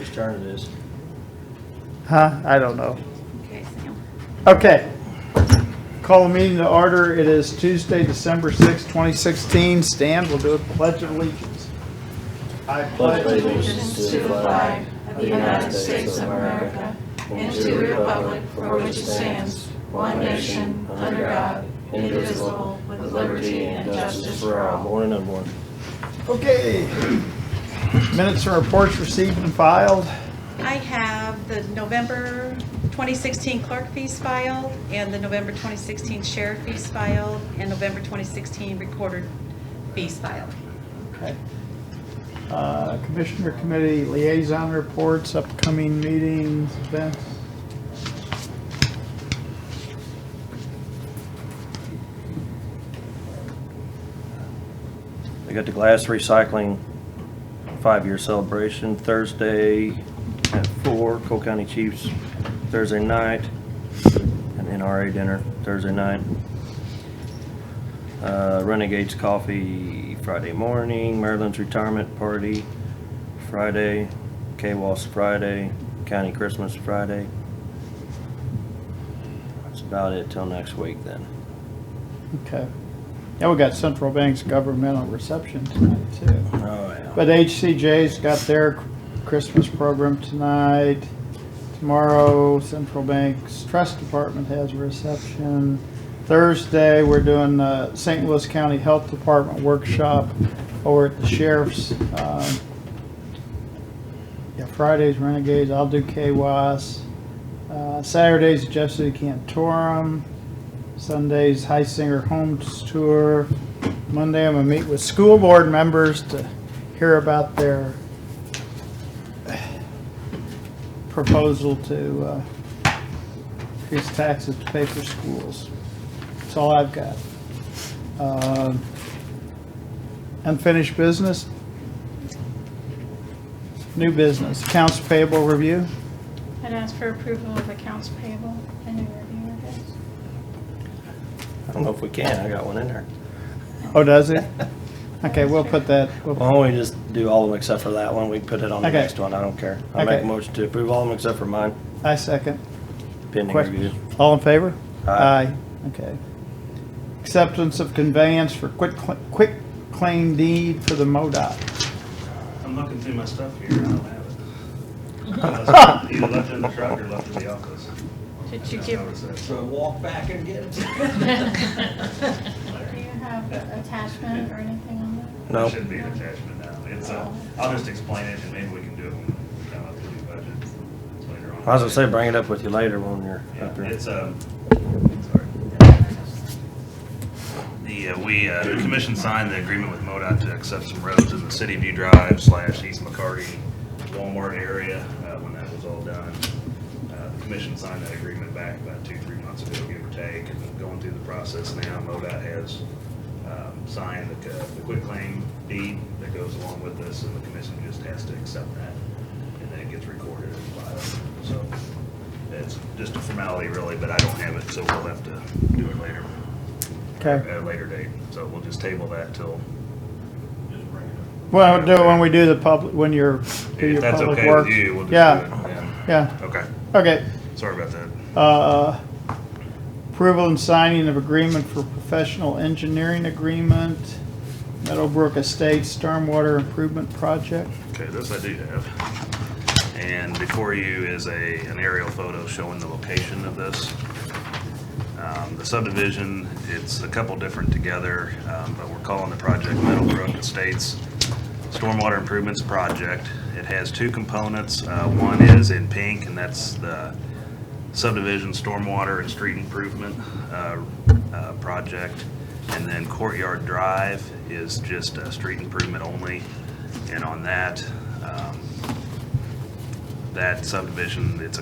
whose turn it is. Huh? I don't know. Okay, Sam. Okay. Call the meeting to order. It is Tuesday, December 6, 2016. Stan will do a pledge of allegiance. I Pledge pledge allegiance to the flag of the United States of America and to the republic for which it stands, one nation, under God, indivisible, with liberty and justice for all. Born and unborn. Okay. Minutes and reports received and filed. I have the November 2016 clerk fees filed, and the November 2016 sheriff fees filed, and November 2016 recorder fees filed. Okay. Commissioner Committee liaison reports, upcoming meetings, events. We got the glass recycling 5-year celebration Thursday at 4, Cole County Chiefs Thursday night, and NRA dinner Thursday night. Renegades Coffee Friday morning, Maryland's retirement party Friday, KWAS Friday, County Christmas Friday. That's about it till next week then. Okay. Yeah, we got Central Bank's governmental reception tonight too. Oh, yeah. But HCJ's got their Christmas program tonight. Tomorrow, Central Bank's Trust Department has a reception. Thursday, we're doing the St. Louis County Health Department workshop over at the Sheriff's. Yeah, Friday's Renegades. I'll do KWAS. Saturday's Jeff City Cantorum. Sunday's Heisinger Homes Tour. Monday, I'm going to meet with school board members to hear about their proposal to increase taxes to pay for schools. That's all I've got. Unfinished business. New business. Accounts payable review. I'd ask for approval of accounts payable and new review, I guess. I don't know if we can, I got one in there. Oh, does it? Okay, we'll put that. Why don't we just do all of them except for that one? We can put it on the Okay. next one, I don't care. I'll make a Okay. motion to approve all of them except for mine, I second. pending Questions? review. All in favor? Aye. Okay. Acceptance of conveyance for quick claim deed for the MoDOT. I'm looking through my stuff here, I don't have it. Either left it in the truck or left it in the office. Did you That's give, how it says. So walk back and get it. do you have an attachment or anything on that? No. There should be an attachment now. It's, I'll just explain it and maybe we can do it when we come up to do budget later on. I was gonna say, bring it up with you later when you're up Yeah, here. it's, sorry. The commission signed the agreement with MoDOT to accept some roads in the City View Drive / East McCarty Walmart area, when that was all done. The commission signed that agreement back about 2-3 months ago, give or take, and going through the process now. MoDOT has signed the quitclaim deed that goes along with this, and the commission just has to accept that, and then it gets recorded and filed. So it's just a formality really, but I don't have it, so we'll have to do it later. Okay. At a later date, so we'll just table that till. Well, we'll do it when we do the public, when you're, do If your that's public okay work. with you, we'll just Yeah, do it. yeah. Okay, Okay. sorry about that. Approval and signing of agreement for professional engineering agreement, Meadowbrook Estates Stormwater Improvement Project. Okay, this I do have. And before you is an aerial photo showing the location of this. The subdivision, it's a couple different together, but we're calling the project Meadowbrook Estates Stormwater Improvements Project. It has two components. One is in pink, and that's the subdivision stormwater and street improvement project. And then Courtyard Drive is just street improvement only. And on that, that subdivision, it's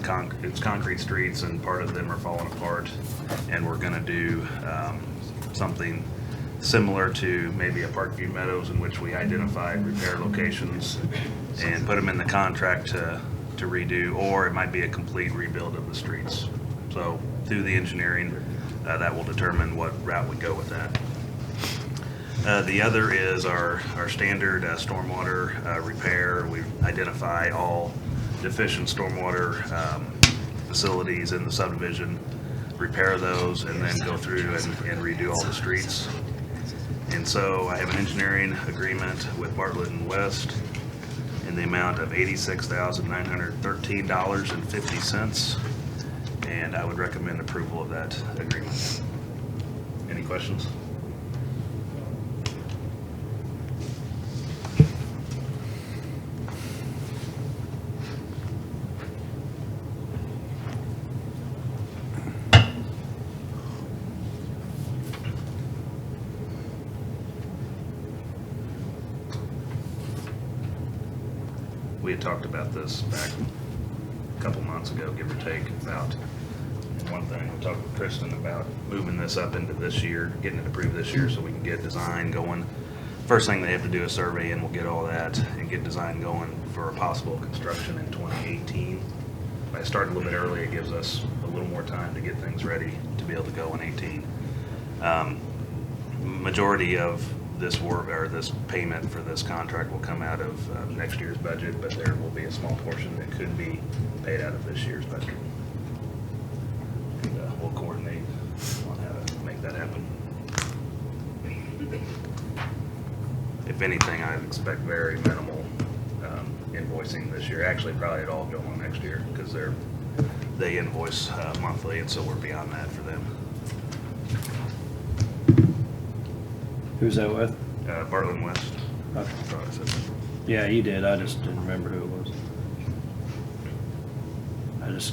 concrete streets and part of them are falling apart. And we're gonna do something similar to maybe a Parkview Meadows, in which we identified repair locations and put them in the contract to redo, or it might be a complete rebuild of the streets. So through the engineering, that will determine what route we go with that. The other is our standard stormwater repair. We've identified all deficient stormwater facilities in the subdivision, repair those, and then go through and redo all the streets. And so I have an engineering agreement with Bartlett and West in the amount of $86,913.50, and I would recommend approval of that agreement. Any questions? We had talked about this back a couple months ago, give or take, about one thing. We talked with Kristen about moving this up into this year, getting it approved this year so we can get design going. First thing they have to do is survey, and we'll get all that and get design going for a possible construction in 2018. If I start a little bit early, it gives us a little more time to get things ready to be able to go in 18. Majority of this work, or this payment for this contract, will come out of next year's budget, but there will be a small portion that could be paid out of this year's budget. And we'll coordinate on how to make that happen. If anything, I expect very minimal invoicing this year. Actually, probably it all go on next year, because they invoice monthly, and so we're beyond that for them. Who's that with? Bartlett and West. Okay. Thought I said that. Yeah, you did. I just didn't remember who it was.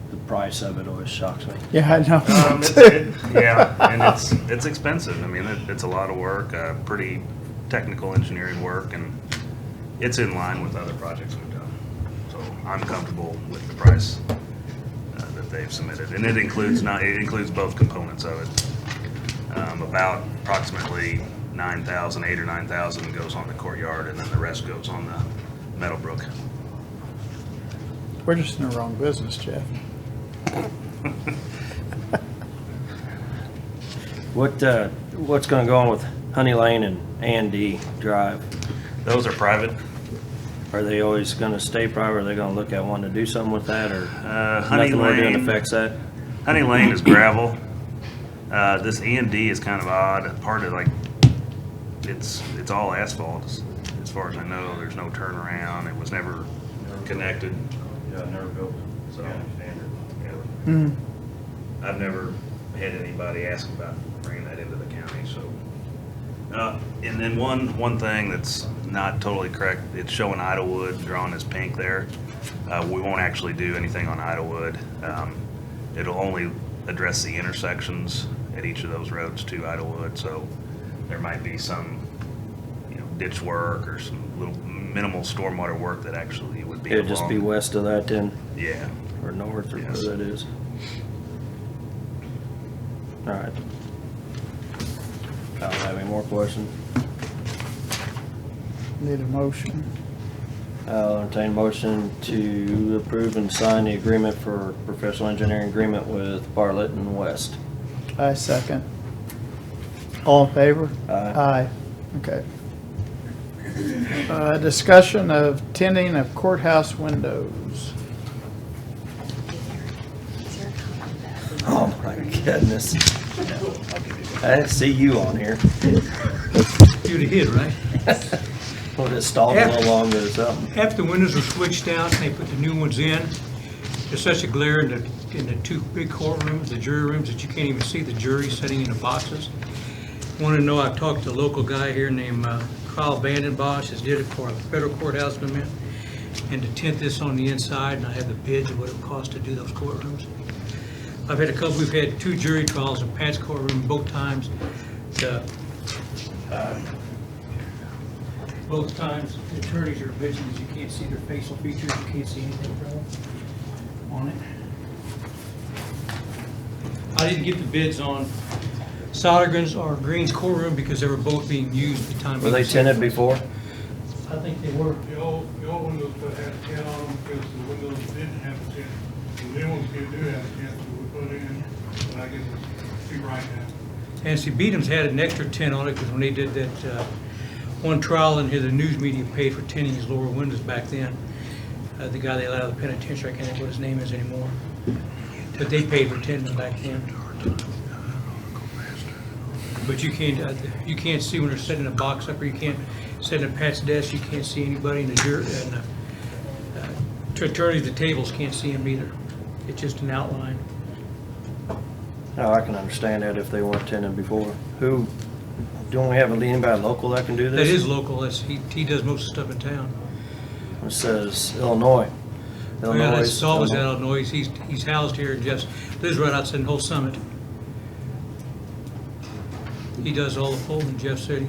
The price of it always shocks me. Yeah, I know. Yeah, and it's expensive. I mean, it's a lot of work, pretty technical engineering work, and it's in line with other projects we've done. So I'm comfortable with the price that they've submitted, and it includes both components of it. About approximately 9,000, 8,000 or 9,000 goes on the courtyard, and then the rest goes on the Meadowbrook. We're just in the wrong business, Jeff. What's going to go on with Honey Lane and A&D Drive? Those are private. Are they always going to stay private? Are they going to look at wanting to do something with that, or Honey nothing we're doing Lane- affects that? Honey Lane is gravel. This E&D is kind of odd. Part of, like, it's all asphalt as far as I know. There's no turnaround. It was never connected. Yeah, never built. So standard. Yeah. Mm. I've never had anybody ask about bringing that into the county. So, and then one thing that's not totally correct. It's showing Idlewood drawn as pink there. We won't actually do anything on Idlewood. It'll only address the intersections at each of those roads to Idlewood, so there might be some, ditch work or some little minimal stormwater work that actually would be It'd just be along- west of that then, Yeah. or north, or Yes. where that is. All right. I don't have any more questions. Need a motion. I'll entertain a motion to approve and sign the agreement for professional engineering agreement with Bartlett and West. I second. All in favor? Aye. Okay. Discussion of tinting of courthouse windows. Oh my goodness. I didn't see you on here. You did, right? We'll just stall a little longer or something. After the windows were switched out and they put the new ones in, there's such a glare in the two big courtrooms, the jury rooms, that you can't even see the jury sitting in the boxes. Want to know, I talked to a local guy here named Carl Vandenbosch, has did it for a federal courthouse I'm in, and to tint this on the inside, and I have the bids of what it would cost to do those courtrooms. I've had we've had 2 jury trials in Pat's courtroom, both times the attorneys are bitching because you can't see their facial features, you can't see anything from them on it. I didn't get the bids on Sodergren's or Green's courtroom because they were both being used at the time. Were they tinted before? I think they were. The old windows that had a tint on them because the windows didn't have a tint. The new ones do have a tint that we put in, but I guess it's too bright now. And see, Beadham's had an extra tint on it because when they did that one trial in here, the news media paid for tinting his lower windows back then. the guy they let out of the penitentiary, I can't think what his name is anymore. But they paid for attendance back then. But you can't see when they're setting a box up, or you can't sit at Pat's desk, you can't see anybody, and the jury, and the attorneys at the tables can't see him either. It's just an outline. No, I can understand that if they weren't attending before. Don't we have anybody local that can do this? That is local, he does most of the stuff in town. It says Illinois. Yeah, that's always out of Illinois. He's housed here in Jeff's, lives right outside in Whole Summit. He does all the polling in Jeff City.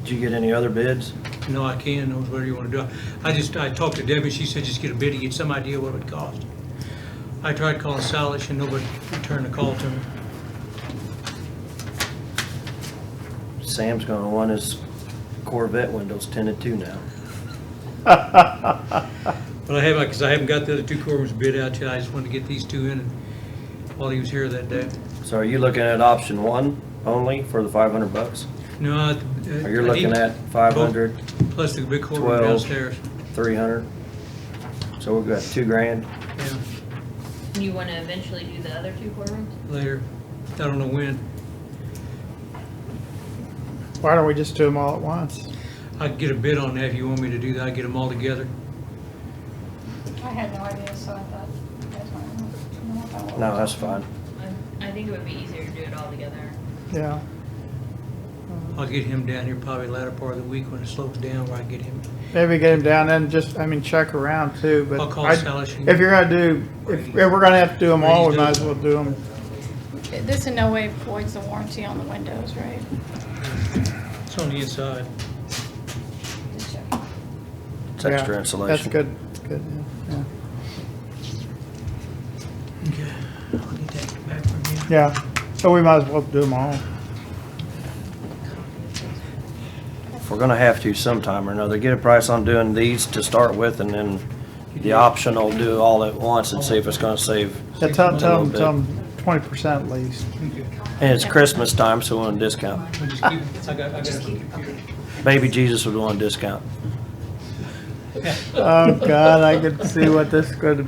Did you get any other bids? No, I can, knows whatever you want to do. I talked to Debbie, she said just get a bid to get some idea what it would cost. I tried calling Salish and nobody returned the call to me. Sam's gonna want his Corvette windows tinted too now. But I haven't, because I haven't got the other two courtrooms bid out yet. I just wanted to get these two in while he was here that day. So are you looking at option one only for the $500? No, Or you're looking at 500, plus the big courtroom 12. downstairs. 300? So we've got $2,000. Yeah, You want to eventually do the other 2 courtrooms? later. I don't know when. Why don't we just do them all at once? I could get a bid on that if you want me to do that. I'd get them all together. I had no idea, so I thought you guys wanted to know about what. No, that's fine. I think it would be easier to do it all together. Yeah. I'll get him down here probably latter part of the week when it slows down where I get him. Maybe get him down and just, check around too, but I'll call I- Salish and- if you're gonna do, if we're gonna have to do them all, we might as well do them. This in no way voids the warranty on the windows, right? It's on the inside. Just checking. It's extra Yeah, insulation. That's good, good, yeah. Okay. I'll get that back from you. Yeah, so we might as well do them all. If we're gonna have to sometime or another, get a price on doing these to start with, and then the optional do all at once and see if it's gonna save. Yeah, tell a little them bit. 20% at least. And it's Christmas time, so we want a discount. I'll just keep, I got it on the computer. Baby Jesus would want a discount. Oh, God, I can see what this is gonna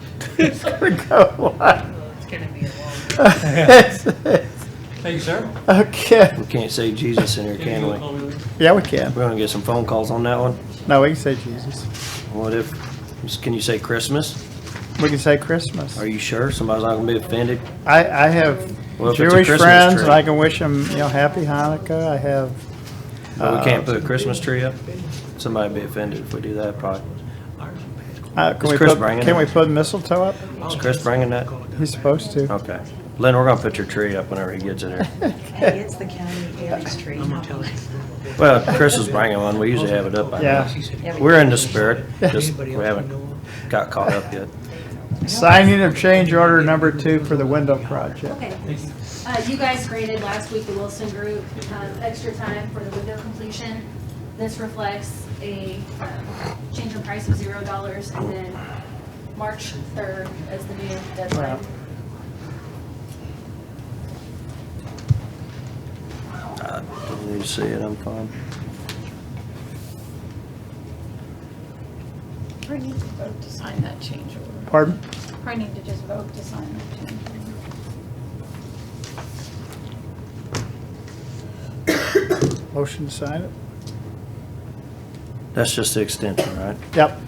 go on. It's going to be a long Thank you, sir. Okay, We can't say Jesus in here, can we? Call me later. yeah, we can. We're gonna get some phone calls on that one. No, we can say Jesus. What if, can you say Christmas? We can say Christmas. Are you sure? Somebody's not gonna be offended? I have Well, if it's a Jewish Christmas friends, tree. and I can wish them, happy Hanukkah. I have. But we can't put a Christmas tree up? Somebody'd be offended if we do that, probably. Can Is we Chris put, bringing can it? we put mistletoe up? Is Chris bringing that? He's supposed to. Okay. Lynn, we're gonna put your tree up whenever he gets in here. Hey, it's the county Aries tree. I'm gonna tell him. Well, Chris is bringing one. We usually have it up by Yeah. now. We're in the spirit, just we Anybody else haven't know of? got caught up yet. Signing of change order number 2 for the window project. Okay. You guys granted last week the Wilson Group extra time for the window completion. This reflects a change in price of $0 and then March 3rd as the new deadline. I don't need to see it, I'm fine. Probably need to vote to sign that change order. Pardon? Probably need to just vote to sign that change order. Motion to sign it? That's just the extension, right? Yep.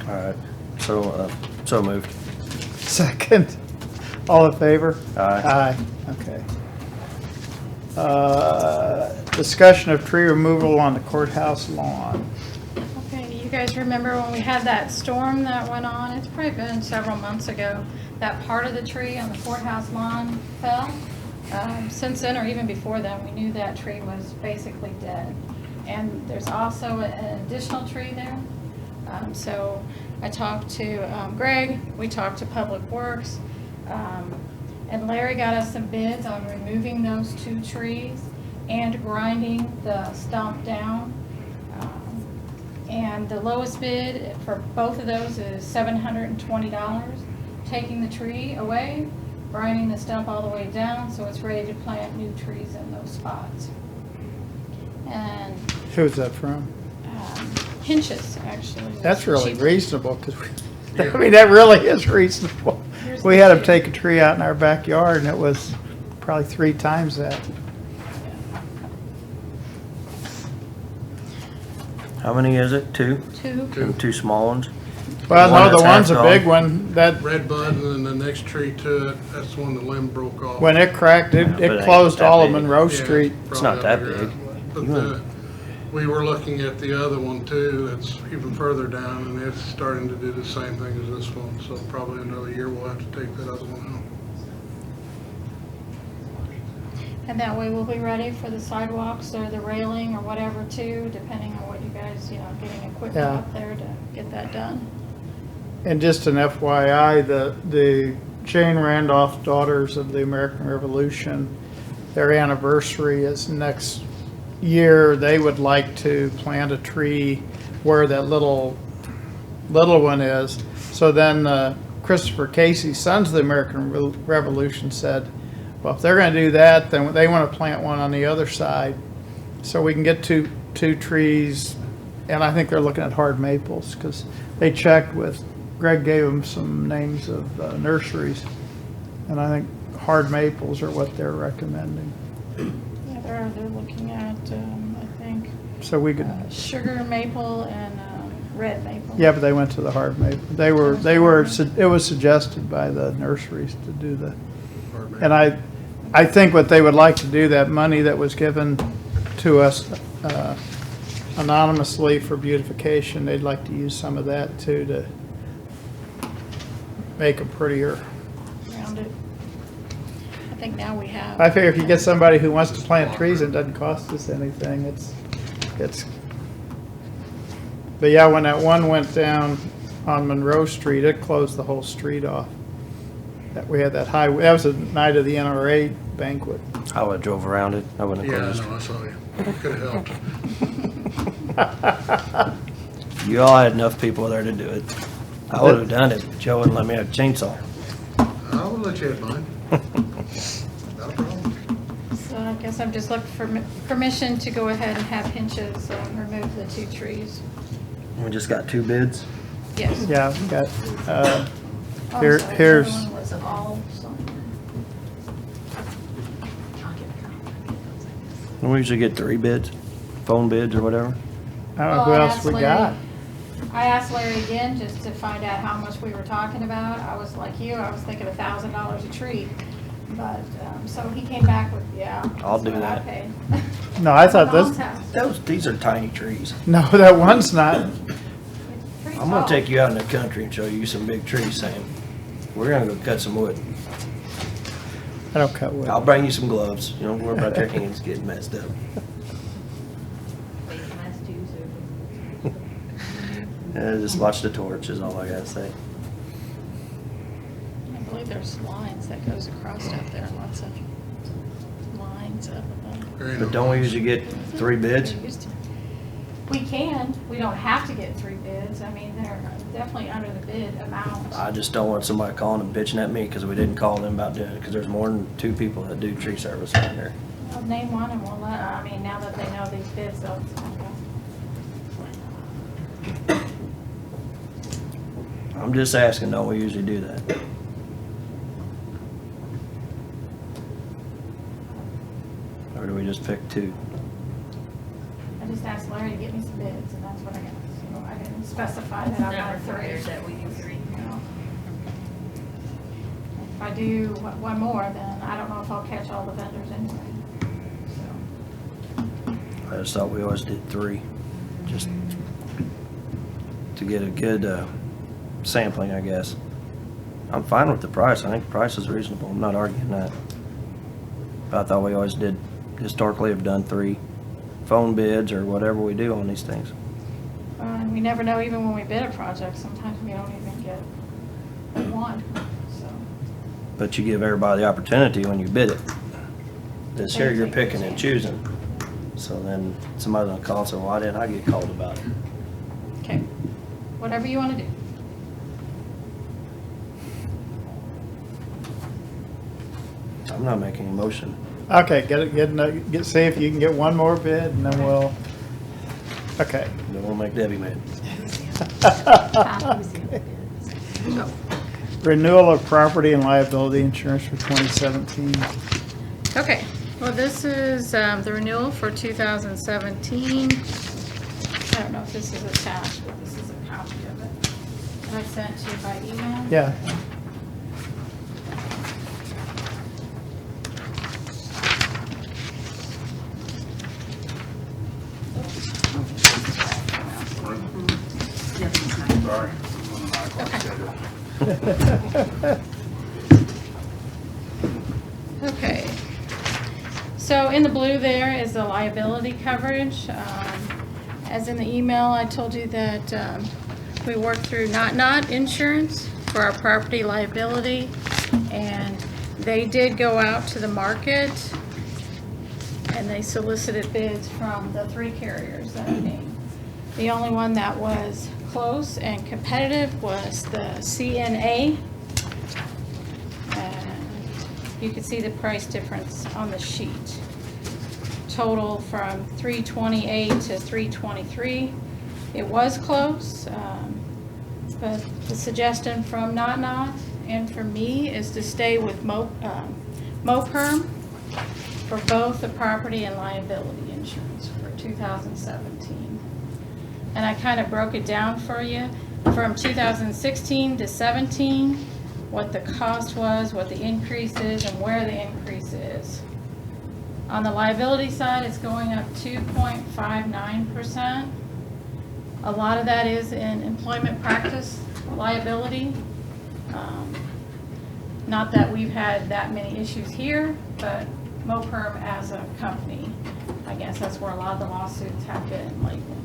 All right. So moved. Second. All in favor? Aye. Aye, okay. Discussion of tree removal on the courthouse lawn. Okay, you guys remember when we had that storm that went on? It's probably been several months ago. That part of the tree on the courthouse lawn fell. Since then, or even before then, we knew that tree was basically dead. And there's also an additional tree there. So I talked to Greg, we talked to Public Works, and Larry got us some bids on removing those 2 trees and grinding the stump down. And the lowest bid for both of those is $720, taking the tree away, grinding the stump all the way down, so it's ready to plant new trees in those spots. And Who's that from? Hinches, actually. That's really cheaper. reasonable, because I mean, that really is reasonable. Here's We the had them shade. take a tree out in our backyard, and it was probably 3 times that. How many is it? 2? 2. And 2 small ones? Well, One no, the that's one's a half big gone? one, that, Red bud, and then the next tree to it, that's when the limb broke off. when it cracked, Yeah, but it it ain't closed that all of big. Monroe Yeah, Street. It's not probably that bigger. big. But we were looking at the other one too, that's even further down, and it's starting to do the same thing as this one, so probably another year we'll have to take that other one out. And that way we'll be ready for the sidewalks or the railing or whatever too, depending on what you guys, getting equipment Yeah. up there to get that done. And just an FYI, the Jane Randolph Daughters of the American Revolution, their anniversary is next year. They would like to plant a tree where that little one is. So then Christopher Casey, Sons of the American Revolution, said, well, if they're going to do that, then they want to plant one on the other side, so we can get two trees. And I think they're looking at hard maples, because they checked with, Greg gave them some names of nurseries, and I think hard maples are what they're recommending. Yeah, they're looking at, I think, So we could, sugar maple and red maple. yeah, but they went to the hard maple. It was suggested by the nurseries to do the, and I think what they would like to do, that money that was given to us anonymously for beautification, they'd like to use some of that too to make them prettier. Around it. I think now we have. I figure if you get somebody who wants to plant trees, it doesn't cost us anything. It's. But yeah, when that one went down on Monroe Street, it closed the whole street off. That we had that highway. That was the night of the NRA banquet. I would have drove around it. I wouldn't have Yeah, I closed. know, I saw you. Could have helped. You all had enough people there to do it. I would have done it, but Joe wouldn't let me have a chainsaw. I will let you have mine. Not a problem. So I guess I'm just looking for permission to go ahead and have Hinches remove the 2 trees. We just got 2 bids. Yes. Yeah, we got. Oh, Here- sorry, the here's- other one was all something. We usually get 3 bids, phone bids or whatever. I don't know who Well, I else asked we Larry- got. I asked Larry again just to find out how much we were talking about. I was like you, I was thinking $1,000 a tree. But, so he came back with, yeah. I'll that's do what I that. paid. No, I thought My mom's this. house. These are tiny trees. No, that one's not. It's pretty I'm gonna tall. take you out in the country and show you some big trees, Sam. We're gonna go cut some wood. I don't cut wood. I'll bring you some gloves. You don't worry about your hands getting messed up. Just watch the torch is all I gotta say. I believe there's lines that goes across up there, lots of lines up above. There ain't But no don't we lines. usually get 3 bids? We can, we don't have to get 3 bids, I mean, they're definitely under the bid amount. I just don't want somebody calling and bitching at me because we didn't call them about doing it, because there's more than 2 people that do tree service around here. I'll name one and we'll let, I mean, now that they know these bids, they'll. I'm just asking, don't we usually do that? Or do we just pick 2? I just asked Larry to get me some bids and that's what I got, so I didn't specify that I got 3. that we do 3. You know. If I do one more, then I don't know if I'll catch all the vendors anyway. So, I just thought we always did 3, just to get a good sampling, I guess. I'm fine with the price. I think the price is reasonable. I'm not arguing that. But I thought we always did, historically have done 3 phone bids or whatever we do on these things. and we never know, even when we bid a project, sometimes we don't even get one, so. But you give everybody the opportunity when you bid it. This here, you're picking and choosing. So then somebody's gonna call and say, why didn't I get called about it? Okay, whatever you want to do. I'm not making a motion. Okay, see if you can get one more bid, and then we'll, Okay. Don't wanna make Debbie mad. Renewal of property and liability insurance for 2017. Okay, well, this is the renewal for 2017. I don't know if this is attached, but this is a copy of it. And I sent to you by email. Yeah. Sorry. Okay. So in the blue there is the liability coverage. As in the email, I told you that we worked through Not Insurance for our property liability, and they did go out to the market, and they solicited bids from the 3 carriers that I named. The only one that was close and competitive was the CNA. And you can see the price difference on the sheet. Total from $328 to $323. It was close, but the suggestion from Not and from me is to stay with MoPerm for both the property and liability insurance for 2017. And I kind of broke it down for you from 2016 to 17, what the cost was, what the increase is, and where the increase is. On the liability side, it's going up 2.59%. A lot of that is in employment practice liability. Not that we've had that many issues here, but MoPerm as a company, I guess that's where a lot of the lawsuits have been lately.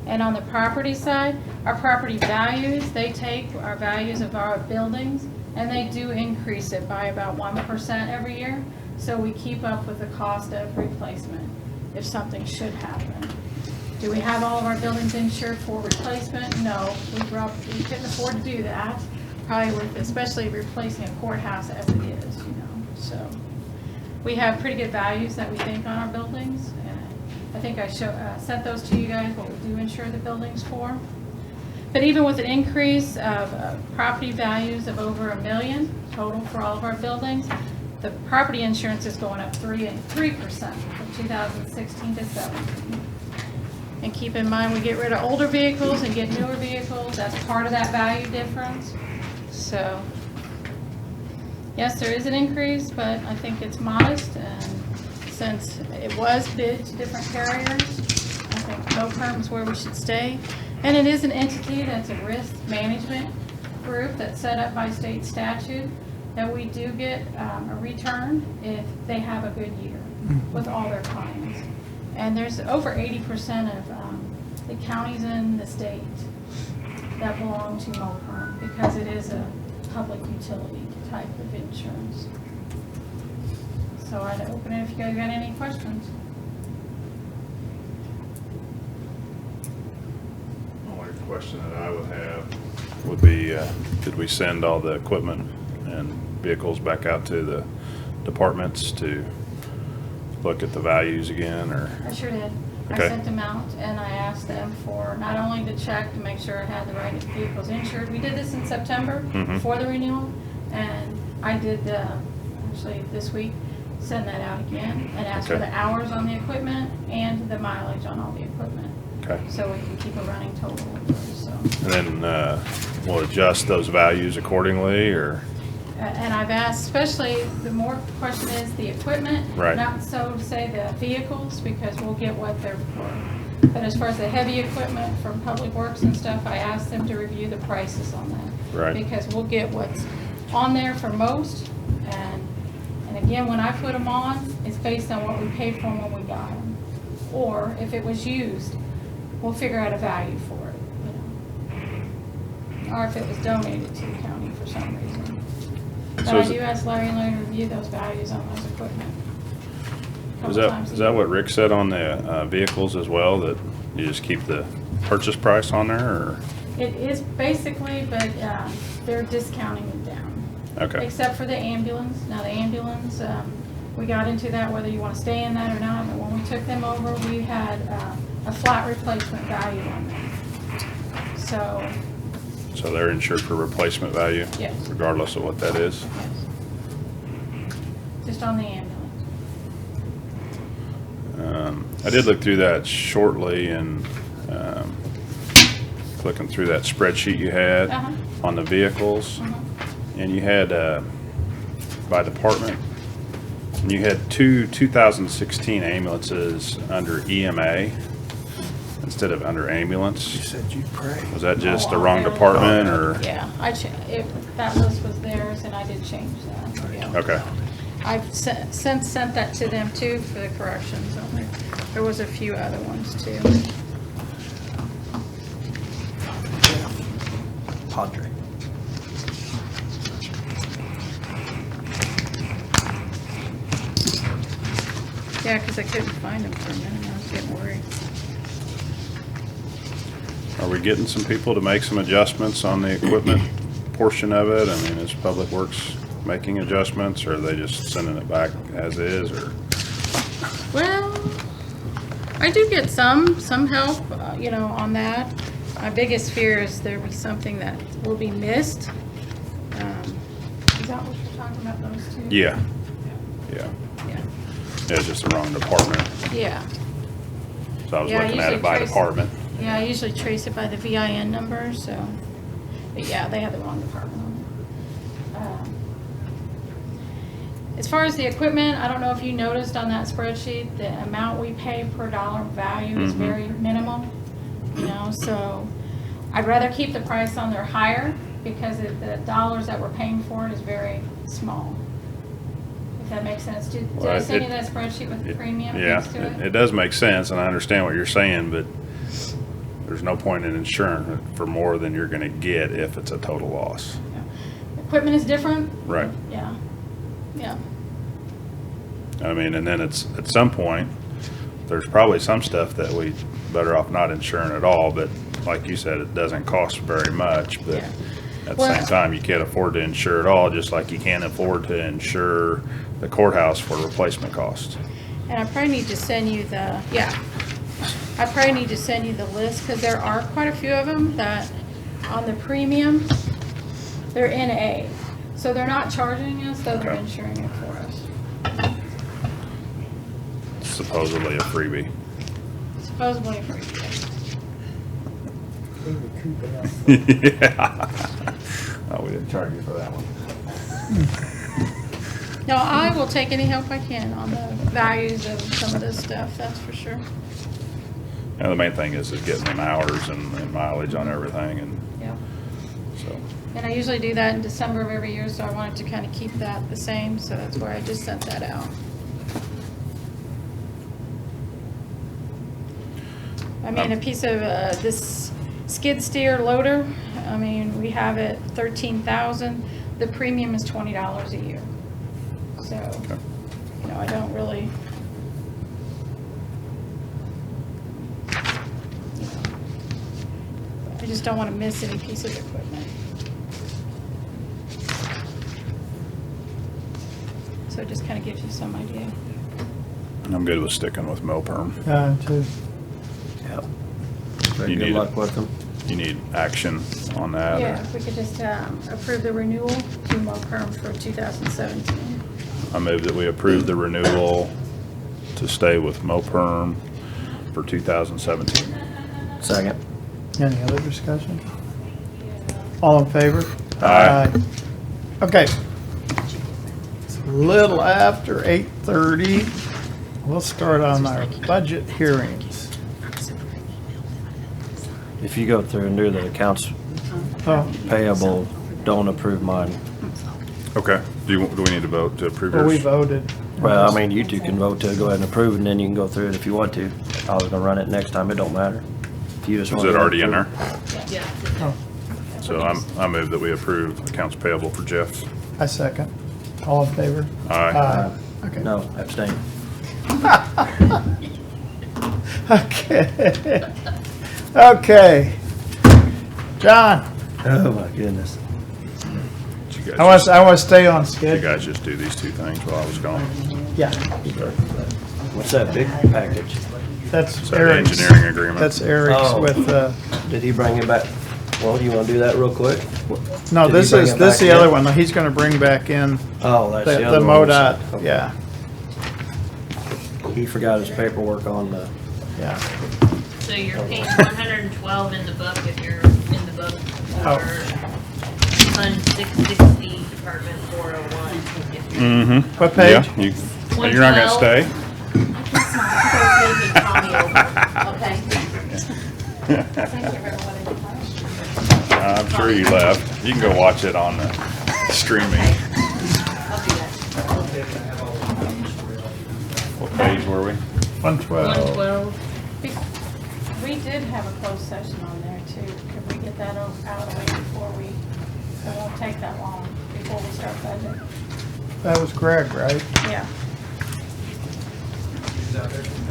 And on the property side, our property values, they take our values of our buildings and they do increase it by about 1% every year. So we keep up with the cost of replacement if something should happen. Do we have all of our buildings insured for replacement? No, we couldn't afford to do that. Probably with, especially replacing a courthouse as it is, you know. So we have pretty good values that we think on our buildings. I think I sent those to you guys, what we do insure the buildings for. But even with an increase of property values of over $1 million total for all of our buildings, the property insurance is going up 3% from 2016 to 17. And keep in mind, we get rid of older vehicles and get newer vehicles. That's part of that value difference. So, yes, there is an increase, but I think it's modest. And since it was bid to different carriers, I think MoPerm is where we should stay. And it is an entity that's a risk management group that's set up by state statute that we do get a return if they have a good year with all their clients. And there's over 80% of the counties in the state that belong to MoPerm because it is a public utility type of insurance. So I'd open it if you guys got any questions. Only question that I would have would be, did we send all the equipment and vehicles back out to the departments to look at the values again, or? I sure did. Okay. I sent them out and I asked them for not only to check to make sure I had the right vehicles insured. We did this in September for the renewal, and I did actually this week send that out again and ask for the hours on the equipment and the mileage on all the equipment. Okay. So we can keep a running total of those, so. And then we'll adjust those values accordingly, or? And I've asked, especially the more question is the equipment, Right. not so to say the vehicles, because we'll get what they're for. But as far as the heavy equipment from Public Works and stuff, I asked them to review the prices on that. Right. Because we'll get what's on there for most, and again, when I put them on, it's based on what we paid for them when we got them. Or if it was used, we'll figure out a value for it, you know. Or if it was donated to the county for some reason. But So I is do it- ask Larry and Larry to review those values on those equipment. Is that what Rick said on the vehicles as well, that you just keep the purchase price on there, or? It is basically, but they're discounting it down. Okay. Except for the ambulance. Now, the ambulance, we got into that whether you want to stay in that or not, but when we took them over, we had a flat replacement value on them. So, So they're insured for replacement value? Yes. Regardless of what that is? yes. Just on the ambulance. I did look through that shortly and, looking through that spreadsheet you had Uh-huh. on the vehicles. Uh-huh. And you had, by department, and you had 2016 ambulances under EMA instead of under ambulance. You said you'd pray. Was that just the Oh, wrong okay. department or? Yeah, that list was theirs and I did change that. Yeah. Okay. I've since sent that to them too for the corrections on there. There was a few other ones too. Padre. Yeah, because I couldn't find them for a minute. I was getting worried. Are we getting some people to make some adjustments on the equipment portion of it? I mean, is Public Works making adjustments, or are they just sending it back as is, or? Well, I do get some help, on that. My biggest fear is there be something that will be missed. Is that what you're talking about, those two? Yeah. Yeah. Yeah. It's just the wrong department. Yeah. So I was Yeah, I looking at usually it by trace- department. Yeah, I usually trace it by the VIN number, so, but yeah, they had the wrong department on it. As far as the equipment, I don't know if you noticed on that spreadsheet, the amount we pay per dollar value is Mhm. very minimal, so I'd rather keep the price on there higher because the dollars that we're paying for it is very small. If that makes sense. Did I Well, send you it- that spreadsheet with the premium Yeah, next to it? it does make sense, and I understand what you're saying, but there's no point in insuring it for more than you're gonna get if it's a total loss. Equipment is different? Right. Yeah, yeah. I mean, and then it's, at some point, there's probably some stuff that we better off not insuring at all, but like you said, it doesn't cost very much, but Yeah. at the Well- same time, you can't afford to insure it all, just like you can't afford to insure the courthouse for replacement costs. And I probably need to send you the list, because there are quite a few of them that, on the premium, they're NA. So they're not charging us, though they're Okay. insuring it for us. Supposedly a freebie. Supposedly free. Yeah. Oh, we didn't charge you for that one. No, I will take any help I can on the values of some of this stuff, that's for sure. And the main thing is getting them hours and mileage on everything, and Yeah. so. And I usually do that in December of every year, so I wanted to kind of keep that the same, so that's why I just sent that out. I mean, a piece of this skid steer loader, I mean, we have it 13,000. The premium is $20 a year. So, Okay. I don't really, I just don't want to miss any piece of equipment. So it just kind of gives you some idea. I'm good with sticking with MoPerm. Too. Yep. Very You good need luck it. with them. You need action on that? or- Yeah, if we could just approve the renewal to MoPerm for 2017. I move that we approve the renewal to stay with MoPerm for 2017. Second. Any other discussion? All in favor? Aye. Okay. It's a little after 8:30. We'll start on our budget hearings. If you go through and do the accounts Oh, payable, don't approve mine. Okay. Do we need to vote to approve well, we yours? voted. Well, I mean, you two can vote to go ahead and approve, and then you can go through it if you want to. I was gonna run it next time, it don't matter. If you just Is want it to already in there? Oh, So I move that we approve accounts payable for Jeff. I second. All in favor? Aye. Okay. No, abstain. Okay. Okay. John, Oh, my goodness. Did you I guys want to stay on you schedule. guys just do these two things while I was gone? Yeah. What's that big package? That's So the Eric's. engineering agreement. That's Eric's Oh. with, Did he bring it back? Well, you wanna do that real quick? no, Did he this bring is, it this back the yet? other one. He's gonna bring back in Oh, that's the the other one. MoDOT, Okay. yeah, He forgot his paperwork on the, yeah. So you're paying 112 in the book if you're in the book Oh. for Fund 660 Department 401. If you're Mm-hmm. What page? Yeah, you're not gonna 112. stay? I'm sure you left. You can go watch it on the streaming. What page were we? 112. 112. We did have a closed session on there too. Could we get that out of the way before we, it won't take that long before we start budget? That was Greg, right? Yeah.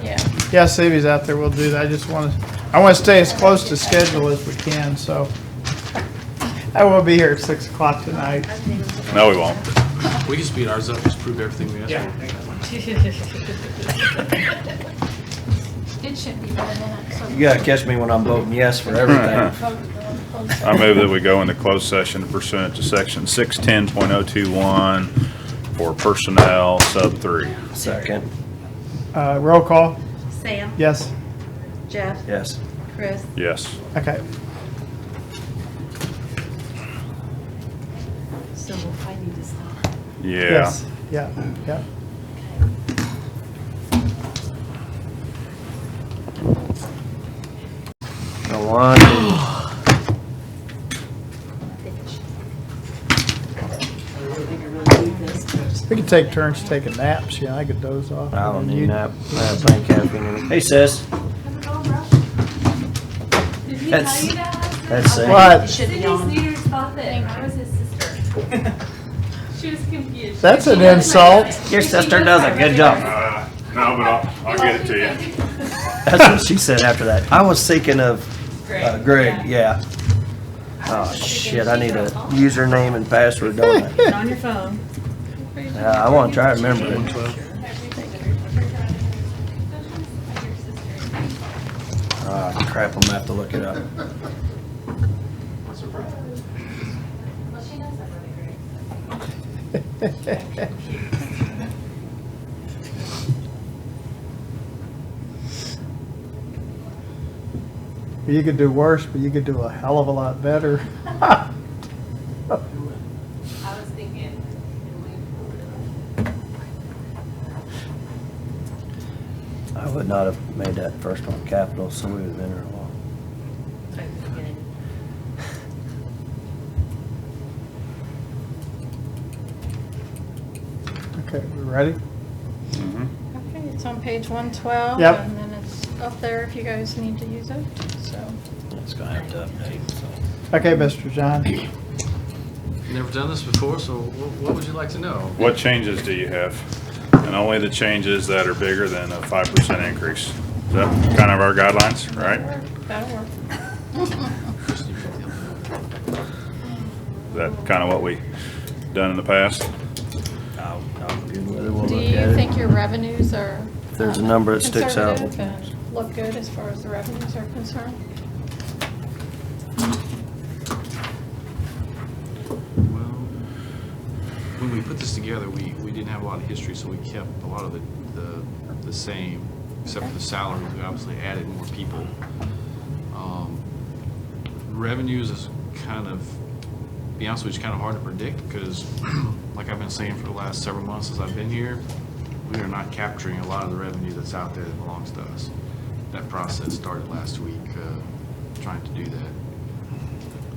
Yeah. Yeah, Savvy's out there, we'll do that. I wanna stay as close to schedule as we can, so. I will be here at 6 o'clock tonight. No, we won't. We can speed ours up, just prove everything we asked for. It shouldn't be bad enough. So you gotta catch me when I'm voting yes for everything. I move that we go into closed session pursuant to section 610.021 for personnel sub 3. Second, Roll call, Sam? yes? Jeff? yes. Chris? Yes. Okay. So I need to stop. Yeah. Yes. Yeah, yeah. Go on. We could take turns taking naps, yeah, I could doze off. I don't And need you- that. I have plenty caffeine in it. Hey, sis. Did he That's- tell you that? That's it. What? Sydney Sneeders thought that I was his sister. She was confused. That's an She doesn't insult. like- Your she sister knows does my a good brother. job. No, but I'll get it to you. That's what she said after that. I was thinking of Greg, yeah. Oh, shit, I need a username and password, don't I? On your phone. I wanna try to remember it. 112. Ah, crap, I'm gonna have to look it up. Well, she knows that really great. You could do worse, but you could do a hell of a lot better. I was thinking. I would not have made that first one capital, so we would have been here a while. Okay, we ready? Mhm. Okay, it's on page 112. Yep. And then it's up there if you guys need to use it, so. It's gonna have to update, so. Okay, Mr. John. Never done this before, so what would you like to know? What changes do you have? And only the changes that are bigger than a 5% increase. Is that kind of our guidelines, right? That'll work. Is that kind of what we done in the past? I'm good with it, we'll Do look you at it. think your revenues are? If there's a number that sticks out, we'll- conservative and look good as far as the revenues are concerned? Well, when we put this together, we didn't have a lot of history, so we kept a lot of the same, except for the salaries. We obviously added more people. Revenues is kind of, to be honest with you, it's kind of hard to predict because, like I've been saying for the last several months since I've been here, we are not capturing a lot of the revenue that's out there that belongs to us. That process started last week, trying to do that.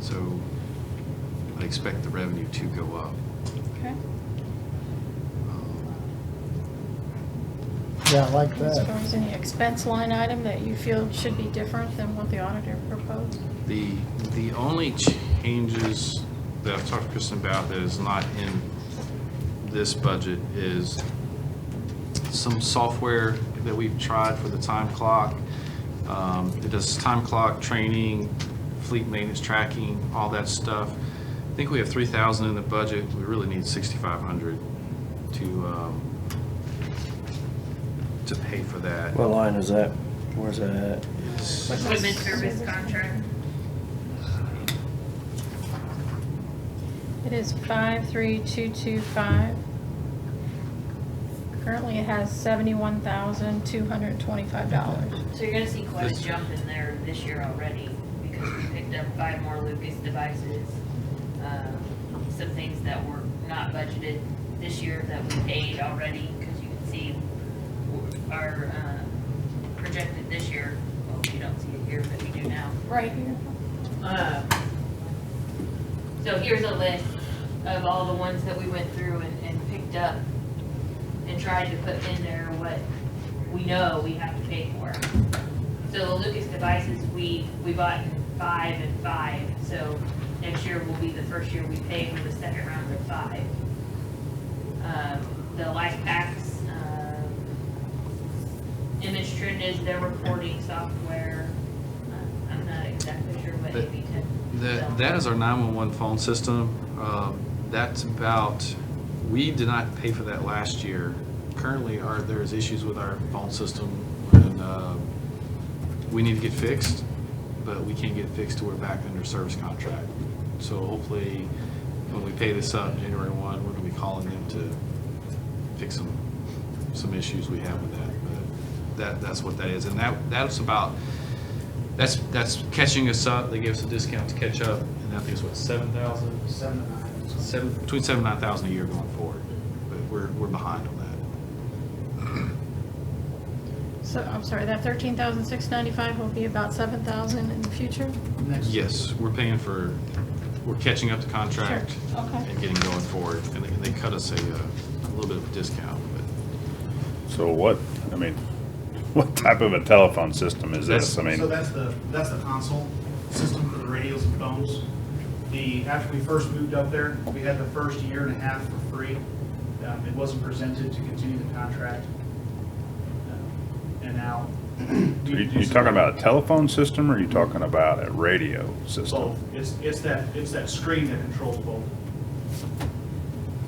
So I expect the revenue to go up. Okay. Yeah, I like As that. far as any expense line item that you feel should be different than what the auditor proposed? The only changes that I've talked to Kristen about that is not in this budget is some software that we've tried for the time clock. It does time clock training, fleet maintenance tracking, all that stuff. I think we have 3,000 in the budget. We really need 6,500 to pay for that. what line is that? Where's that at? Equipment service contract. It is 53225. Currently, it has $71,225. So you're gonna see quite a jump in there this year already, because we picked up 5 more Lucas devices. Some things that were not budgeted this year that we paid already, because you can see our projected this year, well, you don't see it here, but we do now. Right here. So here's a list of all the ones that we went through and picked up and tried to put in there what we know we have to pay for. So the Lucas devices, we bought 5 and 5, so next year will be the first year we pay for the second round of 5. The life packs, Image Trend is their reporting software. I'm not exactly sure what But AB10. That is our 911 phone system. That's about, we did not pay for that last year. Currently, there's issues with our phone system, and we need to get fixed, but we can't get fixed till we're back under service contract. So hopefully, when we pay this up January 1, we're gonna be calling them to fix some issues we have with that. But that's what that is, and that's about, that's catching us up. They gave us a discount to catch up, and I think it's what, 7,000? 7 to 9. Between 7,000 and 9,000 a year going forward, but we're behind on that. So, I'm sorry, that $13,695 will be about $7,000 in the future? Next. Yes, we're catching up the contract Sure, okay. and getting going forward, and they cut us a little bit of a discount, but So what type of a telephone system is this? I So mean, that's the console system for the radios and phones. After we first moved up there, we had the first year and a half for free. It wasn't presented to continue the contract. And now. you talking about a telephone system, or are you talking about a radio system? Both. It's that screen that controls both.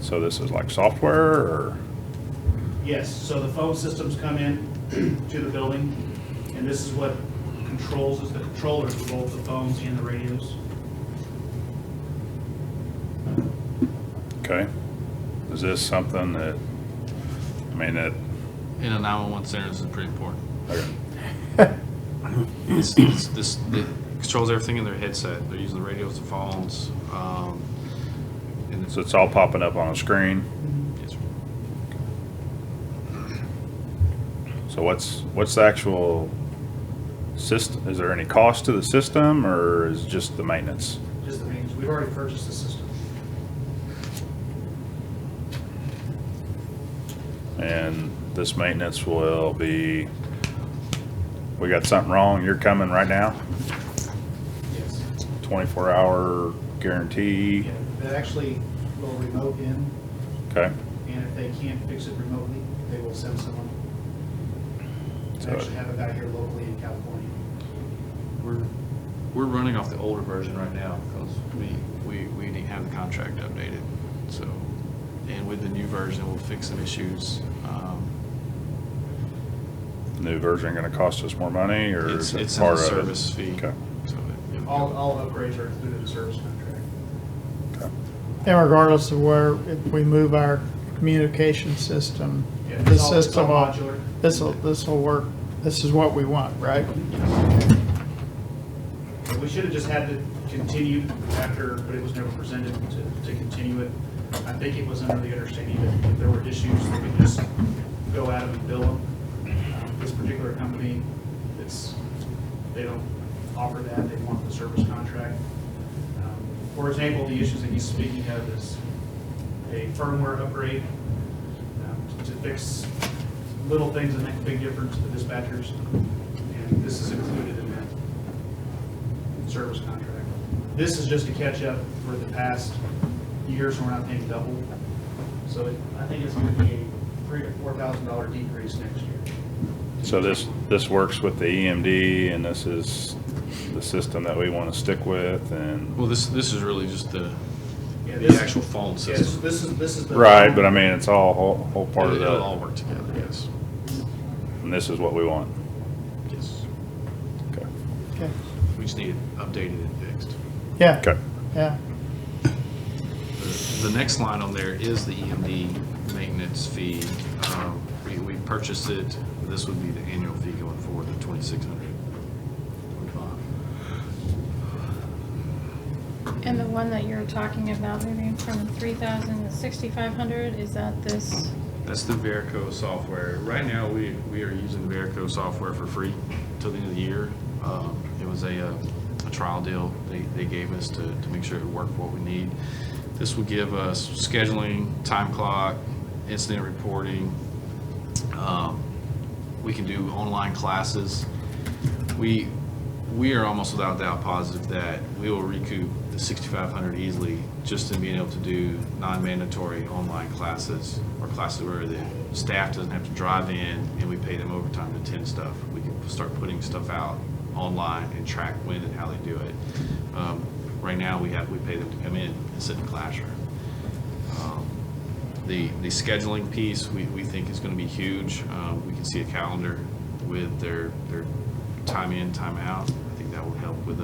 So this is like software, or? Yes, so the phone systems come in to the building, and this is what controls, is the controllers for both the phones and the radios. Okay. Is this something that, in a 911 center, this is pretty important. okay. It controls everything in their headset. They're using the radios, the phones, and So it's all popping up on a screen? yes, So what's the actual system? Is there any cost to the system, or is it just the maintenance? Just the maintenance. We've already purchased the system. And this maintenance will be, we got something wrong, you're coming right now? Yes. 24-hour guarantee? Yeah, that actually will remote in, Okay. and if they can't fix it remotely, they will send someone. I So- actually have a guy here locally in California. we're running off the older version right now because we didn't have the contract updated. So, and with the new version, we'll fix some issues. New version gonna cost us more money, or is it It's in part the of it? service fee. Okay. So, All upgrades are included in the service contract. Okay. And regardless of where, if we move our communication system, Yeah, this it's all system, modular. this'll work, this is what we want, right? We should have just had to continue after, but it was never presented to continue it. I think it was under the understanding that if there were issues, we could just go at them and bill them. This particular company, they don't offer that, they want the service contract. For example, the issues that he's speaking of is a firmware upgrade to fix little things that make a big difference to the dispatchers. And this is included in that service contract. This is just to catch up for the past year, so we're not paying double. So I think it's going to be a $3,000 to $4,000 decrease next year. So this works with the EMD, and this is the system that we want to stick with, and. well, this is really just the Yeah, actual phone Yes, system. this is the. Right, but I mean, it's all whole part of It'll all that, work together. Yes. and this is what we want. Yes. Okay. We just need it updated and fixed. Yeah, Okay. yeah. The next line on there is the EMD maintenance fee. We purchased it, this would be the annual fee going forward, the $2,625. And the one that you're talking about moving from 3,000 to 6,500, is that this? That's the Verico software. Right now, we are using Verico software for free till the end of the year. It was a trial deal they gave us to make sure it would work for what we need. This will give us scheduling, time clock, incident reporting. We can do online classes. We are almost without doubt positive that we will recoup the $6,500 easily just in being able to do non-mandatory online classes, or classes where the staff doesn't have to drive in and we pay them overtime to attend stuff. We can start putting stuff out online and track when and how they do it. Right now, we pay them to come in and sit in the classroom. The scheduling piece we think is going to be huge. We can see a calendar with their time in, time out. I think that will help with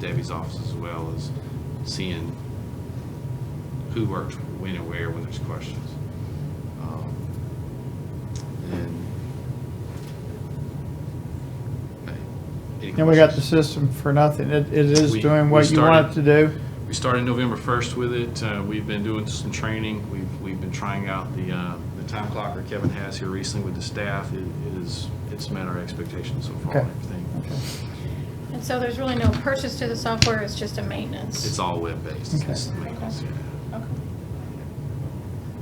Debbie's office as well as seeing who works when and where when there's questions. And we got the system for nothing. It is We- doing we what you want it to do. We started November 1st with it. We've been doing some training. We've been trying out the time clocker Kevin has here recently with the staff. It's met our expectations so far. Okay. And everything. And so there's really no purchase to the software, it's just a maintenance? It's all web-based. Okay. It's the maintenance, yeah. Okay.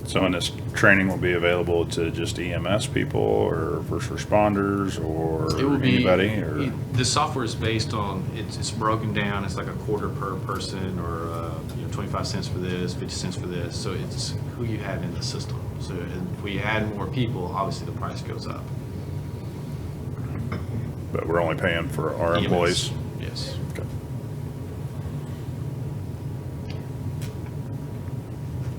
So, and this training will be available to just EMS people or first responders or It will be, anybody? Or the software is based on, it's broken down, it's like a quarter per person, or 25 cents for this, 50 cents for this, so it's who you have in the system. So if we add more people, obviously the price goes up. But we're only paying for our EMS, employees? Yes. Okay.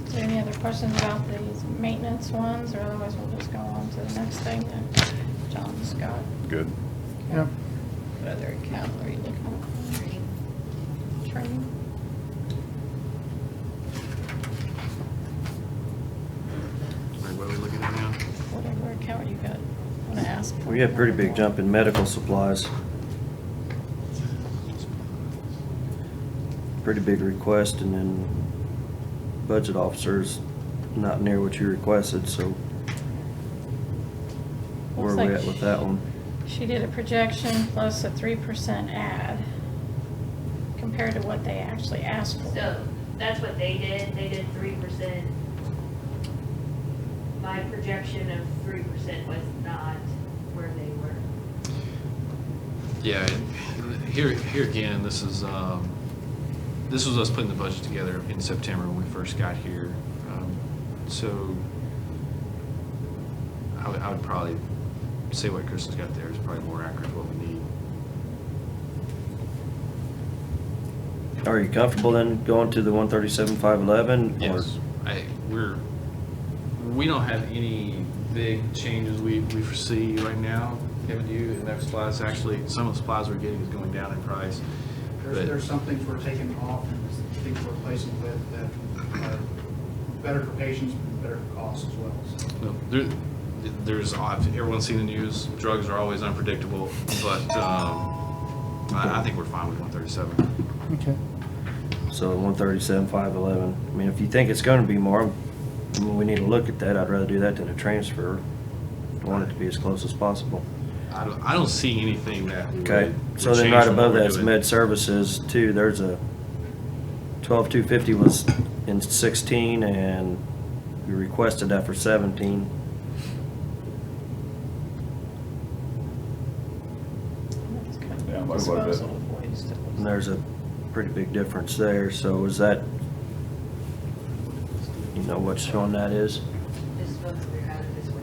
Is there any other questions about these maintenance ones, or otherwise we'll just go on to the next thing that John's got? Good. Yep. What other account are you looking at? Training? What are we looking at now? Whatever account you got, want to ask for. We had a pretty big jump in medical supplies. Pretty big request, and then budget officers not near what you requested, so where are Looks we like at with that one? She did a projection plus a 3% add compared to what they actually asked for. So that's what they did. They did 3%. My projection of 3% was not where they were. Yeah, and here again, this was us putting the budget together in September when we first got here. So I would probably say what Kristen's got there is probably more accurate what we need. Are you comfortable then going to the 137,511? Yes, we don't have any big changes we foresee right now. Kevin, do you? And that supplies, actually, some of the supplies we're getting is going down in price. But- There's some things we're taking off and things we're replacing with that are better for patients, better for costs as well. So. No, everyone's seen the news, drugs are always unpredictable, but I think we're fine with 137. Okay. So 137,511. I mean, if you think it's going to be more, I mean, we need to look at that. I'd rather do that than a transfer. I want it to be as close as possible. I don't see anything that would Okay, so would then change right from what above we're that's doing. med services too. There's a 12,250 was in 16, and we requested that for 17. Yeah, like what Disposal bit? of waste. And there's a pretty big difference there. So is that, you know what showing that is? This is what we're out of this way.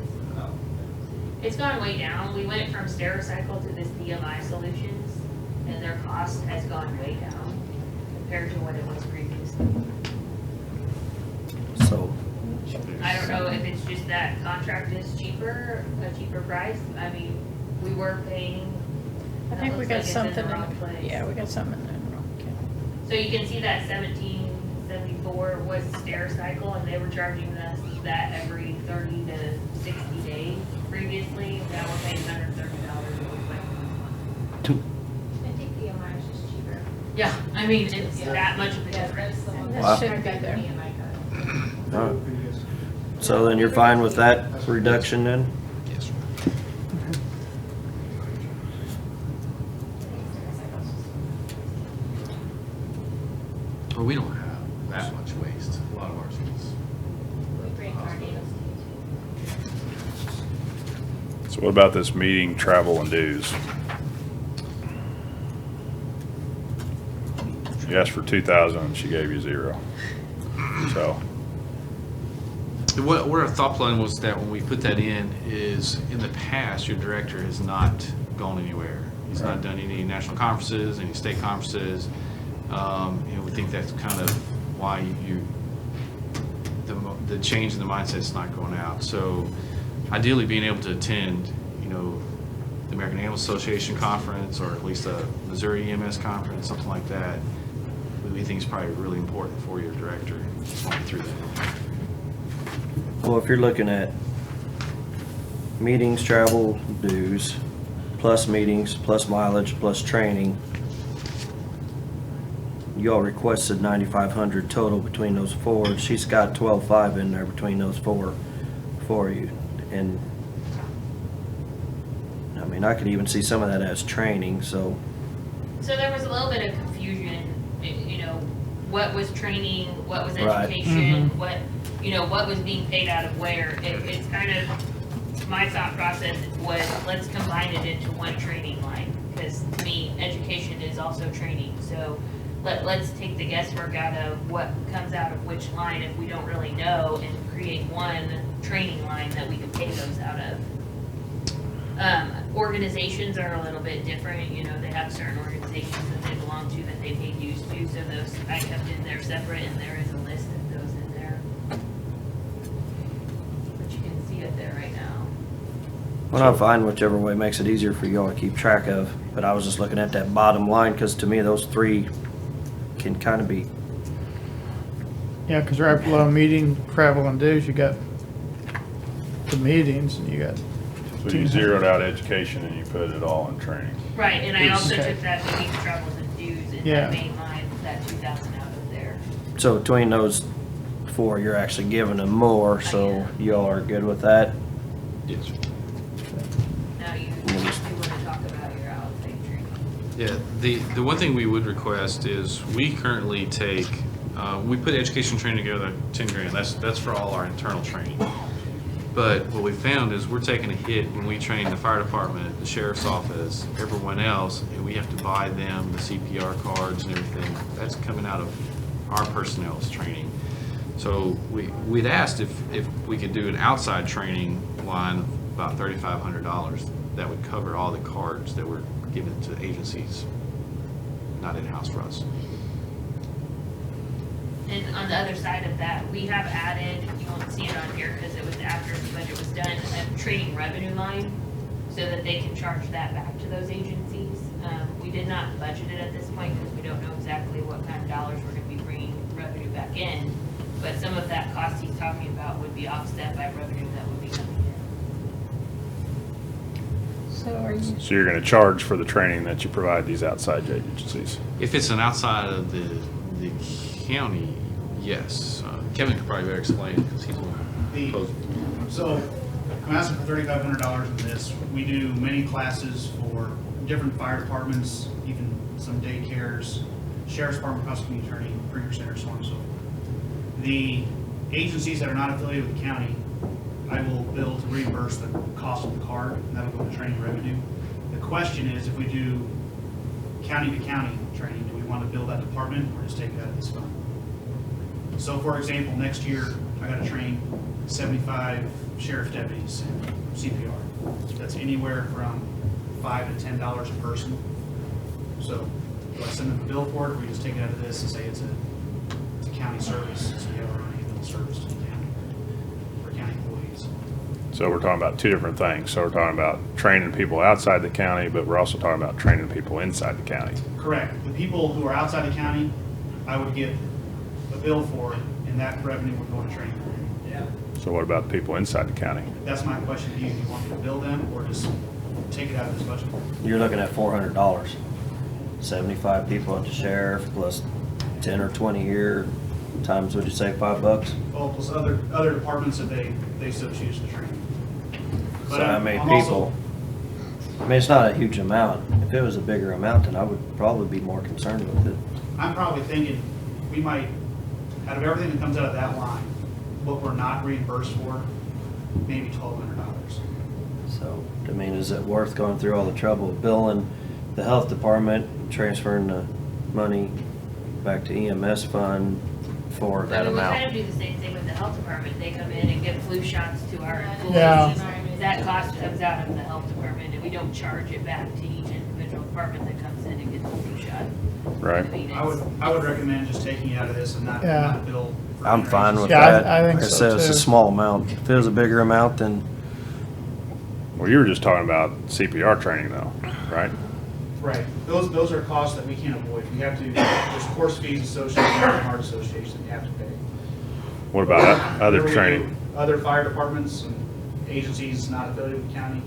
It's gone way down. We went from Stericycle to this DMI Solutions, and their cost has gone way down compared to what it was previously. So, I don't know if it's just that contract is cheaper, a cheaper price. I mean, we were paying I think we looks got like it's in something the in wrong place. Yeah, we got something in there. Okay. So you can see that 1774 was Stericycle, and they were charging us that every 30 to 60 days previously. Now we're paying $130 a week. I think the MI is just cheaper. Yeah, I mean, it's that much of a difference. And Wow. this should be there. All right. So then you're fine with that reduction then? Yes, sir. Well, we don't have that much waste. A lot of ours is. We bring tornadoes to So what about this meeting, travel and dues? You asked for 2,000 and she gave you 0. So, What our thought plan was that when we put that in is, in the past, your director has not gone anywhere. He's not done any national conferences, any state conferences. We think that's kind of why the change in the mindset's not going out. So ideally being able to attend, the American Ambulance Association conference, or at least a Missouri EMS conference, something like that, we think is probably really important for your director going through that. Well, if you're looking at meetings, travel, dues, plus meetings, plus mileage, plus training, you all requested 9,500 total between those four. She's got 12,500 in there between those four for you. And I mean, I could even see some of that as training, so. So there was a little bit of confusion, what was training, what was Right. education, what was being paid out of where. It's kind of, my thought process was, let's combine it into one training line, because to me, education is also training. So let's take the guesswork out of what comes out of which line if we don't really know, and create one training line that we can pay those out of. Organizations are a little bit different, they have certain organizations that they belong to that they pay dues to, so those I kept in there separate, and there is a list of those in there. But you can see it there right now. Well, I'm fine whichever way makes it easier for y'all to keep track of, but I was just looking at that bottom line, because to me, those three can kind of be, Yeah, because right below meeting, travel and dues, you got the meetings and you got. so you zeroed out education and you put it all in training. Right, and I also Okay. took that meeting travels and dues in Yeah. that main line, that 2,000 out of there. so between those four, you're actually giving them more, so y'all are good with that? Yes. Now you want to talk about your outside training. Yeah, the one thing we would request is, we currently take, we put education training together, 10 grand, that's for all our internal training. But what we found is we're taking a hit when we train the fire department, the sheriff's office, everyone else, and we have to buy them the CPR cards and everything. That's coming out of our personnel's training. So we'd asked if we could do an outside training line of about $3,500 that would cover all the cards that were given to agencies, not in-house for us. And on the other side of that, we have added, you won't see it on here because it was after the budget was done, a training revenue line so that they can charge that back to those agencies. We did not budget it at this point because we don't know exactly what kind of dollars we're going to be bringing revenue back in. But some of that cost he's talking about would be offset by revenue that would be coming in. So are you, So you're gonna charge for the training that you provide these outside agencies. If it's an outside of the county, yes. Kevin could probably better explain it because he's the one who proposed it. So I'm asking for $3,500 in this. We do many classes for different fire departments, even some daycares, sheriff's department, prosecuting attorney, premier center, so on and so forth. The agencies that are not affiliated with the county, I will bill to reimburse the cost of the card, and that'll go to training revenue. The question is, if we do county to county training, do we want to bill that department or just take it out of this fund? So for example, next year, I got to train 75 sheriff deputies in CPR. That's anywhere from $5 to $10 a person. So do I send them a bill for it, or we just take it out of this and say it's a county service, so we have our own ambulance service to the county for county employees? So we're talking about two different things. So we're talking about training people outside the county, but we're also talking about training people inside the county. Correct. The people who are outside the county, I would get a bill for, and that revenue would go to training. So what about the people inside the county? That's my question to you. Do you want me to bill them or just take it out of this budget? You're looking at $400. 75 people at the sheriff plus 10 or 20 here, times, would you say, $5? Oh, plus other departments that they so choose to train. So But how I'm many also- people? I mean, it's not a huge amount. If it was a bigger amount, then I would probably be more concerned with it. I'm probably thinking we might, out of everything that comes out of that line, what we're not reimbursed for, maybe $1,200. So, I mean, is it worth going through all the trouble of billing the health department, transferring the money back to EMS fund for that I mean, we kind amount? of do the same thing with the health department. They come in and give flu shots to our employees. Yeah. That cost comes out of the health department, and we don't charge it back to each individual department that comes in and gets a flu shot. Right. I mean, I would recommend just taking it out of this and not Yeah. bill. for I'm other fine with Yeah, that. I think Like so, said, it's a too. small amount. If it was a bigger amount, then Well, you were just talking about CPR training though, right? Right. Those are costs that we can't avoid. We have to, there's course fees associated with the Heart Association that you have to pay. What about other Where we training? do Other fire departments and agencies not affiliated with the county,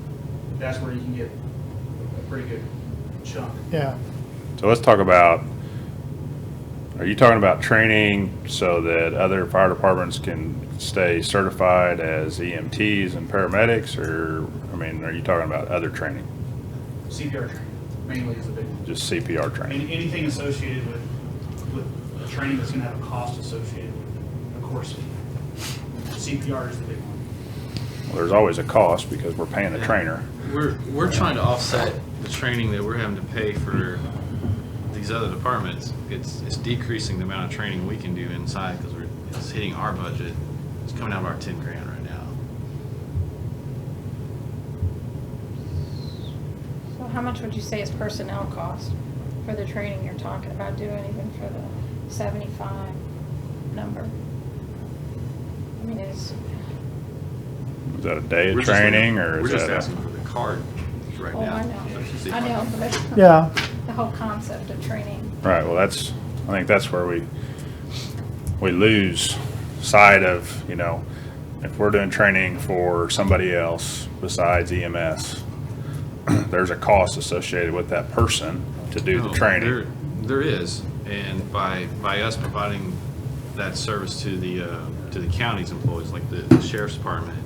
that's where you can get a pretty good chunk. Yeah. So let's talk about, are you talking about training so that other fire departments can stay certified as EMTs and paramedics, or, I mean, are you talking about other training? CPR training mainly is the big one. Just CPR training? Anything associated with a training that's gonna have a cost associated with a course fee. CPR is the big one. Well, there's always a cost because we're paying the trainer. We're trying to offset the training that we're having to pay for these other departments. It's decreasing the amount of training we can do inside because it's hitting our budget. It's coming out of our 10 grand right now. So how much would you say is personnel cost for the training you're talking about doing, even for the 75 number? I mean, Is that a day We're of just training, looking- or We're is just that asking for the card right oh, now. I know, I know, but Yeah. the whole concept of training. Right, well, I think that's where we lose sight of, if we're doing training for somebody else besides EMS, there's a cost associated with that person to do the No, training. There is, and by us providing that service to the county's employees, like the sheriff's department,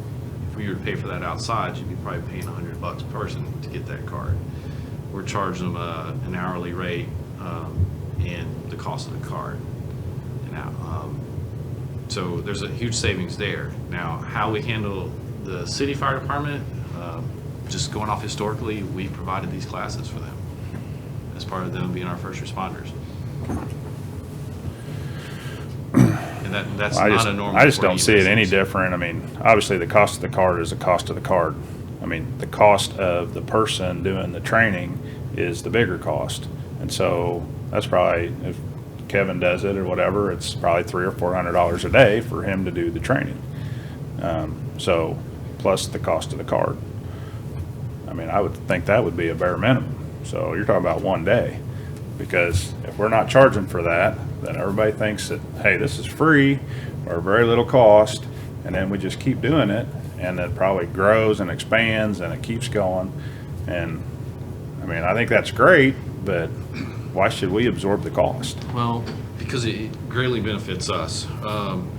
if we were to pay for that outside, you'd be probably paying $100 a person to get that card. We're charging them an hourly rate and the cost of the card. So there's a huge savings there. Now, how we handle the city fire department, just going off historically, we provided these classes for them as part of them being our first responders. And that's not a normal. I just don't 40 see it any business. different. I mean, obviously, the cost of the card is the cost of the card. I mean, the cost of the person doing the training is the bigger cost. And so that's probably, if Kevin does it or whatever, it's probably $300 or $400 a day for him to do the training. So, plus the cost of the card. I mean, I would think that would be a bare minimum. So you're talking about one day. Because if we're not charging for that, then everybody thinks that, hey, this is free or very little cost, and then we just keep doing it, and it probably grows and expands and it keeps going. And I mean, I think that's great, but why should we absorb the cost? Well, because it greatly benefits us.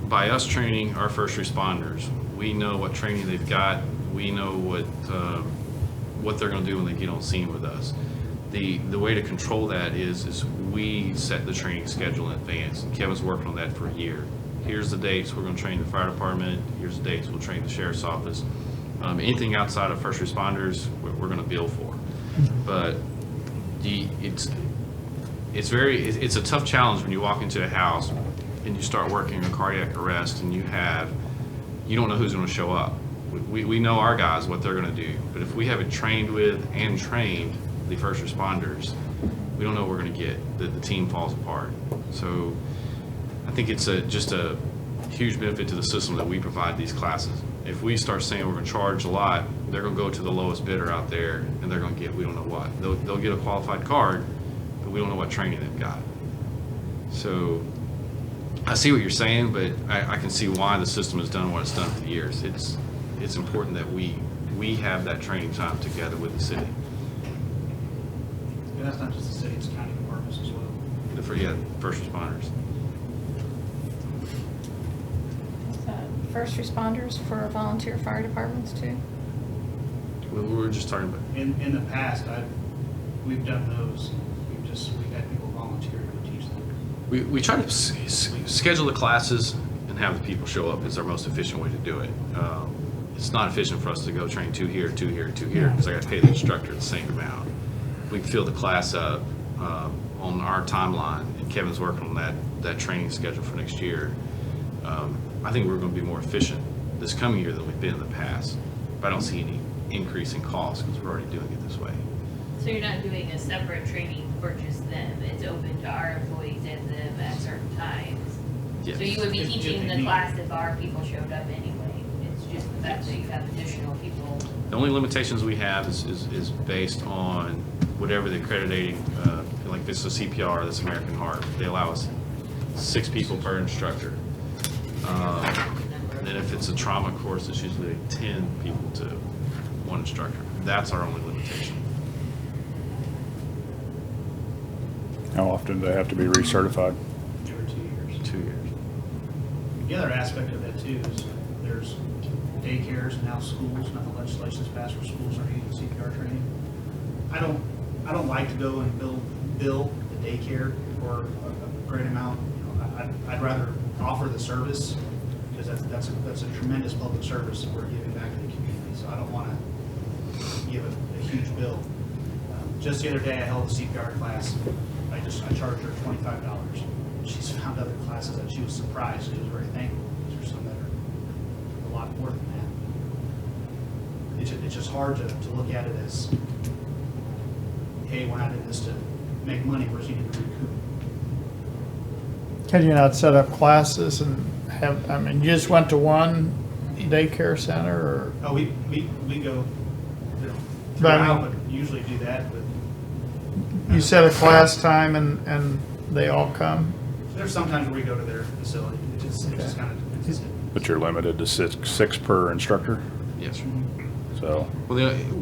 By us training our first responders, we know what training they've got. We know what they're going to do when they get on scene with us. The way to control that is we set the training schedule in advance. And Kevin's working on that for a year. Here's the dates we're going to train the fire department. Here's the dates we'll train the sheriff's office. Anything outside of first responders, we're going to bill for. But it's a tough challenge when you walk into a house and you start working on cardiac arrest and you don't know who's going to show up. We know our guys, what they're going to do. But if we haven't trained with and trained the first responders, we don't know what we're going to get. The team falls apart. So I think it's just a huge benefit to the system that we provide these classes. If we start saying we're gonna charge a lot, they're gonna go to the lowest bidder out there, and they're gonna get, we don't know what. They'll get a qualified card, but we don't know what training they've got. So, I see what you're saying, but I can see why the system has done what it's done for years. It's important that we have that training time together with the city. And that's not just the city, it's county departments as well. First responders. First responders for volunteer fire departments too? We were just talking about, In the past, we've done those, we've had people volunteer to teach them. we try to schedule the classes and have the people show up. It's our most efficient way to do it. It's not efficient for us to go train 2 here, 2 here, 2 here, because I got to pay the instructor the same amount. We can fill the class up on our timeline, and Kevin's working on that training schedule for next year. I think we're going to be more efficient this coming year than we've been in the past, but I don't see any increase in cost because we're already doing it this way. So you're not doing a separate training for just them, it's open to our employees and them at certain times? Yes. So you would be If teaching they the need. class if our people showed up anyway, it's just the fact that you have additional people. The only limitations we have is based on whatever the accrediting, like if it's a CPR, that's American Heart, they allow us 6 people per instructor. Then if it's a trauma course, it's usually 10 people to 1 instructor. That's our only limitation. How often do they have to be recertified? Every 2 years. 2 years. The other aspect of that too is there's daycares and now schools, now the legislation's passed where schools are needing CPR training. I don't like to go and bill the daycare for a great amount. You know, I'd rather offer the service because that's a tremendous public service that we're giving back to the community. So I don't want to give a huge bill. Just the other day I held a CPR class. I charged her $25. She's found other classes that she was surprised. She was very thankful. These are some that are a lot more than that. It's just hard to look at it as, hey, we're not in this to make money, we're just needing to recoup. Can you not set up classes and have, I mean, you just went to one daycare center or? Oh, we go But I throughout, mean- but usually do that, but You set a class time and they all come? there's sometimes where we go to their facility. It just kind of depends. But you're limited to six per instructor, Yes, sir. so. Well,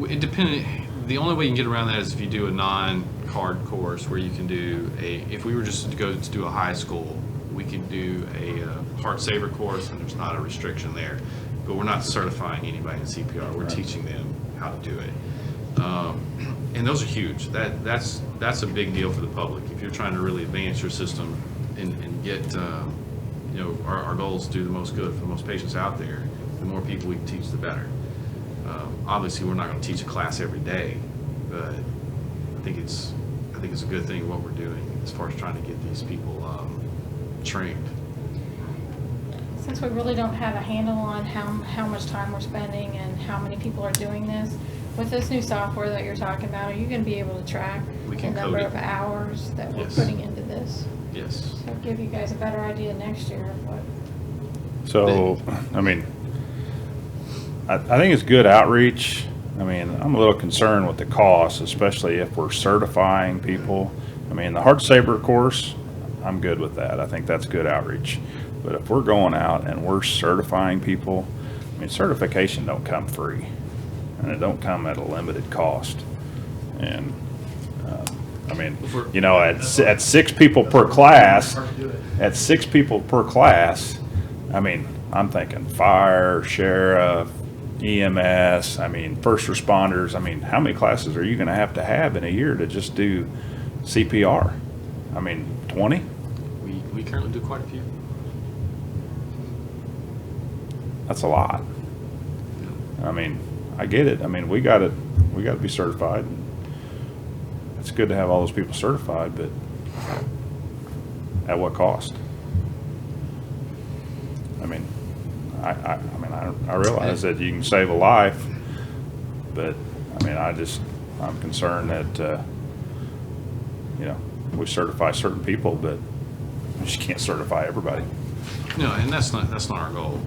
it depended, the only way you can get around that is if you do a non-card course where you can do if we were just to go to do a high school, we could do a Heart Saver course and there's not a restriction there. But we're not certifying anybody in CPR, we're teaching them how to do it. And those are huge. That's a big deal for the public. If you're trying to really advance your system and get, our goals to do the most good for the most patients out there, the more people we can teach, the better. Obviously, we're not going to teach a class every day, but I think it's a good thing what we're doing as far as trying to get these people trained. Since we really don't have a handle on how much time we're spending and how many people are doing this, with this new software that you're talking about, are you going to be able to track We the can number code it. of hours that we're Yes. putting into this? Yes. So give you guys a better idea next year of what. So, I mean, I think it's good outreach. I mean, I'm a little concerned with the cost, especially if we're certifying people. I mean, the Heart Saver course, I'm good with that. I think that's good outreach. But if we're going out and we're certifying people, I mean, certification don't come free. And it don't come at a limited cost. And, I mean, at 6 people per class, at 6 people per class, I mean, I'm thinking fire, sheriff, EMS, I mean, first responders. I mean, how many classes are you going to have in a year to just do CPR? I mean, 20? We currently do quite a few. That's a lot. I mean, I get it. I mean, we got to be certified. It's good to have all those people certified, but at what cost? I mean, I realize that you can save a life, but I mean, I'm concerned that, we certify certain people, but we just can't certify everybody. No, and that's not our goal.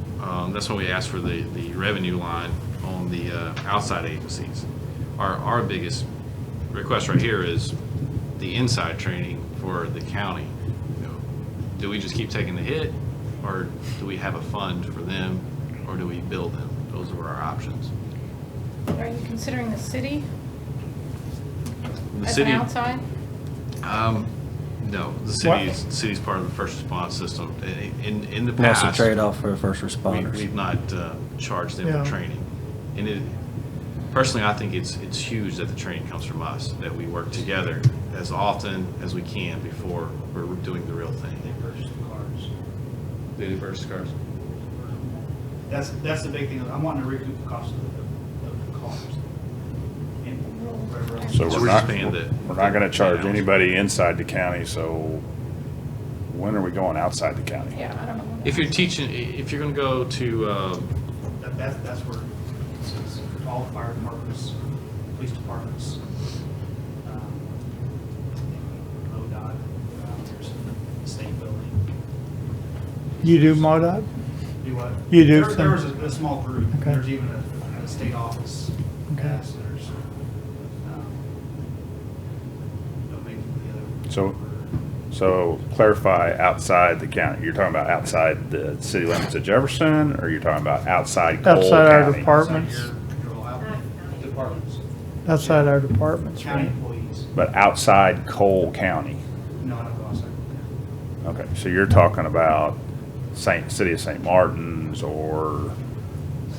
That's why we asked for the revenue line on the outside agencies. Our biggest request right here is the inside training for the county. You know, do we just keep taking the hit, or do we have a fund for them, or do we build them? Those are our options. Are you considering the city The as city, an outside? No, the What? city's part of the first response system. In the That's past, a trade-off for first responders. we've not charged them Yeah. for training. And personally, I think it's huge that the training comes from us, that we work together as often as we can before we're doing the real thing. They purchase the cars. They do purchase cars? That's the big thing. I'm wanting to recoup the cost of the cars. And whatever else. So So we're we're not, just paying the- we're not gonna charge the- anybody inside the county, so when are we going outside the county? Yeah, I don't know. If you're teaching, if you're gonna go to, That's where it's all fire departments, police departments, ODOT, there's a state building. You do MoDOT? Do what? You do There was some- a small group. Okay. There's even a state office. Okay. Yes, there's, maybe the other. So clarify outside the county. You're talking about outside the city limits of Jefferson, or you're talking about outside Cole Outside our County? departments, Departments, outside our departments, county right? employees. But outside Cole County. No, I don't go outside. Okay, so you're talking about city of St. Martin's, or,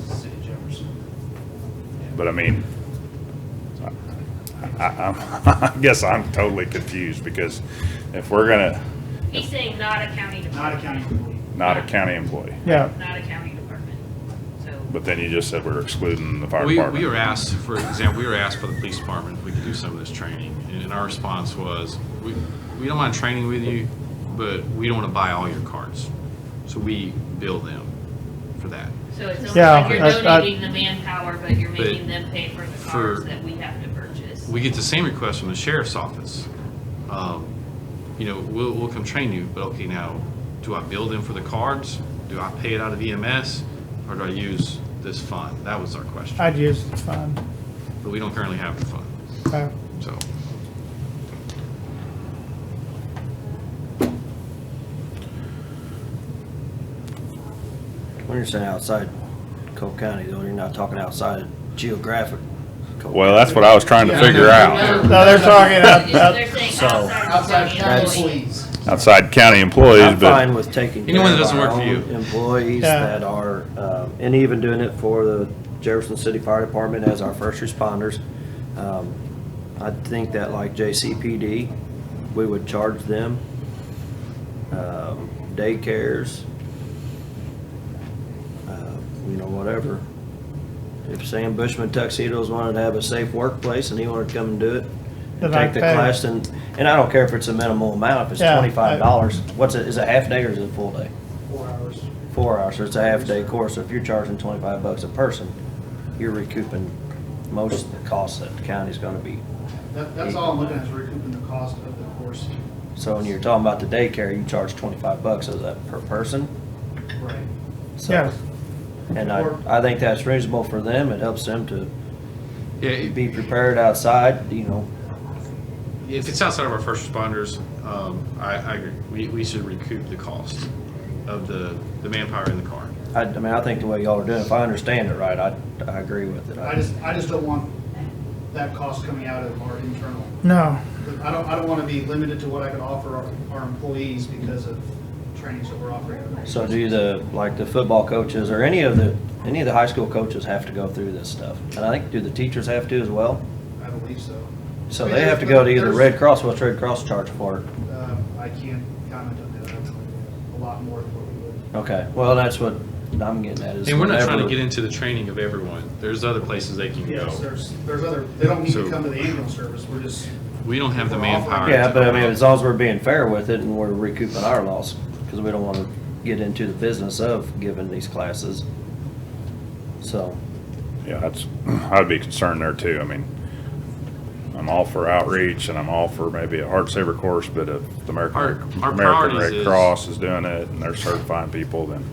City of Jefferson. but I mean, I guess I'm totally confused, because if we're gonna, He's saying not a county Not a department, county employee. not a county employee, Yeah, not a county department, so. but then you just said we're excluding the fire we department. were asked, for example, we were asked by the police department if we could do some of this training. And our response was, we don't mind training with you, but we don't want to buy all your cards. So we bill them for that. So it's almost Yeah, like you're that- donating the manpower, but you're But making them pay for the for- cars that we have to purchase. We get the same request from the sheriff's office. You know, we'll come train you, but okay, now, do I bill them for the cards? Do I pay it out of EMS? Or do I use this fund? That was our question. I'd use the fund. But we don't currently have the fund, Okay. so. When you're saying outside Cole County, though, you're not talking outside geographic. Cole Well, that's what I was trying to figure out. No, they're talking They're saying So- outside the county That's- employees. Outside county employees, I'm but fine with taking care Anyone that of doesn't our work for you. own employees Yeah. that are, and even doing it for the Jefferson City Fire Department as our first responders. I think that like JCPD, we would charge them, daycares, you know, whatever. If Sam Bushman Tuxedos wanted to have a safe workplace and he wanted to come and do it, and Then I'd take the pay. class, and I don't care if it's a minimal amount, if it's Yeah, $25, what's it, is it half day or is it full day? 4 hours. 4 hours, so it's a half day course, so if you're charging $25 a person, you're recouping most of the costs that the county's gonna be. That's all I'm looking at, is recouping the cost of the course. So when you're talking about the daycare, you charge $25, so is that per person? Right. So- Yes. And I think that's reasonable for them, it helps them to Yeah, be prepared outside, you know. if it's outside of our first responders, I agree. We should recoup the cost of the manpower in the car. I mean, I think the way y'all are doing, if I understand it right, I agree with it. I just don't want that cost coming out of our internal. No, I don't want to be limited to what I can offer our employees because of trainings that we're offering. So do like the football coaches or any of the high school coaches have to go through this stuff? And I think, do the teachers have to as well? I believe so. So I mean, they have to go to either there's- Red Cross, what's Red Cross charge for it? I can't comment on that. A lot more than what we would. Okay, well, that's what I'm getting at is. And we're not trying to whenever- get into the training of everyone. There's other places they can Yes, go. there's other, they don't need to So- come to the ambulance service, we're just. We don't have the We're offering- manpower. Yeah, to but I go mean, out. as long as we're being fair with it and we're recouping our loss, because we don't want to get into the business of giving these classes. So, yeah, I'd be concerned there too. I mean, I'm all for outreach and I'm all for maybe a Heart Saver course, but if the Our American priorities Red is- Cross is doing it and they're certifying people, then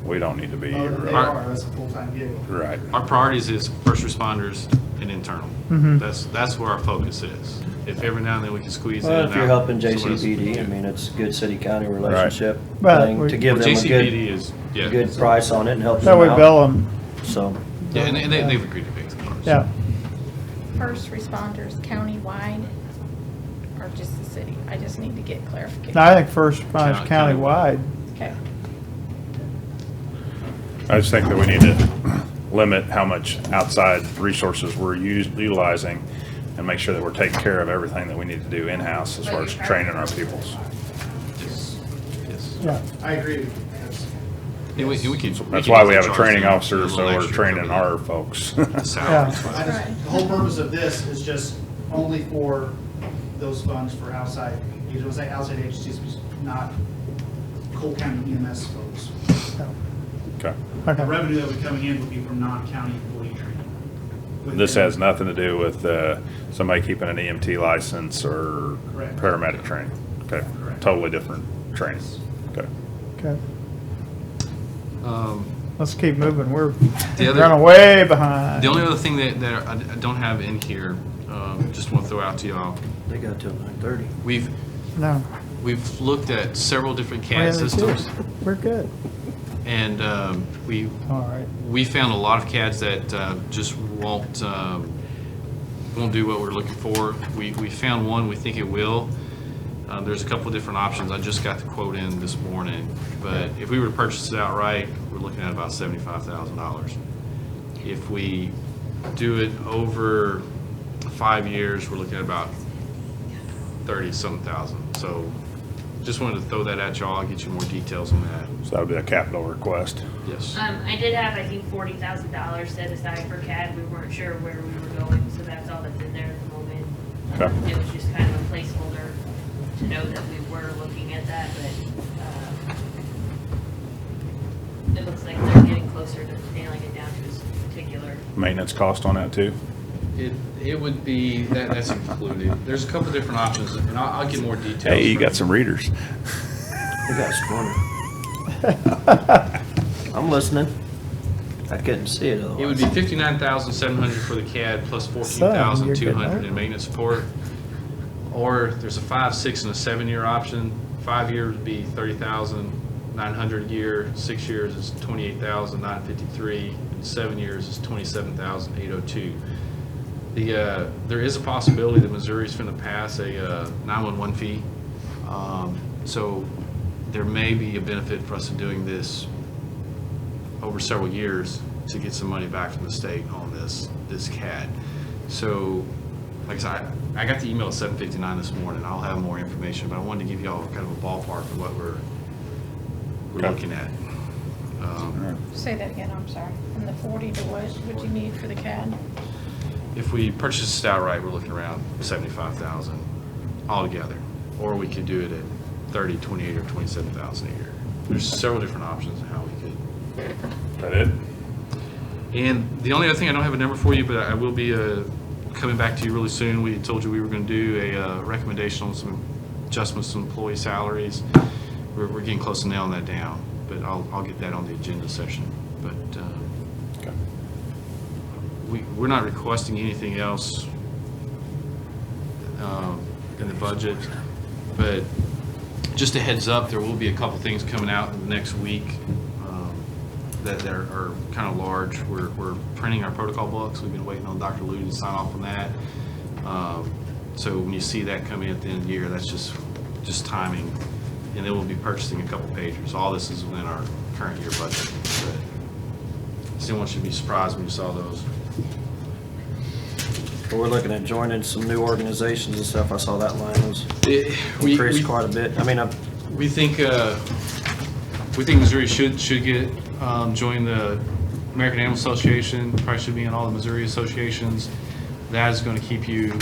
we don't need to be. Oh, they are, that's a full-time gig. Right. Our priorities is first responders and internal. Mhm. That's where our focus is. If every now and then we can squeeze in Well, and if you're out, helping someone else- JCPD, I mean, it's a good city-county relationship But thing we- to give Well, them a JCPD good, is, yeah. good price on it and help So them we out. bill them, So, Yeah, and they've agreed to pay the cost. yeah. First responders countywide or just the city? I just need to get clarification. No, I think first responders County- countywide. Okay. I just think that we need to limit how much outside resources we're utilizing and make sure that we're taking care of everything that we need to do in-house as far as training our peoples. Yes, yes. Yeah. I agree. That's- And we can. That's can why we have a charge training them officer, a so little we're extra training for our folks. the salaries. I just, the whole purpose of this is just only for those funds for outside, you know, say outside agencies, not Cole County EMS folks. Okay. The Okay. revenue that would be coming in would be from non-county employee training. This has nothing to do with somebody keeping an EMT license or Correct. paramedic training. Okay, Correct. totally different training. Okay. Okay. Um, Let's keep moving. We're The other- running way behind. The only other thing that I don't have in here, just want to throw out to y'all, they got till 9:30. we've No. looked at several different Yeah, CAD that's it. systems, We're good. and All right. we found a lot of CADs that just won't do what we're looking for. We found one, we think it will. There's a couple of different options. I just got the quote in this morning, but if we were to purchase it outright, we're looking at about $75,000. If we do it over 5 years, we're looking at about 30-something thousand. So just wanted to throw that at y'all. I'll get you more details on that. So that would be a capital request. Yes. I did have, I think, $40,000 set aside for CAD. We weren't sure where we were going, so that's all that's in there at the moment. Okay. It was just kind of a placeholder to know that we were looking at that, but it looks like they're getting closer to nailing it down to this particular. Maintenance cost on that too? It would be, that's included. There's a couple different options, and I'll get more details. Hey, you from- got some readers. They got scorner. I'm listening. I couldn't see it otherwise. It would be $59,700 for the CAD plus Son, $14,200 you're good, in maintenance support. Or there's a 5, 6, and a 7-year option. 5 years would be $30,900 a year. 6 years is $28,953. And 7 years is $27,802. There is a possibility that Missouri's going to pass a 911 fee. So there may be a benefit for us in doing this over several years to get some money back from the state on this CAD. So, like I said, I got the email at 7:59 this morning. I'll have more information, but I wanted to give y'all kind of a ballpark of what we're Okay. looking at. Say that again, I'm sorry. From the 40 to what would you need for the CAD? If we purchase it outright, we're looking around $75,000 altogether, or we could do it at 30, 28, or 27,000 a year. There's several different options on how we could. That it? And the only other thing, I don't have a number for you, but I will be coming back to you really soon. We had told you we were going to do a recommendation on some adjustments to employee salaries. We're getting close to nailing that down, but I'll get that on the agenda session. But Okay. we're not requesting anything else in the budget, but just a heads up, there will be a couple things coming out in the next week that are kind of large. We're printing our protocol books. We've been waiting on Dr. Ludy to sign off on that. So when you see that coming at the end of the year, that's just timing. And then we'll be purchasing a couple pagers. All this is within our current year budget. But someone should be surprised when you saw those. We're looking at joining some new organizations and stuff. I saw that line was increased quite a bit. I mean, We think Missouri should get join the American Animal Association. Probably should be in all the Missouri associations. That is going to keep you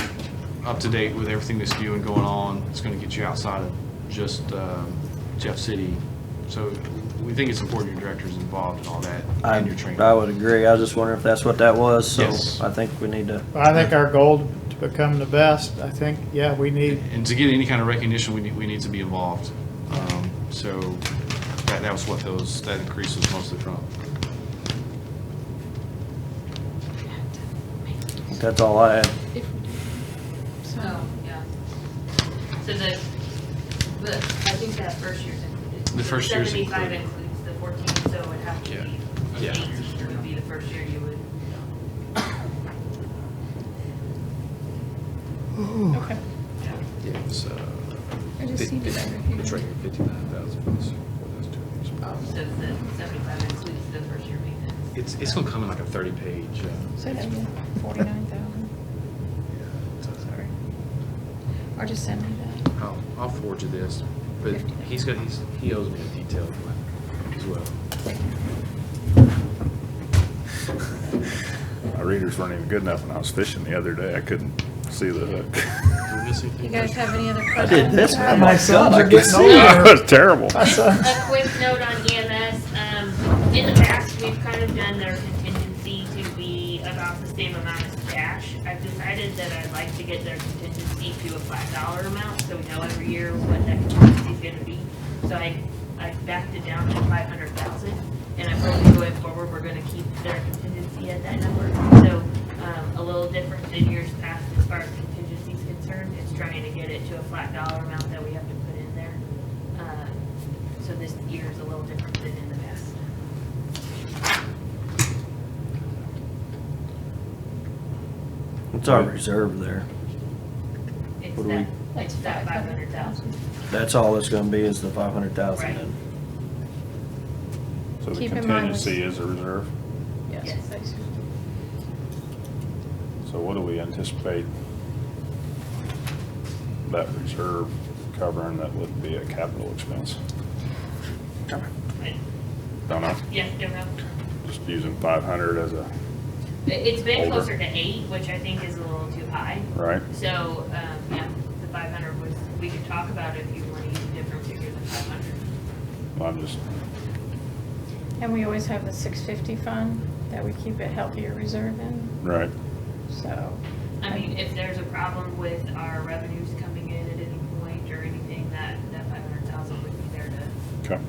up to date with everything that's new and going on. It's going to get you outside of just Jeff City. So we think it's important your director's involved in all that and your training. I would agree. I was just wondering if that's what that was. So Yes. I think we need to. I think our goal to become the best, I think, yeah, we need, And to get any kind of recognition, we need to be involved. So that was what that increase was mostly from. That's all I had. Oh, yeah. So I think that first year's included. The first year's 75 included. includes the 14, so it would have to Yeah. be, Yeah. 18 would be the first year you would. Okay. Yeah, it's, I just see that over here. it's right here, 59,000 for those two. So the 75 includes the first year maintenance. It's gonna come in like a 30-page. Say that again, 49,000. Sorry. Or just send me that. I'll forward you this, but he owes me a detailed one as well. My readers weren't even good enough when I was fishing the other day. I couldn't see the hook. Did we miss anything? You guys have any other I questions? did this. Yeah, Oh my my sons God, are I getting can see older. That was terrible. my son, A quick note on EMS, in the past, we've kind of done their contingency to be about the same amount as cash. I've decided that I'd like to get their contingency to a flat dollar amount, so we know every year what that contingency is gonna be. So I backed it down to 500,000, and I'm hoping going forward, we're gonna keep their contingency at that number. So, a little different than years past as far as contingency is concerned, it's trying to get it to a flat dollar amount that we have to put in there. So this year is a little different than in the past. What's our reserve there? It's What do that, we- it's that 500,000. That's all it's gonna be is the 500,000 Right. then? So the Keep in mind contingency is a reserve. Yes. So what do we anticipate that reserve covering that would be a capital expense? Right. Don't know. Yes, don't know. Just using 500 as a, It's been Older. closer to 8, which I think is a little too high. right? So, yeah, the 500 was, we could talk about if you want to use a different figure than 500. Well, I'm just, And we always have the 650 fund that we keep a healthier reserve in, right. so. I mean, if there's a problem with our revenues coming in at any point or anything, that 500,000 would be there to Okay.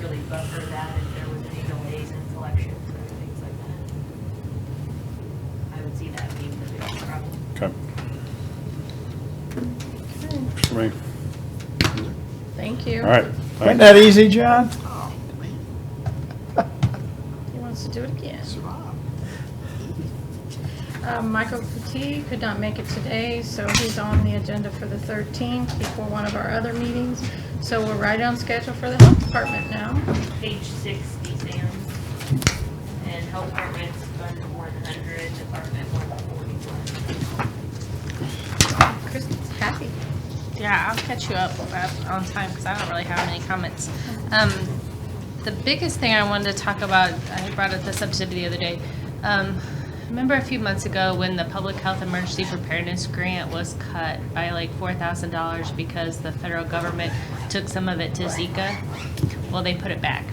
really buffer that if there was any delays in collections or things like that. I would see that being the biggest problem. Okay. For me. Thank you. All right. ain't Thanks. that easy, John? He wants to do it again. Michael Petit could not make it today, so he's on the agenda for the 13th before one of our other meetings. So we're right on schedule for the health department now. Page 60, Sam. And health department's fund 100, department 141. Kristen's happy. Yeah, I'll catch you up on time because I don't really have any comments. The biggest thing I wanted to talk about, I brought this up to Debbie the other day. Remember a few months ago when the Public Health Emergency Preparedness Grant was cut by like $4,000 because the federal government took some of it to Zika? Well, they put it back.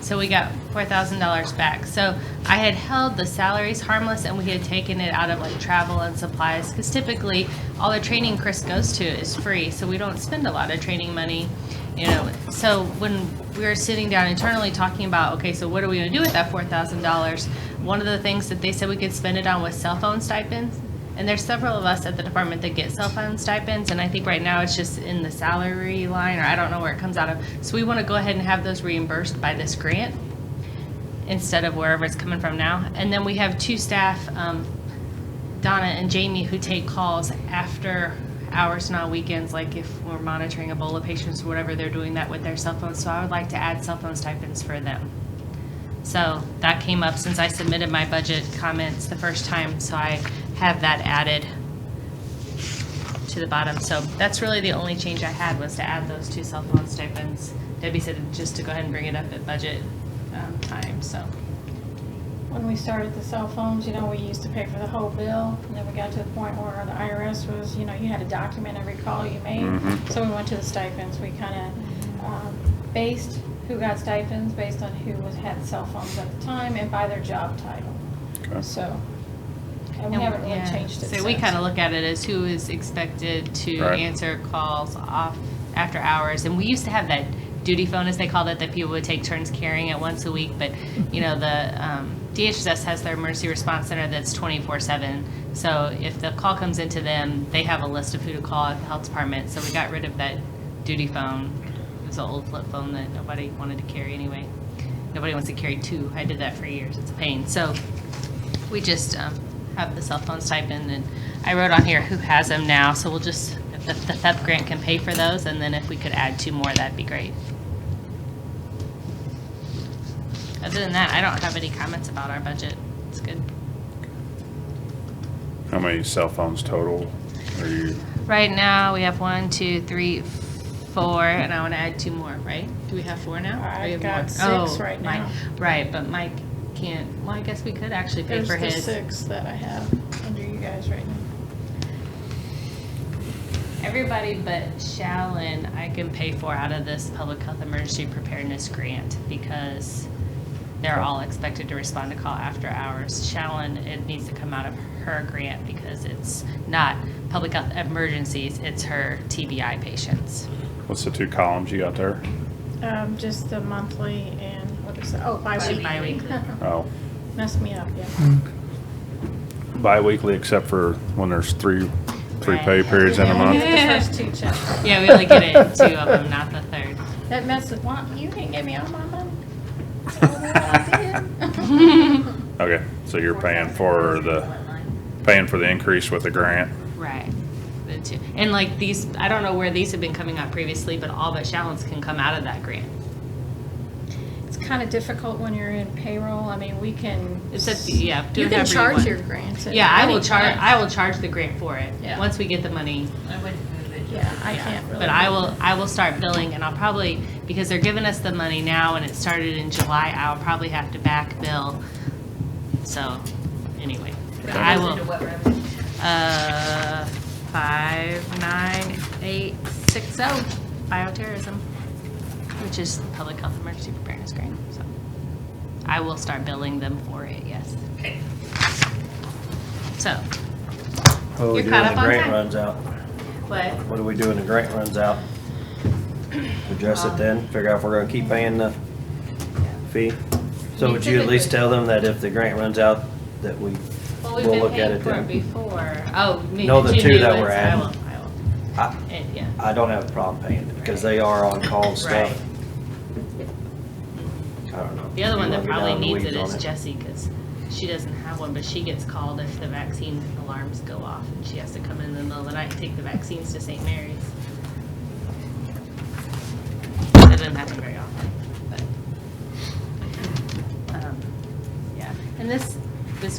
So we got $4,000 back. So I had held the salaries harmless and we had taken it out of like travel and supplies because typically all the training Chris goes to is free. So we don't spend a lot of training money, you know. So when we were sitting down internally talking about, okay, so what are we going to do with that $4,000? One of the things that they said we could spend it on was cell phone stipends. And there's several of us at the department that get cell phone stipends, and I think right now it's just in the salary line, or I don't know where it comes out of. So we want to go ahead and have those reimbursed by this grant instead of wherever it's coming from now. And then we have two staff, Donna and Jamie, who take calls after hours and on weekends, like if we're monitoring Ebola patients or whatever, they're doing that with their cell phones. So I would like to add cell phone stipends for them. So that came up since I submitted my budget comments the first time, so I have that added to the bottom. So that's really the only change I had, was to add those two cell phone stipends. Debbie said just to go ahead and bring it up at budget time, so. When we started the cell phones, you know, we used to pay for the whole bill, and then we got to the point where the IRS was, you know, you had to document every call you made. Mhm. So we went to the stipends. We kind of based who got stipends based on who had cell phones at the time and by their job title. Okay. So And we haven't really changed it So we since. kind of look at it as who is expected to Right. answer calls off after hours. And we used to have that duty phone, as they called it, that people would take turns carrying it once a week. But, you know, the DHS has their emergency response center that's 24/7. So if the call comes into them, they have a list of who to call at the health department. So we got rid of that duty phone. It was an old flip phone that nobody wanted to carry anyway. Nobody wants to carry two. I did that for years. It's a pain. So we just have the cell phones type in, and I wrote on here who has them now. So we'll just, if the THEP grant can pay for those, and then if we could add 2 more, that'd be great. Other than that, I don't have any comments about our budget. It's good. How many cell phones total are you? Right now, we have 1, 2, 3, 4, and I want to add 2 more, right? Do we have 4 now? Or I've you have got more? 6 right Mike- now. Right, but Mike can't, well, I guess we could actually pay There's for the his. 6 that I have under you guys right now. Everybody but Shallon, I can pay for out of this Public Health Emergency Preparedness Grant because they're all expected to respond to call after hours. Shallon, it needs to come out of her grant because it's not public health emergencies, it's her TBI patients. What's the 2 columns you got there? Just the monthly and what is it? Oh, bi-weekly. Bi-weekly. Oh, Messed me up, yeah. bi-weekly except for when there's three Right. pay periods in a Yeah, month. only the first 2 checks. Yeah, we only get it in 2 of them, not the third. That messes, what, you didn't give me all my money? Oh, well, I did. Okay, so you're paying for the increase with the grant. Right. The 2. And like these, I don't know where these have been coming out previously, but all but Shallon's can come out of that grant. It's kind of difficult when you're in payroll. I mean, we can. It's up to you, yeah. do You can whatever charge want. your grants. Yeah, I will any charge, time. I will charge the grant for it. Yeah. Once we get the money. I wouldn't move it. Yeah, I can't really. But I will start billing, and I'll probably, because they're giving us the money now and it started in July, I'll probably have to back bill. So, anyway, I will. Into what revenue? 59860 bioterrorism, which is the Public Health Emergency Preparedness Grant. So, I will start billing them for it. Yes. Okay. So, What do we You're do when caught the up on grant time? runs out? what? What do we do when the grant runs out? Address it then, figure out if we're gonna keep paying the fee? So We would you at least typically- tell them that if the grant runs out, that we, Well, we've we'll been look at paying it for it then? before. Oh, maybe No, the 2 new that ones. we're I adding. will. I, And, yeah. I don't have a problem paying it because they are on call and stuff. Right. I don't know. The other You one wanna that be probably down the needs it weeds on is Jessie, because she doesn't have one, but she gets called if the vaccine alarms go off, and she has to come in the middle of the night and take the vaccines to St. Mary's. It doesn't happen very often, but, yeah. And this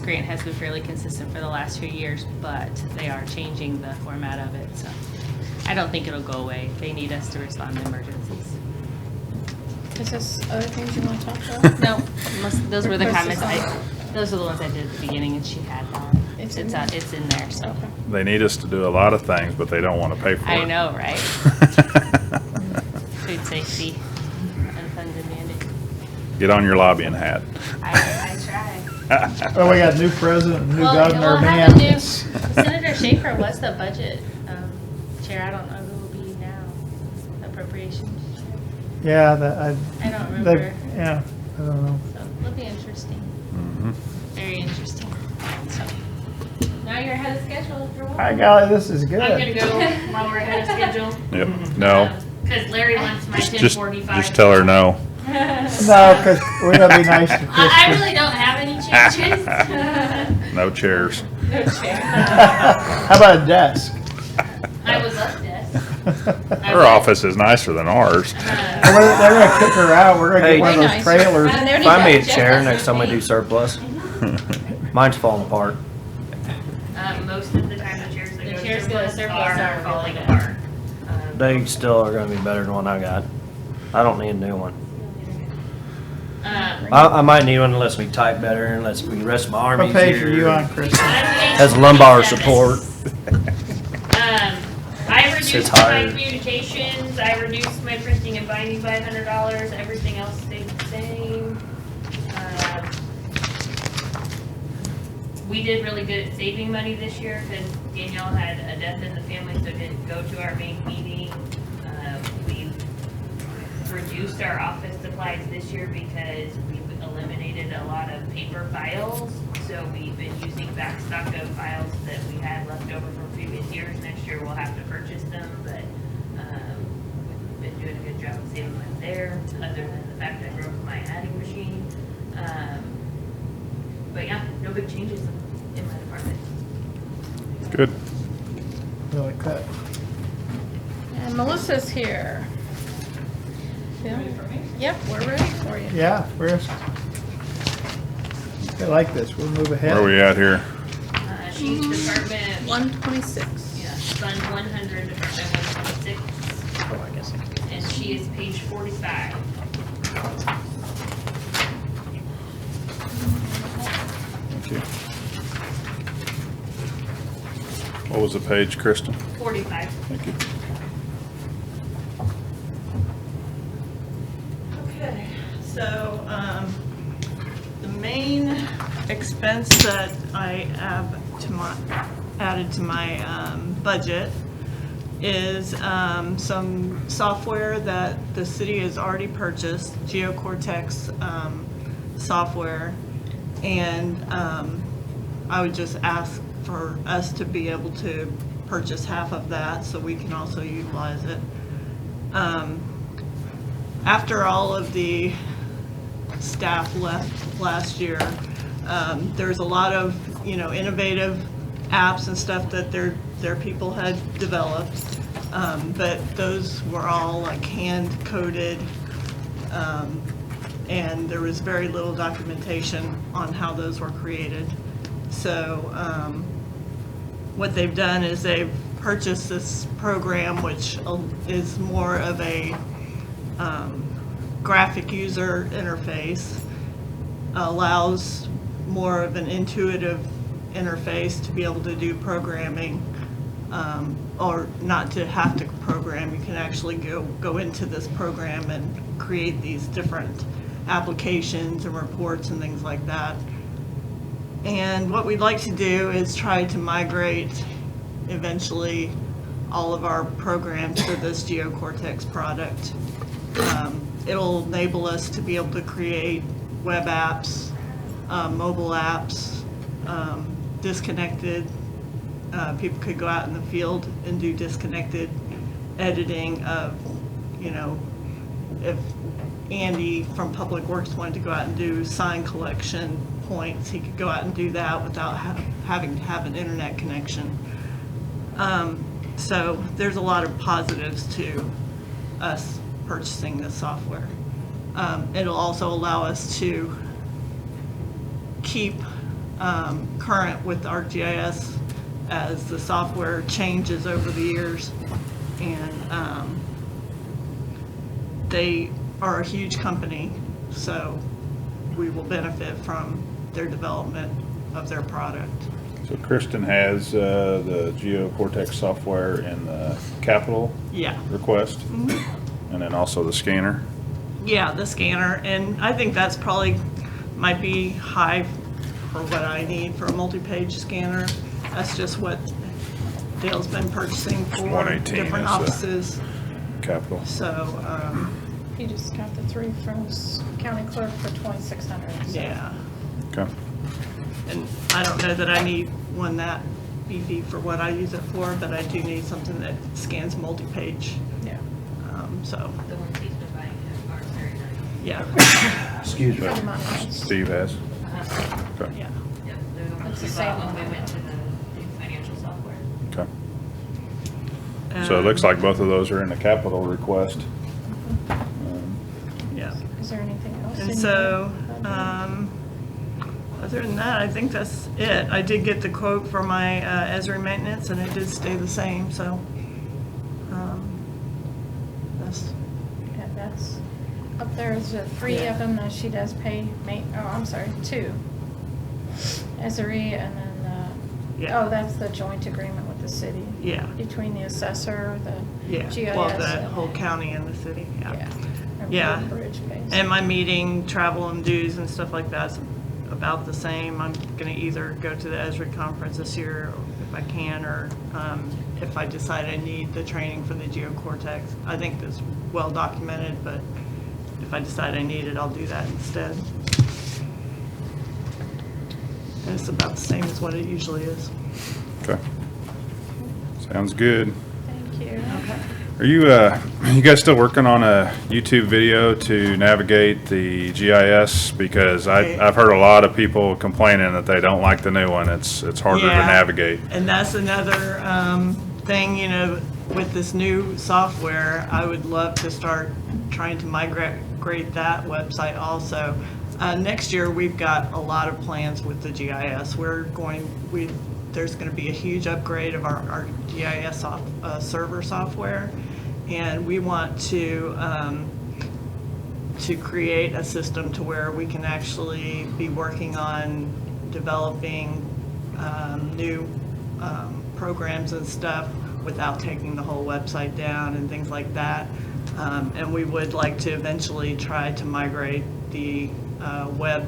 grant has been fairly consistent for the last few years, but they are changing the format of it, so I don't think it'll go away. They need us to respond to emergencies. Is this other things you want to talk about? No, those were the Request comments is those are the ones I did at the beginning, and she had that. It's in It's in there, so. Okay. They need us to do a lot of things, but they don't want to pay for it. I know, right? Food safety, unfunded mandate. Get on your lobbying hat. I try. Well, we got a new president, new Well, governor, we'll man. have a new, Senator Schaefer was the budget chair. I don't know who will be now. Appropriations chair. Yeah, that, I don't they- remember. yeah, I don't know. So it'll be interesting. Mhm. Very interesting. So now you're ahead of schedule if you're Hi, golly, this is good. I'm gonna go while we're ahead of schedule. Yep, no, Because Larry wants my just 10:45. just tell her no. No, because we're gonna be nice to I Christmas. really don't have any changes. No chairs. No chair. How about a desk? I would love this. Her office is nicer than ours. They're gonna kick her out. We're gonna Hey. get one of those trailers. Find me a chair next time I do surplus. Mine's falling apart. Most of the time the chairs that The go chairs to go to surplus surplus are are falling really apart. They still are gonna be better than one I got. I don't need a new one. I might need one that lets me type better and lets me rest my arm What easier. page are you on, Christie? Has lumbar support. I reduced Sits my higher. communications, I reduced my printing and binding by $100, everything else stayed the same. We did really good at saving money this year because Danielle had a death in the family, so didn't go to our main meeting. We reduced our office supplies this year because we've eliminated a lot of paper files. So we've been using back stock of files that we had left over from previous years. Next year we'll have to purchase them, but we've been doing a good job of saving money there, other than the fact I broke my adding machine. But yeah, no big changes in my department. Good. Really cut. And Melissa's here. Ready for me? Yep, we're ready for you. Yeah, I like this. We'll move ahead. Where are we at here? She's Department 126. Yeah, Fund 100, Department 126. Oh, I guess. And she is page 45. Thank you. What was the page, Kristen? 45. Thank you. Okay, so the main expense that I have added to my budget is some software that the city has already purchased, GeoCortex software, and I would just ask for us to be able to purchase half of that so we can also utilize it. After all of the staff left last year, there's a lot of, innovative apps and stuff that their people had developed, but those were all like hand coded, and there was very little documentation on how those were created. So what they've done is they've purchased this program, which is more of a graphic user interface, allows more of an intuitive interface to be able to do programming, or not to have to program. You can actually go into this program and create these different applications and reports and things like that. And what we'd like to do is try to migrate eventually all of our programs to this GeoCortex product. It'll enable us to be able to create web apps, mobile apps, disconnected. People could go out in the field and do disconnected editing of, if Andy from Public Works wanted to go out and do sign collection points, he could go out and do that without having to have an internet connection. So there's a lot of positives to us purchasing this software. It'll also allow us to keep current with ArcGIS as the software changes over the years. And they are a huge company, so we will benefit from their development of their product. So Kristen has the GeoCortex software in the capital request, and then also the scanner. Yeah, the scanner, and I think that's probably might be high for what I need for a multi-page scanner. That's just what Dale's been purchasing for 118 different is, offices. Capital. So, You just got the 3 from county clerk for 2,600. So. yeah. Okay. And I don't know that I need one that beefy for what I use it for, but I do need something that scans multi-page. Yeah. So, The ones he's been buying are very nice. yeah. Excuse me. From mine. Steve has. Uh-huh. Okay. Yeah. Yep, they're the ones It's the we same bought when one. we went to the new financial software. Okay. So it looks like both of those are in the capital request. Yeah. Is there anything else? in And your so, budget? other than that, I think that's it. I did get the quote for my Esri maintenance, and it did stay the same, so that's, Yeah, that's, up there is 3 of them that she does pay, I'm sorry, 2. Esri and then, Yeah. that's the joint agreement with the city. Yeah. Between the assessor, the yeah. GIS. Well, the and- whole county and the city, Yeah. And Yeah. Road and Bridge pays. And my meeting, travel and dues and stuff like that's about the same. I'm gonna either go to the Esri conference this year if I can, or if I decide I need the training for the GeoCortex. I think that's well documented, but if I decide I need it, I'll do that instead. And it's about the same as what it usually is. Okay. Sounds good. Thank you. Okay. Are you guys still working on a YouTube video to navigate the GIS? Because I've heard a lot of people complaining that they don't like the new one. It's harder to Yeah. navigate. And that's another thing, you know, with this new software, I would love to start trying to migrate that website also. Next year, we've got a lot of plans with the GIS. There's going to be a huge upgrade of our GIS server software, and we want to create a system to where we can actually be working on developing new programs and stuff without taking the whole website down and things like that. And we would like to eventually try to migrate the web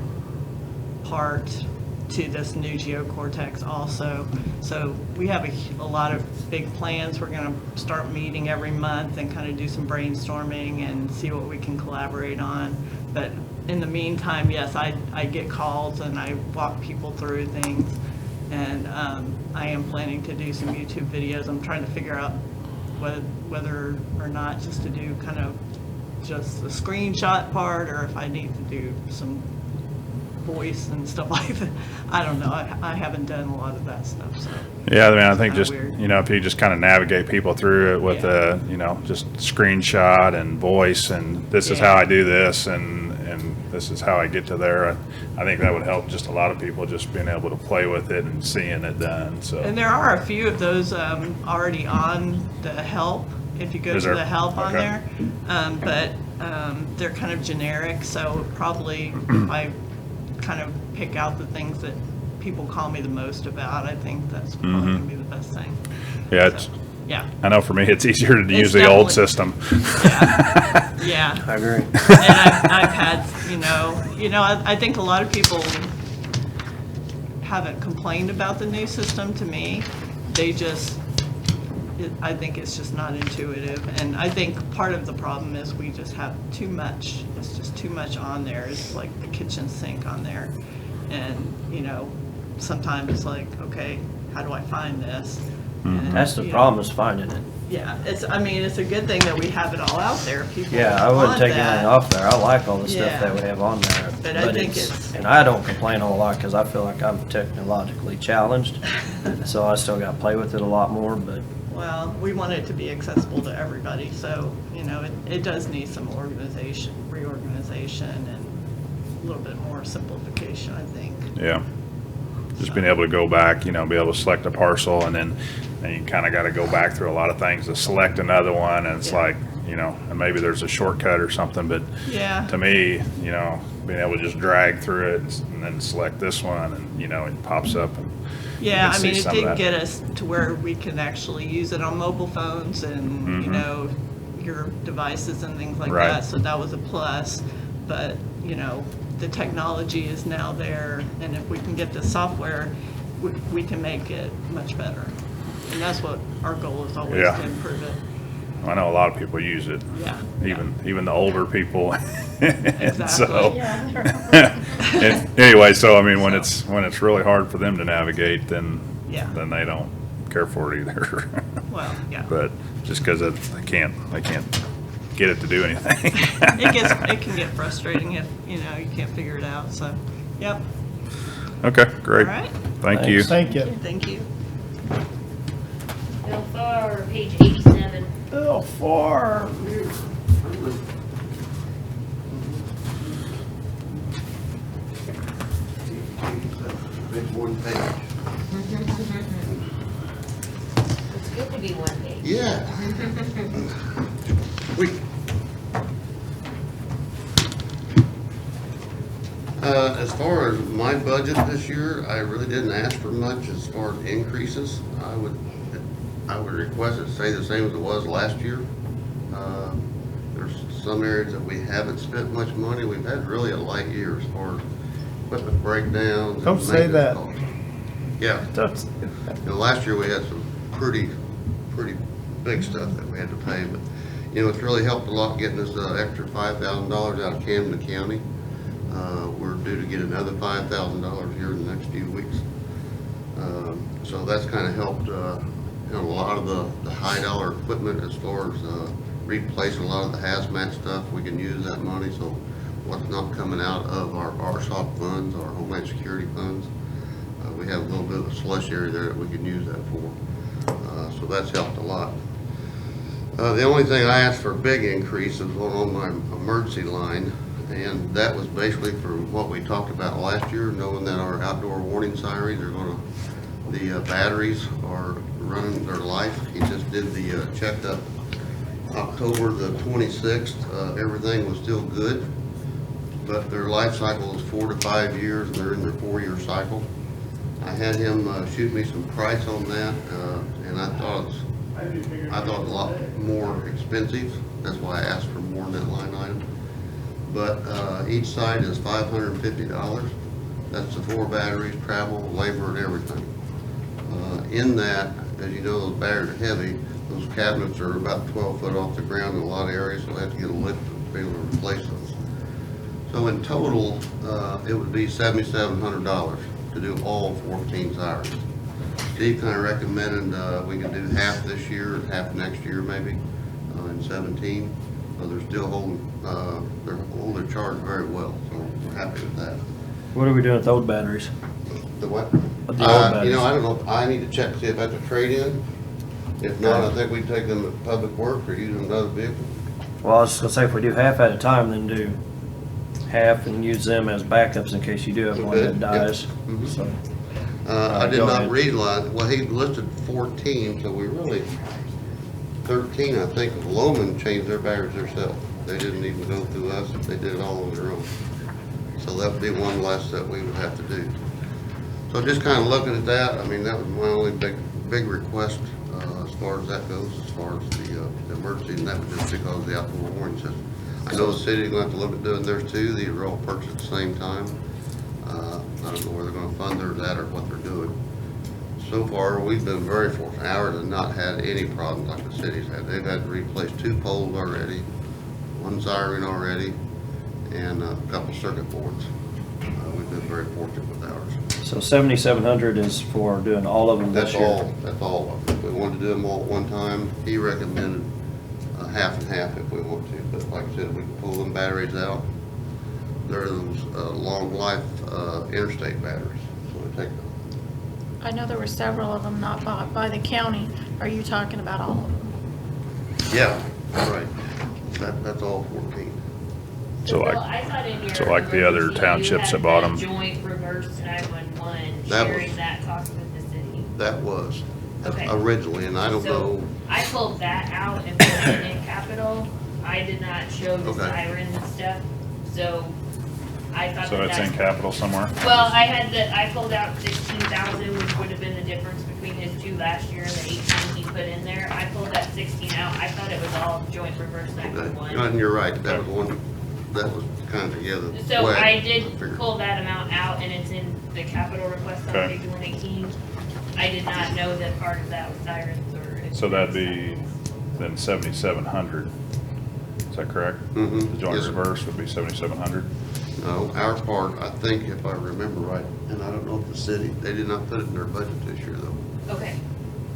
part to this new GeoCortex also. So we have a lot of big plans. We're going to start meeting every month and kind of do some brainstorming and see what we can collaborate on. But in the meantime, yes, I get calls and I walk people through things. And I am planning to do some YouTube videos. I'm trying to figure out whether or not just to do kind of just the screenshot part, or if I need to do some voice and stuff like that. I don't know. I haven't done a lot of that stuff. So Yeah, I mean, I think kinda just, weird. you know, if you just kind of navigate people through it with Yeah. you know, just screenshot and voice, and this is Yeah. how I do this, and this is how I get to there. I think that would help just a lot of people just being able to play with it and seeing it done, so. And there are a few of those already on the help, if you go Is to there? the help on Okay. there. But they're kind of generic, so probably if I kind of pick out the things that people call me the most about, I think that's probably Mhm. gonna be the best thing. Yeah, it's, Yeah, I know for me, it's easier to It's use the old definitely- system. yeah. I agree. And I've had, I think a lot of people haven't complained about the new system to me. They just, I think it's just not intuitive. And I think part of the problem is we just have too much. It's just too much on there. It's like the kitchen sink on there. And, sometimes it's like, okay, how do I find this? And, That's the problem, is finding it. Yeah, it's a good thing that we have it all out there. People Yeah, I wouldn't want take that. anything off there. I like all the stuff Yeah. that we have on there. But I think it's- And I don't complain a lot because I feel like I'm technologically challenged. So I still got to play with it a lot more, but Well, we want it to be accessible to everybody, so, it does need some reorganization, and a little bit more simplification, I think. Yeah. Just being able to go back, be able to select a parcel, and then you kind of got to go back through a lot of things to select another one, and it's Yeah. like, and maybe there's a shortcut or something, but Yeah. to me, being able to just drag through it and then select this one, and, it pops up. And you Yeah, can see it some of did that. get us to where we can actually use it on mobile phones and, Mhm. your devices and things like Right. that, so that was a plus. But, the technology is now there, and if we can get the software, we can make it much better. And that's what our goal is, always Yeah. to improve it. I know a lot of people use it. Yeah. Even the older people. Exactly. So, Yeah. anyway, so I mean, when it's really hard for them to navigate, then Yeah. then they don't care for it either. Well, yeah. But just because they can't get it to do anything. It can get frustrating if, you can't figure it out, so, yep. Okay, great. All right. Thank you. Thank you. Thank you. Bill 4, page 87. Bill 4. One page. It's good to be one page. Yeah. We. As far as my budget this year, I really didn't ask for much as far as increases. I would request it to stay the same as it was last year. There's some areas that we haven't spent much money. We've had really a light year as far as equipment breakdowns. Don't and say that. maintenance costs. Yeah. Don't say that. You know, last year we had some pretty big stuff that we had to pay, but, you know, it's really helped a lot getting us extra $5,000 out of Camden County. We're due to get another $5,000 here in the next few weeks. So that's kind of helped, you know, a lot of the high dollar equipment as far as replacing a lot of the hazmat stuff. We can use that money, so what's not coming out of our RSOC funds, our Homeland Security funds, we have a little bit of a slush area there that we can use that for. So that's helped a lot. The only thing I asked for a big increase was on my emergency line, and that was basically for what we talked about last year, knowing that our outdoor warning sirens are gonna, the batteries are running their life. He just did the checkup October the 26th. Everything was still good, but their life cycle is 4 to 5 years, and they're in their 4-year cycle. I had him shoot me some price on that, and I thought it was a lot more expensive. That's why I asked for more in that line item. But each side is $550. That's the 4 batteries, travel, labor, and everything. In that, as you know, those batteries are heavy. Those cabinets are about 12 foot off the ground in a lot of areas, so I have to get a lift to be able to replace those. So in total, it would be $7,700 to do all 14 sirens. Steve kind of recommended we could do half this year, half next year maybe, in 17. So they're still holding their charge very well, so we're happy with that. What are we doing with the old batteries? The what? The old batteries. You know, I don't know, I need to check to see if that's a trade-in. If not, I think we take them to Public Works or use another vehicle. Well, I was gonna say, if we do half at a time, then do half and use them as backups in case you do have one Okay, that dies. yeah. Mhm. So, I did go not ahead. realize, well, he listed 14, so we really, 13, I think, Loman changed their batteries themselves. They didn't even go through us, they did it all on their own. So that would be one less that we would have to do. So just kind of looking at that, I mean, that was my only big request as far as that goes, as far as the emergency, and that was just because of the outdoor warning system. I know the city's going to have to look at doing theirs too. These are all purchased at the same time. I don't know where they're going to fund theirs at or what they're doing. So far, we've been very fortunate. Ours has not had any problems like the city's had. They've had to replace 2 poles already, 1 siren already, and a couple circuit boards. We've been very fortunate with ours. so 7,700 is for doing all of them this year? That's all of them. If we wanted to do them all at one time, he recommended half and half if we want to. But like I said, we can pull them batteries out. They're those long life interstate batteries. So we take them. I know there were several of them not bought by the county. Are you talking about all of them? Yeah, right. That's all 14. So Well, like, I thought in your so like the other emergency, townships you that bought had them? that joint reverse 911 That was- sharing that cost with the city. That was Okay. originally, and I don't So know. I pulled that out and put it in capital. I did not show the Okay. siren and stuff, so I thought So that it's in that's. capital somewhere? Well, I pulled out 16,000, which would have been the difference between his 2 last year and the 18 he put in there. I pulled that 16 out. I thought it was all joint reverse Okay. 911. And you're right. That was one that was kind of together. So wet, I did figured. pull that amount out and it's in the capital request on Okay. page 118. I did not know that part of that was sirens or. So that'd be then 7,700. Is that correct? Mhm. The joint Yes, sir. reverse would be 7,700? No, our part, I think if I remember right, and I don't know if the city, they did not put it in their budget this year though, Okay,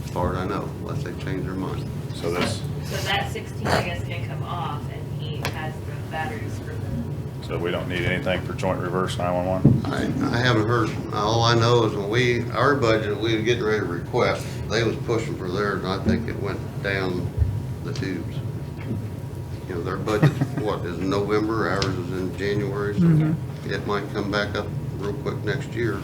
as far as I know, unless they change their mind. So this, so that 16, I guess, can come off and he has the batteries for the. so we don't need anything for joint reverse 911? I haven't heard, all I know is when our budget, we were getting ready to request, they was pushing for theirs, and I think it went down the tubes. You know, their budget, what, is in November, ours is in January, so it might come back up real quick next year.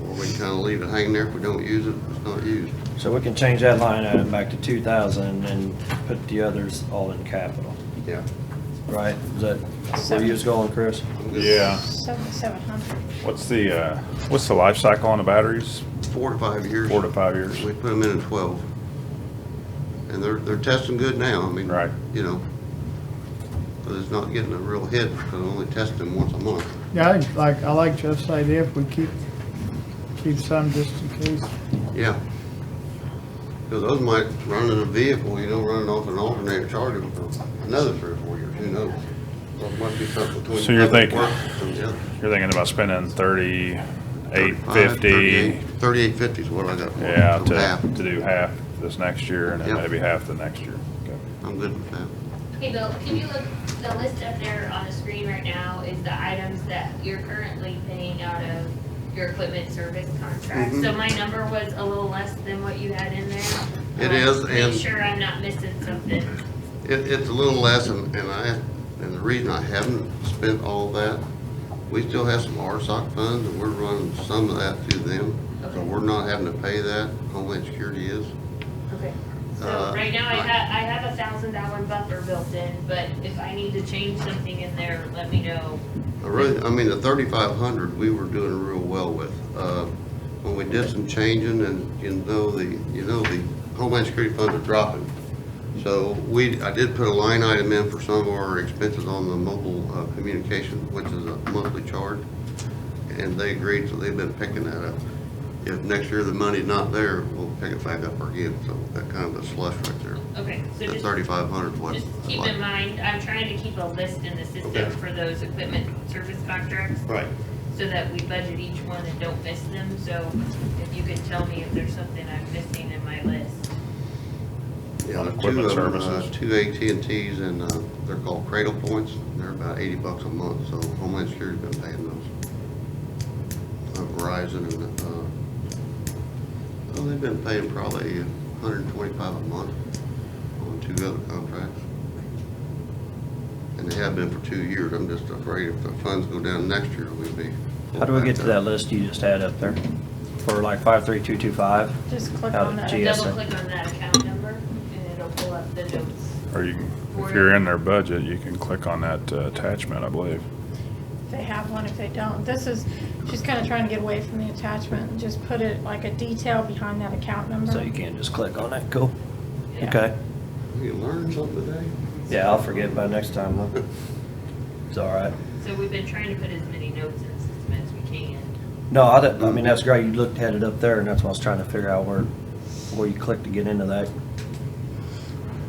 Or we can kind of leave it hanging there, if we don't use it, it's not used. So we can change that line item back to 2,000 and put the others all in capital, Yeah. right? Is that where you was going, Chris? Yeah. 7,700. What's the life cycle on the batteries? 4 to 5 years. 4 to 5 years? We put them in 12. And they're testing good now, I mean. Right. You know, because it's not getting a real hit, because we only test them once a month. Yeah, I like Jeff's idea if we keep some just in case. Yeah. Because those might run in a vehicle, you know, running off an alternator, charge them for another 3 or 4 years, who knows? So it might be something between. So you're public thinking, works and the other. you're thinking about spending 3850? 3850 is what I got. Yeah, So half. to do half this next year and then Yep. maybe half the next year. Okay. I'm good with that. Hey Bill, can you look, the list up there on the screen right now is the items that you're currently paying out of your equipment service contract. Mhm. So my number was a little less than what you had in there. It is, Make and- sure I'm not missing something. It's a little less, and the reason I haven't spent all that, we still have some RSOC funds, and we're running some of that through them. So we're not having to pay that, Homeland Security is. Okay. So Uh, right now I have $1,000 buffer built in, but if I need to change something in there, let me know. I mean, the 3,500, we were doing real well with. When we did some changing, and the Homeland Security funds are dropping. So I did put a line item in for some of our expenses on the mobile communication, which is a monthly charge. And they agreed, so they've been picking that up. If next year the money's not there, we'll pick it back up again. So that kind of a slush right there. Okay, so The just 3,500 is what. Just I keep like. in mind, I'm trying to keep a list in the system Okay. for those equipment service contracts. Right. So that we budget each one and don't miss them, so if you could tell me if there's something I'm missing in my list. Yeah, On the equipment two of them, services. two AT&Ts, and they're called Cradle Points. They're about $80 a month, so Homeland Security's been paying those. Verizon and, well, they've been paying probably $125 a month on 2 other contracts. And they have been for 2 years. I'm just afraid if the funds go down next year, we'll be. How do we get to that list you just had up there? For like 53225? Just click Out on of that. GSA. Double click on that account number and it'll pull up the notes. Or you can, if you're in their budget, you can click on that attachment, I believe. If they have one, if they don't. She's kind of trying to get away from the attachment and just put it like a detail behind that account number. So you can't just click on it, cool. Yeah. Okay. You learned something today? Yeah, I'll forget by next time though. It's all right. So we've been trying to put as many notes in the system as we can. No, I mean, that's great. You looked at it up there and that's what I was trying to figure out where you click to get into that.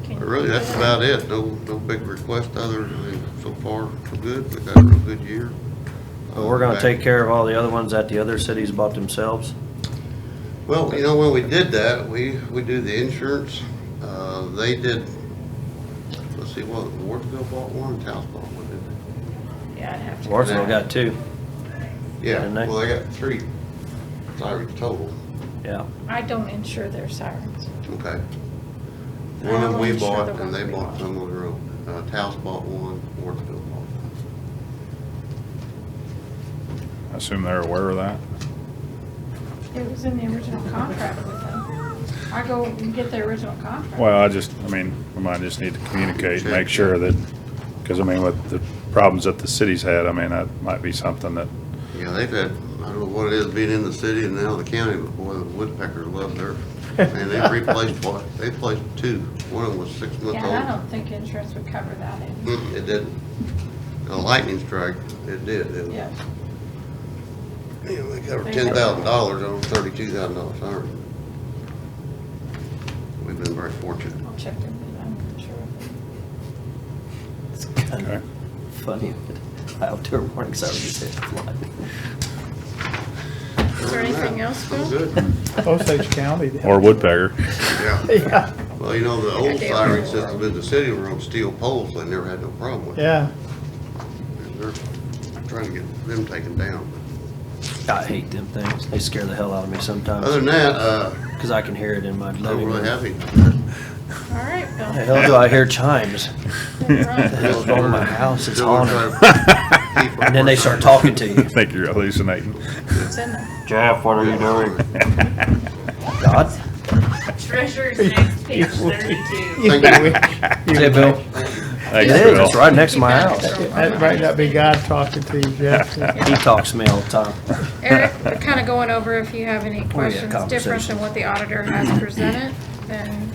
But really, that's about it. No big request other than, so far, so good. We've had a real good year. But we're gonna take care of all the other ones that the other cities bought themselves. Well, you know, when we did that, we do the insurance. They did, let's see, what, Wardsville bought one, and Taos bought one, didn't Yeah, I'd have to. Wardsville got 2. they? Yeah, Didn't they? well, they got 3 sirens total. Yeah. I don't insure their sirens. Okay. I One of them will we insure bought, the and ones they we bought bought. some on their own. Taos bought one, Wardsville bought one. I assume they're aware of that. It was in the original contract with them. I go and get the original contract. Well, I mean, we might just need to communicate and make sure that, because I mean, with the problems that the city's had, I mean, that might be something that, Yeah, they've had, I don't know what it is being in the city and now the county, but boy, the woodpeckers love their, and they replaced what? They replaced 2. One of them was 6 months Yeah, old. I don't think insurance would cover that. It didn't. A lightning strike, it did. Yeah. You know, they covered $10,000 on a $32,000 siren. We've been very fortunate. I'll check them, but I'm not sure. It's kind of funny. Outdoor warning siren just hit the flood. Is there anything else, Bill? I'm good. Osage County. or woodpecker. Yeah. Yeah, Well, you know, the Yeah, old they siren are. system in the city were on steel poles. They never had no problem with it. yeah. And they're trying to get them taken down. I hate them things. They scare the hell out of me sometimes. Other than that, Because I can hear it in my I'm living really room. happy. All right, Bill. The hell do I hear chimes? All What the right. hell's going on in my house? It's Still on. trying to keep And then they start talking to I you. think you're hallucinating. It's in there. Jeff, what are you doing? God? Treasurer's next page 32. Thank you. Hey, Bill. Thanks, It is. Bill. It's right next to my house. That might not be God talking to you, Jeff. He talks to me all the time. Eric, we're kind of going over if you have any yeah, questions different conversation. than what the auditor has presented, then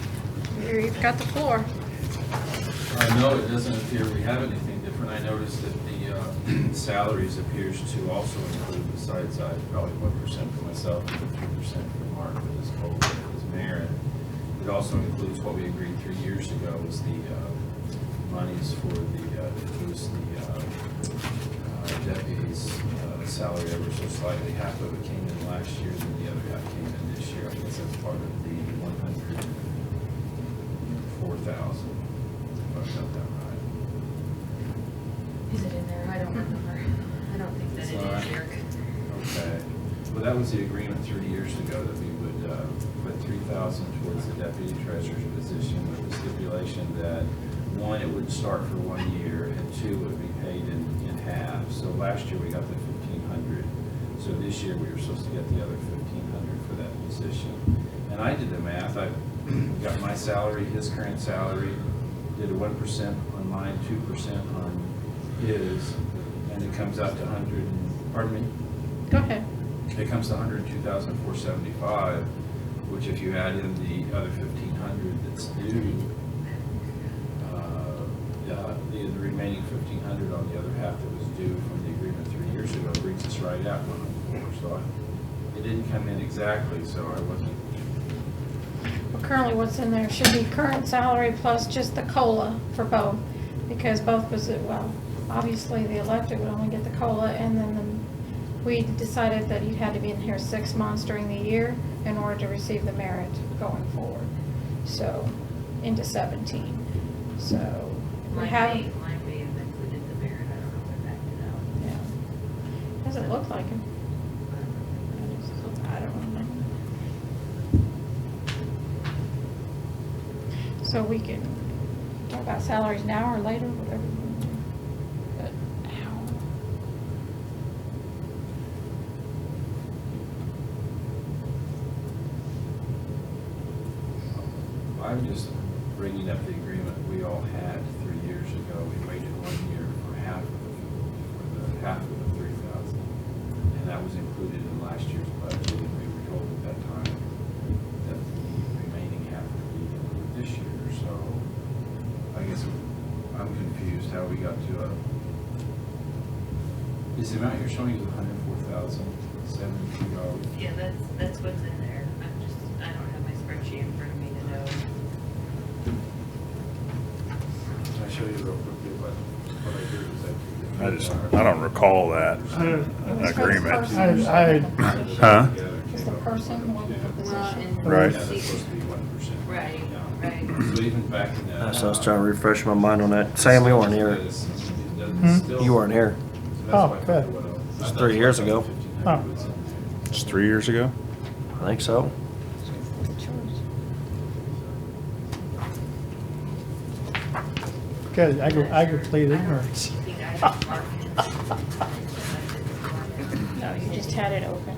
you've got the floor. No, it doesn't appear we have anything noticed that the salaries appears to also include, besides probably 1% for myself and 3% for Mark for this COLA and his merit. It also includes what we agreed 3 years ago was the monies for the, to boost the deputies' salary ever so slightly. Half of it came in last year, and the other half came in this year. I guess that's part of the 104,000, if I've got that right. Is it in there? I don't remember. I don't think that it is, Eric. Okay. Well, that was the agreement 3 years ago that we would put 3,000 towards the deputy treasurer's position with the stipulation that, one, it would start for 1 year, and two, it would be paid in half. So last year we got the 1,500. So this year we were supposed to get the other 1,500 for that position. And I did the math. I got my salary, his current salary, did a 1% on mine, 2% on his, and it comes out to 100. Pardon me? Go ahead. It comes to 102,475, which if you add in the other 1,500 that's due, the remaining 1,500 on the other half that was due from the agreement 3 years ago brings us right at 104. So it didn't come in exactly, so I wasn't. Well, currently what's in there should be current salary plus just the COLA for both, because both was, well, obviously the elected would only get the COLA, and then we decided that you had to be in here 6 months during the year in order to receive the merit going forward. So, into 17. So, we have. Mine may have included the merit. I don't know if I backed it out. Yeah. Doesn't look like it. I don't know. So we can talk about salaries now or later, whatever. But I'm just bringing up the agreement we all had 3 years ago. We waited 1 year for the half of the 3,000, and that was included in last year's budget. And we were told at that time that the remaining half would be included this year. So I guess I'm confused how we got to a. Is the amount you're showing is $104,072? Yeah, that's what's in there. I don't have my spreadsheet in front of me to know. Can I show you real quickly what I did? I don't recall that agreement. Huh? is the person one for the position? Right. Yeah, that's supposed to be 1%. Right, Yeah. right. So even back in that. So I was trying to refresh my mind on that. Sam, you weren't here. You weren't here. Oh, good. It was 3 years ago. Oh. It's 3 years ago? I think so. Good, I go plead ignorance. No, you just had it open.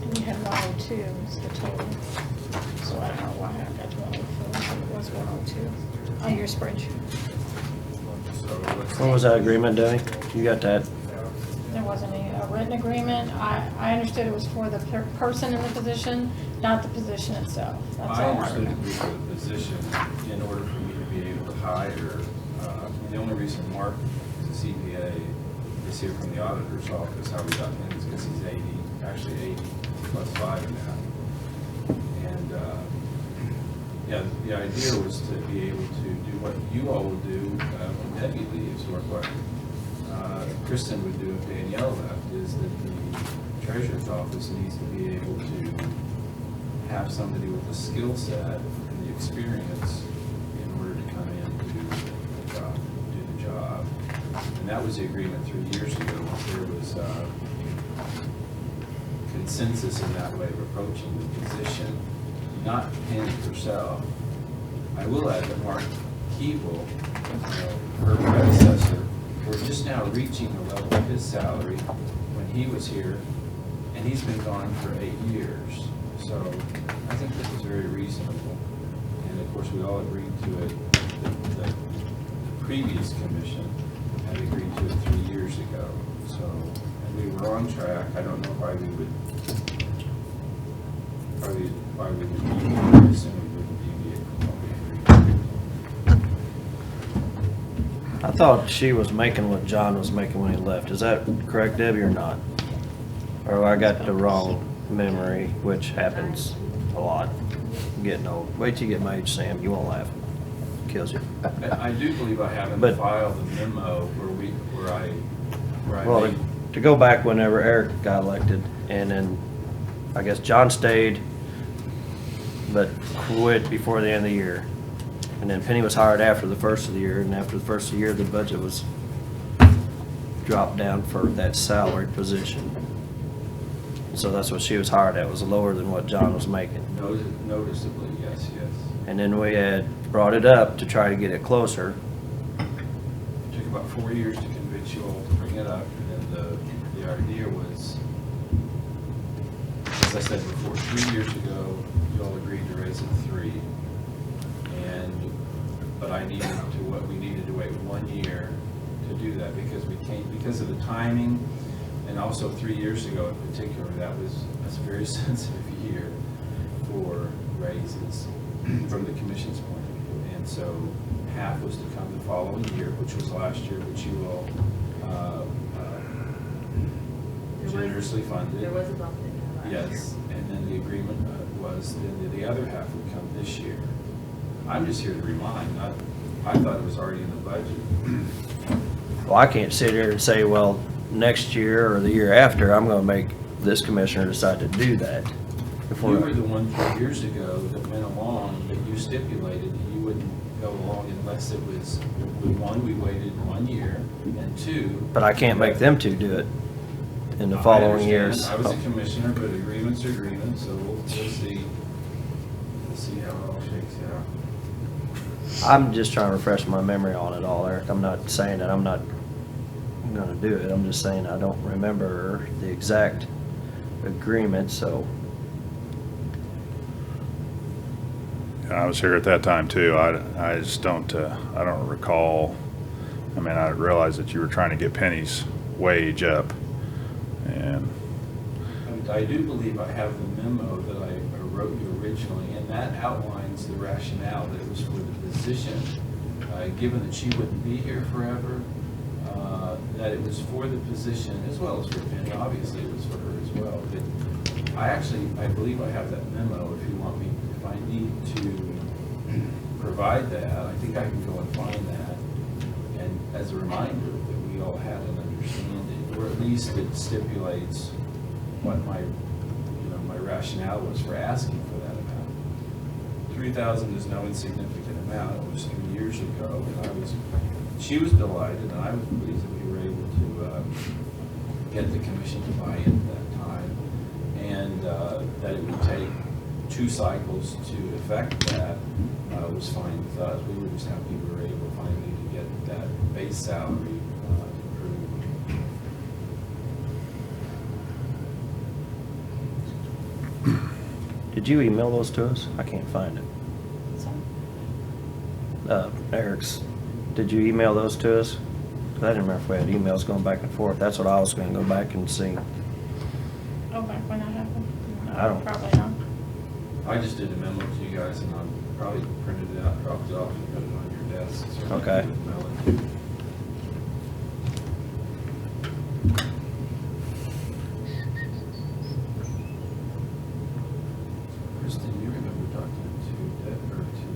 And you had 102 is the total. So I don't know why I got 104, it was 102 on your spreadsheet. What was that agreement, Debbie? You got that? There wasn't a written agreement. I understood it was for the person in the position, not the position itself. That's I all I understood it remember. was for the position in order for me to be able to hire. The only reason Mark is a CPA is here from the auditor's office. How we got him is because he's 80, actually 80 plus 5 now. And yeah, the idea was to be able to do what you all would do when Debbie leaves, or what Kristen would do if Danielle left, is that the treasurer's office needs to be able to have somebody with the skill set and the experience in order to come in to do the job. And that was the agreement 3 years ago. There was consensus in that way of approaching the position, not Penny herself. I will add that Mark Keeble, her predecessor, we're just now reaching the level of his salary when he was here, and he's been gone for 8 years. So I think this is very reasonable. And of course, we all agreed to it. The previous commission had agreed to it 3 years ago. So, and we were on track. I don't know why we would deviate, assuming we wouldn't deviate from I thought she was making what John was making when he left. Is that correct, Debbie, or not? Or I got the wrong memory, which happens a lot. Getting old. Wait till you get my age, Sam. You won't laugh. Kills you. I do believe I have in But- the file the memo where I Well, made, to go back whenever Eric got elected, and then I guess John stayed, but quit before the end of the year. And then Penny was hired after the first of the year, and after the first of the year, the budget was dropped down for that salaried position. So that's what she was hired at, was lower than what John was making. noticeably, yes. And then we had brought it up to try to get it closer. It took about 4 years to convince you all to bring it up, and then the idea was, as I said before, 3 years ago, you all agreed to raise it 3. But we needed to wait 1 year to do that because of the timing, and also 3 years ago in particular, that's a very sensitive year for raises from the commission's point of view. And so half was to come the following year, which was last year, which you all generously funded. There was a bump in there last year. Yes, and then the agreement was then the other half would come this year. I'm just here to remind, I thought it was already in the budget. Well, I can't sit here and say, well, next year or the year after, I'm gonna make this commissioner decide to do that. You were the one 3 years ago that went along, that you stipulated that you wouldn't go along unless it was, one, we waited 1 year, and 2. But I can't make them two do it in the I following understand. years. I was a commissioner, but agreements are agreements, so we'll see. We'll see how it all shakes out. I'm just trying to refresh my memory on it all, Eric. I'm not saying that I'm not gonna do it. I'm just saying I don't remember the exact agreement, so. I was here at that time too. I just don't, I don't recall. I mean, I realized that you were trying to get Penny's wage up, and I do believe I have the memo that I wrote you originally, and that outlines the rationale that it was for the position, given that she wouldn't be here forever, that it was for the position as well as for Penny. Obviously, it was for her as well. But I believe I have that memo. If you want me, if I need to provide that, I think I can go and find that. And as a reminder that we all had an understanding, or at least it stipulates what my rationale was for asking for that amount. 3,000 is no insignificant amount. It was 3 years ago, and she was delighted, and I was pleased that we were able to get the commission to buy in at that time, and that it would take 2 cycles to effect that was fine with us. We were just happy we were able finally to get that base salary improved. Did you email those to us? I can't find it. Eric's, did you email those to us? 'Cause I didn't remember if we had emails going back and forth. That's what I was gonna go back and see. Oh, back when that happened? No, I don't- Probably not. I just did a memo to you guys, and I probably printed it out, dropped it off, and put it on your desk. So Okay. you could mail it to you. Kristen, you remember talking to Deb, or to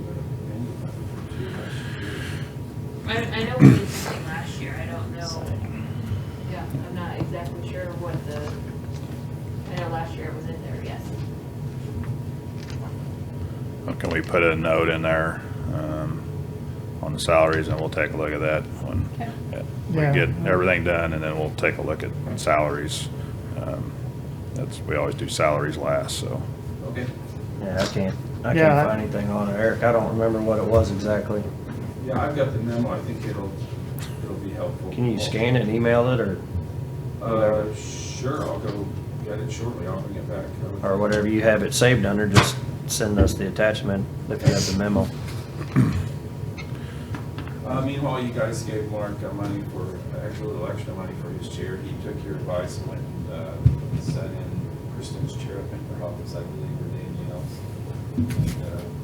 Randy about it too last year? I know we did something last year, I don't know, yeah, I'm not exactly sure what I know last year it was in there, yes. well, can we put a note in there on the salaries, and we'll take a look at that when we Yeah. get everything done, and then we'll take a look at salaries. We always do salaries last, so. Okay. Yeah, I can't Yeah, find anything on it, Eric. I don't remember what it was exactly. Yeah, I've got the memo, I think it'll be helpful. Can you scan it and email it, or Sure, I'll go get it shortly, I'll bring it back. or whatever you have it saved under, just send us the attachment if you have the memo. Meanwhile, you guys gave Mark money actually a little extra money for his chair. He took your advice and went and sat in Kristen's chair up in her office, I believe, or Danielle's. And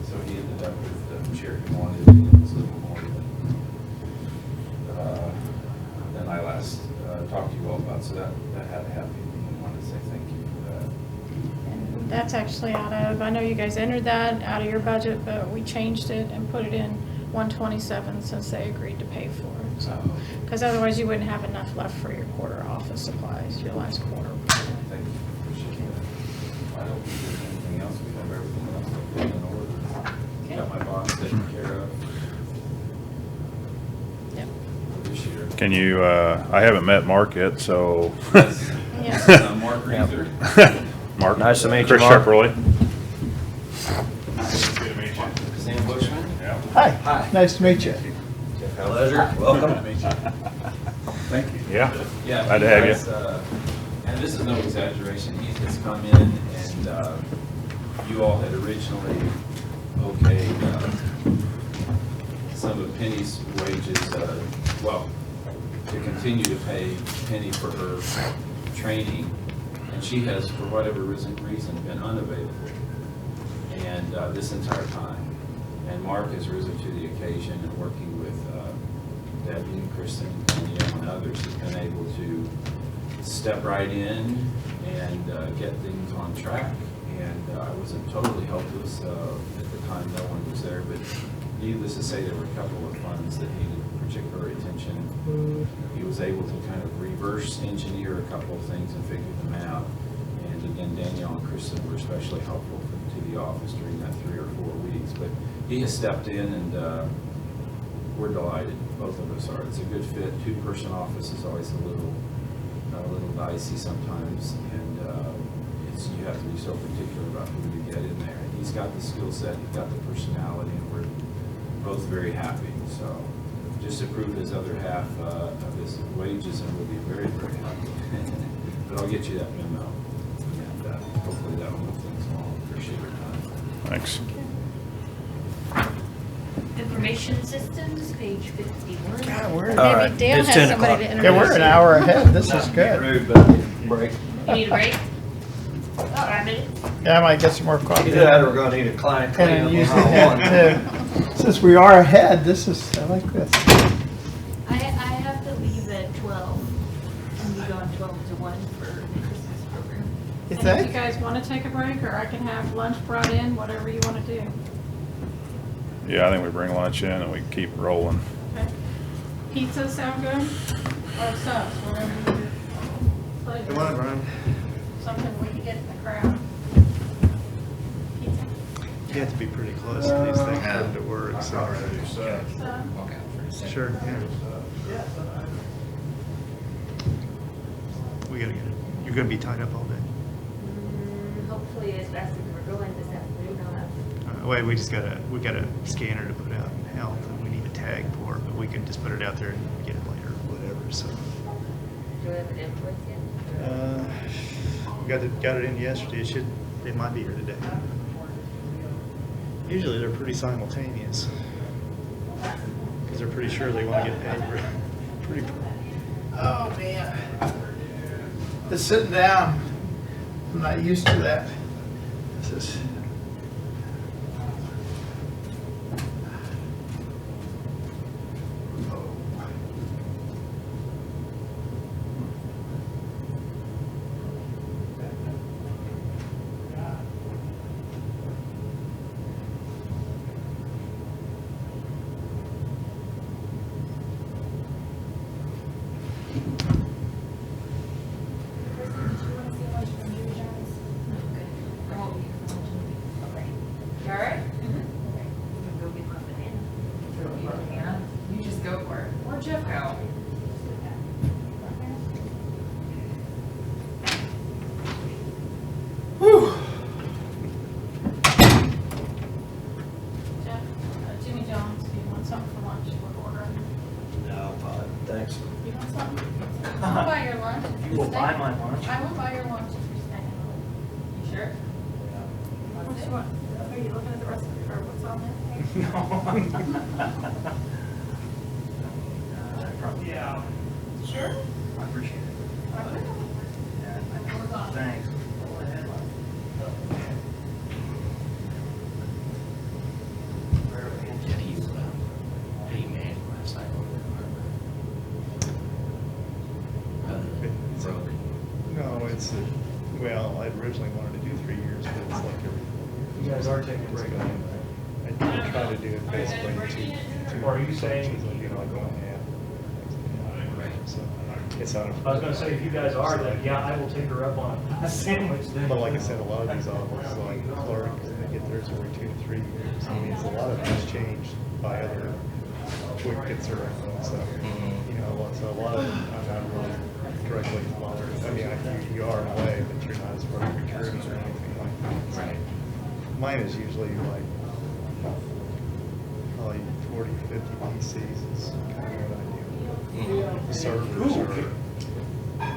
so he ended up with the chair he wanted, and it was a little more than So that had to happen, and I wanted to say thank you for that. And that's actually out of, I know you guys entered that out of your budget, but we changed it and put it in 127 since they agreed to pay for it, so. Because otherwise you wouldn't have enough left for your quarter office supplies, your last quarter. Thank you, appreciate that. I don't think there's anything else, we have everything else that in order. Got my bonds taken care of. Yep. For this year. Can you, I haven't met Mark yet, so. Yes. Mark Reeser. Mark. Nice to meet you, Chris Mark. Shepperly. Good to meet you. Sam Bushman. Yeah. Hi. Hi. Nice to meet you. Jeff Pleasure. Welcome. Thank you. Yeah. Yeah. Glad to have you. guys, and this is no exaggeration, he's just come in and you all had originally okayed some of Penny's wages, well, to continue to pay Penny for her training. And she has, for whatever reason, been unavailable. And this entire time. And Mark has risen to the occasion and working with Debbie and Kristen and Danielle and others has been able to step right in and get things on track. And I wasn't totally helpless at the time, no one was there, but needless to say, there were a couple of funds that needed particular attention. He was able to kind of reverse engineer a couple of things and figure them out. And again, Danielle and Kristen were especially helpful to the office during that 3 or 4 weeks. But he has stepped in and we're delighted, both of us are. It's a good fit. 2-person office is always a little dicey sometimes, and you have to be so particular about who you get in there. And he's got the skill set, he's got the personality, and we're both very happy. So just approve his other half of his wages, and we'll be very, very happy. But I'll get you that memo, and hopefully that will move things along. Appreciate your time. Thanks. Information systems, page 51. We're, Maybe All right, Dale it's has 10 somebody o'clock. to yeah, we're introduce. an hour ahead. This is good. Rude, but break. You need a break? 5 minutes? Yeah, I might get some more coffee. Either that or we're gonna need a client And cleanup then use the on aisle head too. Since we are ahead, I like this. I have to leave at 12, and you go on 12 to 1 for the Christmas program. You And if think? you guys want to take a break, or I can have lunch brought in, whatever you want to do. Yeah, I think we bring lunch in and we keep rolling. Okay. Pizza sound good? Or subs, whatever you pleasure. Brian. Something we can get in the crowd. Pizza. You have to be pretty close to these things for them to work, so. Sure, yeah. We gotta get it. You're gonna be tied up all day. Hopefully as fast as we're going this afternoon, I'll have. Wait, we got a scanner to put out in health, and we need a tag for it, but we can just put it out there and get it later, whatever, so. Do we have an invoice yet? We got it in yesterday, it might be here today. Usually they're pretty simultaneous, because they're pretty sure they wanna get paid pretty. Oh, man. Just sitting down. I'm not used to that. This is. You all right? Go get my banana. You just go for it. Where'd Jeff go? Jeff, Jimmy John's, if you want something for lunch, we're ordering. No, fine, thanks. You want something? I'll buy your lunch. if You will stay. buy my lunch? I will buy your lunch if you're staying. You sure? What you want? Are you looking at the recipe for what's on there? Yeah. Sure? I appreciate it. I will. Thanks. So it's, well, I originally wanted to do 3 years, but it's like every 4 years. You guys are taking a break. I try to do it basically two. Or are you saying- You know, like one half. So it's not. I was gonna say, if you guys are, then yeah, I will take her up on a sandwich then. But like I said, a lot of these offices, like clerk, they get theirs every 2 to 3 years. I mean, it's a lot of things changed by other wickets around, so, you know, so a lot of them, I'm not really directly bothered. I mean, you are in a way, but you're not as far as recruiting or anything like that. So mine is usually like, probably 40, 50 PCs is kind of what I do. Servers, or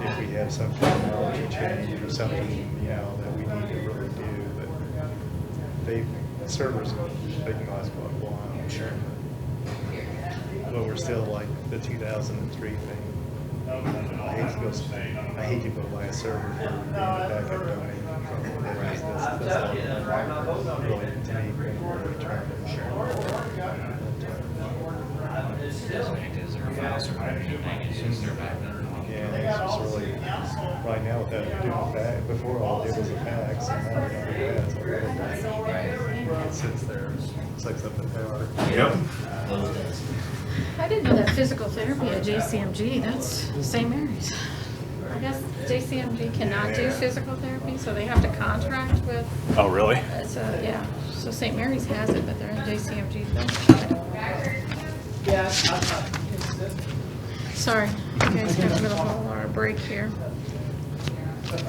if we have some technology change or something, you know, that we need to really do, but servers, they can last quite a while. Sure. But we're still like the 2003 thing. I hate to go buy a server for being a backup domain. That's all really, to me, really trying Yeah, it's just really, right now with that doing fax, before all it was a fax, and now we don't do that, so it sits there, sucks up the power. Yep. I didn't know that physical therapy at JCMG, that's St. Mary's. I guess JCMG cannot do physical therapy, so they have to contract with, Oh, really? so, yeah. So St. Mary's has it, but they're in JCMG. Sorry, you guys have a little our break here. I'm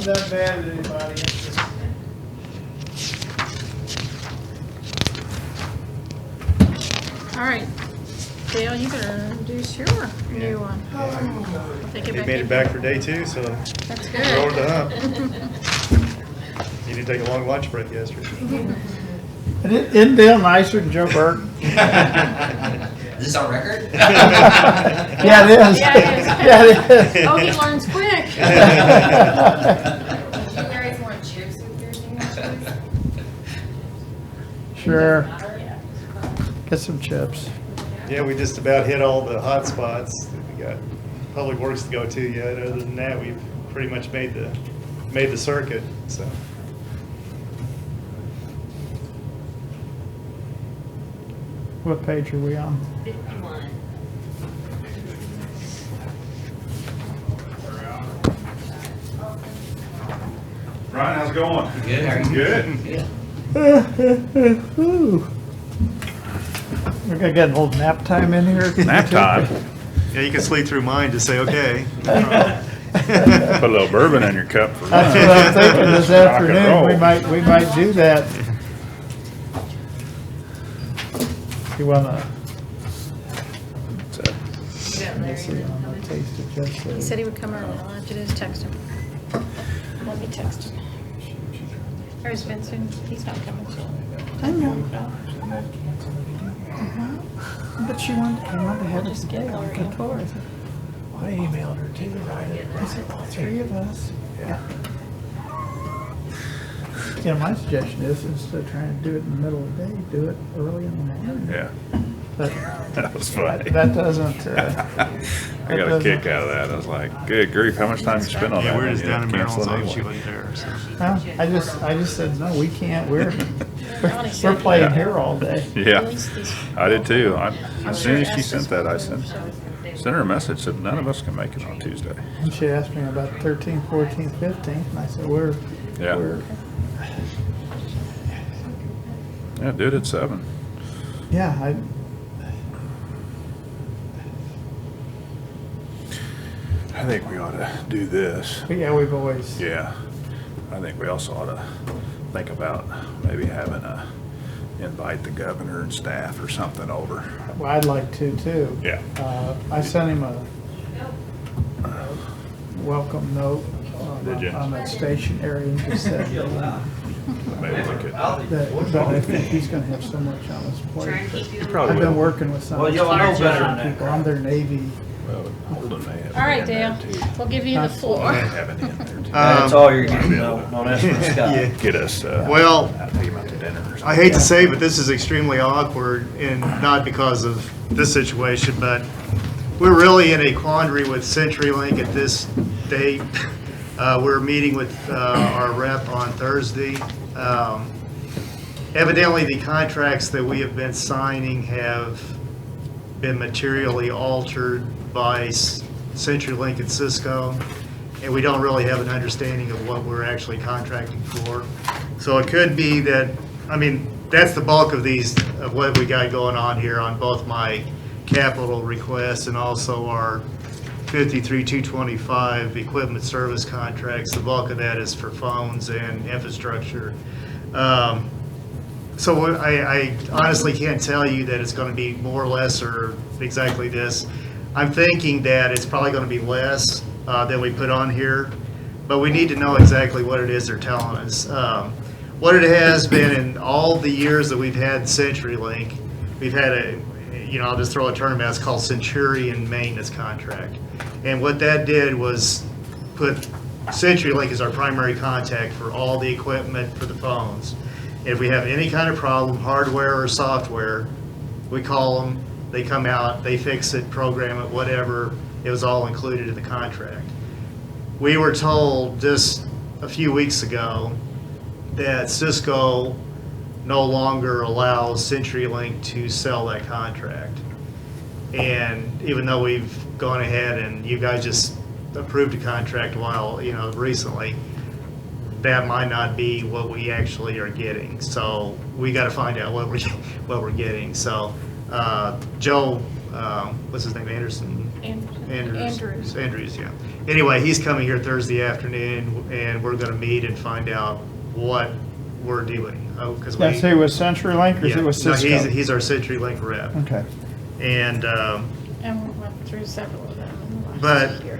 not mad at anybody. All right, Dale, you better introduce your new one. I'll take it You back made in. it back for day 2, so That's good. we're over the hump. You did take a long lunch break yesterday. Isn't Dale nicer than Joe Burke? Is this on record? Yeah, it is. Yeah, it is. Yeah, it is. Oh, he learns quick. You guys want chips with your sandwiches? Sure. Get some chips. Yeah, we just about hit all the hot spots. We got Public Works to go to yet. Other than that, we've pretty much made the circuit, so. What page are we on? 51. Ryan, how's it going? Good, how are you? Good. Ooh. We're gonna get a little nap time in here. Nap time? Yeah, you can sleep through mine, just say, okay. Put a little bourbon in your cup for That's what I'm thinking this Rock and afternoon. roll. We might do that. You wanna? Let's see, I'm gonna taste it just He said he would come early. I'll have to just text him. Let me text him. Where's Vincent? He's not coming till. I know. But she wanted to have us together. I told her. I emailed her too, right? I said, all 3 of us. Yeah. You know, my suggestion is instead of trying to do it in the middle of the day, do it early in the morning. Yeah. But That was funny. that doesn't. I got a kick out of that. I was like, good grief, how much time you spend on that? Yeah, we're when just you down in cancel Maryland's it office, anyway? she wasn't there, so. Well, I just said, no, we can't. We're playing here all day. Yeah, I did too. As soon as she sent that, I sent her a message, said none of us can make it on Tuesday. And she asked me about 13th, 14th, 15th, and I said, Yeah. Yeah, do it at 7. Yeah, I think we ought to do this. yeah, we've always. Yeah, I think we also ought to think about maybe having invite the governor and staff or something over. Well, I'd like to too. Yeah. I sent him a welcome note Did you? on that station area and just said Maybe we could. but I think he's gonna have so much on his plate. Try and keep you. Probably I've been will. working with some Well, you'll know better than that. people. I'm their Navy. Well, Holden may have. All right, been there, Dale, too. we'll give you the floor. May have it in there, too. That's all you're getting, don't ask for Scott. Yeah. Get us, Well, take him out to dinner or something. I hate to say, but this is extremely awkward, and not because of this situation, but we're really in a quandary with CenturyLink at this date. We're meeting with our rep on Thursday. Evidently, the contracts that we have been signing have been materially altered by CenturyLink and Cisco, and we don't really have an understanding of what we're actually contracting for. So it could be that, I mean, that's the bulk of these, of what we got going on here on both my capital requests and also our 53-225 equipment service contracts. The bulk of that is for phones and infrastructure. So I honestly can't tell you that it's going to be more or less or exactly this. I'm thinking that it's probably going to be less than we put on here, but we need to know exactly what it is they're telling us. What it has been in all the years that we've had CenturyLink, we've had I'll just throw a term out, it's called Centurion Maintenance Contract. And what that did was put CenturyLink as our primary contact for all the equipment for the phones. If we have any kind of problem, hardware or software, we call them, they come out, they fix it, program it, whatever. It was all included in the contract. We were told just a few weeks ago that Cisco no longer allows CenturyLink to sell that contract. And even though we've gone ahead and you guys just approved a contract recently, that might not be what we actually are getting. So we got to find out what we're getting. So Joe, what's his name, Anderson? Andrews, yeah. Anyway, he's coming here Thursday afternoon, and we're going to meet and find out what we're doing. That's who was CenturyLink, or is it was No, Cisco? he's our CenturyLink rep. Okay. And And we went through several of them in the last but year.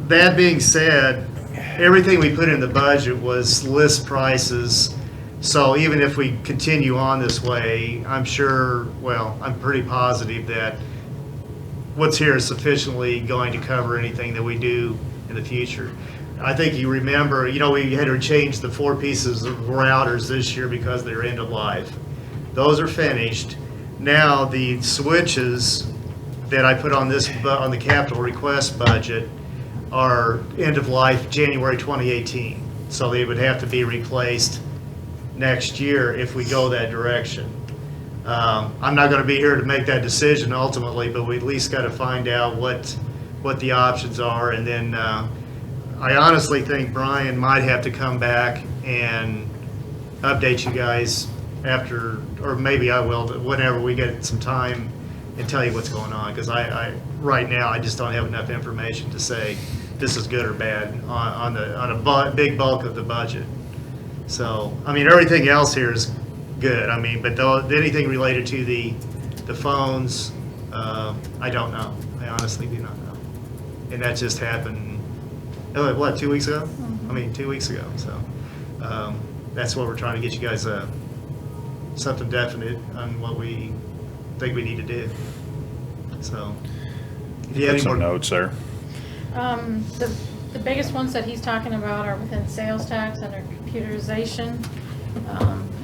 that being said, everything we put in the budget was list prices. So even if we continue on this way, I'm pretty positive that what's here is sufficiently going to cover anything that we do in the future. I think you remember, we had to change the 4 pieces of routers this year because they're end of life. Those are finished. Now the switches that I put on on the capital request budget are end of life January 2018. So they would have to be replaced next year if we go that direction. I'm not going to be here to make that decision ultimately, but we at least got to find out what the options are. And then I honestly think Brian might have to come back and update you guys after, or maybe I will, whenever we get some time, and tell you what's going on. Because right now, I just don't have enough information to say this is good or bad on a big bulk of the budget. So, I mean, everything else here is good. I mean, but anything related to the phones, I don't know. I honestly do not know. And that just happened, 2 weeks ago? I mean, 2 weeks ago. So that's what we're trying to get you guys something definite on what we think we need to do. So, if you have Put some any more notes there. The biggest ones that he's talking about are within sales tax under computerization.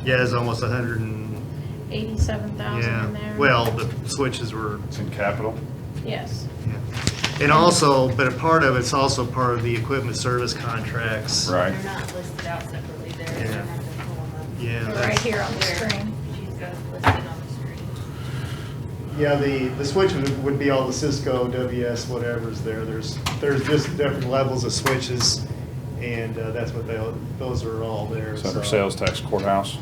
Yeah, it's almost 100 and 87,000 in there. Well, the switches were. It's in capital. Yes. And also, but a part of it's also part of the equipment service contracts. Right. They're not listed out separately there. Yeah. You're gonna have to pull them up. Yeah. Right that's- here on the screen. She's got it listed on the screen. Yeah, the switch would be all the Cisco, WS, whatever's there. There's just different levels of switches, and that's what those are all there. It's under so. sales tax courthouse.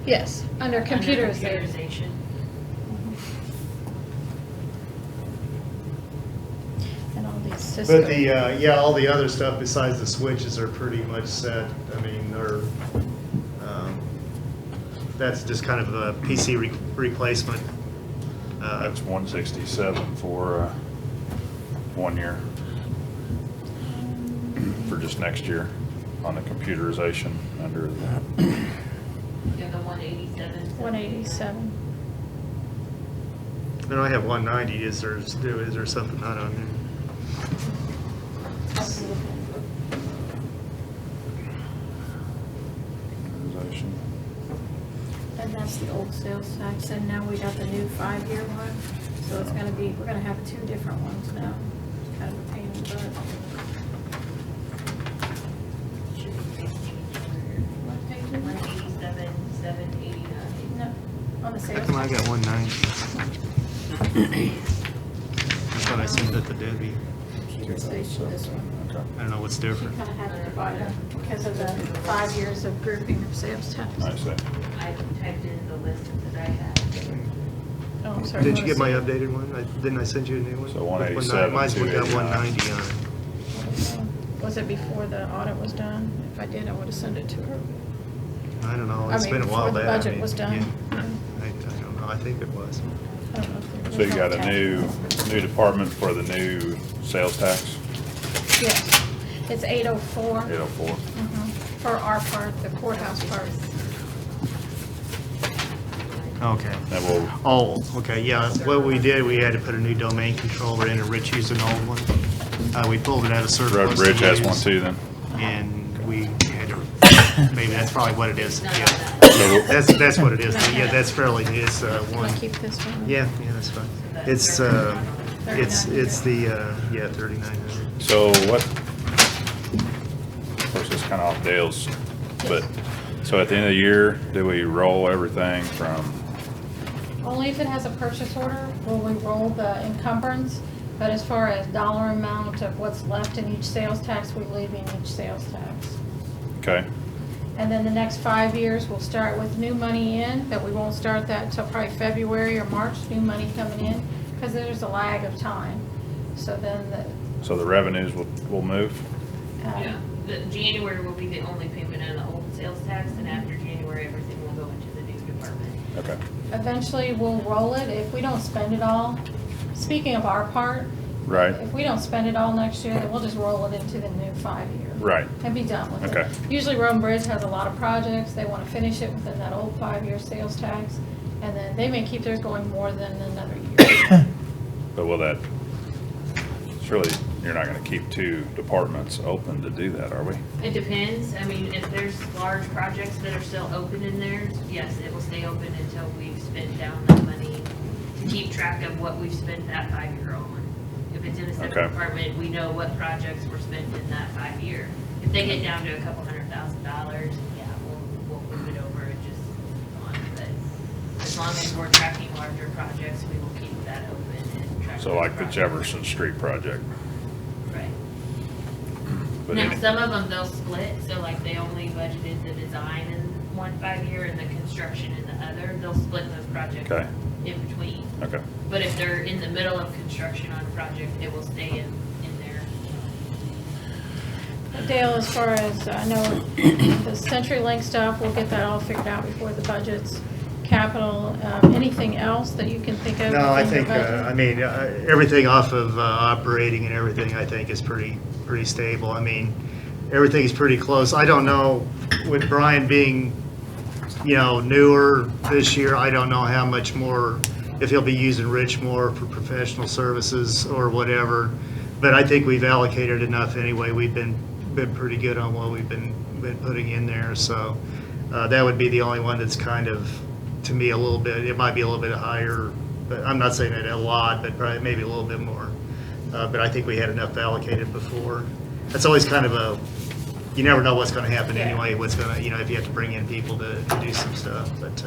Yes, under computerization. Computerization. And all these Cisco. But all the other stuff besides the switches are pretty much set. I mean, that's just kind of a PC replacement. That's 167 for 1 year. For just next year on the computerization under the. Yeah, the 187. 187. Then I have 190. Is there something not on there? Computerization. And that's the old sales tax, and now we got the new 5-year one. So it's gonna be, we're gonna have 2 different ones now. It's kind of a pain in the butt. What page is it? 187, 789. No, on the How sales come I tax. got 190? That's what I sent it to Debbie. This one. I don't know what's different. Kind of had to divide it because of the 5 years of grouping of sales tax. I see. I typed in the list that I had. Oh, I'm sorry. Did you get my Wanna see updated one? Didn't I send you a new one? So 187, Mine's got 190 on it. it? Was it before the audit was done? If I did, I would have sent it to her. I don't know, I it's mean, been a while before the back. budget was done. Yeah. I don't know, I think it was. I don't know if there was So you no got a tax. new department for the new sales tax? Yes, it's 804. 804. For our part, the courthouse part. Okay. And we'll, Oh, okay, yeah, what we did, we had to put a new domain controller in, and Rich used an old one. We pulled it out of surplus. Road and Bridge to has use, one too then? And we had to, maybe that's probably what it is, yeah. So That's what it is, yeah, that's fairly, it's Want one. to keep this one? Yeah, that's fine. It's the, yeah, 3900. So what, of course, it's kind of off Dale's, but, so at the end of the year, do we roll everything from, Only if it has a purchase order will we roll the encumbrance, but as far as dollar amount of what's left in each sales tax, we leave in each sales tax. okay, And then the next 5 years, we'll start with new money in, but we won't start that until probably February or March, new money coming in, because there's a lag of time. So then so the revenues will move? Yeah, the January will be the only payment on the old sales tax, and after January, everything will go into the new department. Okay. eventually we'll roll it if we don't spend it all. Speaking of our part, Right. if we don't spend it all next year, then we'll just roll it into the new 5-year. Right. And be done with Okay. it. Usually Road and Bridge has a lot of projects, they wanna finish it within that old 5-year sales tax, and then they may keep theirs going more than another year. But will that, surely you're not gonna keep two departments open to do that, are we? It depends. I mean, if there's large projects that are still open in there, yes, it will stay open until we've spent down that money to keep track of what we've spent that 5-year on. If it's in a separate Okay. department, we know what projects were spent in that 5 year. If they get down to a couple $100,000, yeah, we'll move it over and just on. But as long as we're tracking larger projects, we will keep that open and track. So those like the projects. Jefferson Street project. Right. But Now, any- some of them they'll split, so like they only budgeted the design in one 5-year and the construction in the other, they'll split those projects Okay. in between. Okay. But if they're in the middle of construction on a project, it will stay in there. Dale, as far as I know, the CenturyLink stuff, we'll get that all figured out before the budget's capital. Anything else that you can think of? No, I within your think, budget? I mean, everything off of operating and everything, I think is pretty stable. I mean, everything's pretty close. I don't know, with Brian being, newer this year, I don't know how much more, if he'll be using Rich more for professional services or whatever. But I think we've allocated enough anyway. We've been pretty good on what we've been putting in there. So that would be the only one that's kind of, to me, a little bit, it might be a little bit higher, but I'm not saying it a lot, but probably maybe a little bit more. But I think we had enough allocated before. That's always kind of you never know what's going to happen anyway, if you have to bring in people to do some stuff. But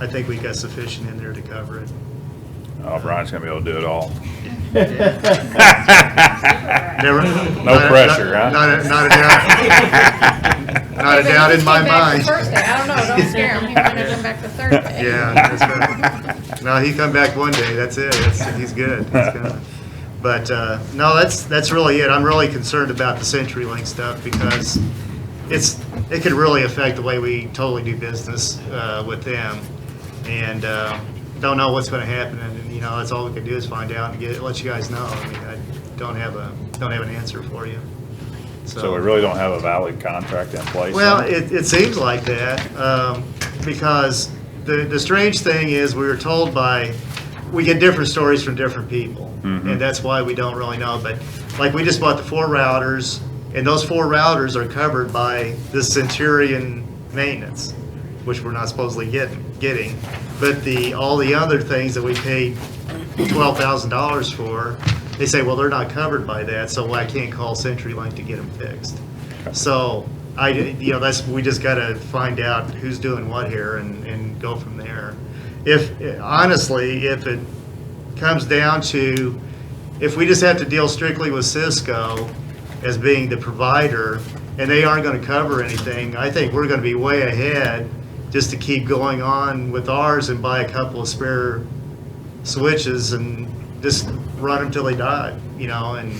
I think we've got sufficient in there to cover it. Oh, Brian's gonna be able to do it all. Never, No pressure, huh? Not a doubt. Not a doubt in my Came back mind. the first day. I don't know, don't scare him, he might have come back the third day. Yeah, that's right. No, he come back one day, that's it, he's good. He's good. But, no, that's really it. I'm really concerned about the CenturyLink stuff because it could really affect the way we totally do business with them. And don't know what's gonna happen, and, that's all we can do is find out and let you guys know. I mean, I don't have an answer for you. So we really don't have a valid contract in place? Well, then? it seems like that, because the strange thing is we get different stories from different people, and that's why we don't really know. But like we just bought the 4 routers, and those 4 routers are covered by the Centurion maintenance. which we're not supposedly getting. But all the other things that we paid $12,000 for, they say, well, they're not covered by that, so I can't call CenturyLink to get them fixed. So we just gotta find out who's doing what here and go from there. Honestly, if it comes down to, if we just have to deal strictly with Cisco as being the provider, and they aren't gonna cover anything, I think we're gonna be way ahead just to keep going on with ours and buy a couple of spare switches and just run them till they die, and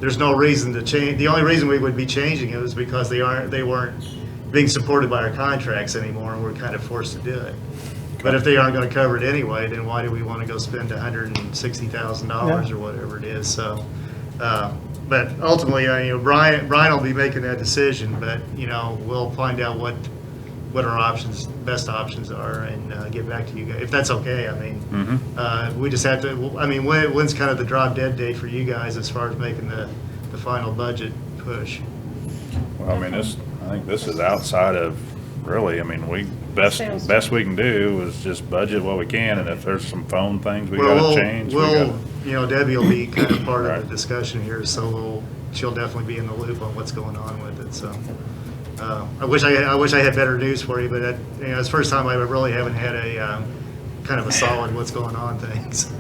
there's no reason to change. The only reason we would be changing it was because they weren't being supported by our contracts anymore, and we're kind of forced to do it. But if they aren't going to cover it anyway, then why do we want to go spend $160,000 or whatever it is? So, but ultimately, Brian will be making that decision. But we'll find out what our best options are, and get back to you guys if that's okay. We just have to. When's kind of the drop dead date for you guys as far as making the final budget push? Well, I think this is outside of really. Best we can do is just budget what we can, and if there's some phone things we got to change, Debbie will be kind of part of the discussion here, so she'll definitely be in the loop on what's going on with it. So. I wish I had better news for you, but it's the first time I really haven't had a kind of a solid what's going on thing. So.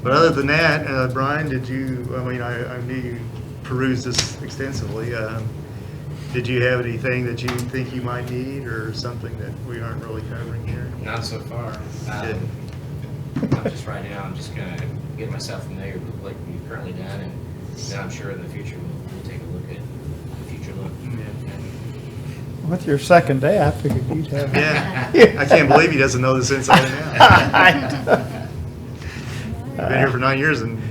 But other than that, Brian, did you? I knew you perused this extensively. Did you have anything that you think you might need, or something that we aren't really covering here? Not so far. Not just right now. I'm just gonna get myself familiar with what we've currently done, and then I'm sure in the future we'll take a look at the future look. With your second day, I figured you'd have. Yeah, I can't believe he doesn't know this inside and out. I've been here for 9 years and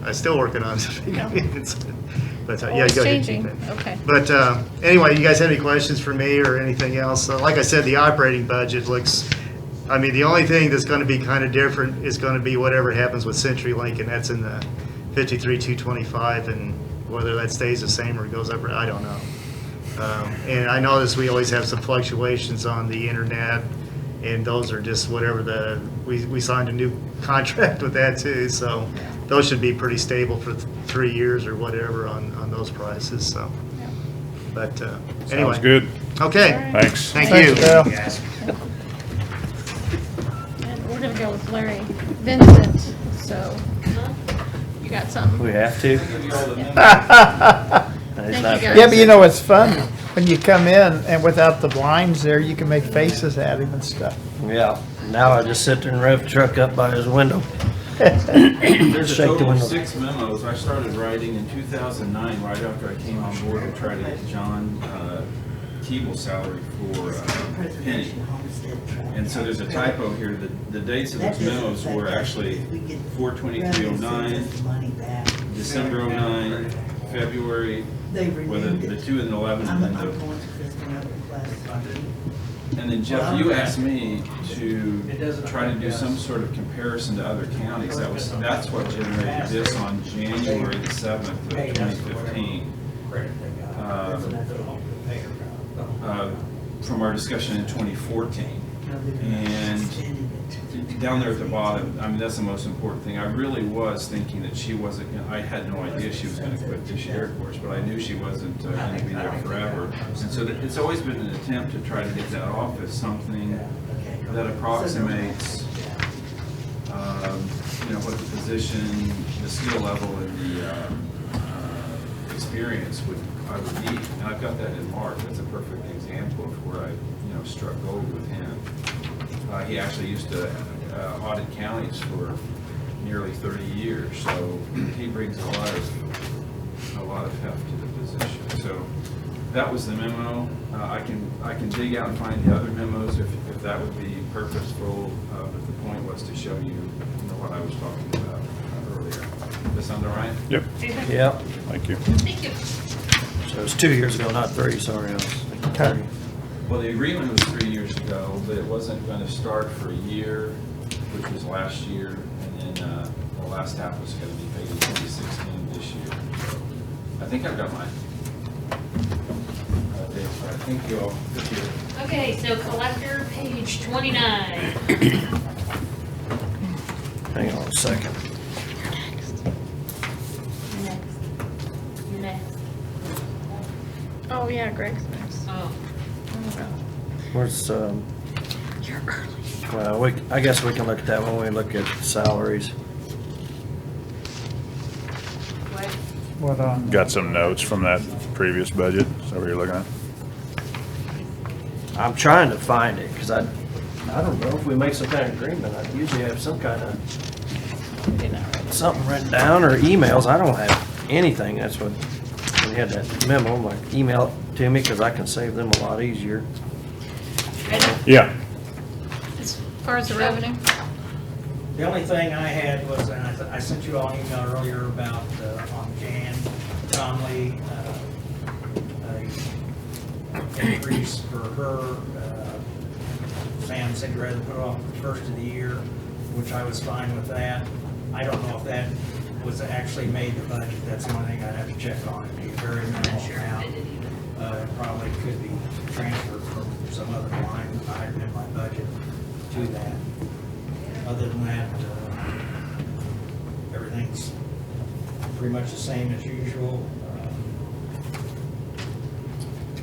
I'm still working on it. But yeah, it's go ahead. changing. Okay. But anyway, you guys have any questions for me or anything else? Like I said, the operating budget looks. The only thing that's going to be kind of different is going to be whatever happens with CenturyLink, and that's in the 53,225, and whether that stays the same or goes up, I don't know. And I notice we always have some fluctuations on the internet, and those are just whatever we signed a new contract with that too, so those should be pretty stable for 3 years or whatever on those prices. So, but anyway, sounds good. Okay, Thanks. Thank you. Bill. And we're gonna go with Larry Vincent, so you got something? We have to. Thank you, guys. Yeah, but it's fun when you come in and without the blinds there, you can make faces at him and stuff. Yeah, now I just sit there and rev the truck up by his window. There's a Shake the total of window. 6 memos I started writing in 2009, right after I came on board to try to get John Keeble's salary for Penny. And so there's a typo here. The dates of those memos were actually 4/23/09, December '09, February, with the 2 and 11. And then Jeff, you asked me to try to do some sort of comparison to other counties. That's what generated this on January the 7th of 2015. From our discussion in 2014. And down there at the bottom, that's the most important thing. I really was thinking that she wasn't, I had no idea she was going to quit this year, of course, but I knew she wasn't going to be there forever. And so it's always been an attempt to try to get that off as something that approximates, what the position, the skill level, and the experience I would need. And I've got that in Mark. That's a perfect example of where I, struck gold with him. He actually used to audit counties for nearly 30 years, so he brings a lot of heft to the position. So that was the memo. I can dig out and find the other memos if that would be purposeful. But the point was to show you, what I was talking about earlier. Does that sound all right? Yep. Yep. Thank you. Thank you. So it was 2 years ago, not 3, sorry. I was thinking 3. Well, the agreement was 3 years ago, but it wasn't going to start for a year, which was last year, and then the last half was going to be paid in 2016 this year. So I think I've got my Thank you all. Good year. Okay, so collector, page 29. Hang on a second. You're next. Oh, yeah, Greg's next. Oh. Where's, well, I guess we can look at that when we look at salaries. What on? Got some notes from that previous budget, is that what you're looking at? I'm trying to find it, because I don't know if we make some kind of agreement. I usually have some kind of, something written down or emails. I don't have anything. That's what, when you had that memo, like, email it to me, because I can save them a lot easier. Yeah. As far as the revenue? The only thing I had was, and I sent you all an email earlier about, on Jan Conley, a increase for her. Sam said you'd rather put it off the first of the year, which I was fine with that. I don't know if that was actually made the budget. That's the only thing I'd have to check on. It'd be a very minimal amount. It probably could be transferred from some other line item in my budget to that. Other than that, everything's pretty much the same as usual.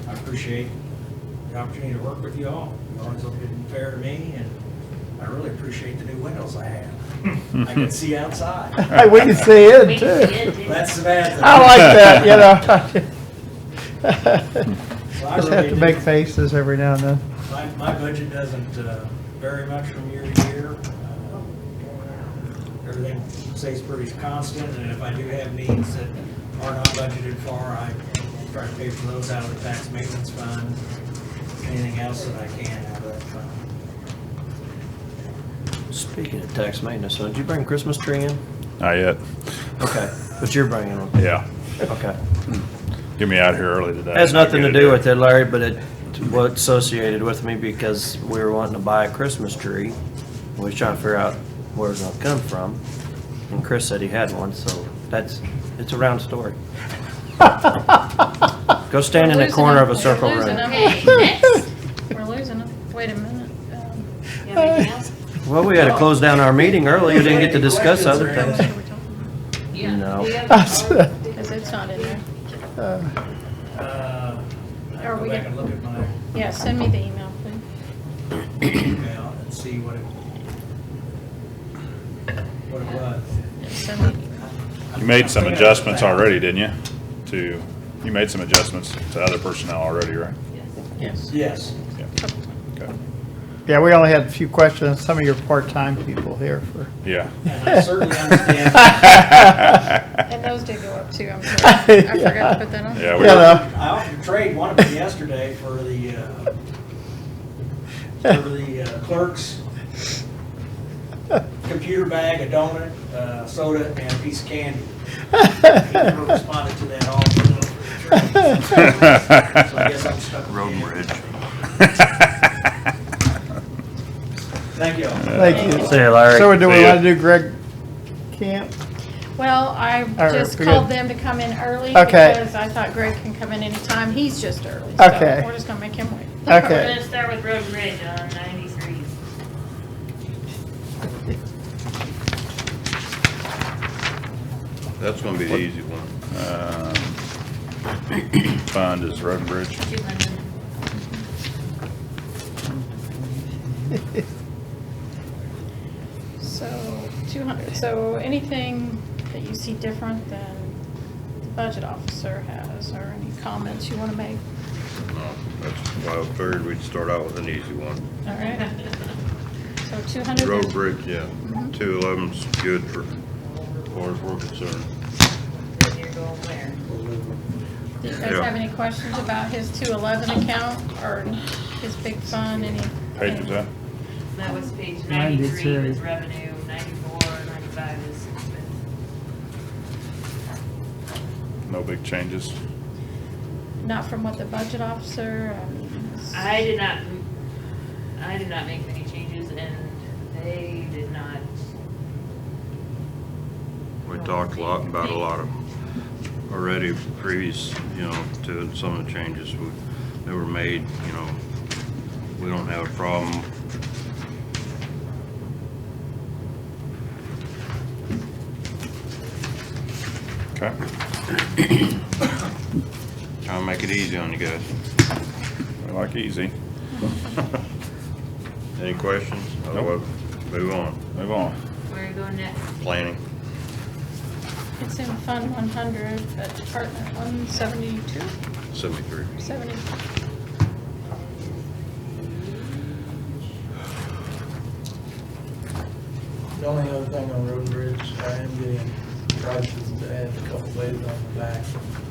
I appreciate the opportunity to work with you all. You always look good and fair to me, and I really appreciate the new windows I have. I can see outside. Hey, we can see in too. That's the bad thing. I like that, you know. So I Just really have to do- make faces every now and then. My budget doesn't vary much from year to year. Everything stays pretty constant, and if I do have needs that are not budgeted for, I try to pay for those out of the tax maintenance fund. Anything else that I can out of that fund. Speaking of tax maintenance, so did you bring Christmas tree in? Not yet. Okay, but you're bringing one. Yeah. Okay. Get me out here early today. Has nothing to I'll get do with it, Larry, but it was associated with me because we were wanting to buy a Christmas tree. We was trying to figure out where it's gonna come from. And Chris said he had one, so it's a round story. Go stand in the corner of a circle We're losing room. them. Okay, next. We're losing them. Wait a minute. You have anything else? Well, we had to close down our meeting early. We didn't get to discuss other things. Yeah. No. Because it's not in there. I Are go we back gonna- and look at my Yeah, send me the email, please. email and see what it was. Send me. You made some adjustments already, didn't you? You made some adjustments to other personnel already, right? Yes. Yes. Yeah. Okay. Yeah, we only had a few questions. Some of your part-time people here for. Yeah. And I certainly understand. And those did go up too, I'm sorry. I forgot to put that on. Yeah, I offered to trade one of them yesterday for the clerk's computer bag, a donut, soda, and a piece of candy. He never responded to that all. So I guess I'm stuck with Road the- and Bridge. Thank you. Thank you. See you, Larry. So do we See ya. want to do Greg Camp? Well, I Or just forget- called them to come in early Okay. because I thought Greg can come in anytime. He's just early. Okay. So we're just gonna make him wait. We're Okay. gonna start with Road and Bridge on 93. That's gonna be the easy one. Fund is Road and Bridge. 200. So 200, so anything that you see different than the budget officer has, or any comments you want to make? No, that's why I figured we'd start out with an easy one. All right. So 200. Road bridge, yeah. Mhm. 211's good for, as far as we're concerned. Then you're going where? Do you guys Yeah. have any questions about his 211 account or his big fund, any? Page was that? That was page 93 93. was revenue, 94, 95 is expense. No big changes. Not from what the budget officer, I did not make many changes, and they did not. We talked a lot about a lot of already previous, to some of the changes. that were made, you know, we don't have a problem. Okay. Trying to make it easy on you guys. We like easy. Any questions? Nope. Otherwise, move on. Move on. Where are you going next? Planning. It's in Fund 100, at Department 172, 73. 70. The only other thing on Road and Bridge, I am getting prices to add a couple days on the back,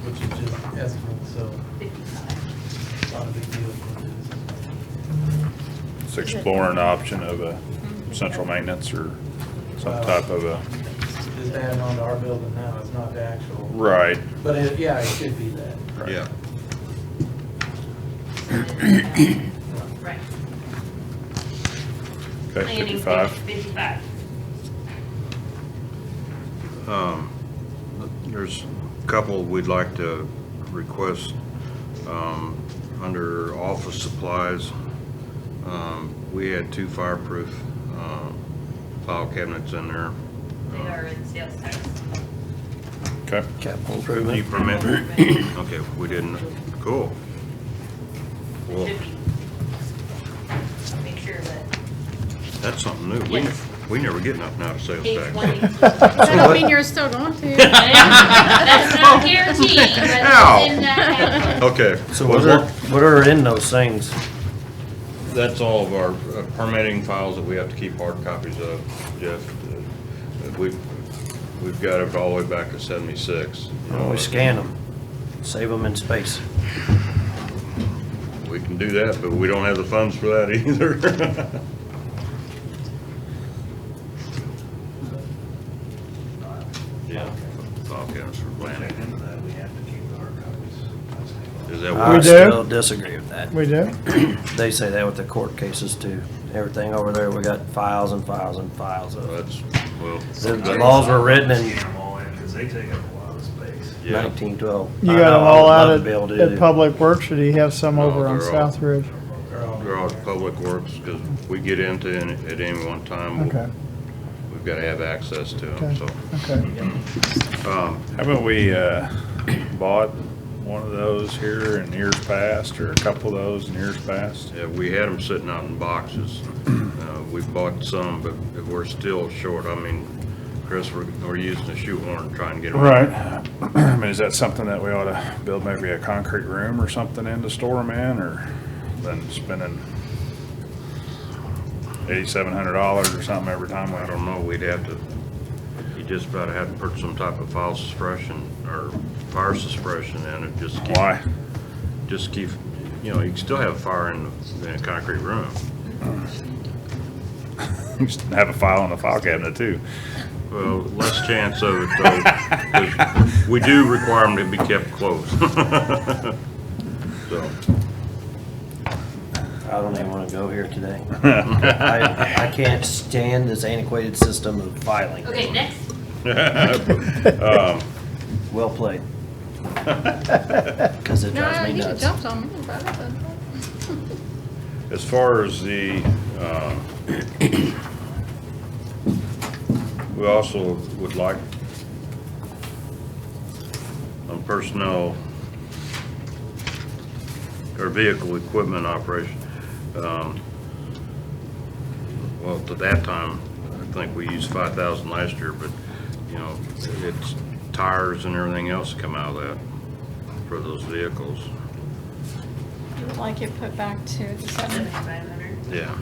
which is just estimates, so it's not a big deal for this. It's exploring the option of a central maintenance or some type of a, Just adding on to our building now, it's not the actual. right. But it, yeah, it should be that. Yeah. Right. Okay, Planning 55. 55. There's a couple we'd like to request, under office supplies. We had 2 fireproof, file cabinets in there. They are in sales tax. Okay. Capital Need improvement. permit? Okay, we didn't, cool. Well, Should be. Make sure that that's something new. Yes. We never get nothing out of sales page tax. 1. That don't mean you're still going to. That's not guaranteed, but Ow. it's in that category. Okay. So what are in those things? That's all of our permitting files that we have to keep hard copies of, Jeff. We've got it all the way back to 76. We scan them, save them in space. We can do that, but we don't have the funds for that either. Yeah, file cabinets for planning. Is that I what? do? still disagree with that. We do? They say that with the court cases too. Everything over there, we got files and files and files of. That's, well. The laws were written in Scan them all in, because they take up a lot of space. Yeah. 1912. You I got know, them I all would out love to be able to at do- Public Works, or do you have some No, over on they're all- South Ridge? They're all Public Works, because we get into it at any one time. Okay, We've got to have access to them, okay, so. okay. Haven't we bought one of those here in years past, or a couple of those in years past? Yeah, we had them sitting out in boxes. We bought some, but we're still short. I mean, Chris, we're using a shoehorn trying to get them. Right. I mean, is that something that we ought to build maybe a concrete room or something in to store them in, or then spending $8,700 or something every time? I don't know, we'd have to, you just about have to put some type of fire suppression or fire suppression in it, just keep. Why? Just keep, you know, you can still have fire in a concrete room. Just have a file in the file cabinet too. Well, less chance of it though, 'cause we do require them to be kept closed. So, I don't even want to go here today. I can't stand this antiquated system of filing. Okay, next. Well played. Because it No, drives me he nuts. jumped on me about it. as far as the, we also would like on personnel or vehicle equipment operation. Well, to that time, I think we used 5,000 last year, but, you know, it's tires and everything else come out of that for those vehicles. You would like it put back to the 7,500. Yeah.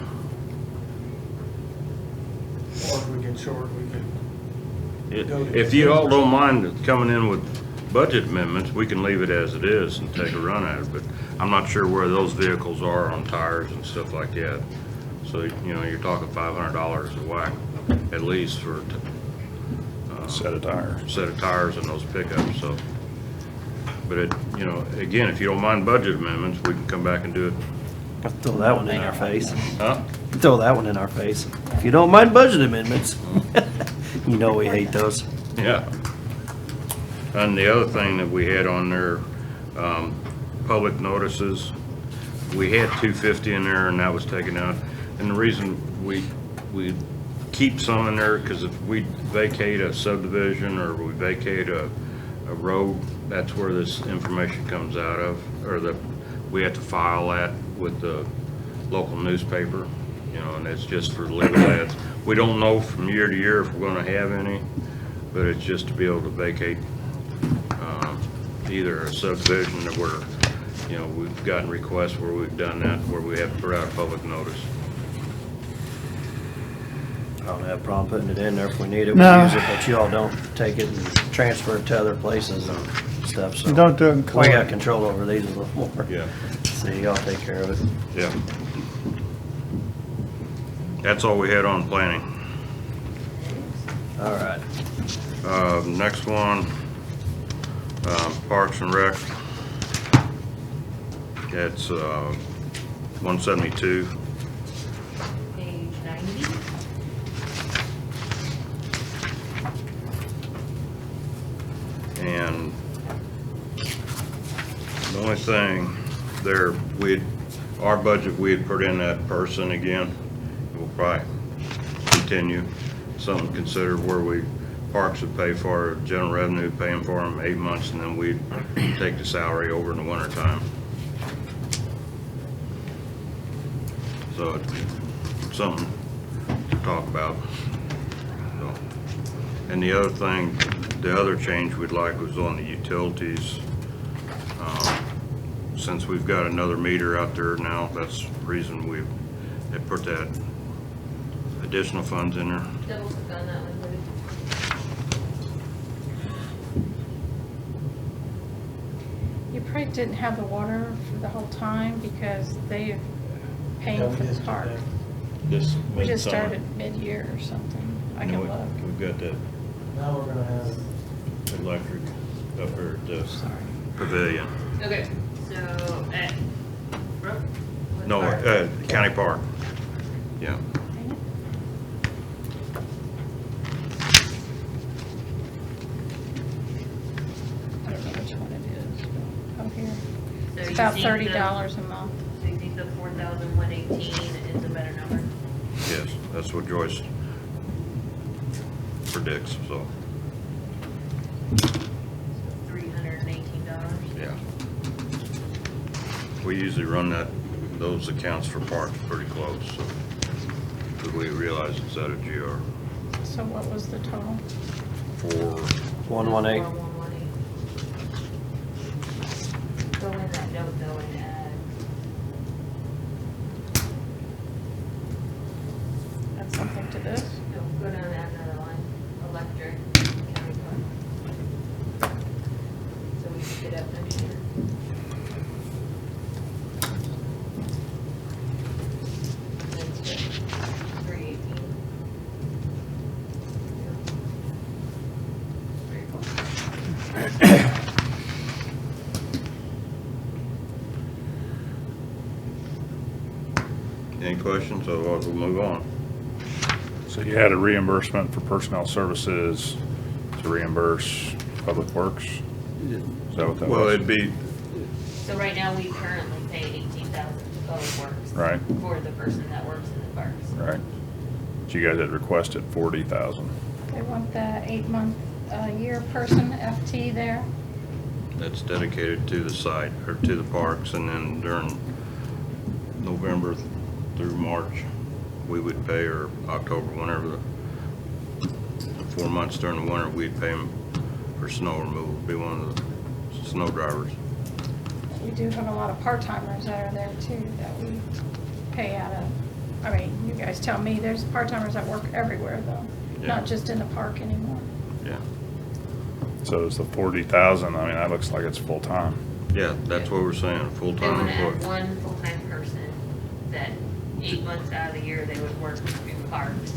Or if we get short, we could. If you all don't mind coming in with budget amendments, we can leave it as it is and take a run at it, but I'm not sure where those vehicles are on tires and stuff like that. So, you know, you're talking $500 a whack, at least for Set of tires. Set of tires in those pickups, so. But it, you know, again, if you don't mind budget amendments, we can come back and do it. Throw that one in our face. Huh? Throw that one in our face. If you don't mind budget amendments, you know we hate those. Yeah. And the other thing that we had on there, public notices, we had 250 in there and that was taken out. And the reason we keep some in there, because if we vacate a subdivision or we vacate a road, that's where this information comes out of, or we have to file that with the local newspaper, you know, and it's just for legal ads. We don't know from year to year if we're gonna have any, but it's just to be able to vacate either a subdivision or where, you know, we've gotten requests where we've done that, where we have to put out a public notice. I don't have a problem putting it in there if we need it, we No. use it, but you all don't take it and transfer it to other places and stuff, so. Don't do it in We court. got control over these a little more. Yeah. So y'all take care of it. Yeah. That's all we had on planning. All right. Next one, Parks and Rec. It's 172. Page 90. And the only thing there, our budget, we had put in that person again. We'll probably continue. Something to consider where Parks would pay for general revenue, paying for them 8 months, and then we'd take the salary over in the winter time. So it's something to talk about. So, and the other thing, the other change we'd like was on the utilities. Since we've got another meter out there now, that's the reason we put that additional funds in there. Double click on that one, please. You probably didn't have the water for the whole time because they paying for the park. We just started mid-year or something. I can look. We've got that Now we're gonna have. electric up there at the pavilion. Okay, so at Brook? No, County Park. Yeah. I don't know which one it is. Oh, here. So It's you about think $30 a month. So you think the 4,118 is a better number? Yes, that's what Joyce predicts, so, $318. yeah. We usually run those accounts for parks pretty close, so, because we realize it's out of GR. So what was the total? 118. 4,118. Go in that note though and add. Add something to this? No, go down and add another line, electric, county park. So we can get up next year. That's good. 318. Very cool. Any questions? Otherwise, we'll move on. So you had a reimbursement for personnel services to reimburse Public Works? Is that what that was? Well, it'd be, So right now, we currently pay 18,000 to Public Works. Right. For the person that works in the parks. Right. But you guys had requested 40,000. They want the 8-month, year person FT there. that's dedicated to the site, or to the parks, and then during November through March, we would pay, or October, whenever the 4 months during the winter, we'd pay them for snow removal, be one of the snow drivers. We do have a lot of part-timers that are there too, that we pay out of. I mean, you guys tell me, there's part-timers that work everywhere though, Yeah. not just in the park anymore. Yeah. So it's the 40,000, I mean, that looks like it's full-time. Yeah, that's what we're saying, They full-time want to add employee. one full-time person that 8 months out of the year they would work in parks.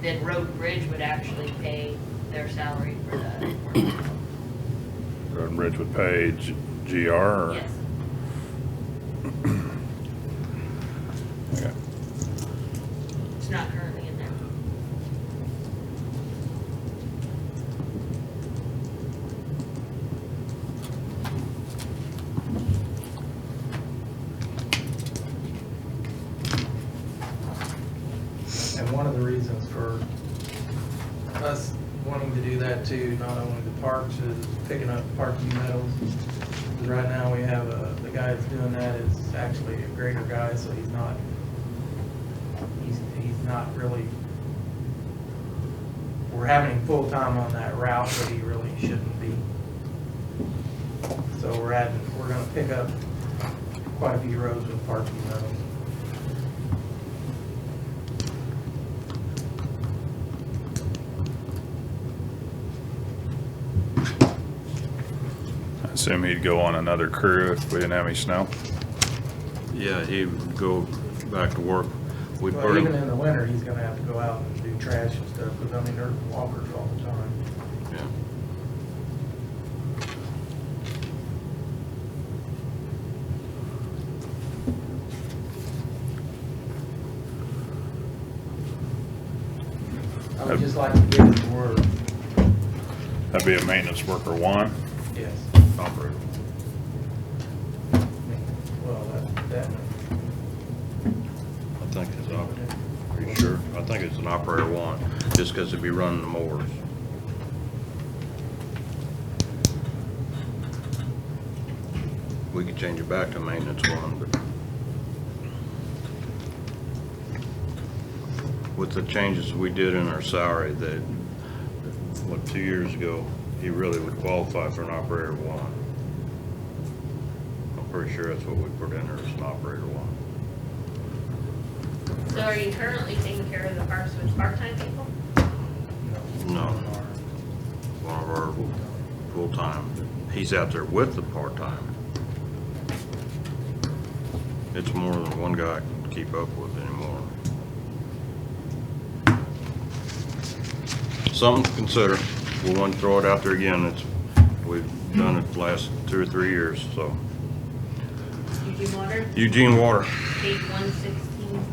Then Road and Bridge would actually pay their salary for the work. Road and Bridge would pay GR or? Yes. Okay. It's not currently in there. And one of the reasons for us wanting to do that too, not only the parks, is picking up parking metals. Because right now we have the guy that's doing that is actually a grader guy, so he's not really, we're having him full-time on that route, but he really shouldn't be. So we're gonna pick up quite a few roads with parking metals. I assume he'd go on another crew if we didn't have any snow. Yeah, he would go back to work. We'd Well, burn even him. in the winter, he's gonna have to go out and do trash and stuff, because I mean, there's walkers all the time. Yeah. I would just like to give it the word, That'd be a maintenance worker one. yes. Operator. Well, that, I think it's operator. Are you sure? I think it's an operator one, just because it'd be running the mowers. We could change it back to maintenance one, but with the changes we did in our salary, that, 2 years ago, he really would qualify for an operator one. I'm pretty sure that's what we put in there, as an operator one. So are you currently taking care of the parks with part-time people? No. One of our full-time, he's out there with the part-time. It's more than one guy can keep up with anymore. Something to consider. We want to throw it out there again. We've done it the last 2 or 3 years, so. Eugene Water? Eugene Water. Page 116.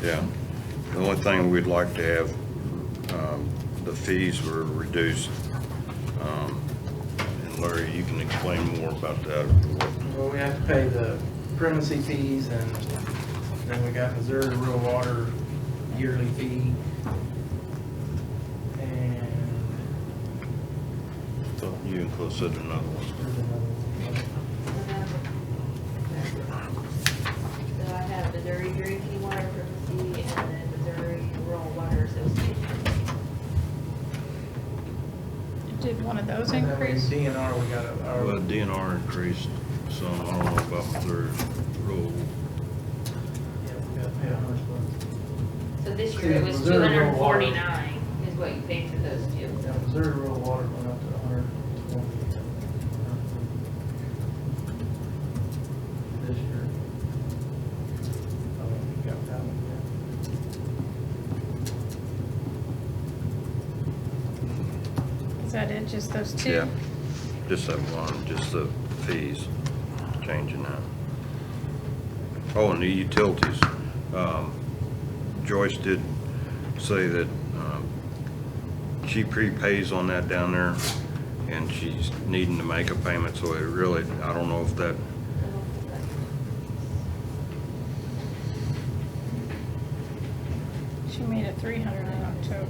Yeah. The only thing we'd like to have, the fees were reduced. And Larry, you can explain more about that. well, we have to pay the primacy fees, and then we got Missouri Rural Water yearly fee. And So you included another one. there's another So I have Missouri Drinking Water Privacy and then Missouri Rural Water Association. Did one of those And then we increase? DNR, we got Well, DNR increased some. I don't know about Missouri Rural. yeah, we got to pay $100. So this See, year it was Missouri Rural Water- 249 is what you paid for those two. Yeah, Missouri Rural Water went up to 120 this year. Oh, we got that one, Is that it, just those two? Yeah, just that one, just the fees, changing that. Oh, and the utilities. Joyce did say that she prepays on that down there, and she's needing to make a payment, so it really, I don't know if that, She made it 300 in October.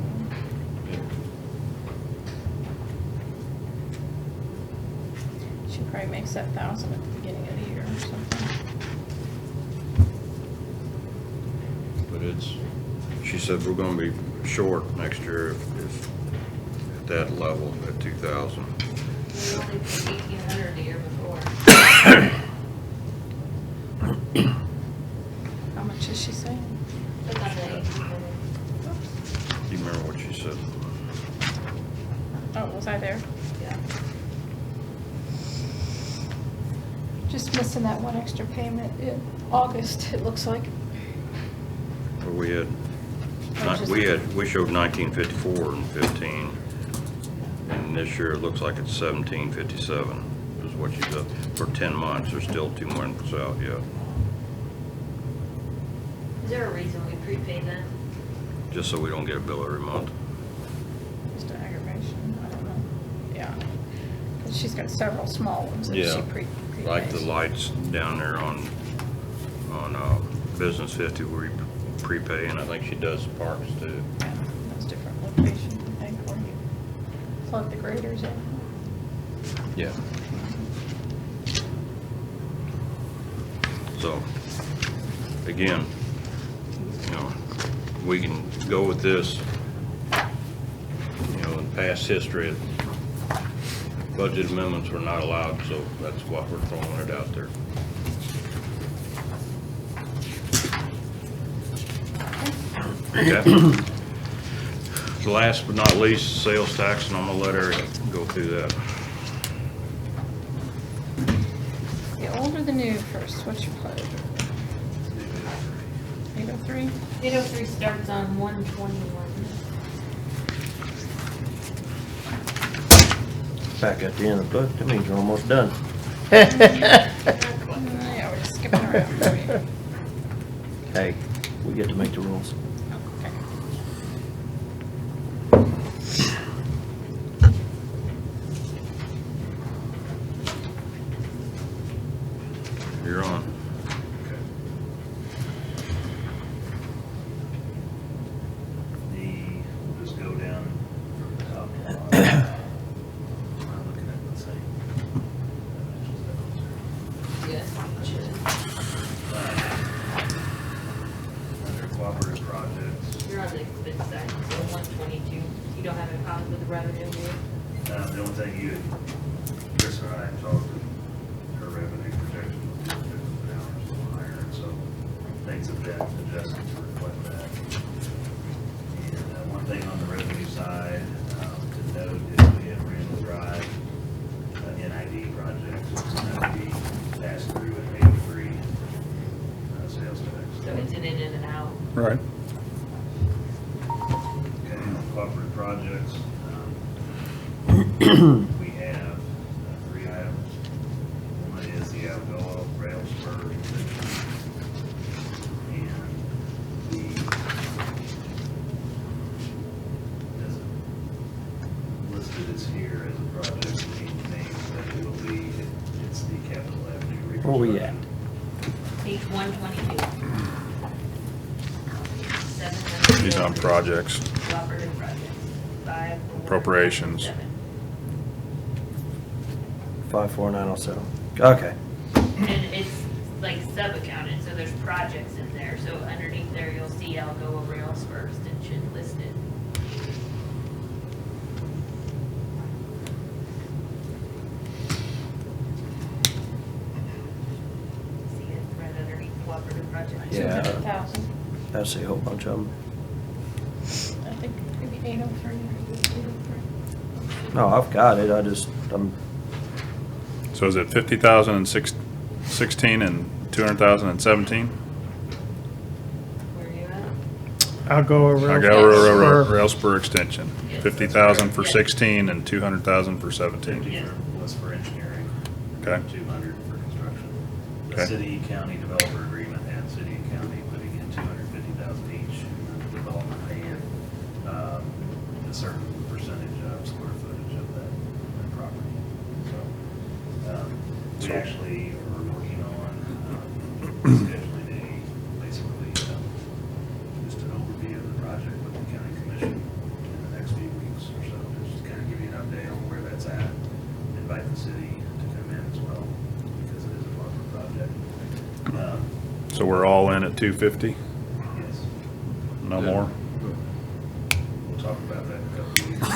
She probably makes that 1,000 at the beginning of the year or something. but it's, she said we're gonna be short next year if at that level, at 2,000. We only paid 1,800 the year before. How much is she saying? Took on the 1,800. Do you remember what she said? Oh, was I there? Yeah. Just missing that one extra payment in August, it looks like. Well, we had, Oh, just- we showed 1954 and 15, and this year it looks like it's 1757 is what you said, for 10 months. There's still 2 months out yet, Is there a reason we prepaid that? just so we don't get a bill every month. Just aggravation, I don't know. Yeah. 'cause she's got several small ones that she Yeah, prepays. like the lights down there on Business 50 where you prepay, and I think she does parks too. Yeah, those different locations, I think, where you plug the graders in. Yeah. So, again, you know, we can go with this, you know, in past history, budget amendments were not allowed, so that's why we're throwing it out there. Okay. Last but not least, sales tax, and I'm gonna let Eric go through that. The old or the new first, what's your pleasure? 803? 803 starts on 121. Back at the end of the book, that means you're almost done. Yeah, we're just skipping around for you. Hey, we get to make the rules. Okay. You're on. We'll just go down from the top to the bottom. I'm looking at, let's see. Yes, it should. Under cooperative projects, You're on the expense side, so 122. You don't have a problem with the revenue here? the only thing Chris and I talked, her revenue projection was down or so higher, and so things have been adjusted to reflect that. And one thing on the revenue side to note is we have Randall Drive NID project, which is going to be passed through at 83 sales tax. So it's an in and an out. Right. Okay, on cooperative projects, we have three items. One is the Algoa Rail Spur extension. And as listed as here as a project name, but it will be, it's the Capitol Avenue reconstruction. Where we at? Page 122. These on projects. Cooperative projects. 5. Appropriations. 54907. Okay. And it's like sub-accounted, so there's projects in there. So underneath there, you'll see Algoa Rail Spur extension listed. See it right underneath cooperative projects. Yeah. 200,000. I see a whole bunch of them. I think maybe 803 or 803. No, I've got it. I'm So is it 50,000 in 16 and 200,000 in 17? Where are you at? I'll go over. I got rail spur extension. 50,000 for 16 and 200,000 for 17. 50 was for engineering. Okay. 200 for construction. The Okay. city-county developer agreement and city and county putting in 250,000 each, and the development paying a certain percentage of square footage of that property. So, we So- actually are working on scheduling basically just an overview of the project with the county commission in the next few weeks or so, just to kind of give you an update on where that's at. Invite the city to come in as well, because it is a larger project. So we're all in at 250? Yes. No more? We'll talk about that in a couple of weeks.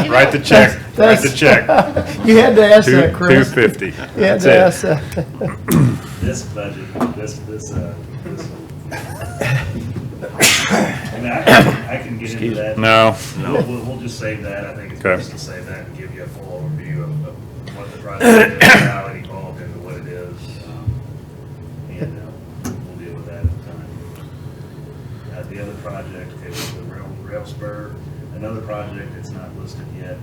Write the check. Write the check. You had to ask that, Chris. 250. You had That's to it. ask that. This budget, I mean, I can get into that. No. We'll just save that. I think it's Okay. best to save that and give you a full overview of what the project is, how it evolved into what it is. And we'll deal with that at the time. The other project is the rail spur. Another project, it's not listed yet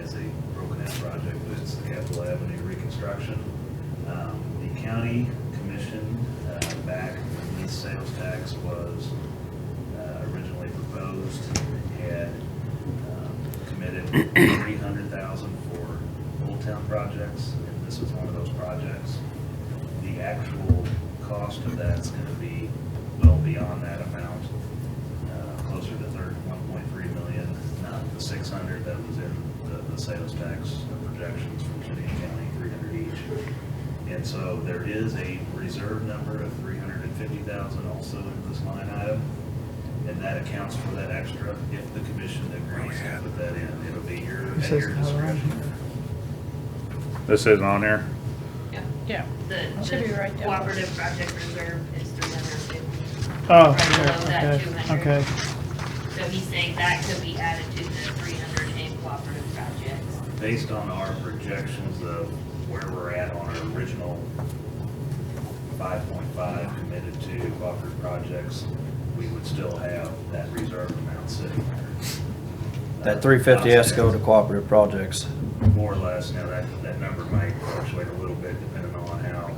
as a broken out project, but it's the Capitol Avenue reconstruction. The county commission back when this sales tax was originally proposed had $300,000 for Old Town projects, and this is one of those projects. The actual cost of that's gonna be well beyond that amount, closer to 1.3 million, not the 600 that was in the sales tax projections from city and county, 300 each. And so there is a reserve number of 350,000 also in this line item, and that accounts for that extra if the commission agrees to put that in. It'll be at your discretion. This isn't on here? Yeah. The Should be right down. cooperative project reserve is 350. Oh, Right below that okay, 200. okay. So he's saying that could be added to the 300 in cooperative projects. Based on our projections of where we're at on our original 5.5 committed to cooperative projects, we would still have that reserve amount sitting there. That 350 has to go to cooperative projects. More or less. Now, that number might fluctuate a little bit depending on how.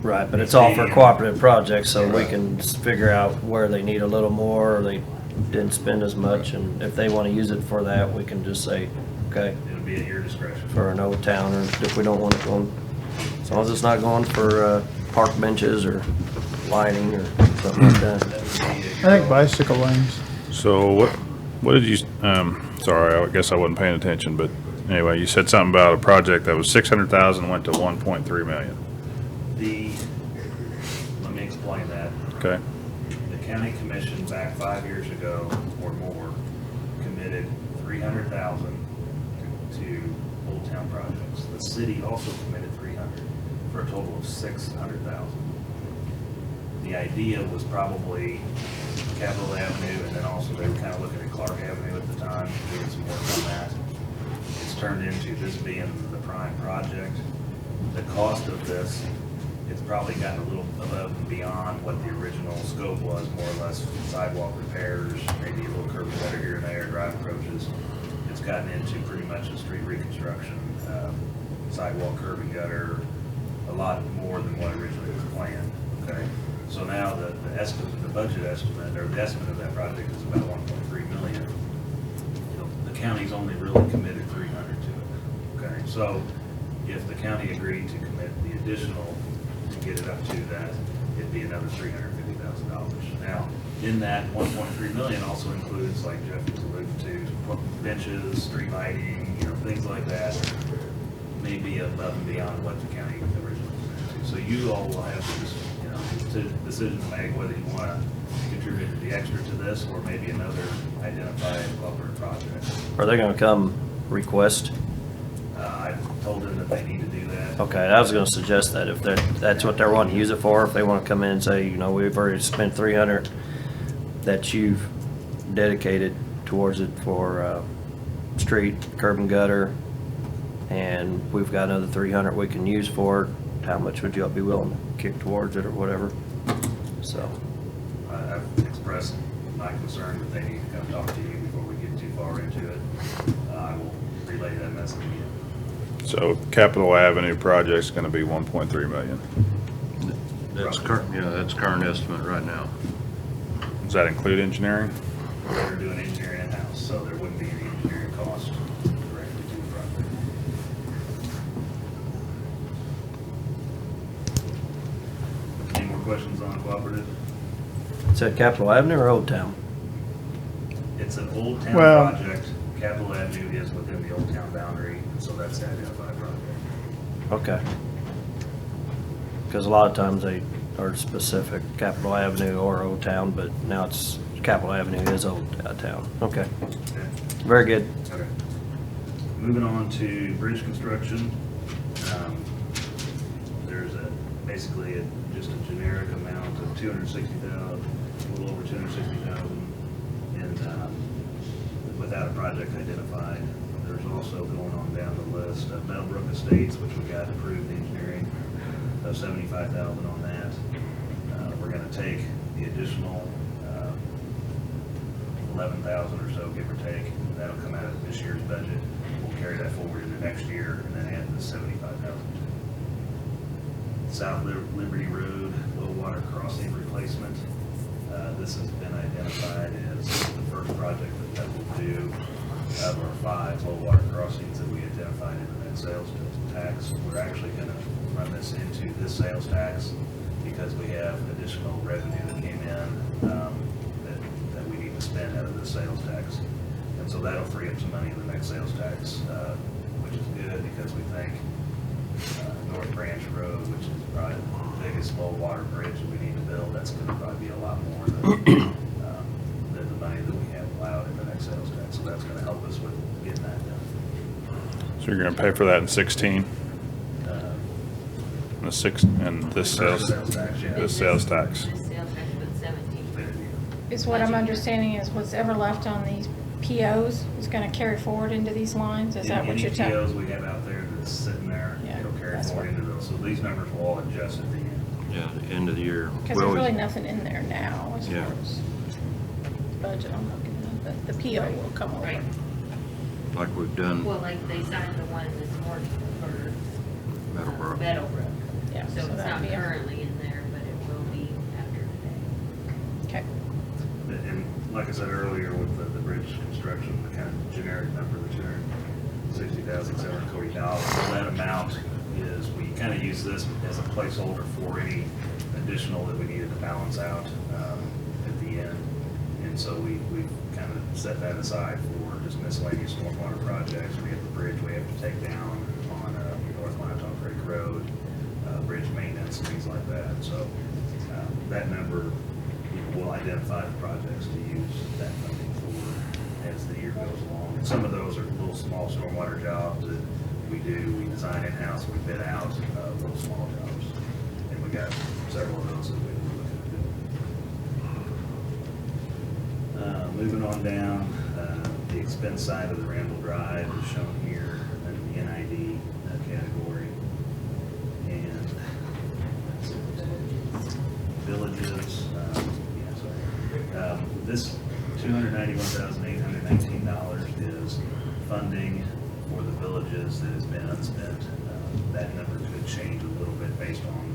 Right, but it's all for cooperative projects, so we can figure out where they need a little more, or they didn't spend as much, and if they want to use it for that, we can just say, okay, It'll be at your discretion. for an old town, or if we don't want it going, as long as it's not going for park benches or lighting or something like that. I think bicycle lanes. So what did you, sorry, I guess I wasn't paying attention, but anyway, you said something about a project that was 600,000 went to 1.3 million. Let me explain that. Okay. The county commission back 5 years ago or more committed 300,000 to Old Town projects. The city also committed 300 for a total of 600,000. The idea was probably Capitol Avenue, and then also they were kind of looking at Clark Avenue at the time, doing some work on that. It's turned into this being the prime project. The cost of this, it's probably gotten a little above and beyond what the original scope was, more or less sidewalk repairs, maybe a little curb and gutter here and there, drive approaches. It's gotten into pretty much a street reconstruction, sidewalk, curb and gutter, a lot more than what originally was planned, okay? So now the estimate, the budget estimate, or the estimate of that project is about 1.3 million. The county's only really committed 300 to it, okay? So if the county agreed to commit the additional to get it up to that, it'd be another $350,000. Now, in that 1.3 million also includes, like Jeff was alluding to, benches, street lighting, things like that, maybe above and beyond what the county originally committed to. So you all will have to decision to make whether you want to contribute the extra to this or maybe another identified cooperative project. Are they gonna come request? I told them that they need to do that. Okay, I was gonna suggest that if that's what they're wanting to use it for, if they wanna come in and say, we've already spent 300 that you've dedicated towards it for, street, curb and gutter, and we've got another 300 we can use for it, how much would you all be willing to kick towards it or whatever? So. I've expressed my concern that they need to come talk to you before we get too far into it. I will relay that message again. So Capitol Avenue project's gonna be 1.3 million. That's current, that's current estimate right now. Does that include engineering? We're doing engineering in-house, so there wouldn't be any engineering cost directly to the project. Any more questions on cooperative? Is that Capitol Avenue or Old Town? It's an Old Town Well- project. Capitol Avenue is within the Old Town boundary, and so that's the identified project. Okay. Because a lot of times they are specific, Capitol Avenue or Old Town, but now it's, Capitol Avenue is Old Town. Okay. Okay. Very good. Okay. Moving on to bridge construction. There's basically just a generic amount of 260,000, a little over 260,000, and without a project identified. There's also going on down the list of Meadowbrook Estates, which we got approved engineering of 75,000 on that. We're going to take the additional 11,000 or so, give or take. That'll come out of this year's budget. We'll carry that forward into next year and then add the 75,000. South Liberty Road low water crossing replacement. This has been identified as the first project that we'll do of our 5 low water crossings that we identified in the net sales tax. We're actually going to run this into this sales tax because we have additional revenue that came in that we need to spend out of the sales tax. And so that'll free up some money in the next sales tax, which is good because we think North Branch Road, which is probably the biggest low water bridge that we need to build, that's going to probably be a lot more than the money that we have allowed in the next sales tax. So that's going to help us with getting that done. So you're gonna pay for that in 16? And this sales tax. This sales tax was 17. Is what I'm understanding is what's ever left on these POs is gonna carry forward into these lines? Is that what you're telling? Any POs we have out there that's sitting there, Yeah, it'll carry that's forward what- into those. So these numbers will all adjust at the end. Yeah, the end of the year. Because there's really nothing in there now as Yeah. far as budget I'm looking at, but the PO will come over. Right. Like we've done Well, like they signed the one this morning for Meadowbrook. Meadowbrook. Yeah, So so it's that'd not be a- currently in there, but it will be after today. Okay. And like I said earlier, with the bridge construction, the kind of generic number, the $260,740, that amount is, we kind of use this as a placeholder for any additional that we needed to balance out at the end. And so we kind of set that aside for just miscellaneous stormwater projects. We have the bridge we have to take down on North Montauk Creek Road, bridge maintenance, and things like that. So that number, we'll identify the projects to use that funding for as the year goes along. And some of those are little small stormwater jobs that we do. We design in-house, we bid out little small jobs. And we got several of those that we're looking at doing. Moving on down, the expense side of the Randall Drive is shown here in the NID category. And villages, this $291,819 is funding for the villages that has been unspent. That number could change a little bit based on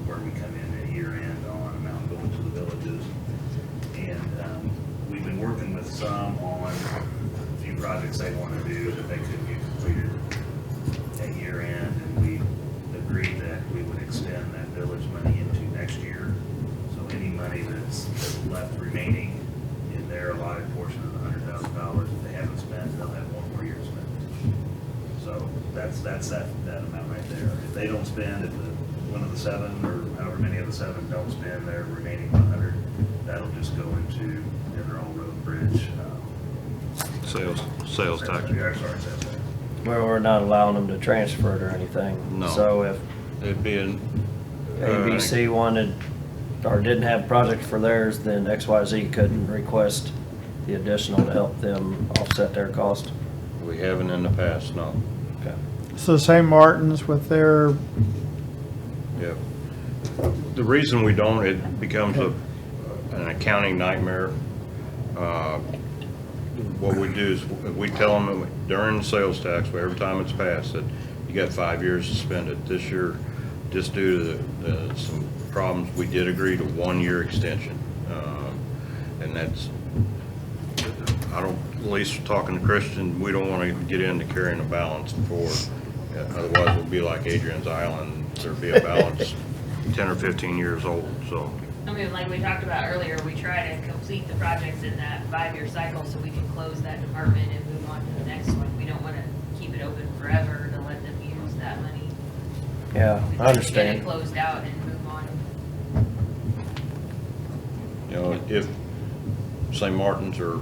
where we come in at year end on amount going to the villages. And we've been working with some on a few projects they want to do that they couldn't get completed at year end, and we agreed that we would extend that village money into next year. So any money that's left remaining in their allotted portion of the $100,000, if they haven't spent, they'll have one more year to spend. So that's that amount right there. If they don't spend, if one of the 7 or however many of the 7 don't spend their remaining 100, that'll just go into their own road and bridge. Sales tax. Yeah, sorry, sales tax. Where we're not allowing them to transfer it or anything. No. So if It'd be an. ABC wanted, or didn't have project for theirs, then XYZ couldn't request the additional to help them offset their cost. We haven't in the past, no. Okay. So St. Martin's with their, Yeah. The reason we don't, it becomes an accounting nightmare. What we do is we tell them that during the sales tax, every time it's passed, that you got 5 years to spend it. This year, just due to some problems, we did agree to 1-year extension. And that's, at least talking to Christian, we don't want to get into carrying a balance forward. Otherwise, it'll be like Adrian's Island, there'd be a balance 10 or 15 years old, so. I mean, like we talked about earlier, we try to complete the projects in that 5-year cycle so we can close that department and move on to the next one. We don't want to keep it open forever to let them use that money. Yeah, We'd I like to Get understand. it closed out and move on. You know, if St. Martin's or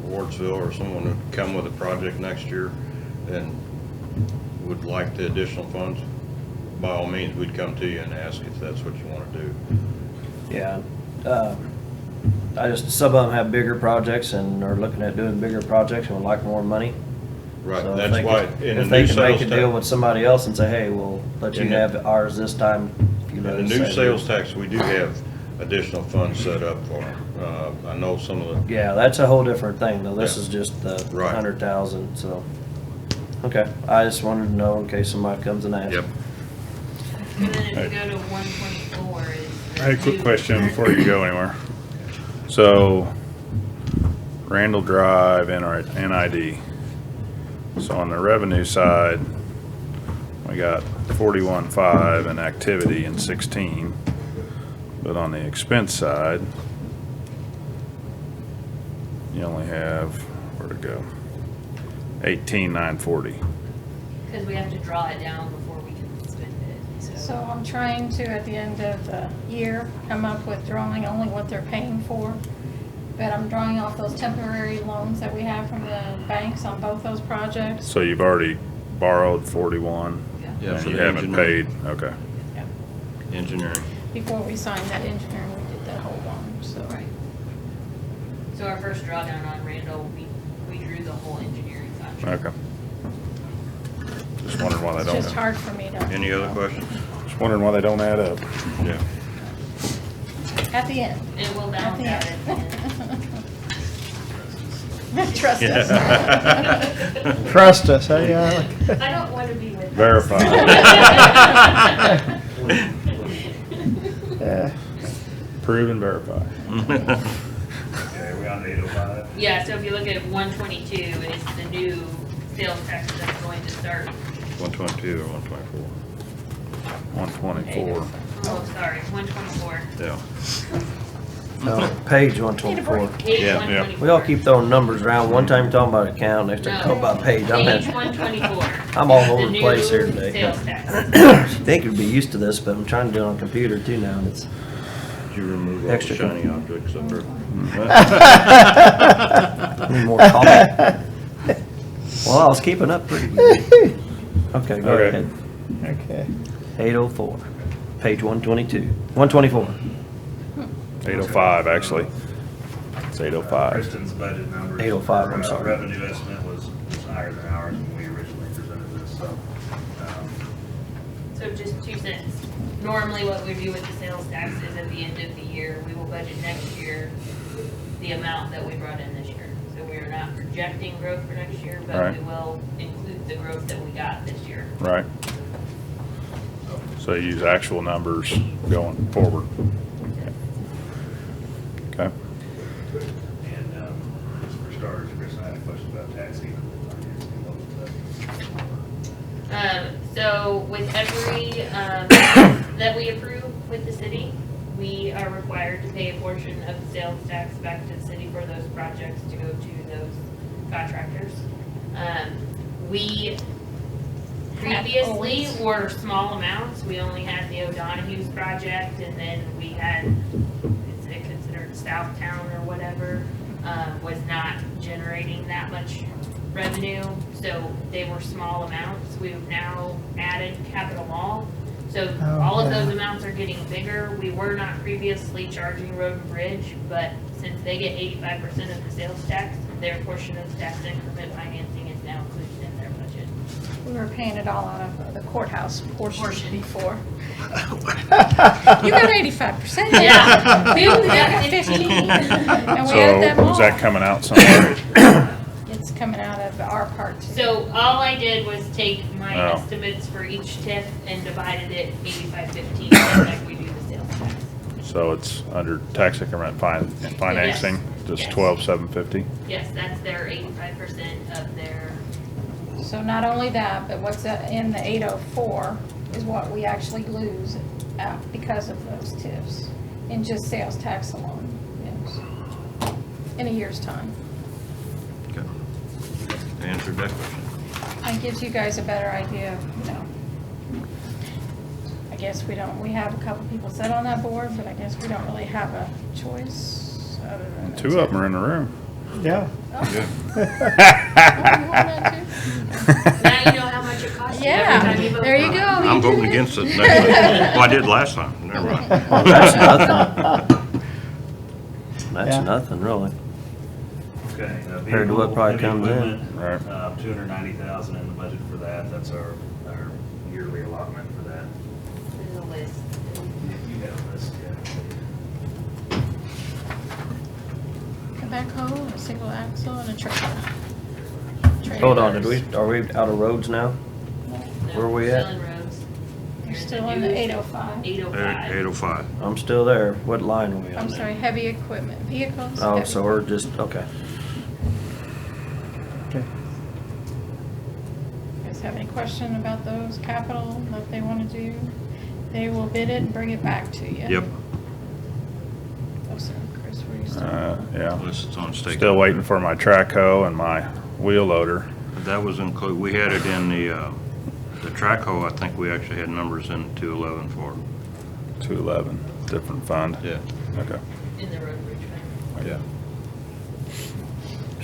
Wardsville or someone would come with a project next year and would like the additional funds, by all means, we'd come to you and ask if that's what you want to do. Yeah. Some of them have bigger projects and are looking at doing bigger projects and would like more money. Right, So if that's they why could- in the If they new can make sales a deal tax, with somebody else and say, hey, we'll let you In the- have ours this time. If you in the let us new say sales this. tax, we do have additional funds set up for them. I know some of the, Yeah, that's a whole different thing, though. This Yeah. is just the Right. 100,000, so. Okay, I just wanted to know in case somebody comes and asks. Yep. And then if you go to 124 is. Hey, quick question before you go anywhere. So Randall Drive, NID, So on the revenue side, we got 41.5 in activity in 16. But on the expense side, you only have, where'd it go? 18,940. Because we have to draw it down before we can spend it, So I'm trying to, at the end of the year, come up with drawing only what they're paying for. But I'm drawing off those temporary loans that we have from the banks on both those projects. So you've already borrowed 41? Yeah, And for you the haven't paid, engineering. okay. Engineering. Before we signed that engineering, we did that whole loan, so. Right. So our first drawdown on Randall, we drew the whole engineering contract. Okay. Just wondering why they It's don't. just hard for me to. Any other questions? Just wondering why they don't add up. Yeah. At the end. It will At balance the out end. at the end. Trust us. Trust us, huh? Yeah. I don't want to be with. Verify. Yeah. Prove and verify. Okay, are we on to 805? Yeah, so if you look at 122, it's the new sales tax that's going to start. 122 or 124? 124. Oh, sorry, 124. Yeah. Page 124. Page Yeah, 124. We all keep throwing numbers around. One time you're talking about account, next time you're talking about page. Page 124. I'm all over The the place here new today. Sales tax. I think you'd be used to this, but I'm trying to do it on a computer too now, and it's Did you remove all the extra. shiny objects up there? Need more coffee. Well, I was keeping up pretty good. Okay, go Okay. ahead. Okay. 804, page 122, 124. 805, actually. It's 805. Kristen's budget numbers. 805, I'm for, sorry. Revenue estimate was higher than ours when we originally presented this, so. So just 2 cents. Normally what we do with the sales tax is at the end of the year, we will budget next year the amount that we brought in this year. So we are not projecting growth for next year, but Right. we will include the growth that we got this year. Right. So you use actual numbers going forward. Okay. And just for starters, Chris, I had a question about taxing. So with every that we approve with the city, we are required to pay a portion of the sales tax back to the city for those projects to go to those contractors. We previously were small amounts. We only had the O'Donoghue's project, and then we had, is it considered Southtown or whatever, was not generating that much revenue, so they were small amounts. We've now added Capital Mall, so all of those amounts are getting bigger. We were not previously charging Road and Bridge, but since they get 85% of the sales tax, their portion of the tax increment financing is now included in their budget. We were paying it all out of the courthouse portion before. You got 85%. Yeah. We only got 15. And we added that So mall. is that coming out somewhere? It's coming out of our part too. So all I did was take my Oh. estimates for each TIF and divided it 85/15, just like we do the sales tax. So it's under tax increment financing, just Yes. 12,750? Yes, that's their 85% of their, So not only that, but what's in the 804 is what we actually lose because of those TIFs in just sales tax alone, yes, in a year's time. Okay. Answered that question. It gives you guys a better idea of, I guess we have a couple people sit on that board, but I guess we don't really have a choice other than. the Two of them are in the room. Yeah. now you know how much it costs you every Yeah, time you vote. there you go. I'm voting against it next week. Well, I did last time. Never mind. Well, that's nothing. That's Yeah. nothing, really. Okay. Compared to what probably comes in. Right. 290,000 in the budget for that. That's our yearly allotment for that. There's a list. You got a list, yeah. A backhoe, a single axle, and a trailer. Hold on, are we out of roads now? Where are we at? Still in roads. You're still in the 805. 805. 805. I'm still there. What line are we on I'm there? sorry, heavy equipment, vehicles. Oh, heavy so we're just, okay. Okay. guys have any question about those capital that they want to do? They will bid it and bring it back to you. Yep. Oh, sorry, Chris, where you starting? Yeah. Lists on state. Still waiting for my track hoe and my wheel loader. That was included, we had it in the track hoe, I think we actually had numbers in 211 for. 211, different fund. Yeah. Okay. In the road bridge fund. Yeah.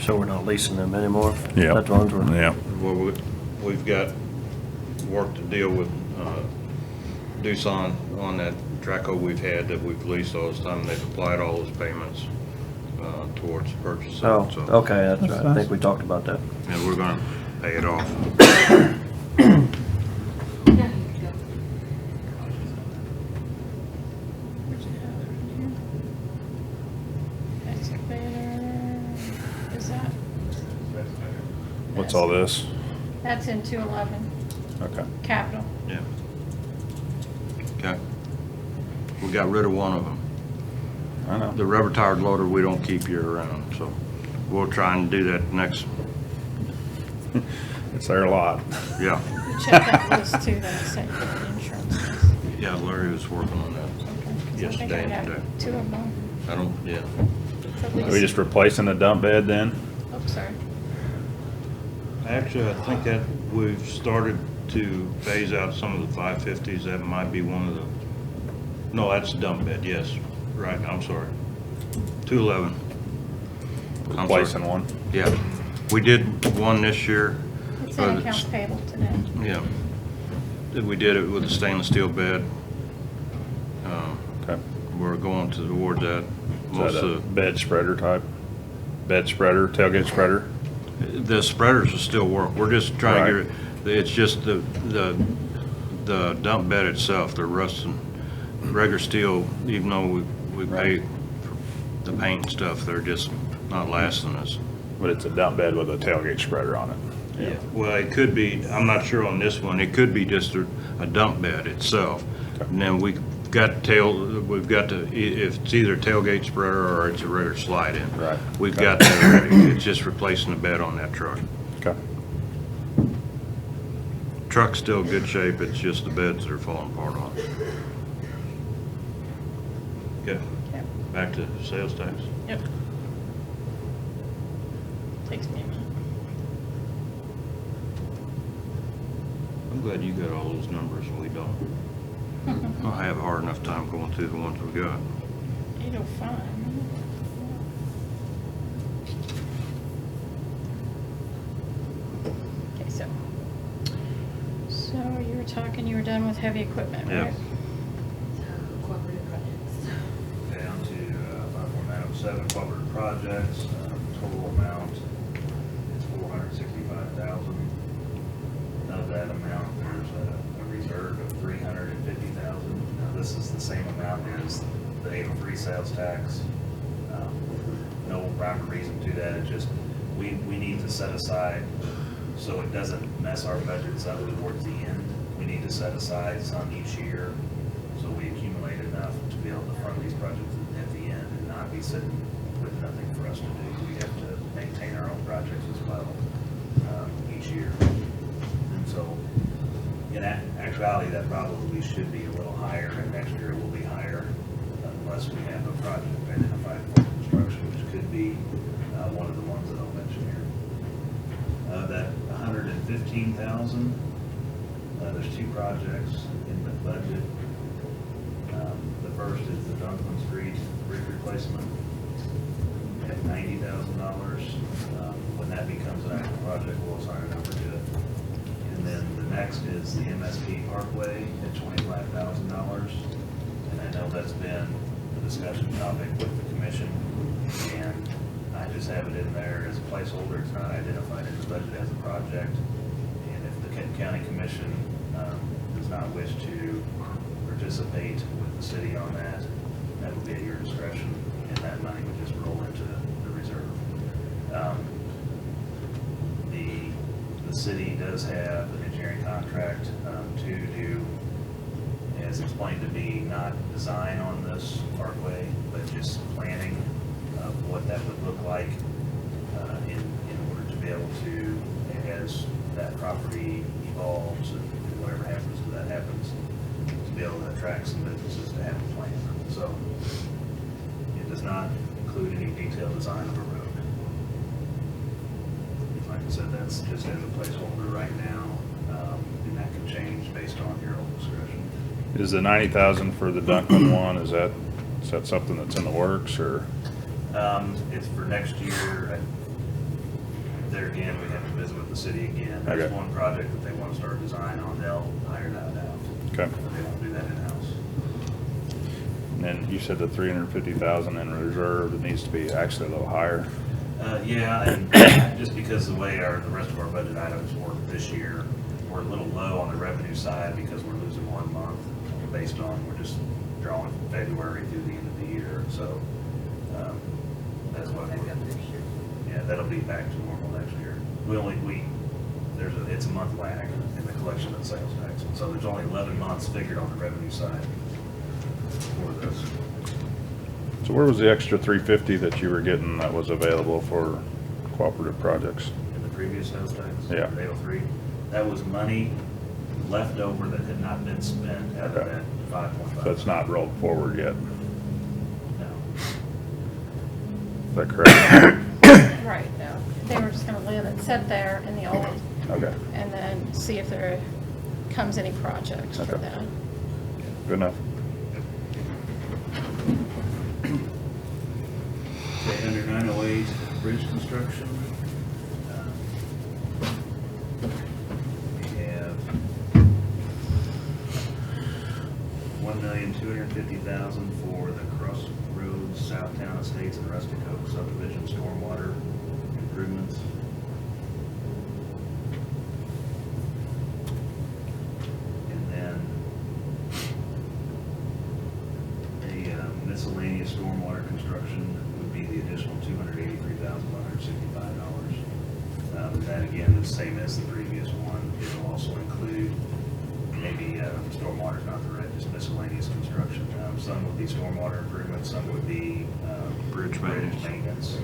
So we're not leasing them anymore? Yeah. That's the ones we're. Yeah. Well, we've got work to deal with Doosan on that track hoe we've had that we've leased all this time. They've applied all those payments towards the purchase Oh, of it. So, okay, that's That's right. I fine. think we talked about that. and we're gonna pay it off. Where'd you have it in here? Excavator, is that? What's all this? That's in 211, Okay. capital. Yeah. Okay. We got rid of one of them. I know. The rubber tired loader, we don't keep year round, so we'll try and do that next, It's there a lot. yeah. You check that list too, that I sent you, the insurance list. Yeah, Larry was working on that Okay, 'cause I think I yesterday and have today. 2 of them. I don't, yeah. It's at Are we least- just replacing the dump bed then? Oh, sorry. Actually, I think that we've started to phase out some of the 550s. That might be one of the, no, that's dump bed, yes. Right, I'm sorry. 211. I'm sorry. Replacing one? Yeah. We did one this year. It's but in accounts payable today. Yeah. We did it with a stainless steel bed. Okay. We're going towards that. Is Most that a of bed spreader type? Bed spreader, tailgate spreader? the spreaders will still work. We're just trying to Right. get, it's just the dump bed itself, the rusting. Regular steel, even though we pay for the paint and stuff, they're just not lasting us. But it's a dump bed with a tailgate spreader on it. Yeah, well, it could be, I'm not sure on this one, it could be just a dump bed itself. Okay. And then we've got if it's either a tailgate spreader or it's a regular slide in. Right. We've Okay. got that ready. It's just replacing the bed on that truck. Okay. Truck's still in good shape, it's just the beds that are falling apart on it. Okay, Yep. back to sales tax. Yep. Takes me a minute. I'm glad you got all those numbers and we don't. I have a hard enough time going through the ones we got. 805. Okay, so you were talking, you were done with heavy equipment, Yeah. right? Cooperative projects. Down to 5407 cooperative projects, total amount is $465,000. Of that amount, there's a reserve of $350,000. Now, this is the same amount as the 803 sales tax. No rhyme or reason to that, it's just, we need to set aside, so it doesn't mess our budgets up towards the end. We need to set aside some each year, so we accumulate enough to be able to fund these projects at the end and not be sitting with nothing for us to do. We have to maintain our own projects as well, each year. And so, in actuality, that probably should be a little higher, and next year it will be higher unless we have a project identified for construction, which could be one of the ones that I'll mention here. That $115,000, there's 2 projects in the budget. The first is the Dunklin Street bridge replacement at $90,000. When that becomes an actual project, we'll assign a number to it. And then the next is the MSP Parkway at $25,000. And I know that's been a discussion topic with the commission, and I just have it in there as a placeholder. It's not identified in the budget as a project. And if the county commission does not wish to participate with the city on that, that would be at your discretion, and that money would just roll into the reserve. The city does have an engineering contract to do, as explained to me, not design on this parkway, but just planning of what that would look like in order to be able to, as that property evolves and whatever happens to that happens, to be able to attract some businesses to have a plan. So it does not include any detailed design of a road. Like I said, that's just in the placeholder right now, and that can change based on your own discretion. Is the 90,000 for the Duncan one, is that something that's in the works, or? It's for next year. There again, we have to visit with the city again. There's Okay. one project that they want to start design on, they'll hire that out. Okay. They won't do that in-house. And then you said the 350,000 in reserve, it needs to be actually a little higher. Yeah, and just because the way the rest of our budget items work this year, we're a little low on the revenue side because we're losing 1 month based on, we're just drawing from February through the end of the year. So that's what yeah, that'll be back to normal next year. It's a month lag in the collection of sales tax. So there's only 11 months figured on the revenue side for this. So where was the extra 350 that you were getting that was available for cooperative projects? In the previous sales tax? Yeah. 803. That was money left over that had not been spent out of Okay. that 5.5. So it's not rolled forward yet, No. is that correct? Right, no. They were just gonna let it sit there in the old, Okay, and then see if there comes any projects for Okay. that. good enough. Okay, under 908, bridge construction. We have $1,250,000 for the Crossroads, Southtown Estates, and Rustic Oak subdivision stormwater improvements. And then a miscellaneous stormwater construction would be the additional $283,165. That again is the same as the previous one. It will also include maybe stormwater, not the right, just miscellaneous construction. Some would be stormwater improvements, some would be Bridge maintenance.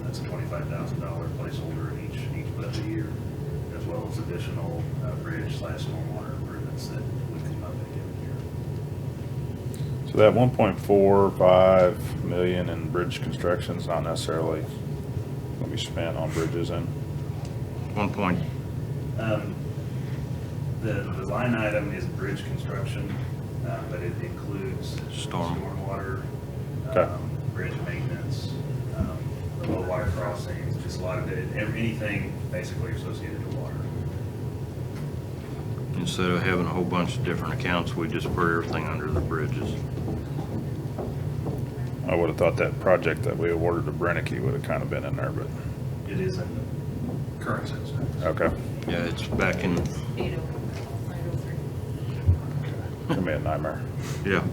That's a $25,000 placeholder in each budget year, as well as additional bridge/stormwater improvements that would come up in a given year. So that 1.45 million in bridge construction is not necessarily going to be spent on bridges in? 1 point. The line item is bridge construction, but it includes stormwater, Okay. bridge maintenance, the low water crossings, just a lot of it, anything basically associated with water. Instead of having a whole bunch of different accounts, we just put everything under the bridges. I would have thought that project that we awarded to Brenneke would have kind of been in there, but, It is in the current sales tax. okay. Yeah, it's back in, 803. It's going to be a nightmare. yeah.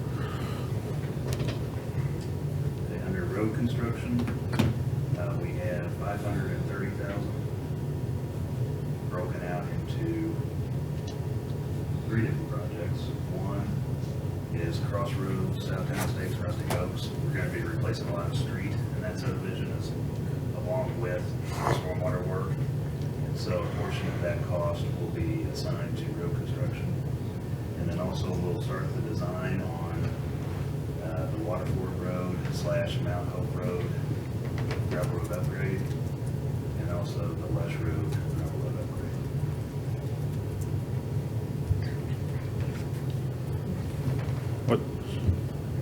Okay, under road construction, we have 530,000 broken out into 3 different projects. One is Crossroads, Southtown Estates, Rustic Oaks. We're going to be replacing a lot of street, and that subdivision is along with stormwater work. And so a portion of that cost will be assigned to road construction. And then also we'll start the design on the Waterford Road / Mount Hope Road gravel road upgrade, and also the Lush Road gravel road upgrade. What,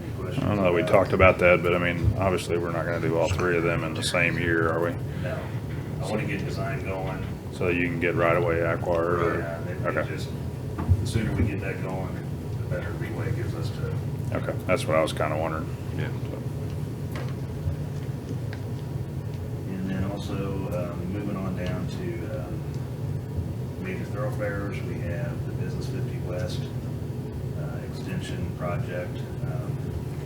Any questions? I don't know, we talked about that, but I mean, obviously, we're not going to do all 3 of them in the same year, are we? No, I want to get design going. So you can get right-of-way acquired, or? Yeah, it Okay, just, the sooner we get that going, the better leeway it gives us to. okay, that's what I was kind of wondering. Yeah. And then also, moving on down to major thoroughfares, we have the Business 50 West extension project,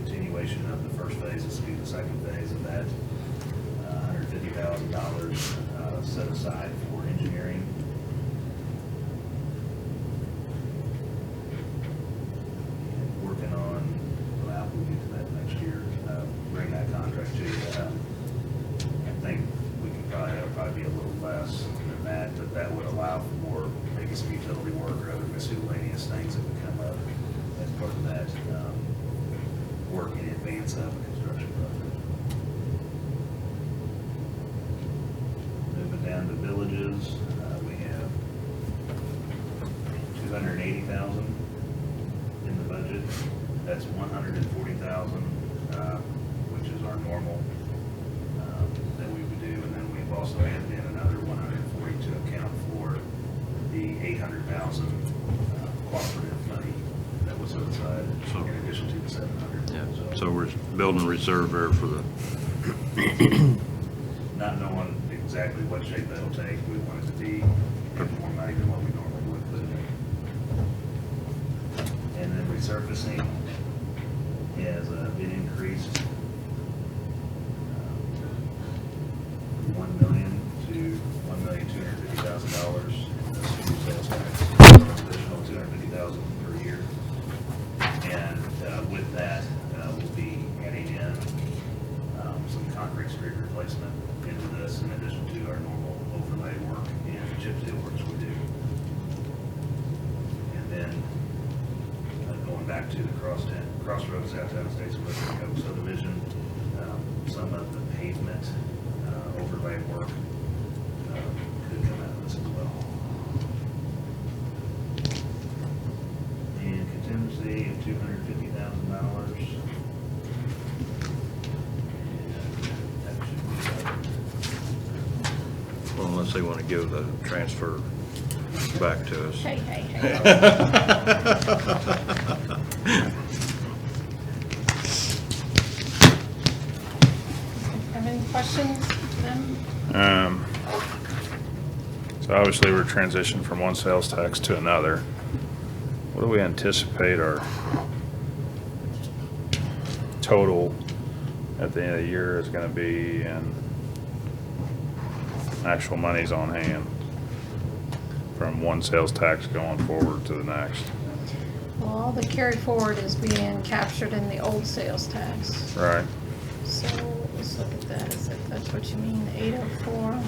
continuation of the first phase. This will be the second phase of that. $150,000 set aside for engineering. And working on, well, we'll get to that next year, bring that contract to you. I think we can probably be a little less than that, but that would allow for maybe some utility work or other miscellaneous things that would come up as part of that work in advance of the construction project. Moving down to villages, we have 280,000 in the budget. That's 140,000, which is our normal that we would do, and then we've also added in another 140 to account for the 800,000 cooperative money that was set aside in addition to the 700. Yeah, so we're building a reserve there for the, Not knowing exactly what shape that'll take, we want it to be more money than what we normally would put in. And then resurfacing has been increased $1 million to $1,250,000 in the new sales tax, additional $250,000 per year. And with that, we'll be adding in some concrete street replacement into this in addition to our normal overlay work and chip seal works we do. And then going back to the Crossroads Downtown States of Code subdivision, some of the pavement overlay work could come out of this as well. And contingency of $250,000. well, unless they want to give the transfer back to us. Hey, hey, hey. Have any questions then? So obviously we're transitioning from one sales tax to another. What do we anticipate our total at the end of the year is gonna be in actual monies on hand from one sales tax going forward to the next? Well, all the carry forward is being captured in the old sales tax. Right. So let's look at that, is if that's what you mean, 804.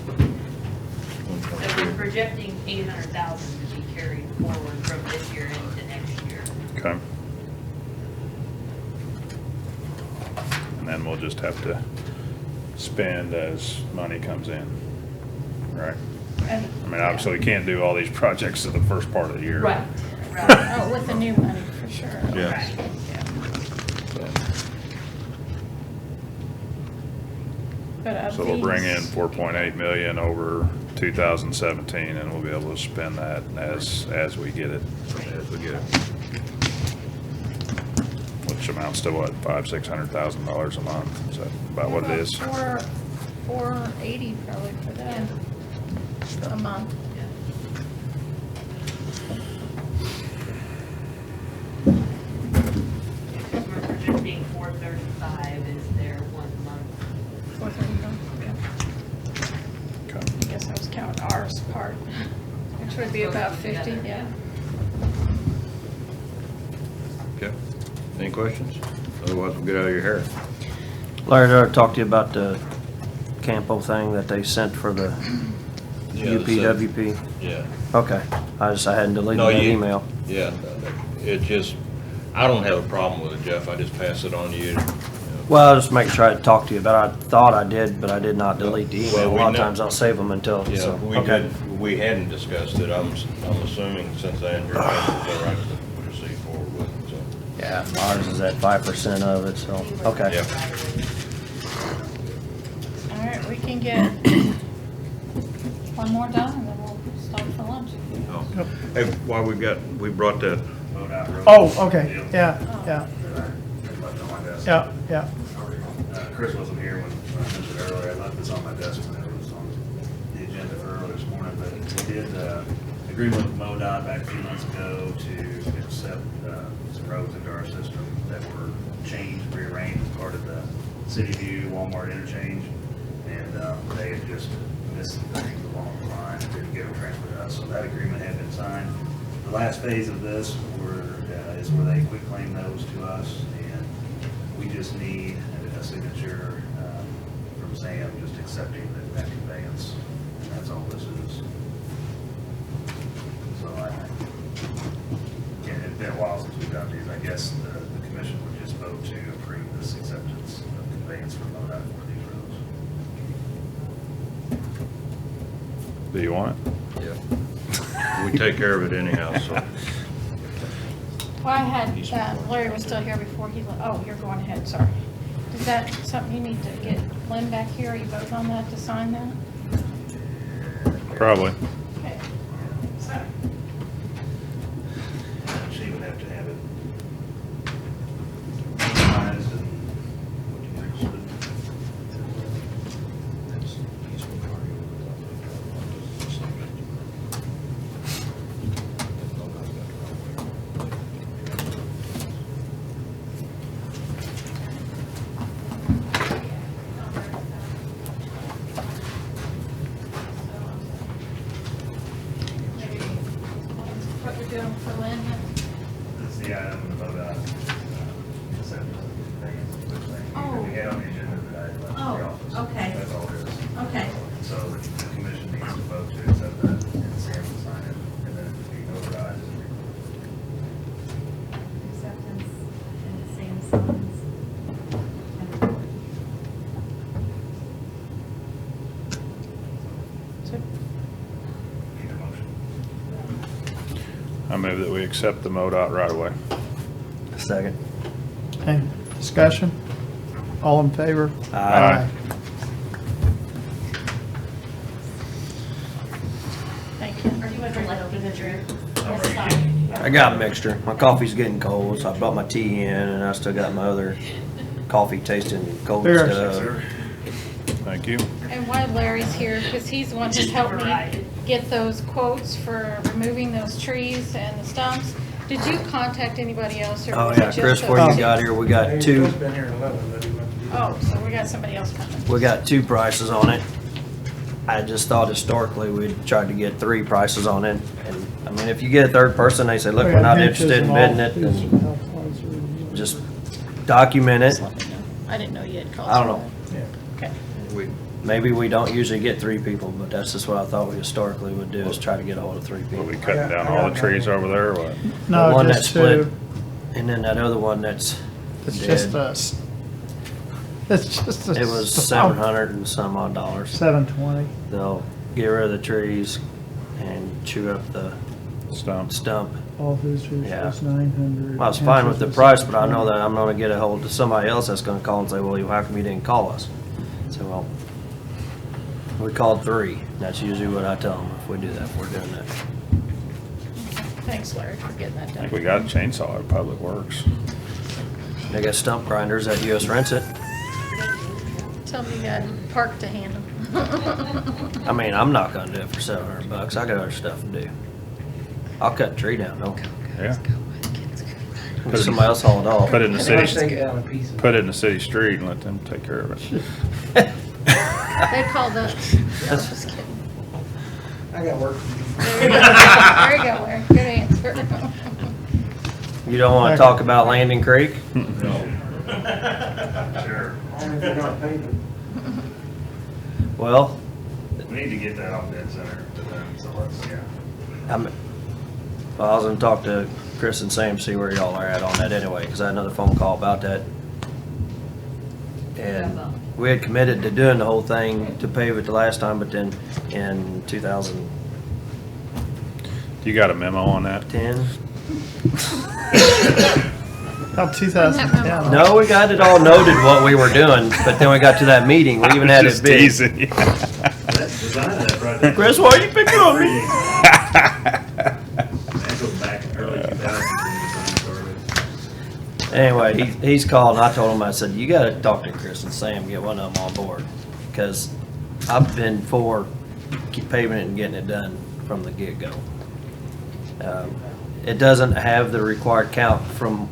So we're projecting 800,000 to be carried forward from this year into next year. Okay. And then we'll just have to spend as money comes in, right? I mean, obviously, we can't do all these projects in the first part of the year. Right. Oh, with the new money, for sure. Yeah. Right. But of So we'll bring in these- 4.8 million over 2017, and we'll be able to spend that as we get it. As we get it. Which amounts to what, $500,000-600,000 a month? Is that about what it is? 480 probably for that, a month. We're projecting 435 is their 1 month. 435, yeah. I guess I was counting ours part, which would be about 50, yeah. Okay. Any questions? Otherwise, we'll get out of your hair. Larry, did I talk to you about the Campo thing that they sent for the UPWP? Yeah. Okay, I hadn't deleted No, that you- email. Yeah, it just, I don't have a problem with it, Jeff, I just pass it on to you. Well, I was just making sure I talked to you, but I thought I did, but I did not delete the email. Well, A we lot of know- times I'll save them until, Yeah, so, we okay. we hadn't discussed it, I'm assuming since Andrew has the right to proceed forward with it, so. Yeah, ours is at 5% of it, so, okay. Yeah. All right, we can get one more done and then we'll stop for lunch. Oh. Hey, while we brought that, Oh, okay, yeah, yeah, yeah, yeah. Chris wasn't here when I mentioned earlier. I left this on my desk when it was on the agenda for earlier this morning, but we did agreement with MoDOT back a few months ago to accept some roads into our system that were changed, rearranged as part of the City View Walmart interchange. And they had just missed some things along the line and didn't get them transferred to us. So that agreement had been signed. The last phase of this is where they quitclaim those to us, and we just need a signature from Sam just accepting that conveyance. And Do you want it? Yeah. We take care of it anyhow, so. Well, I had, Larry was still here before he, oh, you're going ahead, sorry. Is that something you need to get Lynn back here? Are you both on that to sign that? Probably. Okay. So, She would have to have it organized and what do you think? maybe what you're doing for Lynn? That's the item about, Oh. we had on the agenda that I left the Oh, office. okay. That's all it is. Okay. So the commission needs to vote to accept that, and Sam will sign it, and then it'll be notarized. Acceptance and Sam signs. Need a motion. I move that we accept the MoDOT right away. Second. Okay, discussion? All in favor? Aye. Thank you. Are you ever lefty the drink? I got a mixture. My coffee's getting cold, so I brought my tea in, and I still got my other coffee tasting cold Here. stuff. Thank you. And while Larry's here, because he's the one who's helped me get those quotes for removing those trees and the stumps, did you contact anybody else? Or Oh, was it yeah, just Chris, those before you two? got here, we got two, Oh, so we got somebody else coming. we got two prices on it. I just thought historically we'd tried to get three prices on it. And, I mean, if you get a third person, they say, look, we're not interested in bidding it, then just document it. Just let me know. I didn't know you had called. I don't know. Okay. Maybe we don't usually get three people, but that's just what I thought we historically would do, is try to get a hold of three people. Are we cutting down all the trees over there or what? The No, one that just split, two. and then that other one that's It's dead. just us. It's just a. It was stump. 700 and some odd dollars. 720. They'll get rid of the trees and chew up the stump. All Hoosiers Yeah. was 900. I was fine with the price, but I know that 720. I'm gonna get a hold of somebody else that's gonna call and say, well, how come you didn't call us? So, well, we called three. That's usually what I tell them if we do that, if we're doing that. Thanks, Larry, for getting that I done. think we got a chainsaw at Public Works. They got stump grinders at US Rents It. Tell me you got park to handle. I mean, I'm not gonna do it for $700. I got other stuff to do. I'll cut a tree down, though. Yeah. Somebody else haul it off. Put it in the city, Take it down in pieces. put it in the city street and let them take care of it. They called us. No, I'm just kidding. I got work. There you go. There you go, Larry. Good answer. You don't wanna talk about Landing Creek? Sure. Only if you're not paving. Well, We need to get that off dead center to them, so let's, yeah. Well, I was gonna talk to Chris and Sam, see where y'all are at on that anyway, because I had another phone call about that. And we had committed to doing the whole thing to pave it the last time, but then in 2010, You got a memo on that? About 2010. No, we got it all noted what we were doing, but then we got to that meeting, we even had it Just bid. teasing you. Chris, why are you picking on me? That goes back in early 2000s when the design started. Anyway, he's called, and I told him, I said, you gotta talk to Chris and Sam, get one of them on board, because I've been for keep paving it and getting it done from the get-go. It doesn't have the required count from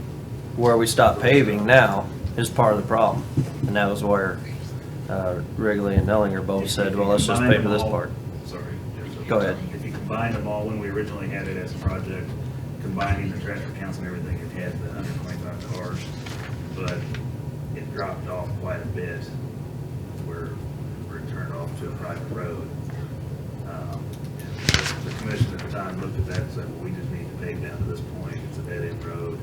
where we stopped paving now is part of the problem, and that was where Wrigley and Ellinger both said, well, let's just pay for this part. Sorry. Go ahead. If you combine them all, when we originally had it as a project, combining the traffic counts and everything, it had the 125 cars, but it dropped off quite a bit where we're turned off to a private road. The commission at the time looked at that and said, well, we just need to pave down to this point. It's a dead-end road.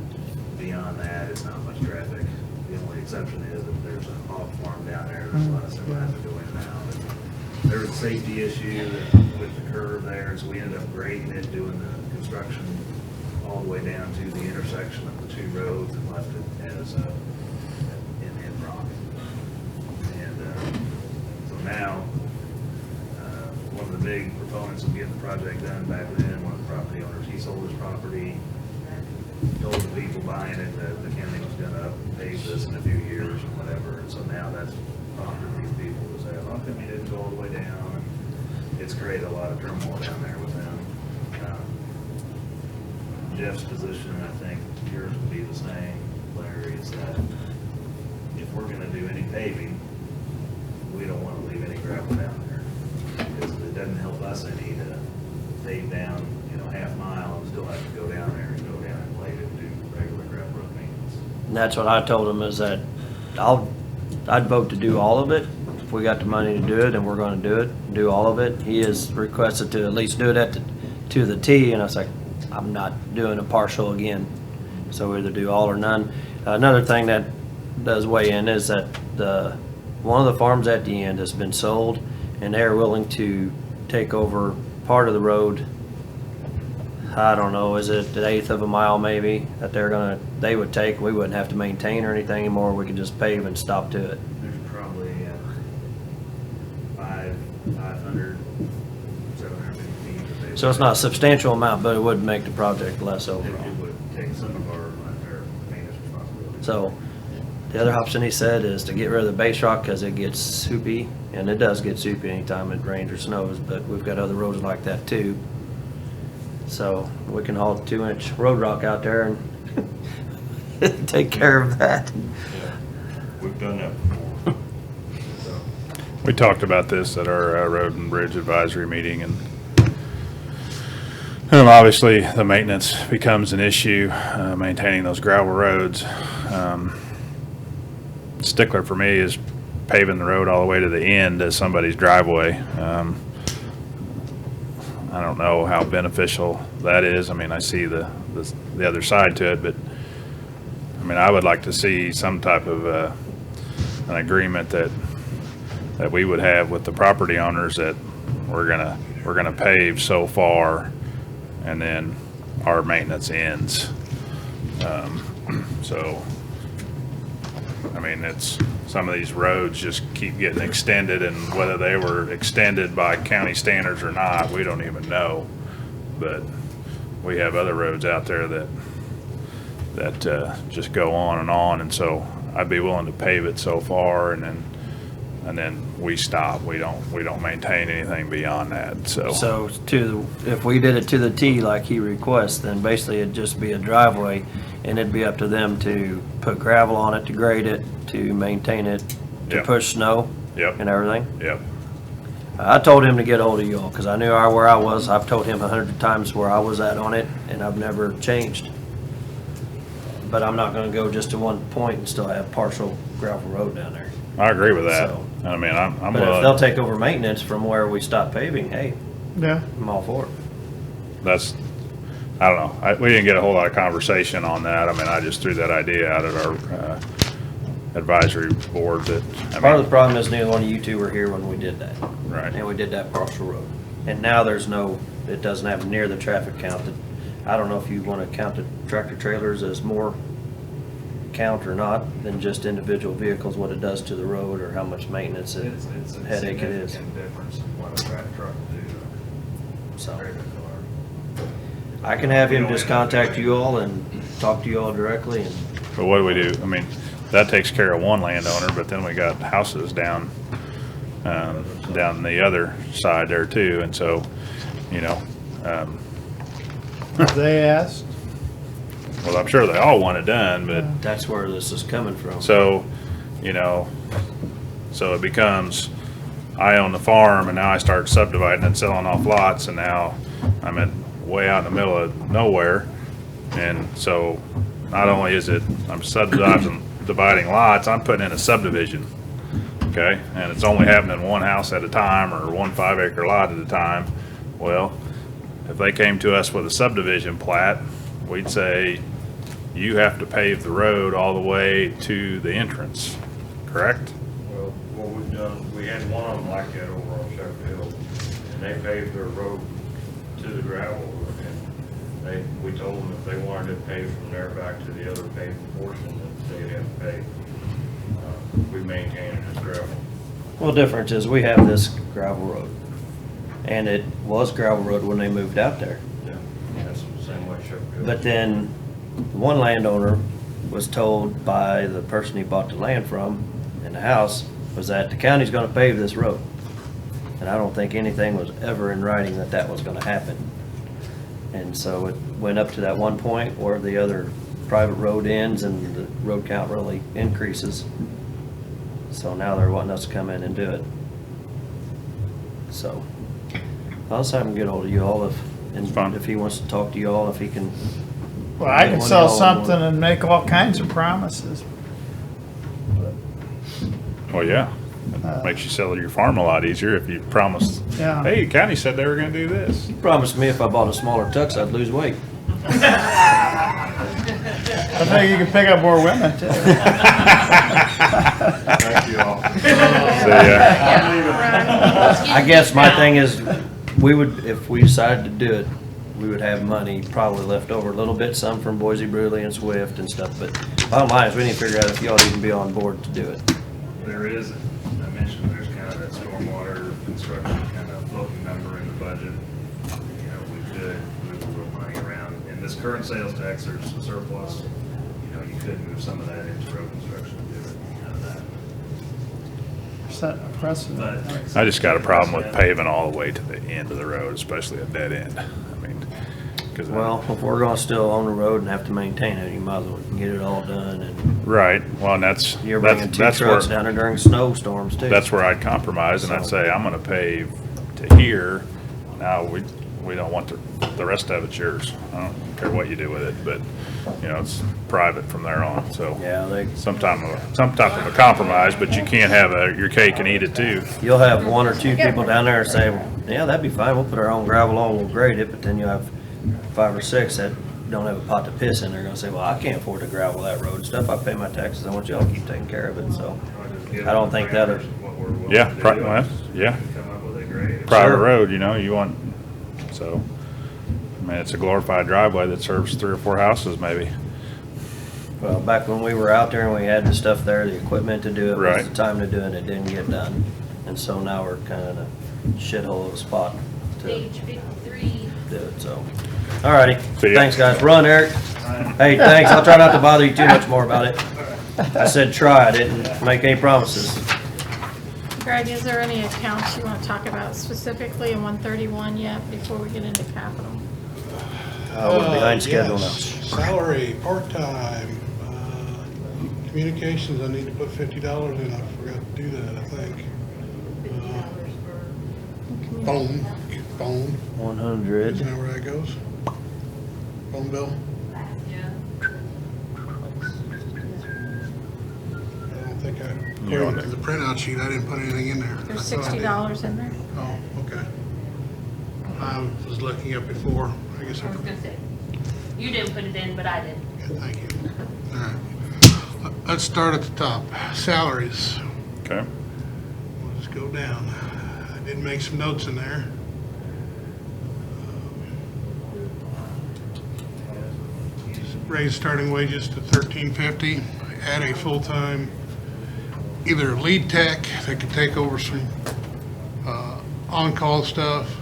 Beyond that, it's not much traffic. The only exception is that there's a hog farm down there. There's a lot of semis that go in and out. there was a safety issue with the curve there, so we ended up grading it, doing the construction all the way down to the intersection of the two roads and left it as in rock. And so now, one of the big proponents of getting the project done back then, one of the property owners, he sold his property, told the people buying it that the county was gonna pay this in a few years or whatever, and so now that's prompted these people to say, how come you didn't go all the way down? And it's created a lot of turmoil down there with them. Jeff's position, I think yours would be the same, Larry, is that if we're gonna do any paving, we don't wanna leave any gravel down there, because it doesn't help us any to pave down, half mile and still have to go down there and go down and blade it and do regular gravel road maintenance. And that's what I told him, is that I'd vote to do all of it. If we got the money to do it and we're gonna do all of it. He has requested to at least do it to the T, and I was like, I'm not doing a partial again. So we either do all or none. Another thing that does weigh in is that one of the farms at the end has been sold, and they're willing to take over part of the road. I don't know, is it an eighth of a mile maybe that they would take? We wouldn't have to maintain or anything anymore. We could just pave and stop to it. There's probably 500, 750 feet. that they So it's would- not a substantial amount, but it would make the project less It overall. would take some of our maintenance responsibility. So the other option he said is to get rid of the base rock because it gets soupy, and it does get soupy anytime it rains or snows, but we've got other roads like that too. So we can haul 2-inch road rock out there and take care of that. We've done that before. We talked about this at our road and bridge advisory meeting, and obviously the maintenance becomes an issue, maintaining those gravel roads. Stickler for me is paving the road all the way to the end as somebody's driveway. I don't know how beneficial that is. I mean, I see the other side to it, but I mean, I would like to see some type of an agreement that we would have with the property owners that we're gonna pave so far, and then our maintenance ends. So, I mean, some of these roads just keep getting extended, and whether they were extended by county standards or not, we don't even know. But we have other roads out there that just go on, and so I'd be willing to pave it so far, and then we stop. We don't maintain anything beyond that. So if we did it to the T like he requests, then basically it'd just be a driveway, and it'd be up to them to put gravel on it, to grade it, to maintain it, to Yep. push snow and everything. Yep. I told him to get ahold of y'all, because I knew where I was. I've told him 100 times where I was at on it, and I've never changed. But I'm not gonna go just to one point and still have partial gravel road down there. I agree with that. So- I mean, I'm But if willing. they'll take over maintenance from where we stop paving, hey, Yeah. I'm all for it. That's, I don't know. We didn't get a whole lot of conversation on that. I mean, I just threw that idea out at our advisory board that, I Part of mean, the problem is neither one of you two were here when we did that. Right. And we did that partial road. And now it doesn't have near the traffic count that, I don't know if you want to count the tractor trailers as more count or not than just individual vehicles, what it does to the road or how much maintenance and It's a headache it is. significant difference in what a track truck will do. So Very good car. I can have him We don't just have to contact you all and talk to you all directly, and but what do we do? I mean, that takes care of one landowner, but then we got houses down the other side there too, and so, They asked. well, I'm sure they all want it done, but that's where this is coming from. so, so it becomes, I own the farm, and now I start subdividing and selling off lots, and now I'm way out in the middle of nowhere. And so not only is it, I'm dividing lots, I'm putting in a subdivision, okay? And it's only happening one house at a time, or one 5-acre lot at a time. Well, if they came to us with a subdivision plat, we'd say, you have to pave the road all the way to the entrance, correct? Well, what we've done, we had one of them like that over on Shepherd and they paved their road to the gravel. And we told them if they wanted it paved from there back to the other paved portion, that they'd have to pay. We maintain it as gravel. Well, the difference is we have this gravel road. And it was gravel road when they moved out there. Yeah, that's the same way Shep goes. But then one landowner was told by the person he bought the land from in the house was that the county's gonna pave this road. And I don't think anything was ever in writing that that was gonna happen. And so it went up to that one point where the other private road ends and the road count really increases. So now they're wanting us to come in and do it. So I'll just have him get hold of you all if he wants to talk to you all, if he can. Well, I can One sell y'all something want. and make all kinds of promises. Well, yeah. It makes you sell your farm a lot easier if you promise, Yeah. hey, county said they were gonna do this. He promised me if I bought a smaller tux, I'd lose weight. I think you can pick up more women too. Thank you all. I guess my thing is, we would, if we decided to do it, we would have money probably left over a little bit, some from Boise Brewley and Swift and stuff, but bottom line is we need to figure out if y'all even be on board to do it. There is, I mentioned, there's kind of that stormwater construction kind of floating number in the budget. You know, we could move a little money around. In this current sales tax, there's a surplus. You know, you could move some of that into road construction and do it out of that. Set a precedent. I just got a problem with paving all the way to the end of the road, especially a dead end. I mean, because. Well, if we're gonna still own the road and have to maintain it, you might as well get it all done and. Right, well, and You're bringing two that's trucks where, down there during snowstorms too. that's where I'd compromise and I'd So- say, I'm gonna pave to here. Now, we don't want the rest of it's yours. I don't care what you do with it, but, you know, it's private from there on, so. Yeah, some type of a compromise, but you can't have your cake and eat it too. You'll have one or two people down there say, yeah, that'd be fine, we'll put our own gravel on, we'll grade it, but then you'll have 5 or 6 that don't have a pot to piss in, they're gonna say, well, I can't afford to gravel that road and stuff, I pay my taxes, I want y'all to keep taking care of it, so. I don't think that'll. Yeah, well, yeah. Come up with a grade. Private Sure. road, you know, you want, so, I mean, it's a glorified driveway that serves 3 or 4 houses maybe. Well, back when we were out there and we had the stuff there, the equipment to do it, was Right. the time to do it, and it didn't get done. And so now we're kind of in a shithole of a spot to Page 53. do it, so. Alrighty, See ya. thanks guys, run Eric. Hey, thanks, I'll try not to bother you too much more about it. I said try, I didn't make any promises. Greg, is there any accounts you want to talk about specifically in 131 yet before we get into capital? We're behind schedule now. Yes. Salary, part-time, communications, I need to put $50 in, I forgot to do that, I think. Phone, 100. isn't that where that goes? Phone bill? Yeah. I don't think You according want to the printout sheet, I didn't put anything in there. There's I thought I did. $60 in there. Oh, okay. I was looking up before, I guess I I was gonna say, you didn't put it in, but I did. yeah, thank you. All right. Let's start at the top. Salaries. Okay. We'll just go down. I did make some notes in there. Raise starting wages to $13.50. Add a full-time, either lead tech that could take over some on-call stuff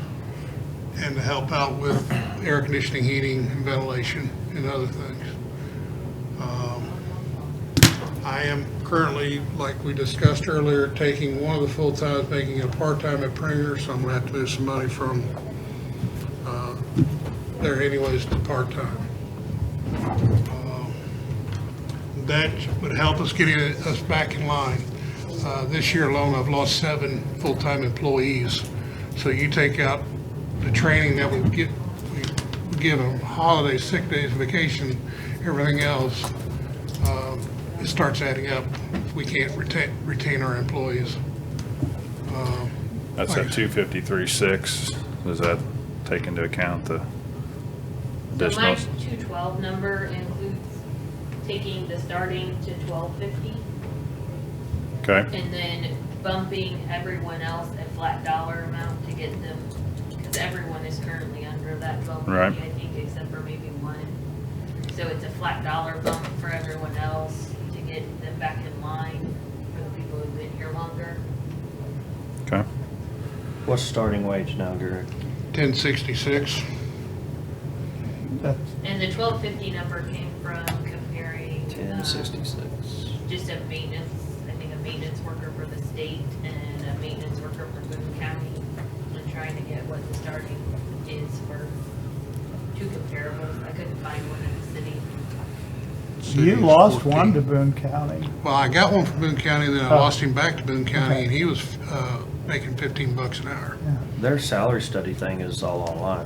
and to help out with air conditioning, heating, and ventilation and other things. I am currently, like we discussed earlier, taking one of the full-times, making it a part-time at Pringer, so I'm gonna have to move some money from there anyways to part-time. That would help us getting us back in line. This year alone, I've lost 7 full-time employees. So you take out the training that we give them, holidays, sick days, vacation, everything else, it starts adding up. We can't retain our employees. That's at 253.6. Does that take into account the So my additional? 212 number includes taking the starting to 1250 Okay, and then bumping everyone else a flat dollar amount to get them because everyone is currently under that 1250, Right. I think, except for maybe one. So it's a flat dollar bump for everyone else to get them back in line for the people who've been here longer. Okay. What's starting wage now, Derek? 1066. And the 1250 number came from comparing 1066. just a maintenance, I think a maintenance worker for the state and a maintenance worker for Boone County, and trying to get what the starting is for two comparables. I couldn't find one in the city. You lost one to Boone County. Well, I got one from Boone County, then I Oh. lost him back to Boone County, Okay. and he was making $15 an hour. Their salary study thing is all online.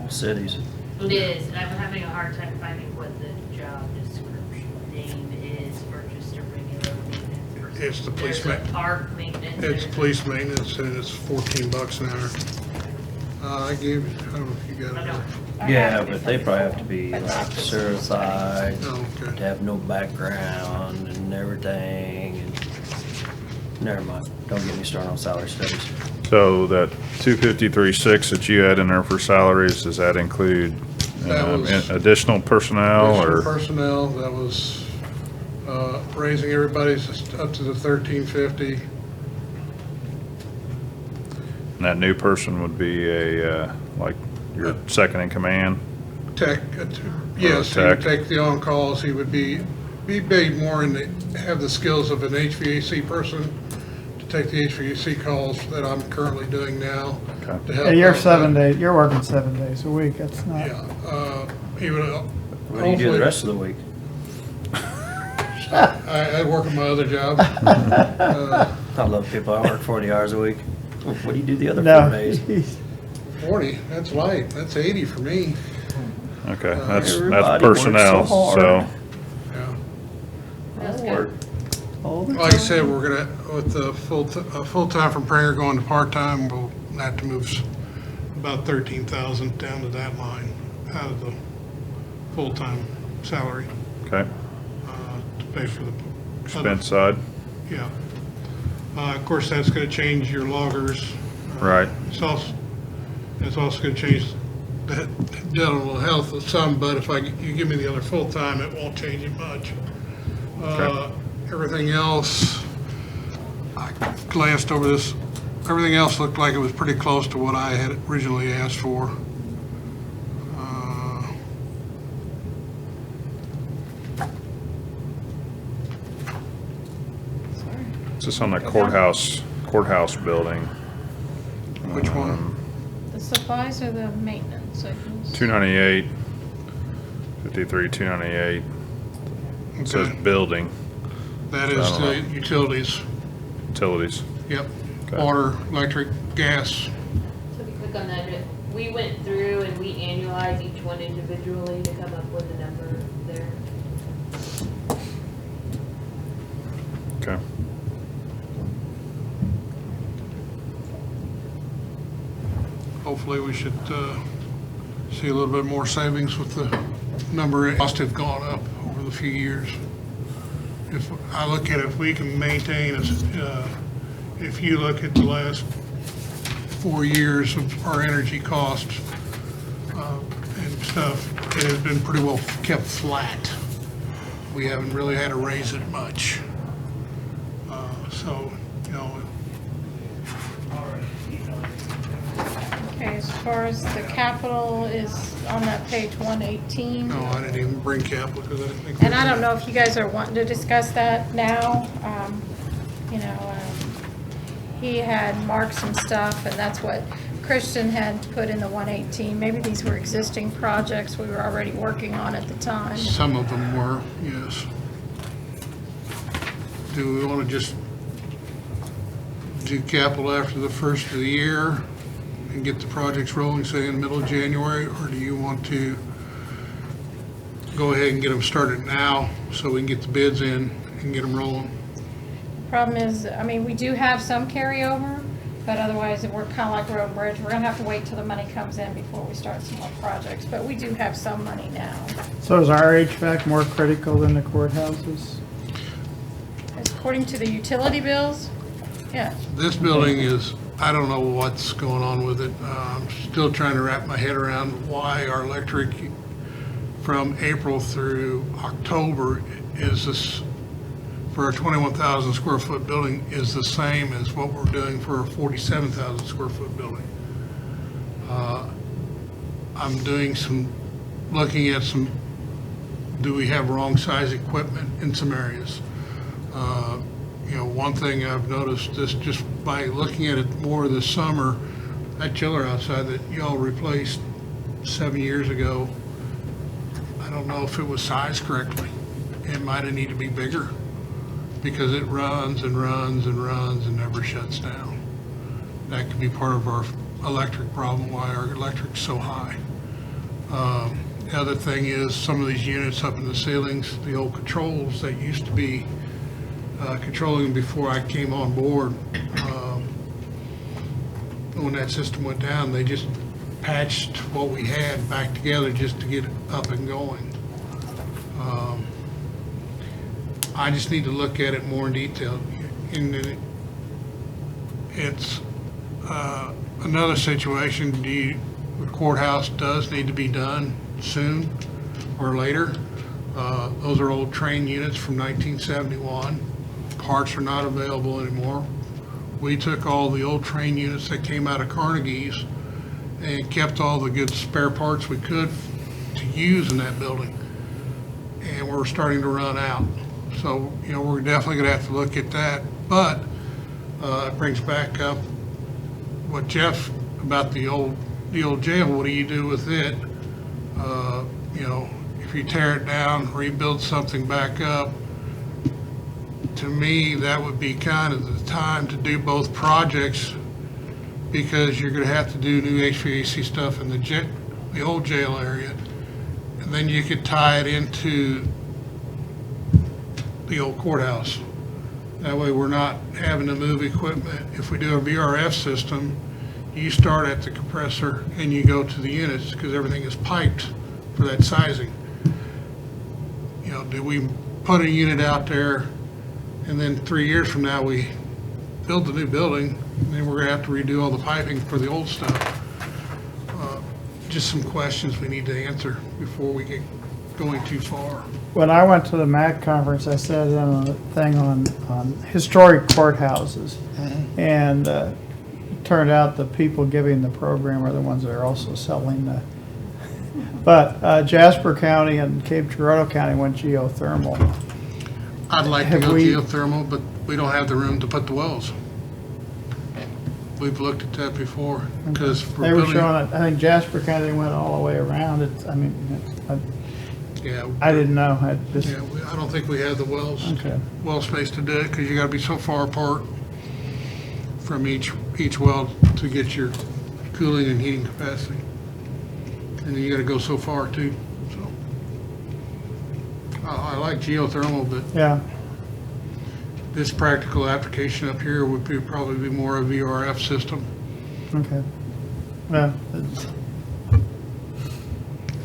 Cities. It is, and I'm having a hard time finding what the job description name is for just a regular maintenance person. It's the police There's a ma- park maintenance. It's there's- police maintenance, and it's $14 an hour. I gave, I don't know if you got it. Yeah, but they probably have to be like certified, Oh, okay. to have no background and everything. And never mind. Don't get me started on salary studies. So that 253.6 that you had in there for salaries, does that include That was- additional personnel Additional or? personnel, that was raising everybody's up to the 1350. And that new person would be a, like, your second in command? Tech, yes, he tech. would take the on-calls, he would be paid more and have the skills of an HVAC person to take the HVAC calls that I'm currently doing now. to help Yeah, you're out. 7 days, you're working 7 days a week, that's not. He would, What do you do the rest of the week? I work at my other job. I love people. I work 40 hours a week. What do you do the other No. 4 days? 40, that's light, that's 80 for me. Okay, that's Everybody personnel, works so so. hard. That's I work good. all the Like I time. said, we're gonna, with the full-time from Pranger going to part-time, we'll have to move about 13,000 down to that line out of the full-time salary Okay, to pay for the. expense side, Yeah. Of course, that's gonna change your loggers. right. It's also gonna change the dental health some, but if you give me the other full-time, it won't change it much. Okay. Everything else, I glanced over this, everything else looked like it was pretty close to what I had originally asked for. It's just on the courthouse building. Which one? The supplies or the maintenance? I guess? 298, 53, 298. It says Okay. building, That So I is don't the know. utilities. utilities. Yep. Okay. Water, electric, gas. So if you click on that, we went through and we annualized each one individually to come up with a number there. Okay. Hopefully, we should see a little bit more savings with the number. Costs have gone up over the few years. If I look at it, if we can maintain, if you look at the last 4 years of our energy costs and stuff, it has been pretty well kept flat. We haven't really had to raise it much. So, you know, Okay, as far as the capital is on that page 118. no, I didn't even bring capital because I didn't think. And I don't know if you guys are wanting to discuss that now. He had marked some stuff, and that's what Christian had put in the 118. Maybe these were existing projects we were already working on at the time. Some of them were, yes. Do we want to just do capital after the first of the year and get the projects rolling, say, in the middle of January? Or do you want to go ahead and get them started now so we can get the bids in and get them rolling? Problem is, I mean, we do have some carryover, but otherwise, if we're kind of like Road and Bridge, we're gonna have to wait till the money comes in before we start some more projects. But we do have some money now. So is our HVAC more critical than the courthouses? According to the utility bills, yeah. This building is I don't know what's going on with it. I'm still trying to wrap my head around why our electric from April through October is this, for a 21,000 square foot building, is the same as what we're doing for a 47,000 square foot building. I'm doing some, looking at some, do we have wrong size equipment in some areas? You know, one thing I've noticed this just by looking at it more this summer, that chiller outside that y'all replaced 7 years ago, I don't know if it was sized correctly. It might have needed to be bigger because it runs and runs and runs and never shuts down. That could be part of our electric problem, why our electric's so high. The other thing is some of these units up in the ceilings, the old controls that used to be controlling them before I came on board, when that system went down, they just patched what we had back together just to get it up and going. I just need to look at it more in detail. It's another situation. The courthouse does need to be done soon or later. Those are old train units from 1971. Parts are not available anymore. We took all the old train units that came out of Carnegie's and kept all the good spare parts we could to use in that building. And we're starting to run out. So, you know, we're definitely gonna have to look at that. But it brings back up what Jeff, about the old jail, what do you do with it? You know, if you tear it down, rebuild something back up, to me, that would be kind of the time to do both projects, because you're gonna have to do new HVAC stuff in the old jail area. And then you could tie it into the old courthouse. That way we're not having to move equipment. If we do a VRF system, you start at the compressor and you go to the units because everything is piped for that sizing. You know, do we put a unit out there and then 3 years from now we build the new building, and then we're gonna have to redo all the piping for the old stuff? Just some questions we need to answer before we get going too far. When I went to the MAC conference, I sat in on a thing on historic courthouses. And it turned out the people giving the program are the ones that are also selling the. But Jasper County and Cape Girardeau County went geothermal. I'd like to go geothermal, but we don't have the room to put the wells. We've looked at that before, because They were showing it, I think Jasper County went all the way around. It's, I mean, Yeah. I didn't know. I just. Yeah, I don't think we have the well space to do it, because you gotta be so far apart from each well to get your cooling and heating capacity. And then you gotta go so far too, so. I like geothermal, but. Yeah. This practical application up here would probably be more a VRF system. Okay. Yeah.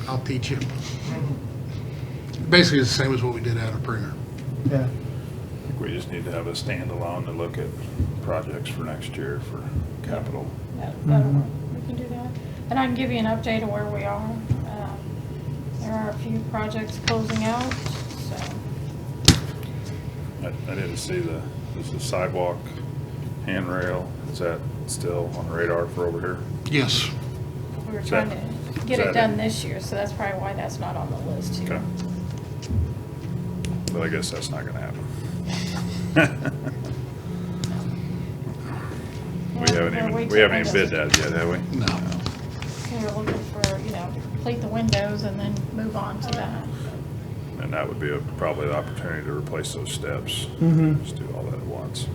I'll teach you. Basically, it's the same as what we did out of Pringer. Yeah. I think we just need to have a standalone to look at projects for next year for capital. Yeah, that'll work. We can do that. And I can give you an update of where we are. There are a few projects closing out, so. I didn't see there's a sidewalk handrail. Is that still on the radar for over here? Yes. We were trying to get it done this year, so that's probably why that's not on the list here. Okay. But I guess that's not gonna happen. We haven't even bid that yet, have we? No. We were looking for, you know, complete the windows and then move on to that. And that would be probably the opportunity to replace those steps. Just do all that at once.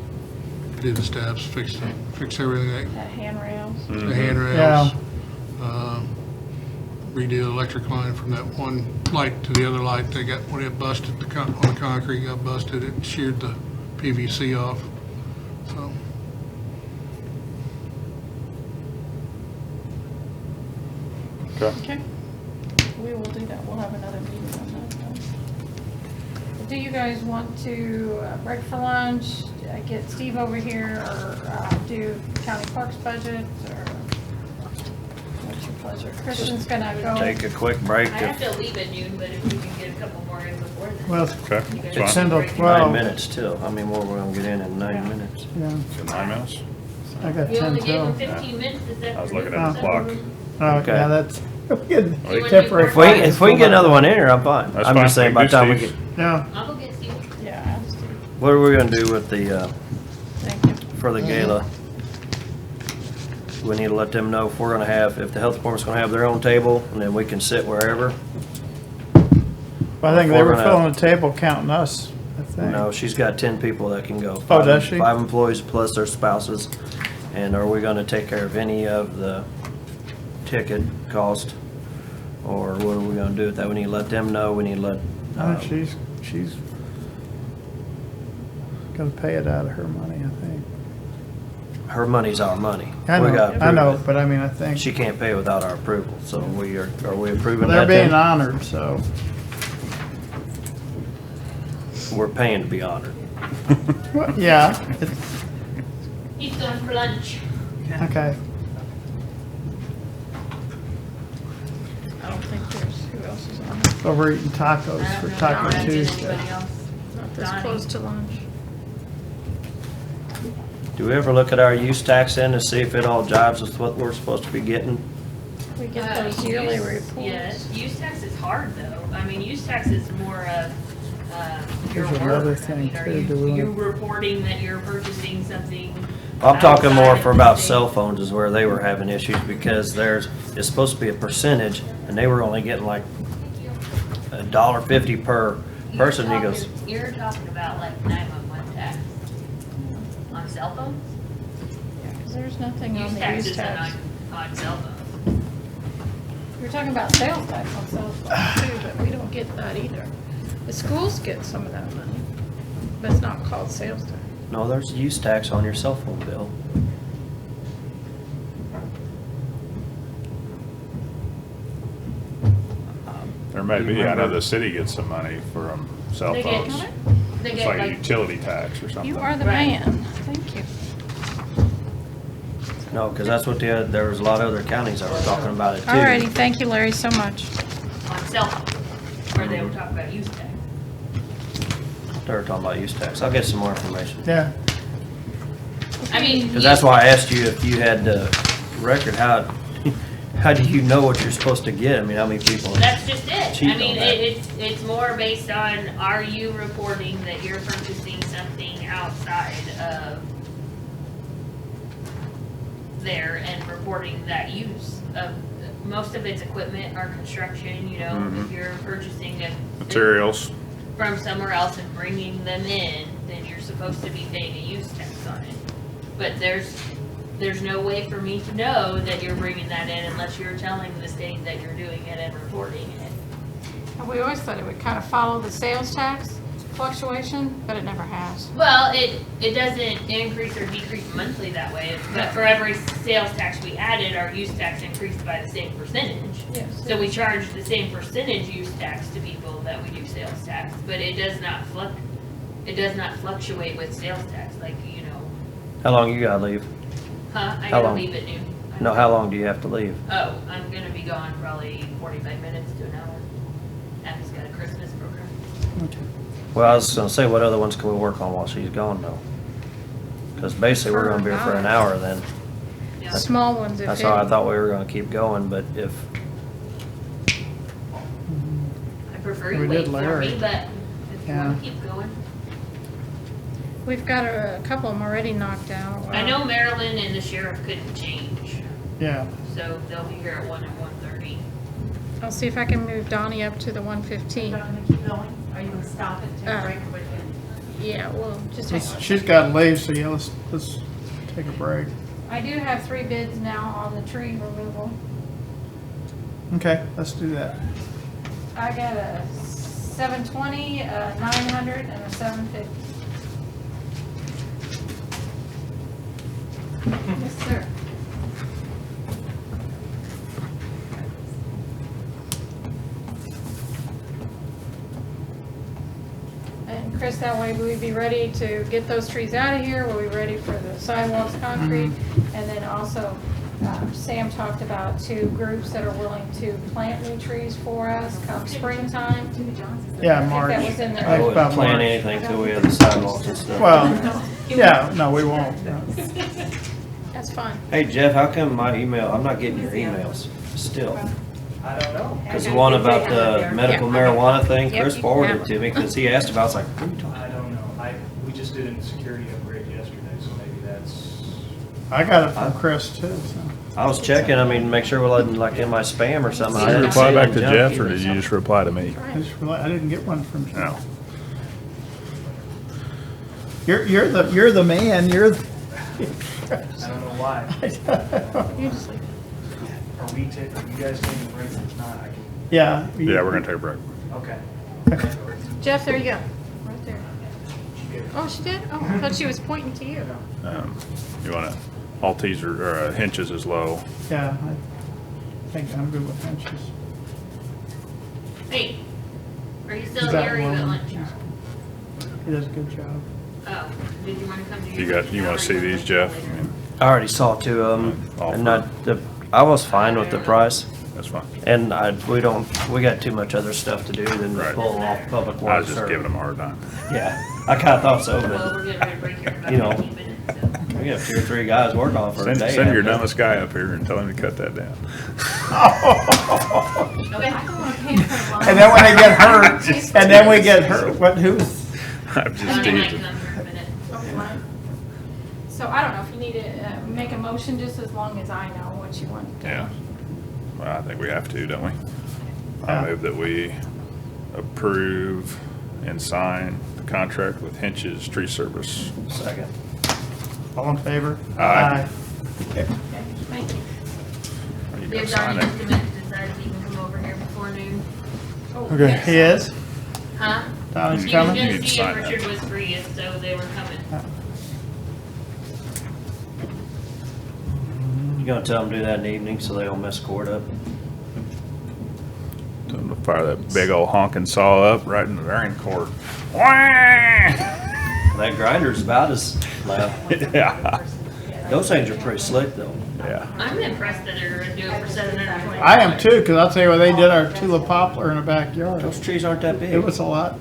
Do the steps, fix everything. The handrails. The handrails. Redo the electric line from that one light to the other light. They got, when it busted, on the concrete got busted, it sheared the PVC off, so. Okay. We will do that. We'll have another meeting on that. Do you guys want to break for lunch? get Steve over here or do county parks budget or what's your pleasure? Kristen's gonna go. Take a quick break. I have to leave at noon, but if we can get a couple more in before then. Well, Okay. You guys it's can until break it. 12. 9 minutes till. How many more we're gonna get in 9 minutes? Yeah, Is it 9 minutes? I got We 10 only gave till. them 15 minutes this afternoon. I was looking at the clock. Oh, Okay. yeah, that's good. You wanna Temporary. If we can get another one in here, I'm fine. That's I'm fine. just saying by We the can time do we get, Steve's. Yeah, I'll go get Steve. Yeah, Steve. what are we gonna do with the, Thank you. for the gala? We need to let them know if we're gonna have, if the health department's gonna have their own table, and then we can sit wherever. Well, I think they We're were gonna- filling the table counting us, I think. No, she's got 10 people that can go. Oh, does she? 5 employees plus their spouses. And are we gonna take care of any of the ticket cost? Or what are we gonna do with that? We need to let them know, we need to let, She's gonna pay it out of her money, I think. her money's our money. I We know, gotta I approve know, it. but I mean, I think She can't pay without our approval, so are we approving they're that being then? honored, so. We're paying to be honored. Well, yeah, it's, He's going for lunch. okay. I don't think there's, who else is on it? Over eating tacos for Taco Tuesday. Not this close to lunch. Do we ever look at our use tax then to see if it all jives with what we're supposed to be getting? We get those yearly reports. Yes, use tax is hard though. I mean, use tax is more of, your There's another work. I thing mean, are too, do we you wanna- reporting that you're purchasing something? I'm talking more outside for of about the cell phones is where they were having issues because it's supposed to be a percentage and they were only getting like $1.50 per person. He goes, You're talking about like 911 tax on cell phones? Yeah, because there's nothing on Use the tax use isn't tax. on cell phones. You're talking about sales tax on cell phones too, but we don't get that either. The schools get some of that money, but it's not called sales tax. no, there's use tax on your cell phone bill. There may be. I know the city gets some money from cell They get- phones. They It's get like a like, utility tax or something. You are the Right. man. Thank you. No, because that's what there was a lot of other counties that were talking about it too. Alrighty, thank you, Larry, so much. on cell phones, where they were talking about use tax. They were talking about use tax. I'll get some more information. Yeah, I mean. Because that's why I asked you if you had the record, how do you know what you're supposed to get? I mean, how many people? That's just it. cheat I on mean, that? it's more based on, are you reporting that you're purchasing something outside of there and reporting that use of, most of it's equipment or construction, you know, Mm-hmm. if you're purchasing a. Materials. From somewhere else and bringing them in, then you're supposed to be paying a use tax on it. But there's no way for me to know that you're bringing that in unless you're telling the state that you're doing it and reporting it. And we always thought it would kind of follow the sales tax fluctuation, but it never has. Well, it doesn't increase or decrease monthly that way, but for every sales tax we added, our use tax increased by the same percentage. Yes. So we charge the same percentage use tax to people that we do sales tax, but it does not fluctuate with sales tax, like, you know, How long you gotta leave? I How gotta long? leave at noon. No, how long do you have to leave? Oh, I'm gonna be gone probably 45 minutes to an hour. Abby's got a Christmas program. Well, I was gonna say, what other ones can we work on while she's gone though? Because basically, we're gonna be here for an hour then. Yeah. Small ones, if That's how I any. thought we were gonna keep going, but if, I prefer We you did wait for Larry. me, but if you Yeah. wanna keep going. We've got a couple of them already knocked out. I know Marilyn and the sheriff couldn't change, yeah. so they'll be here at 1 and 1:30. I'll see if I can move Donnie up to the 115. Are you gonna keep going? Are you gonna stop it, take a break, or what are you gonna do? Yeah, well, just. She's got to leave, so yeah, let's take a break. I do have 3 bids now on the tree removal. Okay, let's do that. I got a 720, a 900, and a 750. Yes, sir. And Chris, that way we'd be ready to get those trees out of here, we'll be ready for the sidewalks, concrete. And then also, Sam talked about 2 groups that are willing to plant new trees for us come springtime. Yeah, I think March. that was in there. I wouldn't About plan March. anything till we have the sidewalks and stuff. Well, yeah, no, we won't. That's fine. Hey Jeff, how come my email, I'm not getting your emails still? I don't know. Because the one about the medical marijuana thing, Yep, Chris you forwarded have it to me, because he asked about, it. I was like, what are you talking I don't know. We just did a security upgrade yesterday, so maybe that's. I got it from Chris too, so. I was checking, I mean, make sure it wasn't like in my spam or something. I Did you didn't see reply it back in to junk Jeff, or email. did you just reply to me? I didn't get one from you. No. You're the man, you're. I don't know why. You just leave it. Are we are you guys taking a break or not? I can. Yeah. Yeah, we're gonna take a break. Okay. Jeff, there you go, right there. Oh, she did? Oh, I thought she was pointing to you. You wanna, all teaser, or hinges is low. Yeah, I think I'm good with inches. Hey, are you Is still that here or are you at one? lunch? He does a good job. Oh, did you wanna come to You your? got, you wanna see these, Jeff? I mean, I already saw 2 of them, and I was fine with the price. that's fine. And we got too much other stuff to do than to Right. pull them off public works. I was just or- giving them a hard time. Yeah, I kinda thought so, Well, but, we're getting ready to break here in about you know, 15 minutes, so. we have 2 or 3 guys working on it for a day. Send your after. dumbest guy up here and tell him to cut that down. Okay. And then when they get hurt, and then we get hurt, who's? I'm just Somebody might teasing. come here in a minute. So I don't know if you need to make a motion, just as long as I know what you want. Yeah. Well, I think we have to, don't we? Yeah. I move that we approve and sign the contract with Hinch's Tree Service. Second. All in favor? Aye. Okay. Thank you. You gotta Dave's sign already it. just committed, decided he can come over here before noon. Okay. He is? Huh? Donnie's He was coming? You gonna need to see sign if that. Richard was free, and so they were coming. You gonna tell them to do that in the evening so they don't mess court up? Tell them to fire that big old honking saw up right in the bearing court. Wah! That grinder's about as loud. Yeah. Those things are pretty slick though. Yeah. I'm impressed that they're gonna do it for $720. I am too, because I'll tell you what, they did our tulip poplar in the backyard. Those trees aren't that big. It was a lot.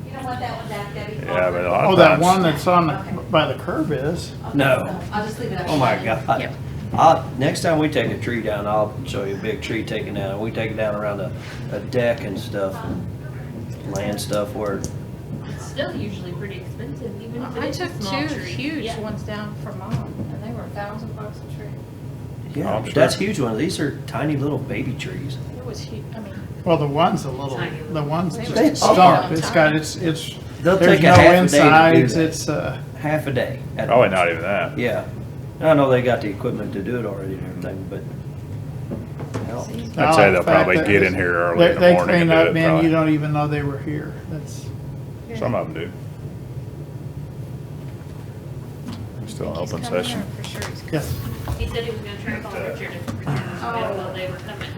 You don't want that one back, Debbie? Yeah, but a lot of Oh, that times- one that's on by the curb is. No. I'll just leave it up. Oh my God. Next time we take a tree down, I'll show you a big tree taken down. We take it down around a deck and stuff, land stuff where, It's still usually pretty expensive, even if I it's a took small 2 tree. huge Yeah. ones down for Mom, and they were $1,000 a tree. yeah, I'm but sure. that's huge one. These are tiny little baby trees. It was huge, I mean, Well, the one's a little, the one's They just were a stump. tiny. It's got, it's, They'll there's take a no half a day to do insides, that. it's, Half a day. at Probably most. not even that. Yeah. I know they got the equipment to do it already and everything, but hell, I'd say they'll probably get in here early in the They morning and clean do up, it. man, you probably. don't even know they were here. That's, Some of them do. Still in he's open coming, session. or for sure he's coming. yes. He said he was gonna try to call Richard and while they were coming.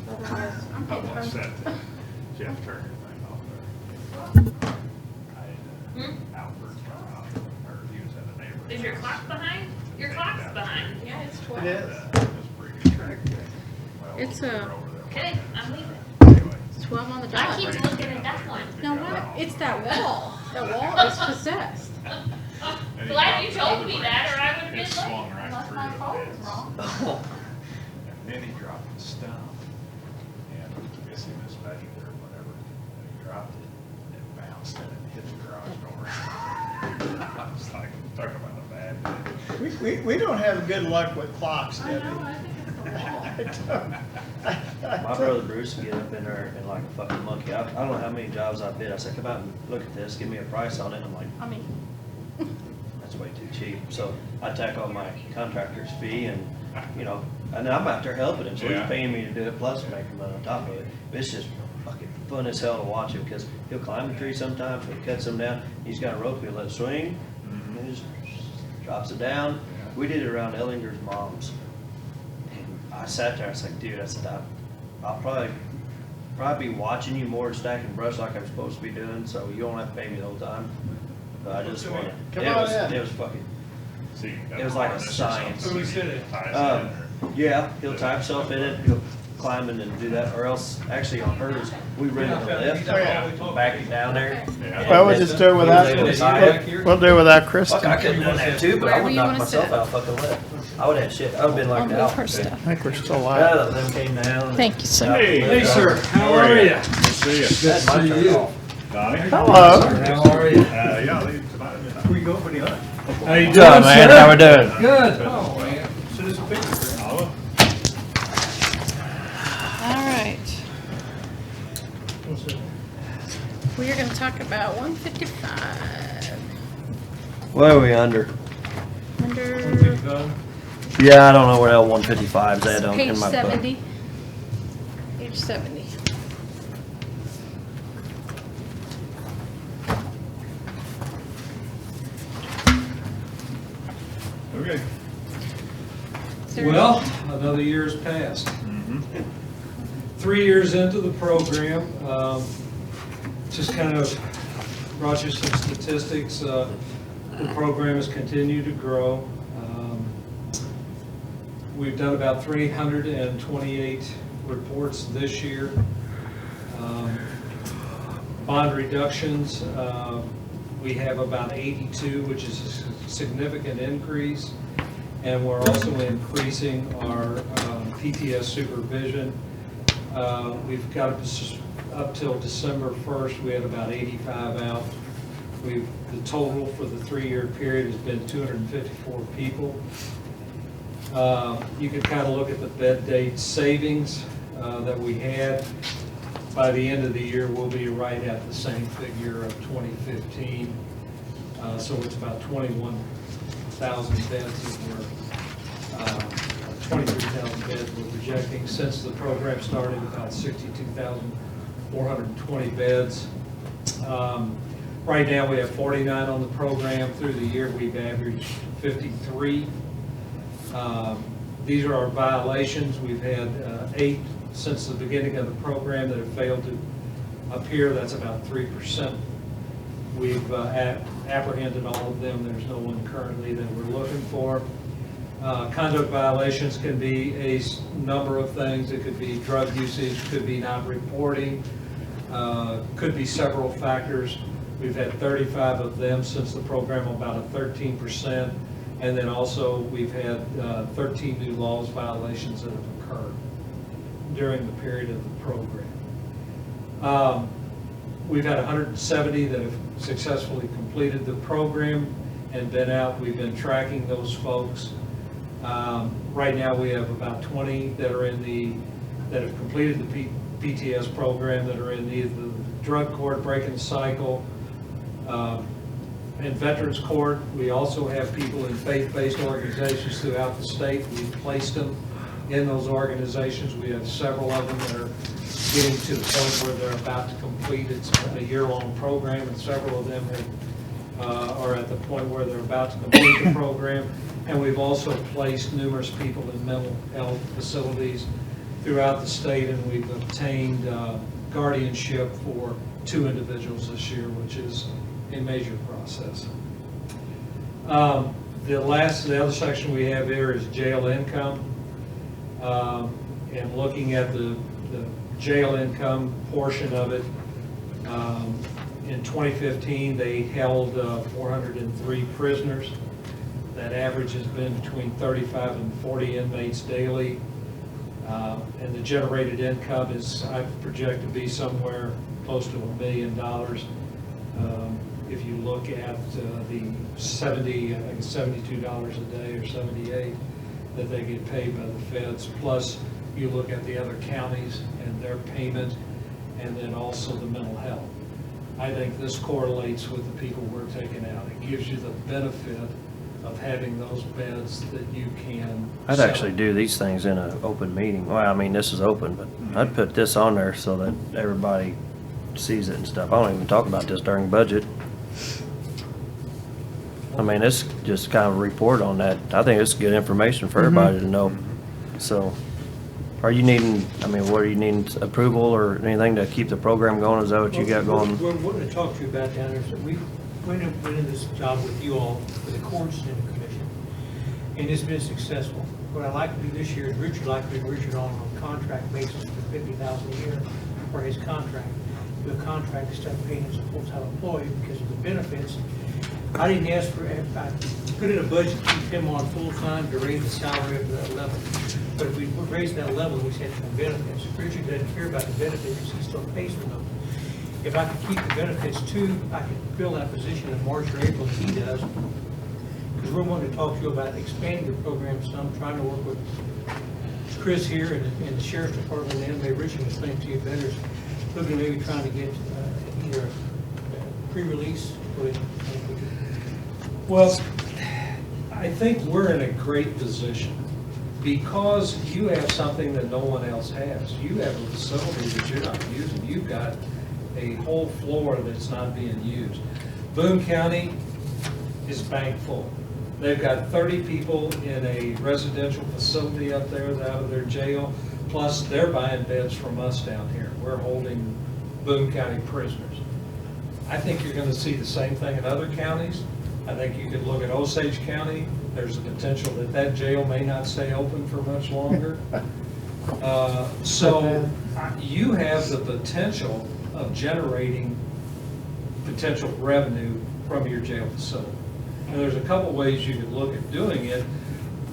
Otherwise, I'm getting hungry. Jeff Turner thing off Hmm? Is your clock behind? Your clock's behind. Yeah, it's 12. It is. It's Okay, I'm leaving. it's 12 on the dot. I keep looking at that one. No, what? It's that wall. The wall is possessed. Glad you told me that, or I would've been It late. swung right Unless through my the phone fence. was wrong. And then he dropped the stump. And I guess he missed back there or whatever. And he dropped it and it bounced and it hit the garage door. I was like, talk about a bad day. We don't have good luck with clocks, I Debbie. know, I think it's the wall. my brother Bruce would get up in there and like a fucking monkey. I don't know how many jobs I did. I said, come out and look at this, give me a price on it. I'm like, I mean, that's way too cheap. So I tack on my contractor's fee and, you know, and I'm out there helping him. So he's Yeah. paying me to do it plus making money on top of it. But it's just fucking fun as hell to watch him because he'll climb a tree sometimes, he cuts them down. He's got a rope, he'll let it swing, and he just drops it down. We did it around Ellinger's mom's. And I sat there, I was like, dude, I said, I'll probably probably be watching you more stacking brush like I'm supposed to be doing, so you don't have to pay me the whole time. But I just wanna, it was fucking, it was like a science. Yeah, he'll tie himself in it, he'll climb in and do that, or else, actually on hers, we rented a lift, back it down there. Well, we'll just do it without, we'll do it without Kristen. Fuck, I could've done that too, but I Wherever would you knock wanna myself sit. out fucking lit. I would've had shit, I would've been like I'll that. move her stuff. I think we're still Yeah, live. them came down. Thank you, sir. Hey, sir, how are you? Good to see you. That's my turn off. Donnie? Hello. How are you? Yeah, I'll leave tonight at midnight. We go for the hunt. How you doing, Good, man, sir? how we doing? Good. Oh, man. Send us a picture. Olive? All right. We are gonna talk about 155. What are we under? Under Yeah, I don't know where L 155's at page in my book. 70. Page 70. Okay. Is there- Well, another year's passed. 3 years into the program, just kind of brought you some statistics. The program has continued to grow. We've done about 328 reports this year. Bond reductions, we have about 82, which is a significant increase. And we're also increasing our PTS supervision. We've got up till December 1st, we had about 85 out. The total for the 3-year period has been 254 people. You can kind of look at the bed date savings that we had. By the end of the year, we'll be right at the same figure of 2015. So it's about 21,000 beds that we're, 23,000 beds we're projecting. Since the program started, about 62,420 beds. Right now, we have 49 on the program. Through the year, we've averaged 53. These are our violations. We've had 8 since the beginning of the program that have failed to appear. That's about 3%. We've apprehended all of them. There's no one currently that we're looking for. Conduct violations can be a number of things. It could be drug usage, could be not reporting, could be several factors. We've had 35 of them since the program, about a 13%. And then also, we've had 13 new laws violations that have occurred during the period of the program. We've had 170 that have successfully completed the program and been out. We've been tracking those folks. Right now, we have about 20 that are that have completed the PTS program, that are in either the drug court, breaking the cycle, in Veterans Court. We also have people in faith-based organizations throughout the state. We've placed them in those organizations. We have several of them that are getting to the point where they're about to complete. It's a year-long program, and several of them are at the point where they're about to complete the program. And we've also placed numerous people in mental health facilities throughout the state, and we've obtained guardianship for 2 individuals this year, which is a major process. The other section we have here is jail income. And looking at the jail income portion of it, in 2015, they held 403 prisoners. That average has been between 35 and 40 inmates daily. And the generated income is, I project to be somewhere close to $1 million. If you look at the $72 a day or 78 that they get paid by the feds, plus you look at the other counties and their payment, and then also the mental health. I think this correlates with the people we're taking out. It gives you the benefit of having those beds that you can I'd sell. actually do these things in an open meeting. Well, I mean, this is open, but I'd put this on there so that everybody sees it and stuff. I don't even talk about this during budget. I mean, it's just kind of a report on that. I think it's good information for everybody to know. So, Are you needing, I mean, what are you needing, approval or anything to keep the program going? Is that what you got going? What I wanted to talk to you about down there is that we went into this job with you all for the Corn Center Commission, and it's been successful. What I'd like to do this year is Richard, like to bring Richard on a contract basis for $50,000 a year for his contract. Do a contract instead of paying him as a full-time employee because of the benefits. I didn't ask for, I put in a budget to keep him on full-time to raise the salary up to that level. But if we raise that level, we had some benefits. If Richard doesn't care about the benefits, he still pays for them. If I could keep the benefits too, I could fill that position in March or April, he does. Because we're wanting to talk to you about expanding the program some, trying to work with Chris here and the Sheriff's Department, and maybe Richard can explain to you better. Looking at maybe trying to get either a pre-release or well, I think we're in a great position because you have something that no one else has. You have a facility that you're not using. You've got a whole floor that's not being used. Boone County is bank full. They've got 30 people in a residential facility up there out of their jail, plus they're buying beds from us down here. We're holding Boone County prisoners. I think you're going to see the same thing in other counties. I think you could look at Osage County. There's a potential that that jail may not stay open for much longer. So you have the potential of generating potential revenue from your jail facility. And there's a couple ways you could look at doing it.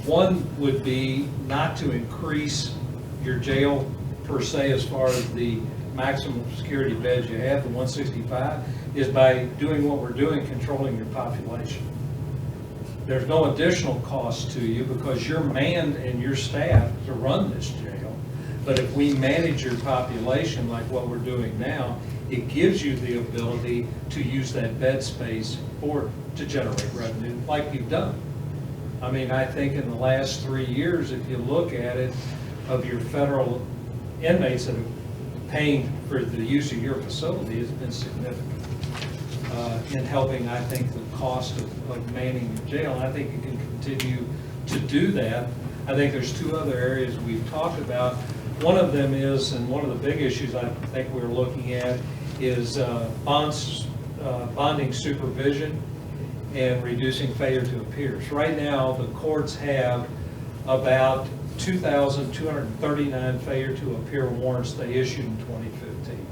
One would be not to increase your jail per se as far as the maximum security beds you have, the 165, is by doing what we're doing, controlling your population. There's no additional cost to you because you're manned and your staff to run this jail. But if we manage your population like what we're doing now, it gives you the ability to use that bed space to generate revenue like you've done. I mean, I think in the last 3 years, if you look at it, of your federal inmates that are paying for the use of your facility has been significant in helping, I think, the cost of manning your jail. And I think you can continue to do that. I think there's two other areas we've talked about. One of them is, and one of the big issues I think we're looking at is bonding supervision and reducing failure to appears. Right now, the courts have about 2,239 failure to appear warrants they issued in 2015.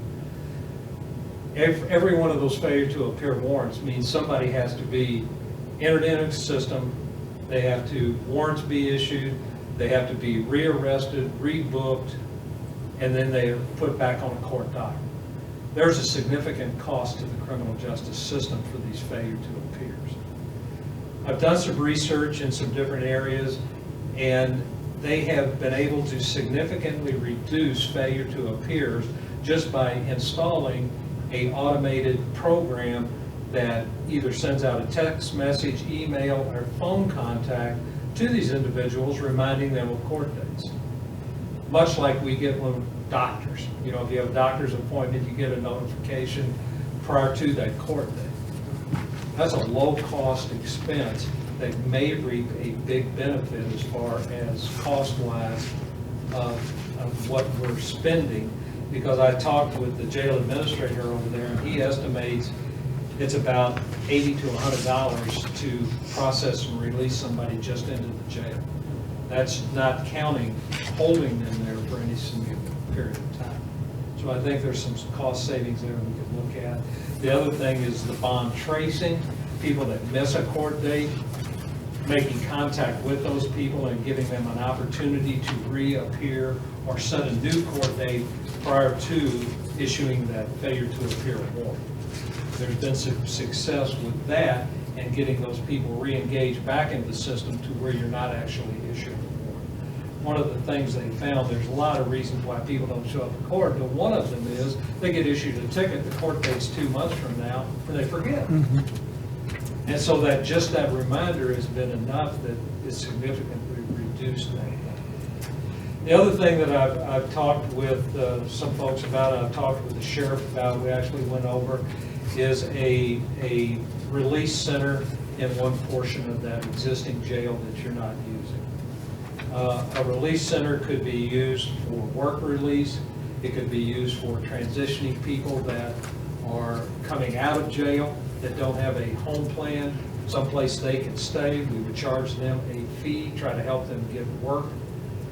Every one of those failure to appear warrants means somebody has to be entered into the system, they have to, warrants be issued, they have to be rearrested, rebooked, and then they are put back on a court docket. There's a significant cost to the criminal justice system for these failure to appears. I've done some research in some different areas, and they have been able to significantly reduce failure to appears just by installing an automated program that either sends out a text message, email, or phone contact to these individuals reminding them of court dates. Much like we get when doctors, you know, if you have a doctor's appointment, you get a notification prior to that court date. That's a low-cost expense that may reap a big benefit as far as cost-wise of what we're spending. Because I talked with the jail administrator over there, and he estimates it's about $80 to $100 to process and release somebody just into the jail. That's not counting holding them there for any significant period of time. So I think there's some cost savings there we could look at. The other thing is the bond tracing, people that miss a court date, making contact with those people and giving them an opportunity to reappear or set a new court date prior to issuing that failure to appear warrant. There's been some success with that and getting those people re-engaged back into the system to where you're not actually issuing a warrant. One of the things they found, there's a lot of reasons why people don't show up to court, but one of them is they get issued a ticket, the court date's 2 months from now, and they forget. And so that just that reminder has been enough that it's significantly reduced that. The other thing that I've talked with some folks about, I've talked with the sheriff about, we actually went over, is a release center in one portion of that existing jail that you're not using. A release center could be used for work release. It could be used for transitioning people that are coming out of jail that don't have a home plan, someplace they can stay. We would charge them a fee, try to help them get work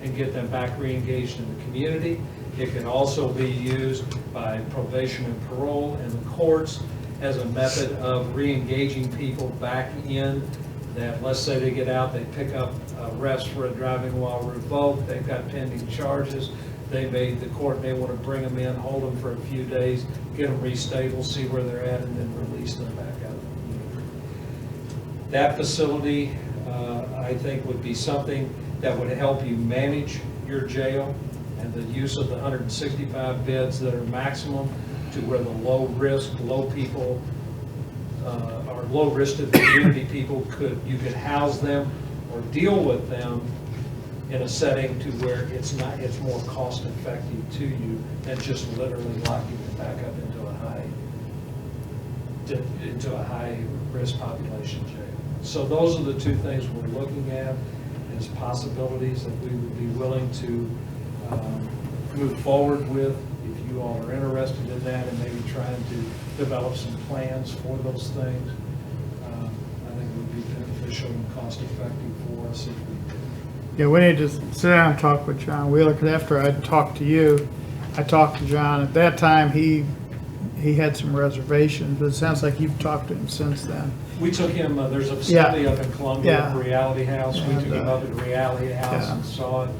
and get them back re-engaged in the community. It can also be used by probation and parole and the courts as a method of re-engaging people back in that, let's say they get out, they pick up arrest for a driving while revoked, they've got pending charges, the court may want to bring them in, hold them for a few days, get them restable, see where they're at, and then release them back out of the community. That facility, I think, would be something that would help you manage your jail and the use of the 165 beds that are maximum to where the low risk, low people, or low risk to the community people you could house them or deal with them in a setting to where it's more cost effective to you than just literally locking them back up into a high risk population jail. So those are the two things we're looking at as possibilities that we would be willing to move forward with if you all are interested in that and maybe trying to develop some plans for those things. I think it would be beneficial and cost effective for us if we did. Yeah, we need to sit down and talk with John Wheeler, because after I talked to you, I talked to John. At that time, he had some reservations, but it sounds like you've talked to him since then. We took him, there's a facility up in Columbia, Yeah. Reality House. We took him up at Reality House Yeah. and saw it.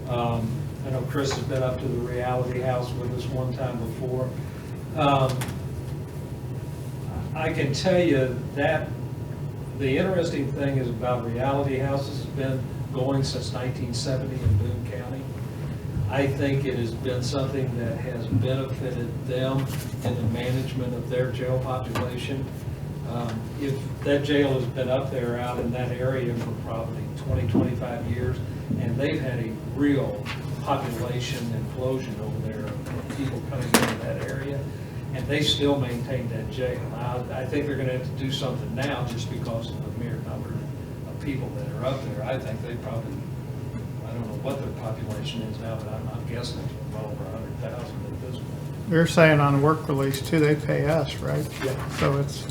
I know Chris has been up to the Reality House with us one time before. I can tell you that the interesting thing is about Reality Houses has been going since 1970 in Boone County. I think it has been something that has benefited them in the management of their jail population. If that jail has been up there out in that area for probably 20, 25 years, and they've had a real population implosion over there of people coming into that area, and they still maintain that jail. Now, I think they're gonna have to do something now just because of the mere number of people that are up there. I think they probably, I don't know what their population is now, but I'm guessing it's well over 100,000 at this point. You're saying on the work release too, they pay us, right? Yeah. So it's,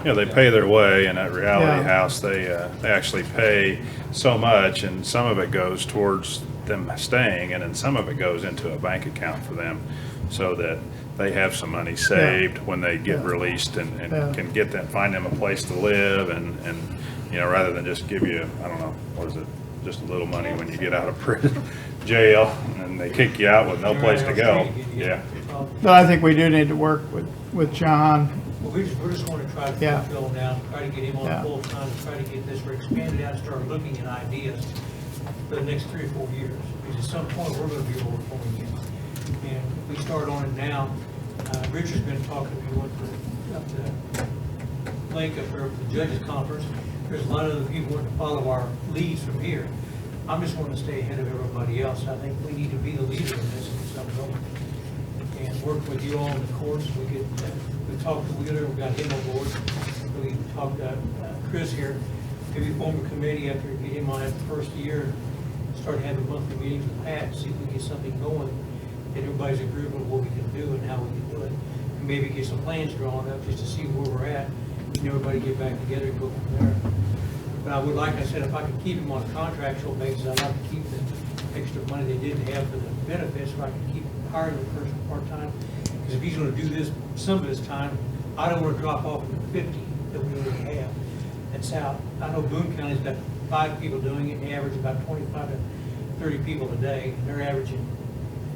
Yeah, they pay their way, and at Reality Yeah. House, they actually pay so much, and some of it goes towards them staying, and then some of it goes into a bank account for them, so that they have some money saved when they get Yeah. released and Yeah. can get them, find them a place to live, and, you know, rather than just give you, I don't know, what is it, just a little money when you get out of prison, jail, and they kick you out with no place to go. Yeah. but I think we do need to work with John. Well, we're just going to try to Yeah. fulfill now, try to get him Yeah. on full time, try to get this expanded out, and start looking at ideas for the next 3 or 4 years. Because at some point, we're going to be overflowing it. And if we start on it now, Richard's been talking, we went up to Lake up there for the judges conference. There's a lot of other people wanting to follow our leads from here. I'm just wanting to stay ahead of everybody else. I think we need to be the leader in this and something going. And work with you all in the course. We talked to Wheeler, we got him on board. We talked to Chris here, maybe form a committee after we get him on after the first year, start having monthly meetings with Pat, see if we get something going, that everybody's agreeable with what we can do and how we can do it. And maybe get some plans drawn up just to see where we're at, and everybody get back together and go from there. But I would, like I said, if I could keep him on a contractual basis, I'd like to keep the extra money they didn't have for the benefits, if I could keep hiring the person part-time. Because if he's gonna do this some of his time, I don't wanna drop off to the 50 that we already have. That's out. I know Boone County's got 5 people doing it, and average about 25 to 30 people a day. And they're averaging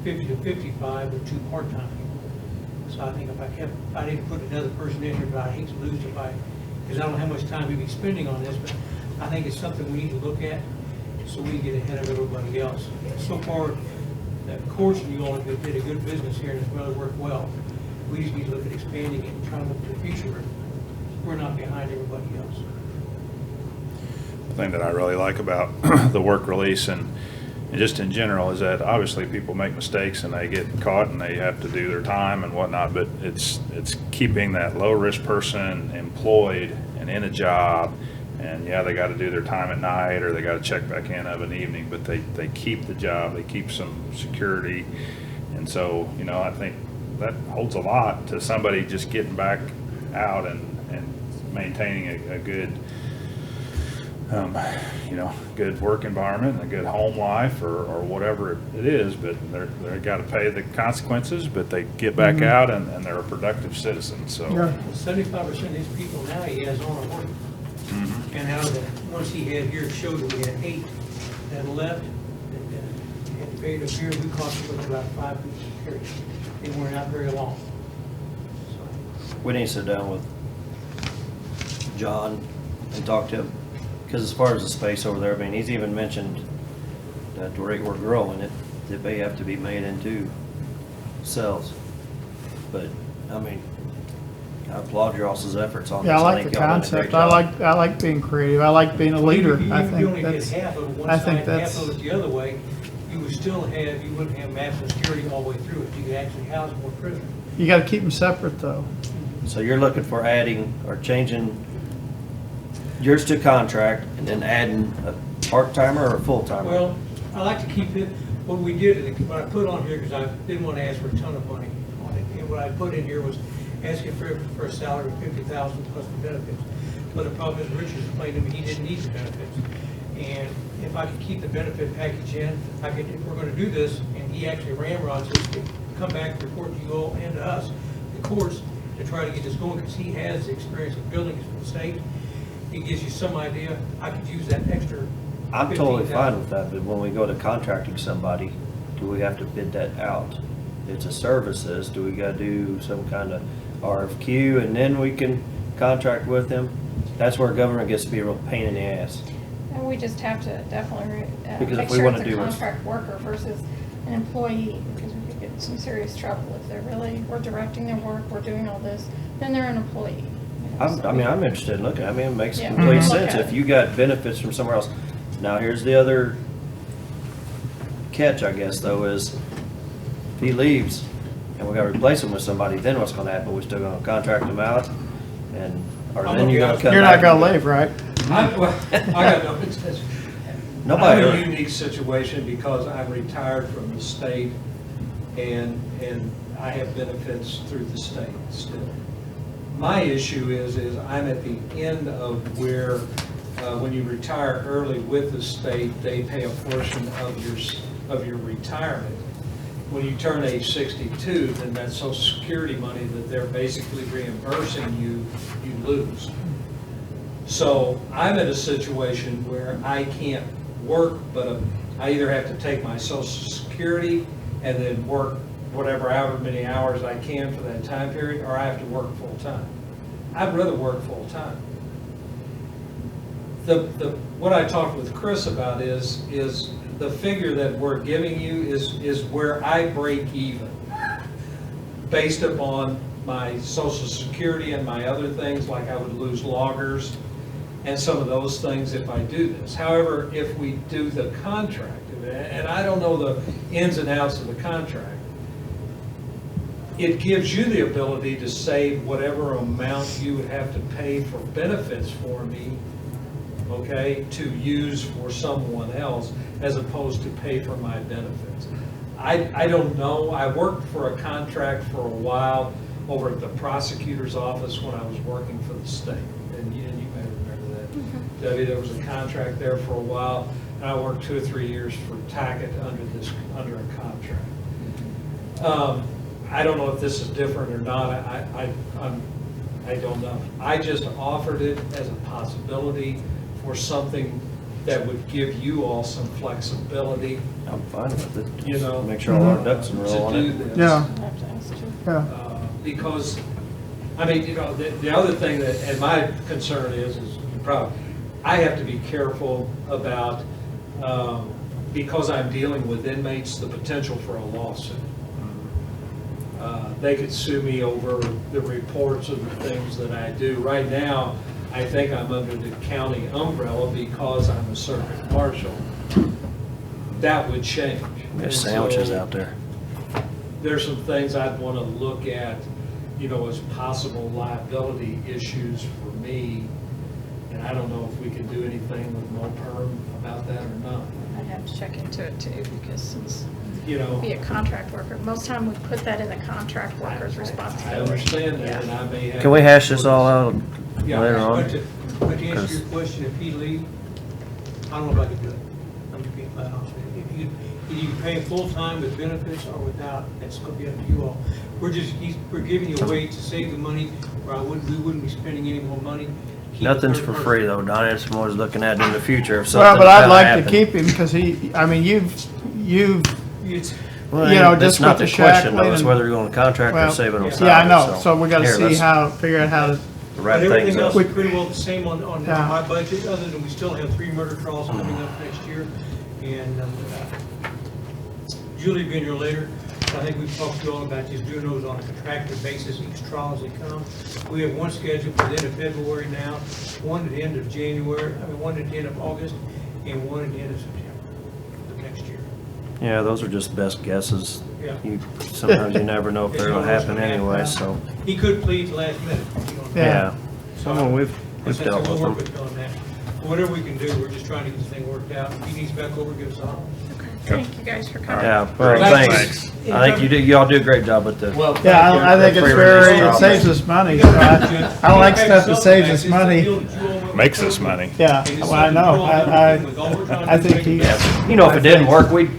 50 to 55 with 2 part-time people. So I think if I didn't put another person in here, but I hate to lose if because I don't know how much time we'd be spending on this, but I think it's something we need to look at so we can get ahead of everybody else. So far, the courts and you all did a good business here, and it's really worked well. We just need to look at expanding it and trying to look to the future. We're not behind everybody else. The thing that I really like about the work release and just in general is that obviously people make mistakes and they get caught and they have to do their time and whatnot, but it's keeping that low risk person employed and in a job And yeah, they gotta do their time at night, or they gotta check back in of an evening, but they keep the job, they keep some security. And so, you know, I think that holds a lot to somebody just getting back out and maintaining a good, you know, good work environment, and a good home life, or whatever it is, but they gotta pay the consequences, but they get back Mhm. out and they're a productive citizen, so. Yeah. 75% of these people now he has on work. Mhm. And out of the ones he had here, it showed that we had 8 that left, that had to pay the period. We cost them about 5 weeks period. They weren't out very long. We need to sit down with John and talk to him, because as far as the space over there, I mean, he's even mentioned that the rate we're growing, it may have to be made into cells. But, I mean, I applaud your all's efforts on this. Yeah, I like think the y'all done a great concept. job. I like being creative. I like being a leader. Even I if you think only did that's, half of it one I side, think half that's, of it the other way, you would still have, you wouldn't have maximum security all the way through it. You could actually house more prisoners. you gotta keep them separate though. So you're looking for adding or changing yours to contract and then adding a part-timer or a full-timer? Well, I like to keep it, what we did, what I put on here, because I didn't want to ask for a ton of money on it, and what I put in here was asking for a salary of $50,000 plus the benefits. But the problem is, Richard explained to me he didn't need the benefits. And if I could keep the benefit package in, I could, if we're going to do this, and he actually ramrods us to come back and report to you all and to us, the courts, to try to get this going, because he has the experience of building it for the state. It gives you some idea. I could use that extra. I'm totally fine $15,000. with that, but when we go to contracting somebody, do we have to bid that out? It's a services, do we gotta do some kind of RFQ and then we can contract with them? That's where government gets to be a real pain in the ass. And we just have to definitely Because make if we sure wanna it's a do what's- contract worker versus an employee, because we could get in some serious trouble if they're really, we're directing their work, we're doing all this, then they're an employee. you know, so we- I'm interested in looking, I mean, it makes Yeah, complete look sense at if it. you got benefits from somewhere else. Now, here's the other catch, I guess, though, is if he leaves and we gotta replace him with somebody, then what's gonna happen? We still gonna contract him out? And, or I'm then gonna you're be gonna honest. cut You're back? not gonna leave, right? I got no intention. Nobody I'm in ever- a unique situation because I'm retired from the state and I have benefits through the state still. My issue is I'm at the end of where, when you retire early with the state, they pay a portion of your retirement. When you turn age 62, then that Social Security money that they're basically reimbursing you, you lose. So I'm in a situation where I can't work, but I either have to take my Social Security and then work whatever, however many hours I can for that time period, or I have to work full-time. I'd rather work full-time. What I talked with Chris about is the figure that we're giving you is where I break even based upon my Social Security and my other things, like I would lose loggers and some of those things if I do this. However, if we do the contract, and I don't know the ins and outs of the contract, it gives you the ability to save whatever amount you would have to pay for benefits for me, okay, to use for someone else as opposed to pay for my benefits. I don't know. I worked for a contract for a while over at the prosecutor's office when I was working for the state. And you may remember that. Debbie, there was a contract there for a while, and I worked 2 or 3 years for Tackett under a contract. I don't know if this is different or not. I don't know. I just offered it as a possibility for something that would give you all some flexibility. I'm fine with it. You know, Make sure all our ducks in a row on to do it. this. Yeah. Yeah. Because, I mean, you know, the other thing that, and my concern is probably, I have to be careful about, because I'm dealing with inmates, the potential for a lawsuit. They could sue me over the reports of the things that I do. Right now, I think I'm under the county umbrella because I'm a circuit marshal. That would change. There's And sandwiches so out there. There's some things I'd want to look at, you know, as possible liability issues for me. And And I don't know if we can do anything with no perm about that or not. I'd have to check into it too, because since You know, be a contract worker, most time we put that in the contract worker's I responsibility. understand that, and I may have. Can we hash this all out Yeah, later on? But to answer your question, if he leave, I don't know if I could do it. I'm just being flat honest with you. If you pay him full-time with benefits or without, that's gonna be up to you all. We're giving you a way to save the money, or we wouldn't be spending any more money. Keep a Nothing's third for person. free though, Donnie. It's more looking at in the future if Well, something but I'd kinda like to happened. keep him because I mean, you've, It's, Well, you know, that's just not with the the question though, Shackley it's and- whether you're going to contract or well, saving on salary. yeah, I know, so we gotta Here, see let's figure out how to, wrap but everything things else up. is pretty well the same on Yeah. my budget, other than we still have 3 murder trials coming up next year. And Julie being here later, I think we've talked to you all about just doing those on a contracted basis, each trial as they come. We have one scheduled for the end of February now, one at the end of January, one at the end of August, and one at the end of September of next year. Yeah, those are just best guesses. Yeah. Sometimes you never know if they're going to happen anyway, so, He could plead the last minute. You don't know. yeah. Some we've Since dealt we'll with work them. with you on that. Whatever we can do, we're just trying to get this thing worked out. If he needs back over, give us a holler. Thank you guys for coming. Yeah, well, thanks. I think y'all do a great job with the. yeah, I think it's very, it saves us money. So I like stuff that saves us money. Makes us money. Yeah, well, I know. I think he, You know, if it didn't work, we'd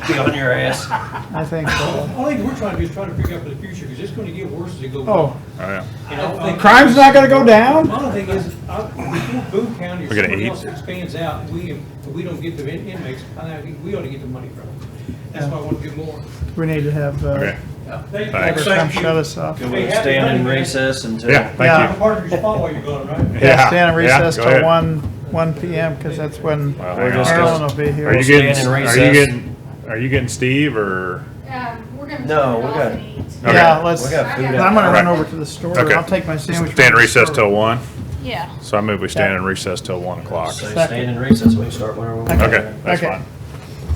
be on your ass. I think so. All we're trying to do is try to figure out for the future, because it's gonna get worse as it goes Oh. on. yeah. And I think- Crime's not gonna go down? My other thing is, before Boone County or We're gonna someone eat. else expands out, we don't get the inmates, I think we ought to get the money from them. That's why I want to do more. We need to have, Okay. Thank Thanks. Ever come shut us off. Can we stand in recess until? Yeah, thank Yeah. you. Part of your spot while you're gone, right? Yeah, stand in Yeah, recess go till ahead. 1 PM, because that's when Well, We're hang just on. Marilyn will be here. Are you Stand getting, in are you recess. getting Steve or? We're gonna No, turn it we off got- and eat. Okay. Yeah, let's, We got food I'm out. gonna run Okay. over to the store. Okay. I'll take my sandwich. Stand in from the recess store. till 1? Yeah. So I move we stand in recess till 1 o'clock. So stand in recess, we can start whenever we want. Okay, that's Okay. fine.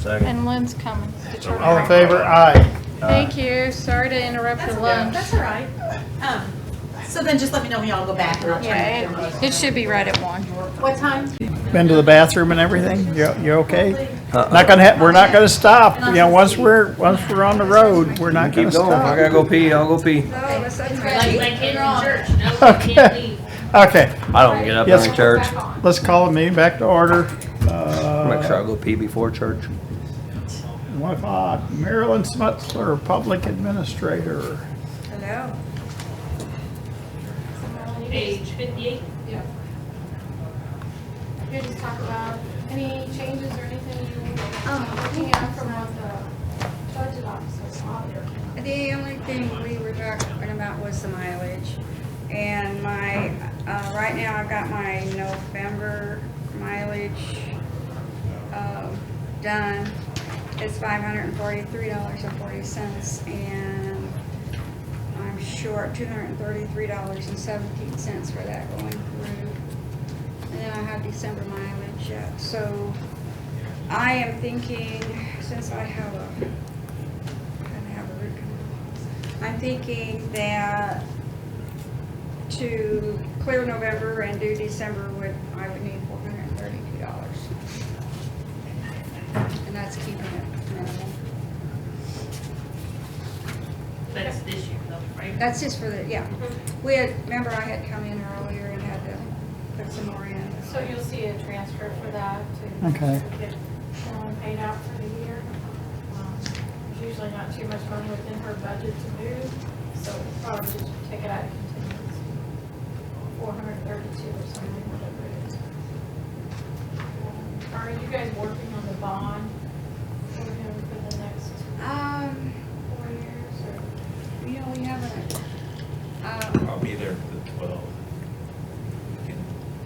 Second. And Lynn's coming to turn it All in off. favor? Aye. Thank you. Sorry to interrupt your lunch. That's all right. So then just let me know when y'all go back and I'll try Yeah, to. it should be right at 1. What time? Been to the bathroom and everything? You okay? Uh-uh. Not gonna we're not gonna stop. You know, once we're on the road, we're not gonna Keep going. If I gotta stop. go pee, I'll go pee. Like kids in church, no, we Okay. can't leave. Okay, I don't get up Yes. during church. let's call the meeting back to order. Make sure I go pee before church. 1 o'clock. Marilyn Smutzler, Public Administrator. Hello. Page 58. Yeah. Here just talk about any changes or anything looking at from what the budget officer saw there. The only thing we were talking about was the mileage. And my, right now I've got my November mileage, done. It's $543.40, and I'm short $233.17 for that going through. And then I have December mileage yet, so I am thinking, since I have a root canal, I'm thinking that to clear November and do December I would need $432. And that's keeping it minimal. That's this year though, right? That's just for the, yeah. Remember I had come in earlier and had to put some more in. So you'll see a transfer for that to Okay. get paid out for the year. There's usually not too much money within her budget to move, so we'll probably just take it out of contingency. 432 or something, whatever it is. Are you guys working on the bond for him for the next 4 years, or? You know, we haven't, I'll be there for the 12th. We can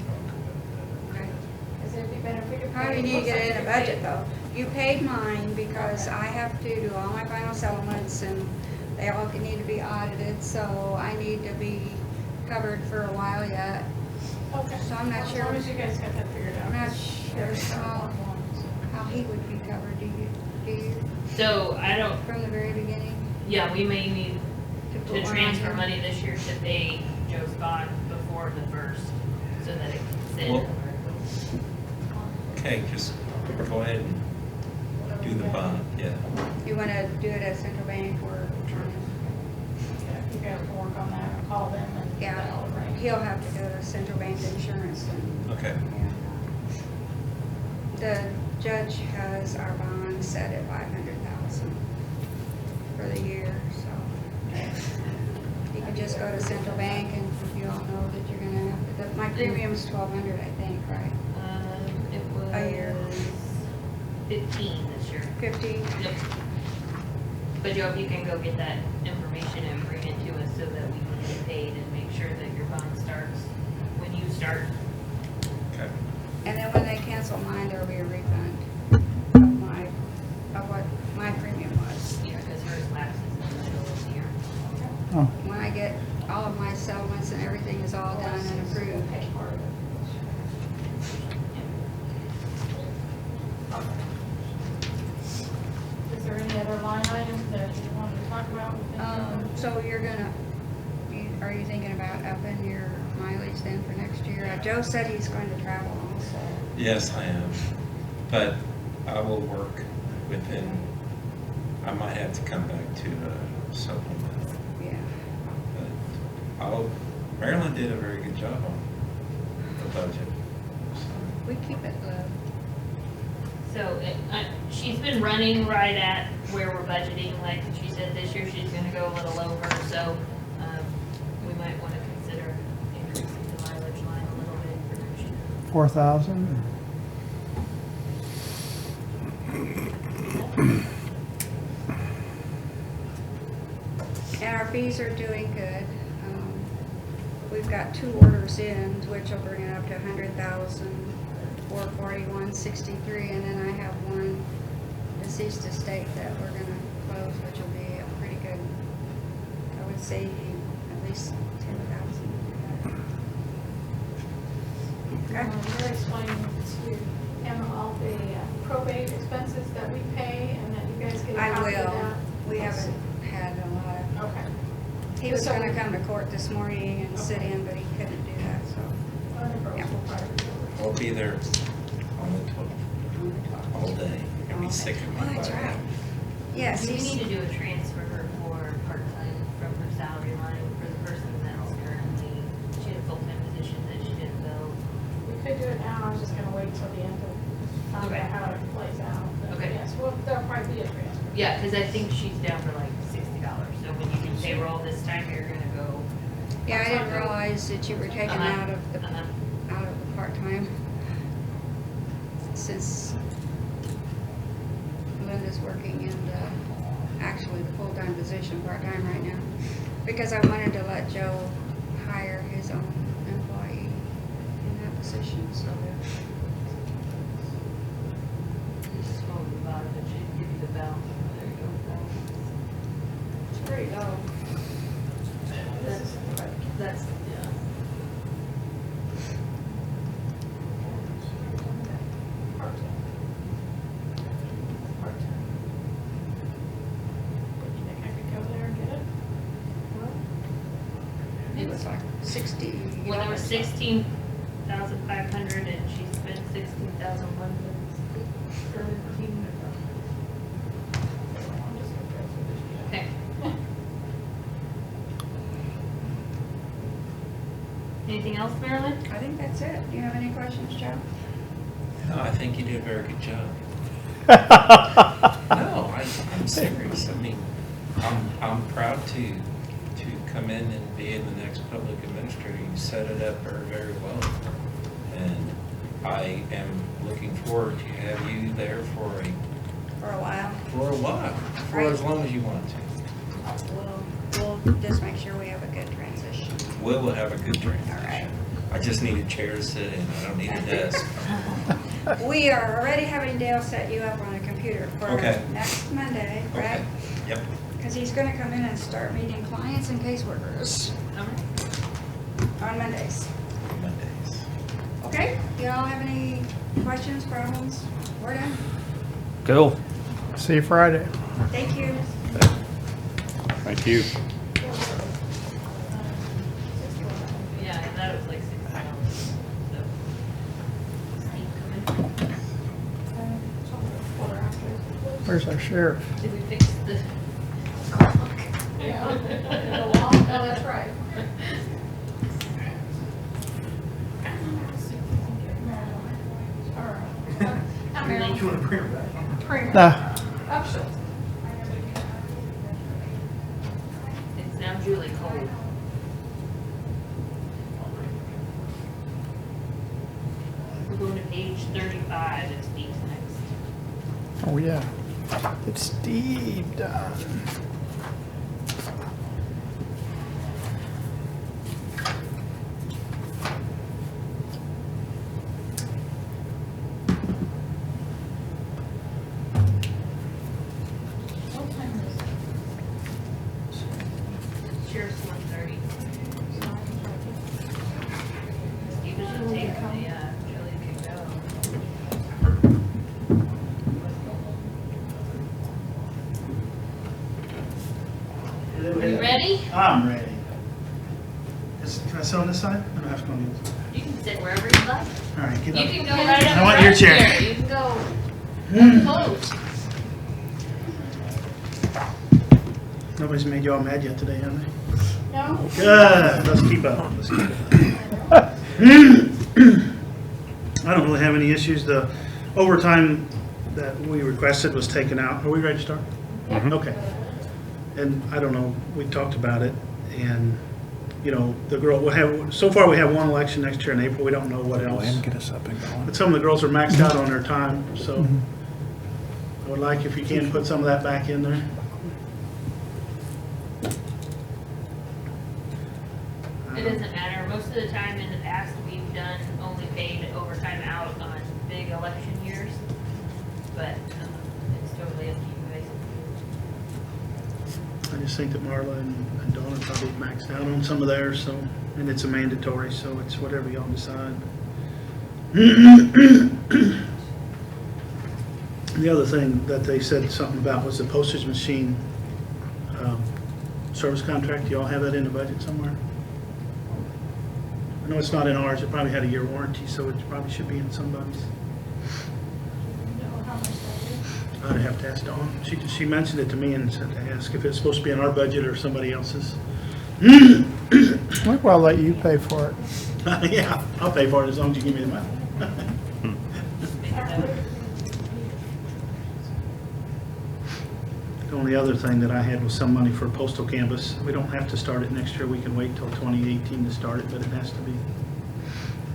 talk about that. Is it be better if we could? probably need to get it in a budget though. You paid mine because I have to do all my final settlements and they all need to be audited, so I need to be covered for a while yet. Okay. So I'm not As sure. long as you guys got that figured out. I'm not sure how he would be covered, do you? So I don't, From the very beginning? yeah, we may need put to one on transfer him? money this year to pay Joe's bond before the 1st, so that it can rescind. Well- Okay, just go ahead and do the bond, yeah. You wanna do it at Central Bank or? You guys can work on that, I'll call them and. Yeah, he'll have to go to Central Bank Insurance and. Okay. The judge has our bond set at 500,000 for the year, so. You can just go to Central Bank and you all know that you're gonna have, my premium's 1,200, I think, right? It was. A year. 15 this year. 15? Yep. But Joe, if you can go get that information and bring it to us so that we can get paid and make sure that your bond starts when you start. Okay. And then when they cancel mine, there'll be a refund of what my premium was. Yeah, because hers lapses in the middle of the year. Oh, When I get all of my settlements and everything is all done and approved. Is there any other line items that you wanted to talk about? So you're gonna, are you thinking about upping your mileage then for next year? Joe said he's going to travel also. Yes, I am. But I will work within, I might have to come back to a supplement. Yeah. But Marilyn did a very good job on the budget. We keep it low. So she's been running right at where we're budgeting. Like she said, this year she's going to go a little over. So we might want to consider increasing the mileage line a little bit for next year. 4,000? And our fees are doing good. We've got 2 orders in, which will bring it up to 100,000, 441.63, and then I have one deceased estate that we're gonna close, which will be a pretty good, I would say at least 10,000. Okay. You're explaining to Emma all the probate expenses that we pay and that you guys get a I copy of will. that? We haven't had a lot of. Okay. He was So- gonna come to court this morning and sit in, but he couldn't do that, so. Yeah. I'll be there on the 12th, all day. You'll be sick of me. Oh, that's by right. then. Yes, Do we he's- need to do a transfer for part-time from her salary line for the person that's currently, she had a full-time position that she didn't fill? We could do it now, I was just gonna wait till the end to find Okay. out how it plays out. But Okay. Yes, well, there'll probably be a transfer. Yeah, because I think she's down for like $60. So when you do payroll this time, you're gonna go. Yeah, I didn't realize that you were taking Uh-huh. out of the part-time. Since Linda's working in actually the full-time position, part-time right now. Because I wanted to let Joe hire his own employee in that position, so. Just scroll to the bottom, it should give you the bell. There you go. It's pretty low. That's, yeah. You think I could go there and get it? It was like 60. Well, there was 16,500 and she spent 16,100. Okay. Anything else, Marilyn? I think that's it. Do you have any questions, Joe? No, I think you did a very good job. No, I'm serious. I mean, I'm proud to come in and be in the next public administrator. You set it up very, very well. And I am looking forward to have you there for a while. For a while, for Right. as long as you want to. We'll just make sure we have a good transition. We will have a good transition. All right. I just need a chair to sit in. I don't need a desk. We are already having Dale set you up on a computer for Okay. next Monday, right? Yep. Because he's going to come in and start meeting clients and caseworkers on Mondays. Mondays. Okay? You all have any questions, problems? We're done. Cool. See you Friday. Thank you. Thank you. Yeah, that was like $60. So. Where's our sheriff? Did we fix the clock? Yeah. The wall? Oh, that's right. How many? You want to bring her back? Bring her. Nah. Oh, sure. It's now Julie Cole. We're going to page 35, it's Steve's next. Oh, yeah. It's Steve Dunn. What time is it? Sheriff's 1:30. Steve was just taking the, Julie could go. Are you ready? I'm ready. Can I sit on this side? I don't have to go on this side. You can sit wherever you like. All right, get You up. can go right up I want your front chair. here. You can go close. Nobody's made you all mad yet today, have they? No. Good. Let's keep up. Let's keep up. I don't really have any issues. The overtime that we requested was taken out. Are we ready to start? Okay. And I don't know, we talked about it, and, you know, the girl, we'll have, so far we have one election next year in April. We don't know what Go else. ahead and get us up and going. But some of the girls are maxed out on their time, so I would like if you can put some of that back in there. It doesn't matter. Most of the time in the past, we've done only paid overtime out on big election years. But it's totally up to you guys. I just think that Marla and Dawn are probably maxed out on some of theirs, so, and it's a mandatory, so it's whatever y'all decide. The other thing that they said something about was the postage machine service contract. Y'all have that in the budget somewhere? I know it's not in ours. It probably had a year warranty, so it probably should be in somebody's. I'd have to ask Dawn. She mentioned it to me and said to ask if it's supposed to be in our budget or somebody else's. Well, I'll let you pay for it. Yeah, I'll pay for it as long as you give me the money. The only other thing that I had was some money for postal canvas. We don't have to start it next year. We can wait till 2018 to start it, but it has to be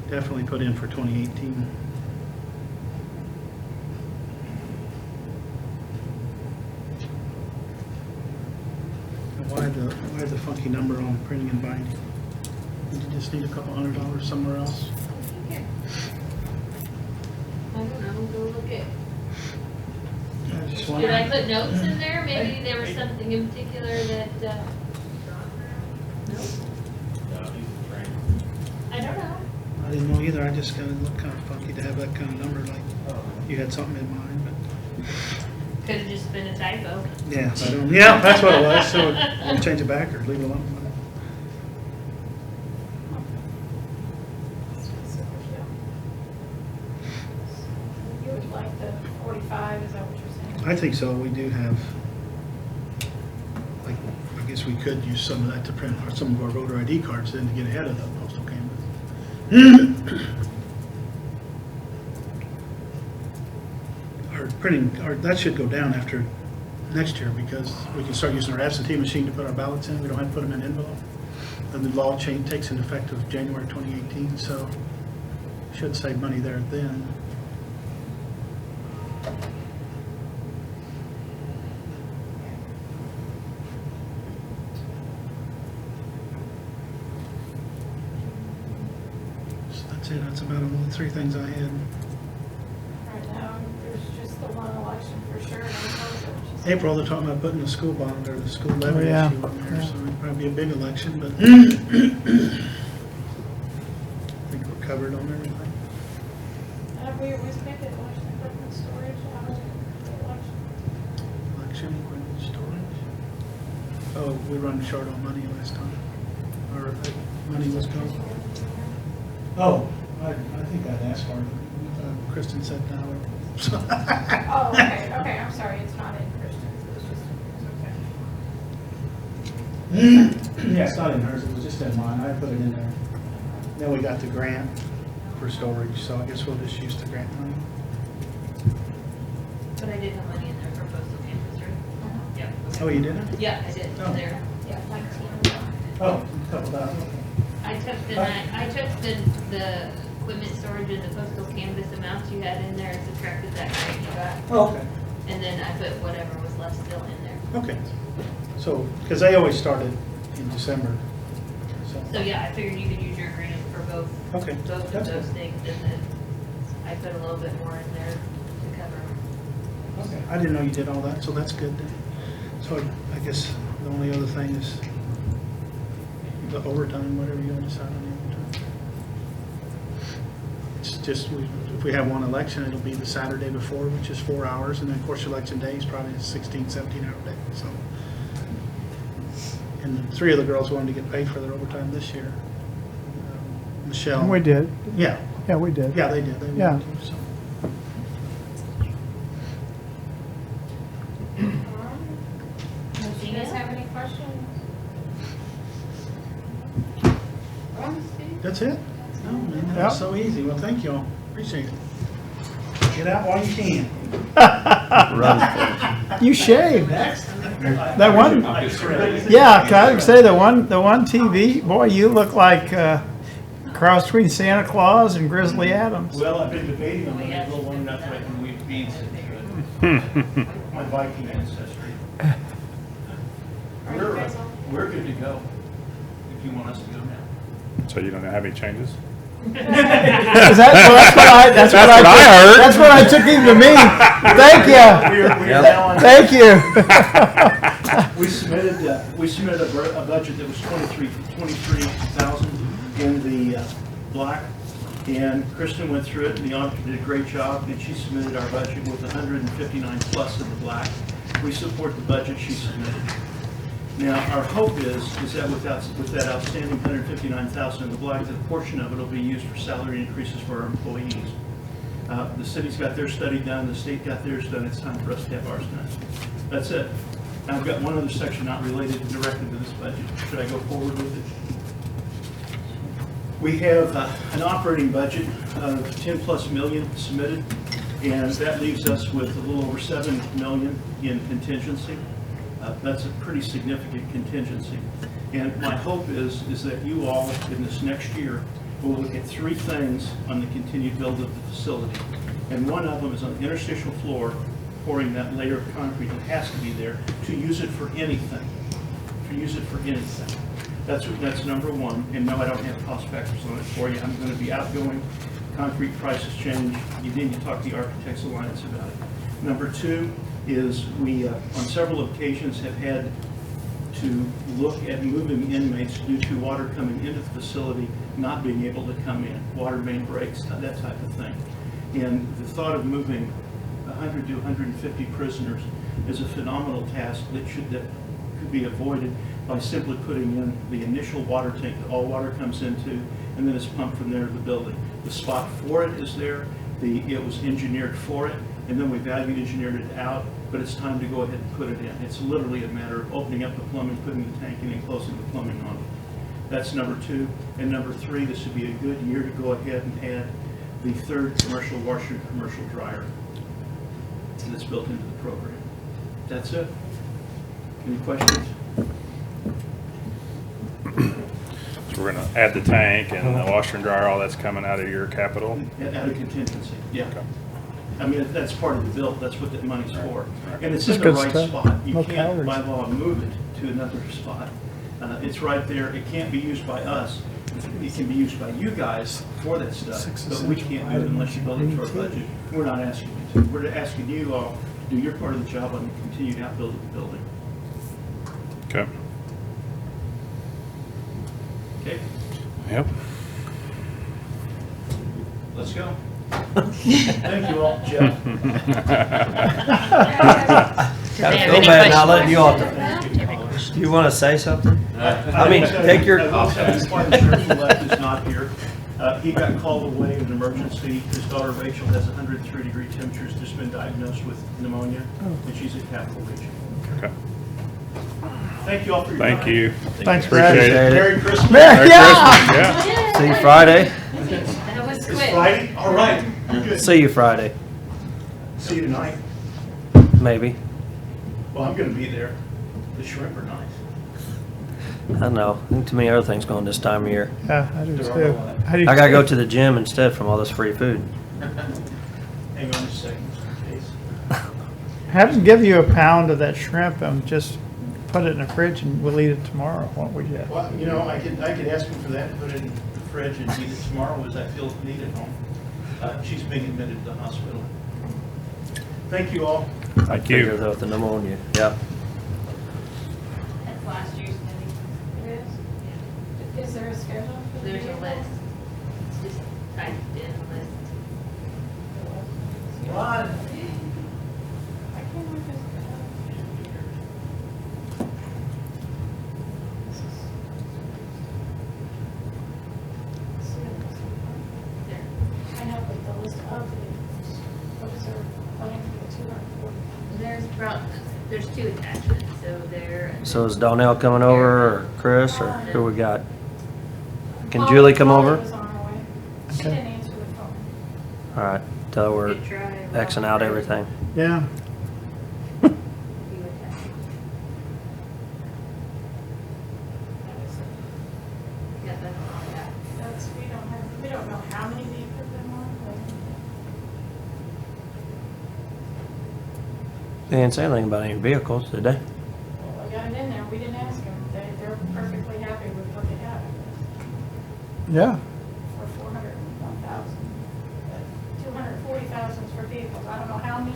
definitely put in for 2018. Why the funky number on printing and binding? Did you just need a couple $100 somewhere else? I don't know, go look at. I just Did wondered. I put notes in there? Maybe there was something in particular that, nope. I don't know. I didn't know either. I just kind of looked kind of funky to have that kind of number, like you had something in mind, but. Could have just been a typo. Yeah, I don't, yeah, that's what it was, so we'll change it back or leave it alone. You would like the 45, is that what you're saying? I think so, we do have, like, I guess we could use some of that to print some of our voter ID cards then to get ahead of the postal canvas. Our printing, that should go down after next year because we can start using our absentee machine to put our ballots in. We don't have to put them in envelope. And the law change takes into effect of January 2018, so should save money there then. So that's it. That's about all the three things I had. Right now, there's just the one election for sure. and those are just- April, they're talking about putting the school bond or the school levy yeah, issue on there, yeah. so it'd probably be a big election, but I think we're covered on everything. We always pick it, election equipment storage, out of the election. Election equipment storage. Oh, we run short on money last time. Our money was gone. Oh, I think I'd asked for it. Kristen said no. Oh, okay, okay, I'm sorry, it's not in Christian's, it's just, okay. Yeah, it's not in hers, it was just in mine, I put it in there. Then we got the grant for storage, so I guess we'll just use the grant money. But I did have money in there for postal campus, right? Yep. Oh, you didn't? Yeah, I did, Oh. there. Yeah, 19. Oh, a couple thousand. I took the equipment storage and the postal canvas amounts you had in there and subtracted that grant you got. Oh, okay, And then I put whatever was left still in there. okay. So, because they always started in December, So yeah, I figured you could use your grant for both, Okay, both of that's those good. things, and then I put a little bit more in there to cover them. Okay, I didn't know you did all that, so that's good then. So I guess the only other thing is the overtime, whatever you want to decide on the overtime. It's just, if we have one election, it'll be the Saturday before, which is 4 hours, and then of course election day is probably a 16, 17-hour day, so. And 3 of the girls wanted to get paid for their overtime this year. Michelle. We did. Yeah. Yeah, we did. Yeah, they did. They Yeah. wanted to, so. Do you guys have any questions? That's it? No, man, that was so easy. Well, thank you all. Appreciate it. Get out while you can. You shaved. That one, yeah, can I say the one TV, boy, you look like cross between Santa Claus and Grizzly Adams. Well, I've been debating on whether to go long enough so I can weave beads into it. My Viking ancestry. We're good to go, if you want us to go now. So you don't have any changes? That's what I heard. That's what I took him to mean. Thank you. Thank you. We submitted a budget that was 23,000 in the black, and Kristen went through it, and the auditor did a great job, and she submitted our budget with 159 plus in the black. We support the budget she submitted. Now, our hope is that with that outstanding 159,000 in the black, that a portion of it will be used for salary increases for our employees. The city's got their study done, the state got theirs done, it's time for us to have ours done. That's it. Now, I've got one other section not related directly to this budget. Should I go forward with it? We have an operating budget of 10 plus million submitted, and that leaves us with a little over 7 million in contingency. That's a pretty significant contingency. And my hope is that you all, in this next year, will look at 3 things on the continued build of the facility. And one of them is on the interstitial floor, pouring that layer of concrete that has to be there to use it for anything. To use it for anything. That's number one. And no, I don't have cost factors on it for you. I'm going to be outgoing. Concrete prices change. You need to talk to the Architects Alliance about it. Number 2 is we, on several occasions, have had to look at moving inmates due to water coming into the facility not being able to come in, water main breaks, that type of thing. And the thought of moving 100 to 150 prisoners is a phenomenal task that could be avoided by simply putting in the initial water tank that all water comes into, and then it's pumped from there to the building. The spot for it is there. It was engineered for it, and then we value engineered it out, but it's time to go ahead and put it in. It's literally a matter of opening up the plumbing, putting the tank in, and closing the plumbing on it. That's number 2. And number 3, this would be a good year to go ahead and add the 3rd commercial washer and commercial dryer that's built into the program. That's it. Any questions? So we're gonna add the tank and the washer and dryer, all that's coming out of your capital? Out of contingency, yeah. I mean, that's part of the bill, that's what that money's for. And it's That's in the good right stuff. spot. You No can't calories. by law move it to another spot. It's right there, it can't be used by us. It can be used by you guys for that stuff, but we can't do it unless you build it into our budget. We're not asking you to. We're asking you all to do your part of the job on the continued outbuild of the building. Okay. Okay, Yep. let's go. Thank you all, Jeff. Gotta feel bad not letting you off. Do you want to say something? I mean, take your. Part of the sheriff left is not here. He got called away in an emergency. His daughter Rachel has 103-degree temperatures, just been diagnosed with pneumonia, and she's at Capital Region. Okay. Thank you all for your time. Thank you. Thanks, Brad. Appreciate it. Merry Christmas. Merry Yeah. Christmas, yeah. See you Friday. That was It's quick. Friday? All right. Good. See you Friday, See you tonight. maybe. Well, I'm going to be there. The shrimp are nice. I don't know. I think too many other things going this time of year. Yeah, I do They're too. all right. How do you I gotta go to the gym instead from all this free food. Hang on a second, just in case. Have them give you a pound of that shrimp and just put it in the fridge and we'll eat it tomorrow, won't we, Jeff? Well, you know, I could ask him for that and put it in the fridge and eat it tomorrow as I feel needed home. She's being admitted to the hospital. Thank you all. Thank you. Figure though with the pneumonia, yeah. That's last year's movie. It is. Is there a schedule for the There's a vehicle? list. It's just typed in a list. I can't remember if it's- I know, but the list of vehicles, what is there, plan for the 240? There's two attachments, so there. So is Donnell coming over, or Chris, or who we got? Can Polly- Julie come Polly over? was on her way. She Okay. didn't answer the phone. All right, tell her we're Good try. Xing out everything. Yeah. Yeah, that's all I got. That's, we don't know how many vehicles there are, They didn't say anything about any vehicles, did they? but well, I got it in there, we didn't ask them, they're perfectly happy with what they have Yeah. for 401,000. But 240,000 is for vehicles, I don't know how many,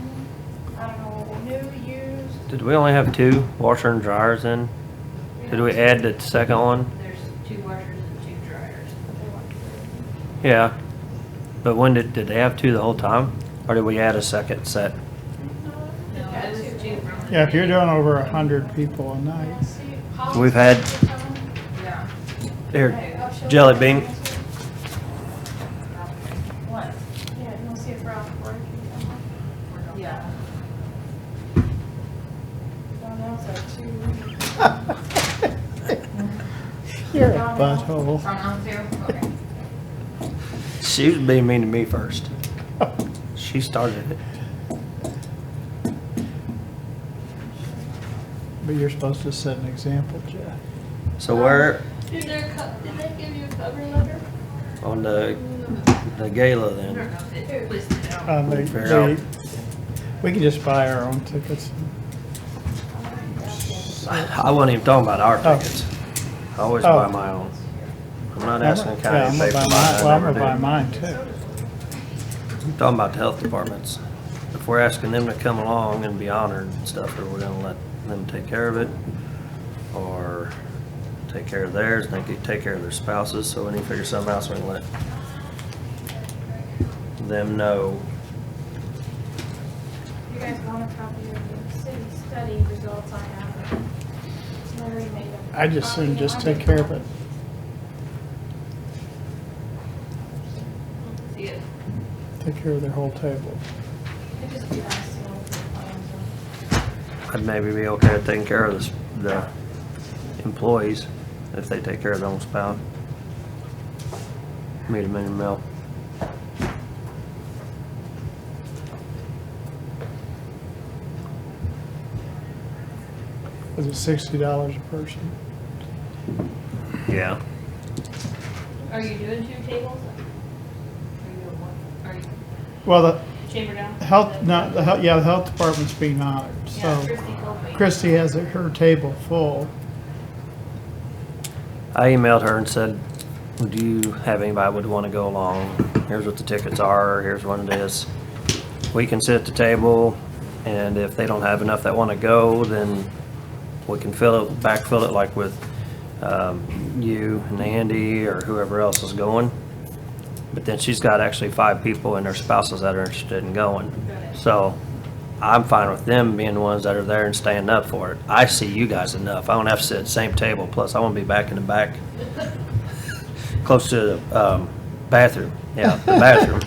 I don't know, new, used. Did we only have two washer and dryers in? Did we add the second one? There's two washers and two dryers. Yeah. But when did they have two the whole time? Or did we add a second set? No, it was two from. Yeah, if you're doing over 100 people a night. We've had, Yeah. here, Jelly Bean. What? Yeah, you wanna see if Ralph break? Yeah. Donnell's at 2. You're a butthole. From on two? Okay. She was being mean to me first. She started it. But you're supposed to set an example, Jeff. So where, Did they give you a cover letter? on the gala I then? don't know if it listed out. Fair We can just buy our own tickets. I wasn't even talking about our Oh. tickets. I always Oh. buy my own. I'm not asking the Yeah, county I'm to pay gonna for buy mine. mine. I Well, I'm never gonna buy do. mine too. I'm talking about the health departments. If we're asking them to come along and be honored and stuff, or we're gonna let them take care of it, or take care of theirs, and they can take care of their spouses, so we need to figure something out so we can let them know. You guys want a copy of the city study results I have? Larry made a I just soon copy, just and I take made care a of it. See it? Take care of their whole table. It'd just be nice to know what the plans are. I'd maybe be okay with taking care of the employees if they take care of their own spouse. Meet them in the middle. Was it $60 a person? Yeah. Are you doing two tables? Are you doing one? Are you Well, the chamber down? health, no, the health, yeah, the health department's being honored, Yeah, so Christie told me. Christie has her table full. I emailed her and said, do you have anybody would want to go along? Here's what the tickets are, here's what it is. We can sit at the table, and if they don't have enough that want to go, then we can backfill it like with you and Andy or whoever else is going. But then she's got actually 5 people and their spouses that are interested in going. So I'm fine with them being the ones that are there and staying up for it. I see you guys enough. I don't have to sit at the same table. Plus, I want to be back in the back, close to Bathroom, yeah, the bathroom.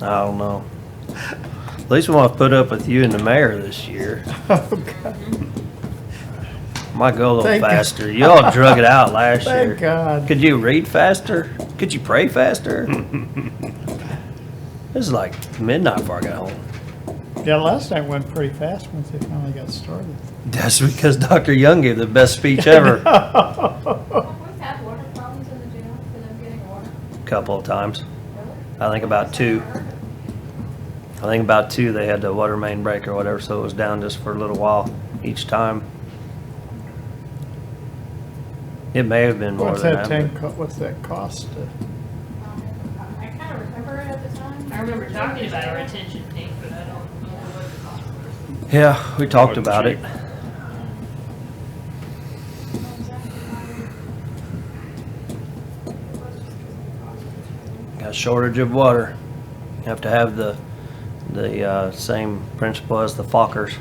I don't know. At least we want to put up with you and the mayor this year. Might go a little Thank God. faster. You all drug it out last Thank year. God. Could you read faster? Could you pray faster? This is like midnight before I got home. Yeah, last night went pretty fast once they finally got started. That's because Dr. Young gave the best speech ever. We've had water problems in the jail for them getting water. Couple of times. I think about two. They had the water main break or whatever, so it was down just for a little while each time. It may have been more What's than that that. tank, what's that cost? I kind of remember it at the time. I remember talking about a retention tank, but I don't know what the cost was. Yeah, we talked about it. Got a shortage of water. You have to have the same principle as the Fockers.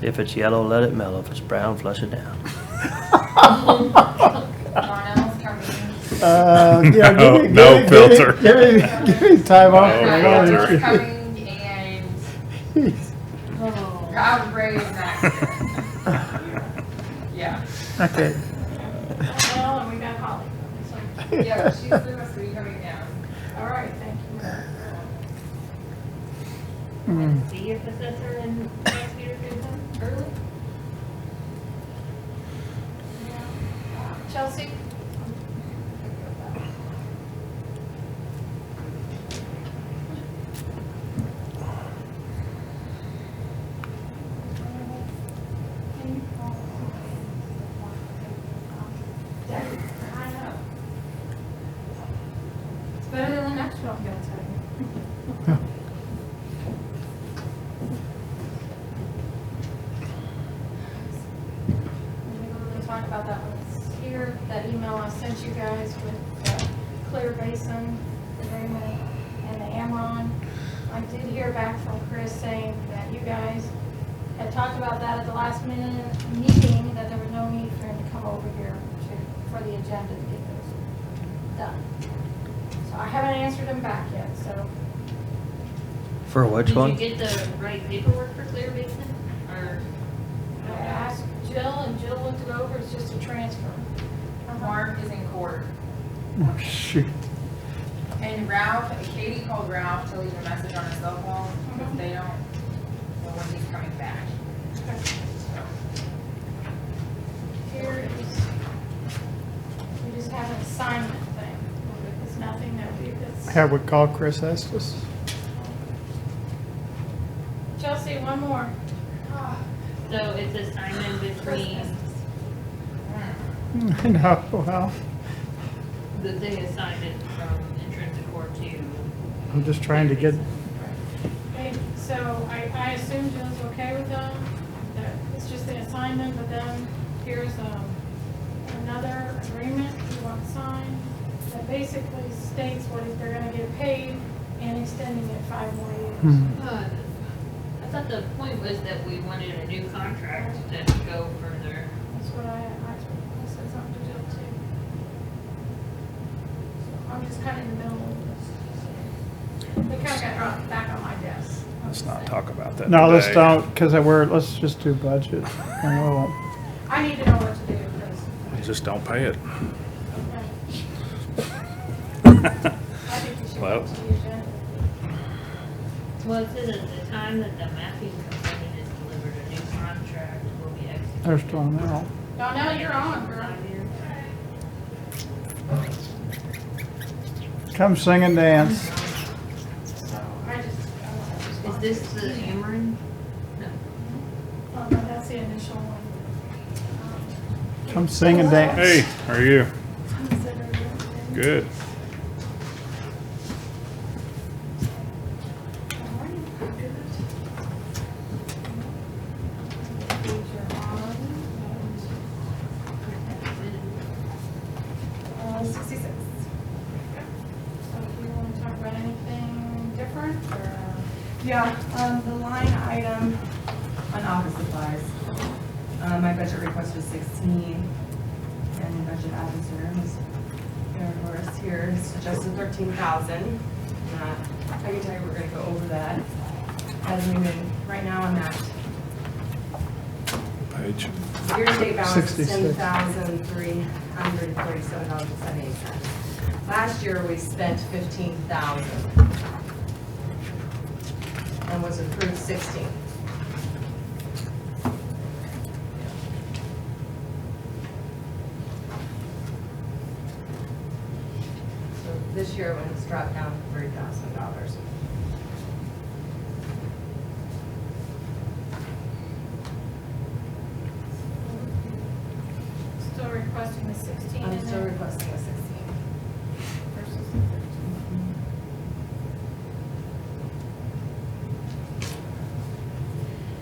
If it's yellow, let it mellow. If it's brown, flush it down. Yeah, No filter. Give me time off. No for filter. water. Coming and God raised that. Yeah. Okay. Well, and we got Holly. So, Yeah, she's supposed to be coming down. all right, thank you. See if assessor and prosecutor can come early? Chelsea? I know. It's better than the next one, I'm gonna tell you. We're gonna talk about that one here, that email I sent you guys with the Clear Basin agreement and the Amron. I did hear back from Chris saying that you guys had talked about that at the last minute meeting, that there was no need for him to come over here for the agenda to get those done. So I haven't answered him back yet, so. For which one? Did you get the right paperwork for Clear Basin? Or, I asked Jill, and Jill looked it over, it's just a transfer. Mark is in court. Oh, shoot. And Ralph, Katie called Ralph to leave a message on his cell phone, because they don't know when he's coming back. Here is, we just have an assignment thing. It's nothing that we, it's. Have we called Chris Estes? Chelsea, one more. so it's assignment between, I know, well, that they assigned it from intrinsic court to. I'm just trying to get, Okay, so I assume Jill's okay with them, that it's just the assignment, but then here's another agreement you want signed that basically states what if they're gonna get paid and extending it 5 more years. I thought the point was that we wanted a new contract to go further. That's what I said something to Jill too. So I'm just kind of in the middle of this. They kind of got dropped back on my desk. Let's not talk about that no, let's today. don't, because let's just do budget. And we'll- I need to know what to do because, Just don't pay it. okay. I think we should Well. go to the agenda. Well, it says at the time that the mapping company is delivered, a new contract will be executed. There's Donnell. Donnell, you're on, girl. 5 years. Come sing and dance. So I just. Is this the Ameren? No. Oh, no, that's the initial one. Come sing and dance. Hey, how are you? Good. Yeah, the line item on office supplies, my budget request was 16, and budget admin center, Ms. Erin Morris here, has suggested 13,000. I can tell you we're gonna go over that. As we move, right now I'm at Page. year-to-date balance is 66. $10,337.78. Last year, we spent 15,000 and was approved 16. So this year, when it's dropped down to $3,000. Still requesting the 16 in I'm still there requesting a 16. versus the 13.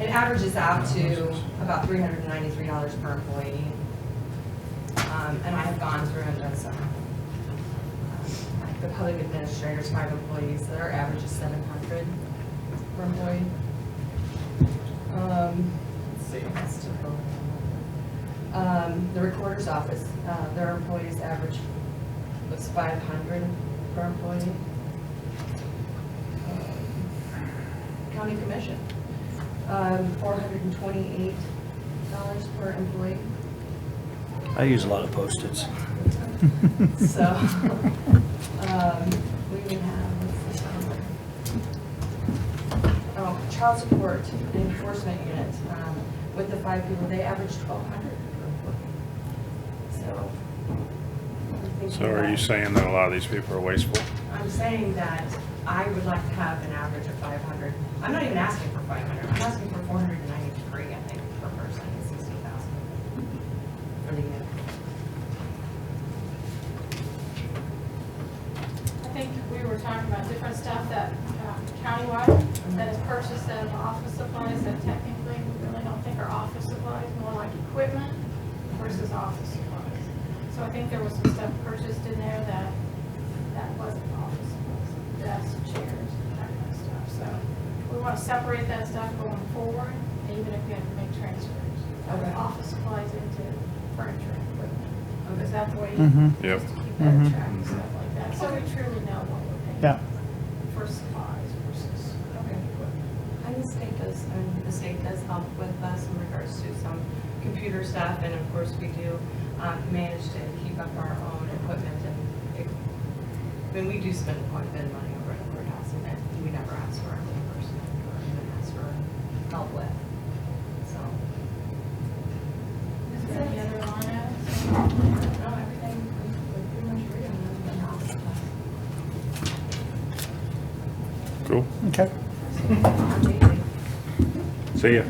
It averages out to about $393 per employee. And I have gone through and done some, like the public administrators, 5 employees, their average is 700 per employee. Let's see, what's typical. The recorder's office, their employees average was 500 per employee. County commission, $428 per employee. I use a lot of Post-its. So, we would have, what's this one? Oh, child support and enforcement unit, with the 5 people, they average 1,200 per employee. So. So are you saying that a lot of these people are wasteful? I'm saying that I would like to have an average of 500. I'm not even asking for 500, I'm asking for 493, I think, per person, and 60,000 for the year. I think we were talking about different stuff that countywide, that is purchased as office supplies that technically we really don't think are office supplies, more like equipment versus office supplies. So I think there was some stuff purchased in there that wasn't office supplies, desks, chairs, that kind of stuff. So we want to separate that stuff going forward, even if we have to make transfers. Okay. Office supplies into furniture and equipment. Because that's the way Mhm. Yep. just to keep better track and stuff like that. So we truly know what we're paying Yeah. for supplies versus equipment. And the state does help with us in regards to some computer stuff, and of course, we do manage to keep up our own equipment, and we do spend quite a bit of money over at the courthouse, and we never ask for a reimbursement or even ask for help with, so. Is there any other line items? No, everything, we pretty much agree on the house stuff. Cool. Okay. See ya.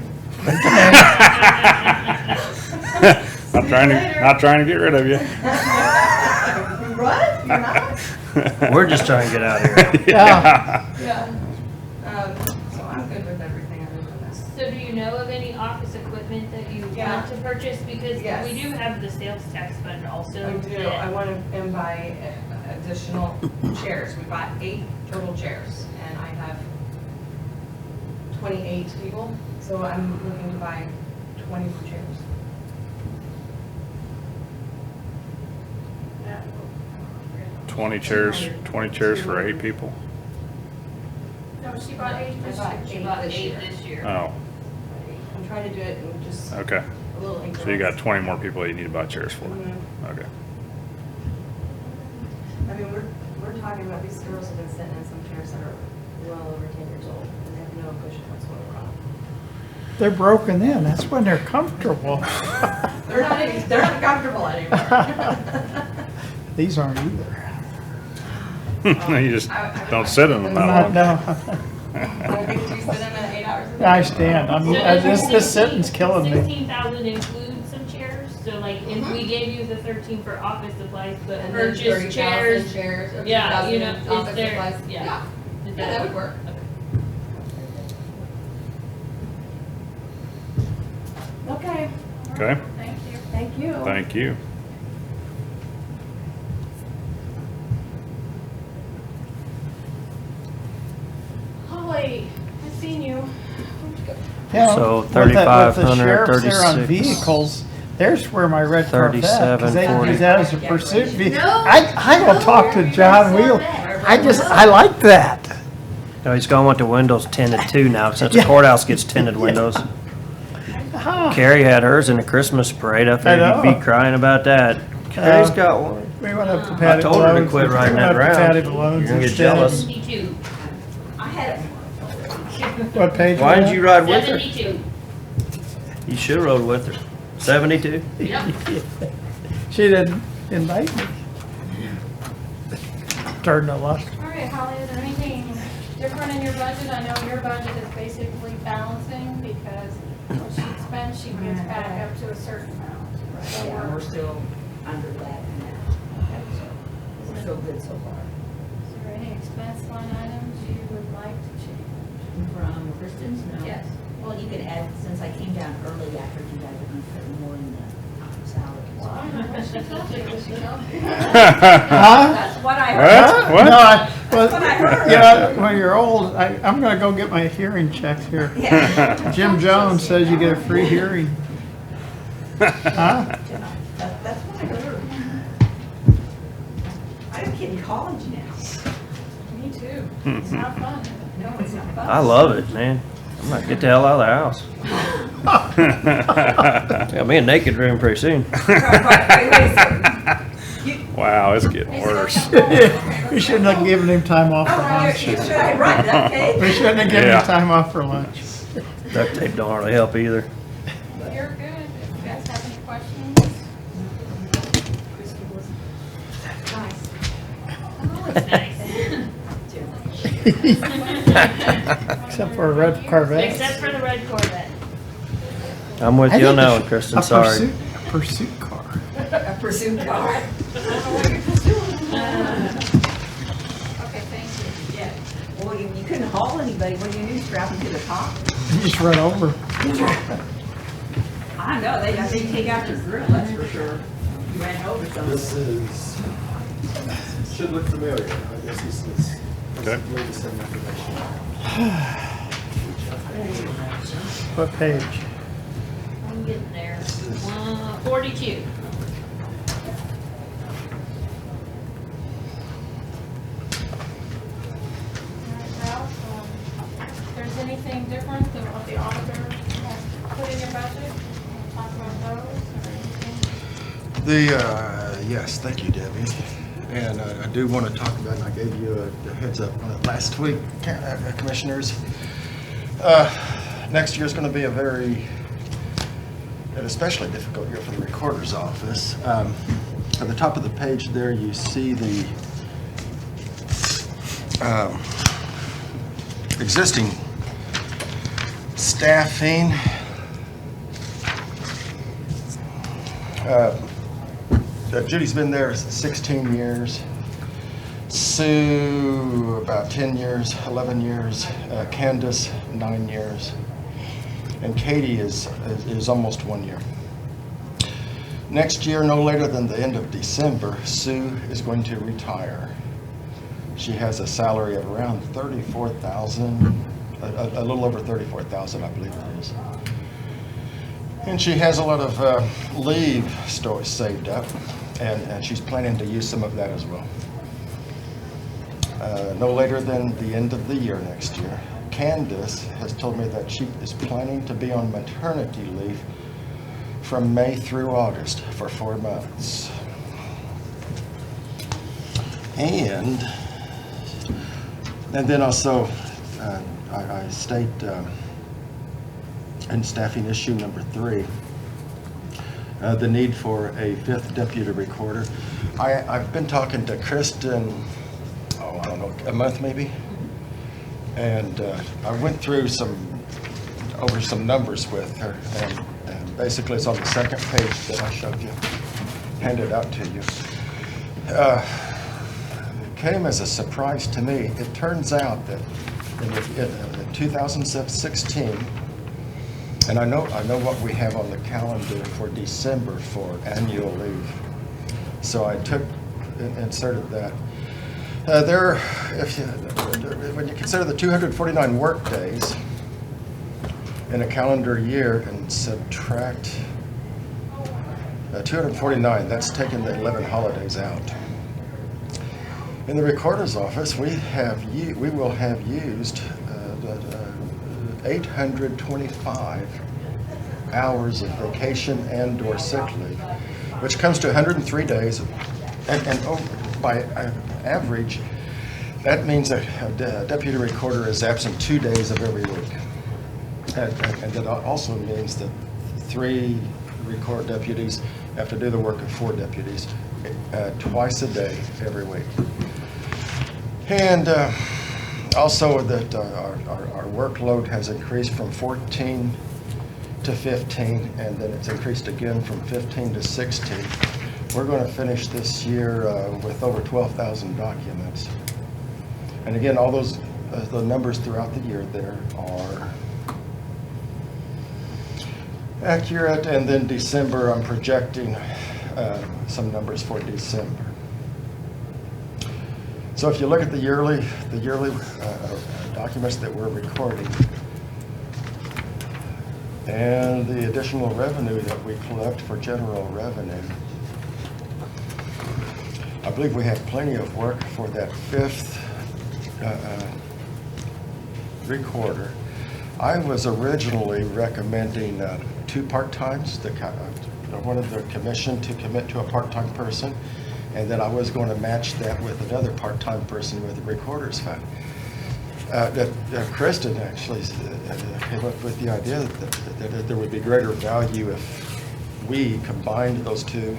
Not trying to get rid of you. What? You're not? We're just trying to get out of here. Yeah. Yeah. So I'm good with everything other than this. So do you know of any office equipment that you Yeah. want to purchase? Because Yes. we do have the sales tax fund also. I do. that- I want to buy additional chairs. We bought 8 total chairs, and I have 28 people, so I'm looking to buy 20 more chairs. Yeah. 20 chairs for 8 people? No, she bought 8 I this bought year. eight She bought this 8 year. this year. Oh, I'm trying to do it in just okay. a little So you increments. got 20 more people you need to buy chairs for? Mhm. Okay. I mean, we're talking about these girls have been sitting in some chairs that are well over 10 years old, and they have no cushion whatsoever on them. They're broken in. That's when they're comfortable. They're not comfortable anymore. These aren't either. You just don't sit in them that long. No. I stand. This sitting's killing me. 16,000 includes some chairs, so like if we gave you the 13 for office supplies, but And then purchased 30,000 chairs. chairs, or Yeah, you 30,000 know, office is there, supplies. yeah. Is Yeah, that would work. Okay. Okay, Thank you. Thank you. thank you. Holly, I've seen you. Yeah, So with the sheriffs there on 3,536. vehicles, There's where my red Corvette, 'cause they 3740. use that as a pursuit vehicle. No, I will talk to John Wheel. I like that. No, he's going with the windows tinted too now, since the Yeah. courthouse gets tinted windows. Carrie had hers in the Christmas parade. I figured I you'd know. be crying about that. Carrie's got one. We went up to I Patty told her to Malone's. quit We riding went that up to Patty around. Malone's You're gonna get instead. jealous. 72. I had it. What page? Why was didn't that? you ride with her? 72. You should have rode with her. 72? Yep. She didn't invite me. Turned no luck. All right, Holly, is there anything different in your budget? I know your budget is basically balancing because what she spends, she gets back up to a certain amount. So Yeah, we're still under that now. So we're still good so far. Is there any expense line items you would like to change? From Kristen's, no? Yes. Well, you could add, since I came down early after you guys were gonna put more in the salary. Huh? That's what I heard. What? No, That's what I heard. yeah, when you're old, I'm gonna go get my hearing checked here. Yeah. Jim Jones says you get a free hearing. Huh? That's what I heard. I have a kid in college now. Me too. It's not fun. No, it's not fun. I love it, man. I'm gonna get the hell out of the house. Got me a naked room pretty soon. Wow, it's getting worse. We shouldn't have given him time off for lunch. You should have right, okay? We shouldn't have given Yeah. him time off for lunch. Duct tape don't hardly help either. You're good. If you guys have any questions. Oh, it's nice. Except for a red Corvette. Except for the red Corvette. I'm with I you on think that a- one, Kristen, a sorry. Pursuit car. A pursuit car. Okay, thank you. Yeah. Well, you couldn't haul anybody. What do you do? Strap them to the top? You just run over. I know, they take out your grill, that's for sure. You ran over something. This is, should look familiar. I guess this is. Okay. Maybe some information. What page? I'm getting there. 42. All right, Ralph, if there's anything different than what the auditor has put in your budget, we'll talk about those or anything. Yes, thank you, Debbie. And I do want to talk about, and I gave you a heads up on it last week, Commissioners. Next year is going to be a very, an especially difficult year for the Recorder's Office. At the top of the page there, you see the existing staffing. Judy's been there 16 years. Sue, about 10 years, 11 years. Candace, 9 years. And Katie is almost 1 year. Next year, no later than the end of December, Sue is going to retire. She has a salary of around $34,000, a little over $34,000, I believe it is. And she has a lot of leave saved up, and she's planning to use some of that as well. No later than the end of the year next year. Candace has told me that she is planning to be on maternity leave from May through August for 4 months. And then also, I state in staffing issue number 3, the need for a 5th deputy recorder. I've been talking to Kristen, I don't know, a month maybe? And I went through over some numbers with her, and basically it's on the second page that I showed you, handed out to you. It came as a surprise to me. It turns out that in 2016, and I know what we have on the calendar for December for annual leave. So I inserted that. When you consider the 249 work days in a calendar year and subtract 249, that's taking the 11 holidays out. In the recorder's office, we will have used 825 hours of vacation and/or sick leave, which comes to 103 days, and by average, that means that a deputy recorder is absent 2 days of every week. And that also means that 3 record deputies have to do the work of 4 deputies twice a day every week. And also that our workload has increased from 14 to 15, and then it's increased again from 15 to 16. We're going to finish this year with over 12,000 documents. And again, all those the numbers throughout the year there are accurate. And then December, I'm projecting some numbers for December. So if you look at the yearly documents that we're recording and the additional revenue that we collect for general revenue, I believe we have plenty of work for that 5th recorder. I was originally recommending 2 part-times. I wanted the commission to commit to a part-time person, and then I was going to match that with another part-time person with the recorder's fund. Kristen actually came up with the idea that there would be greater value if we combined those 2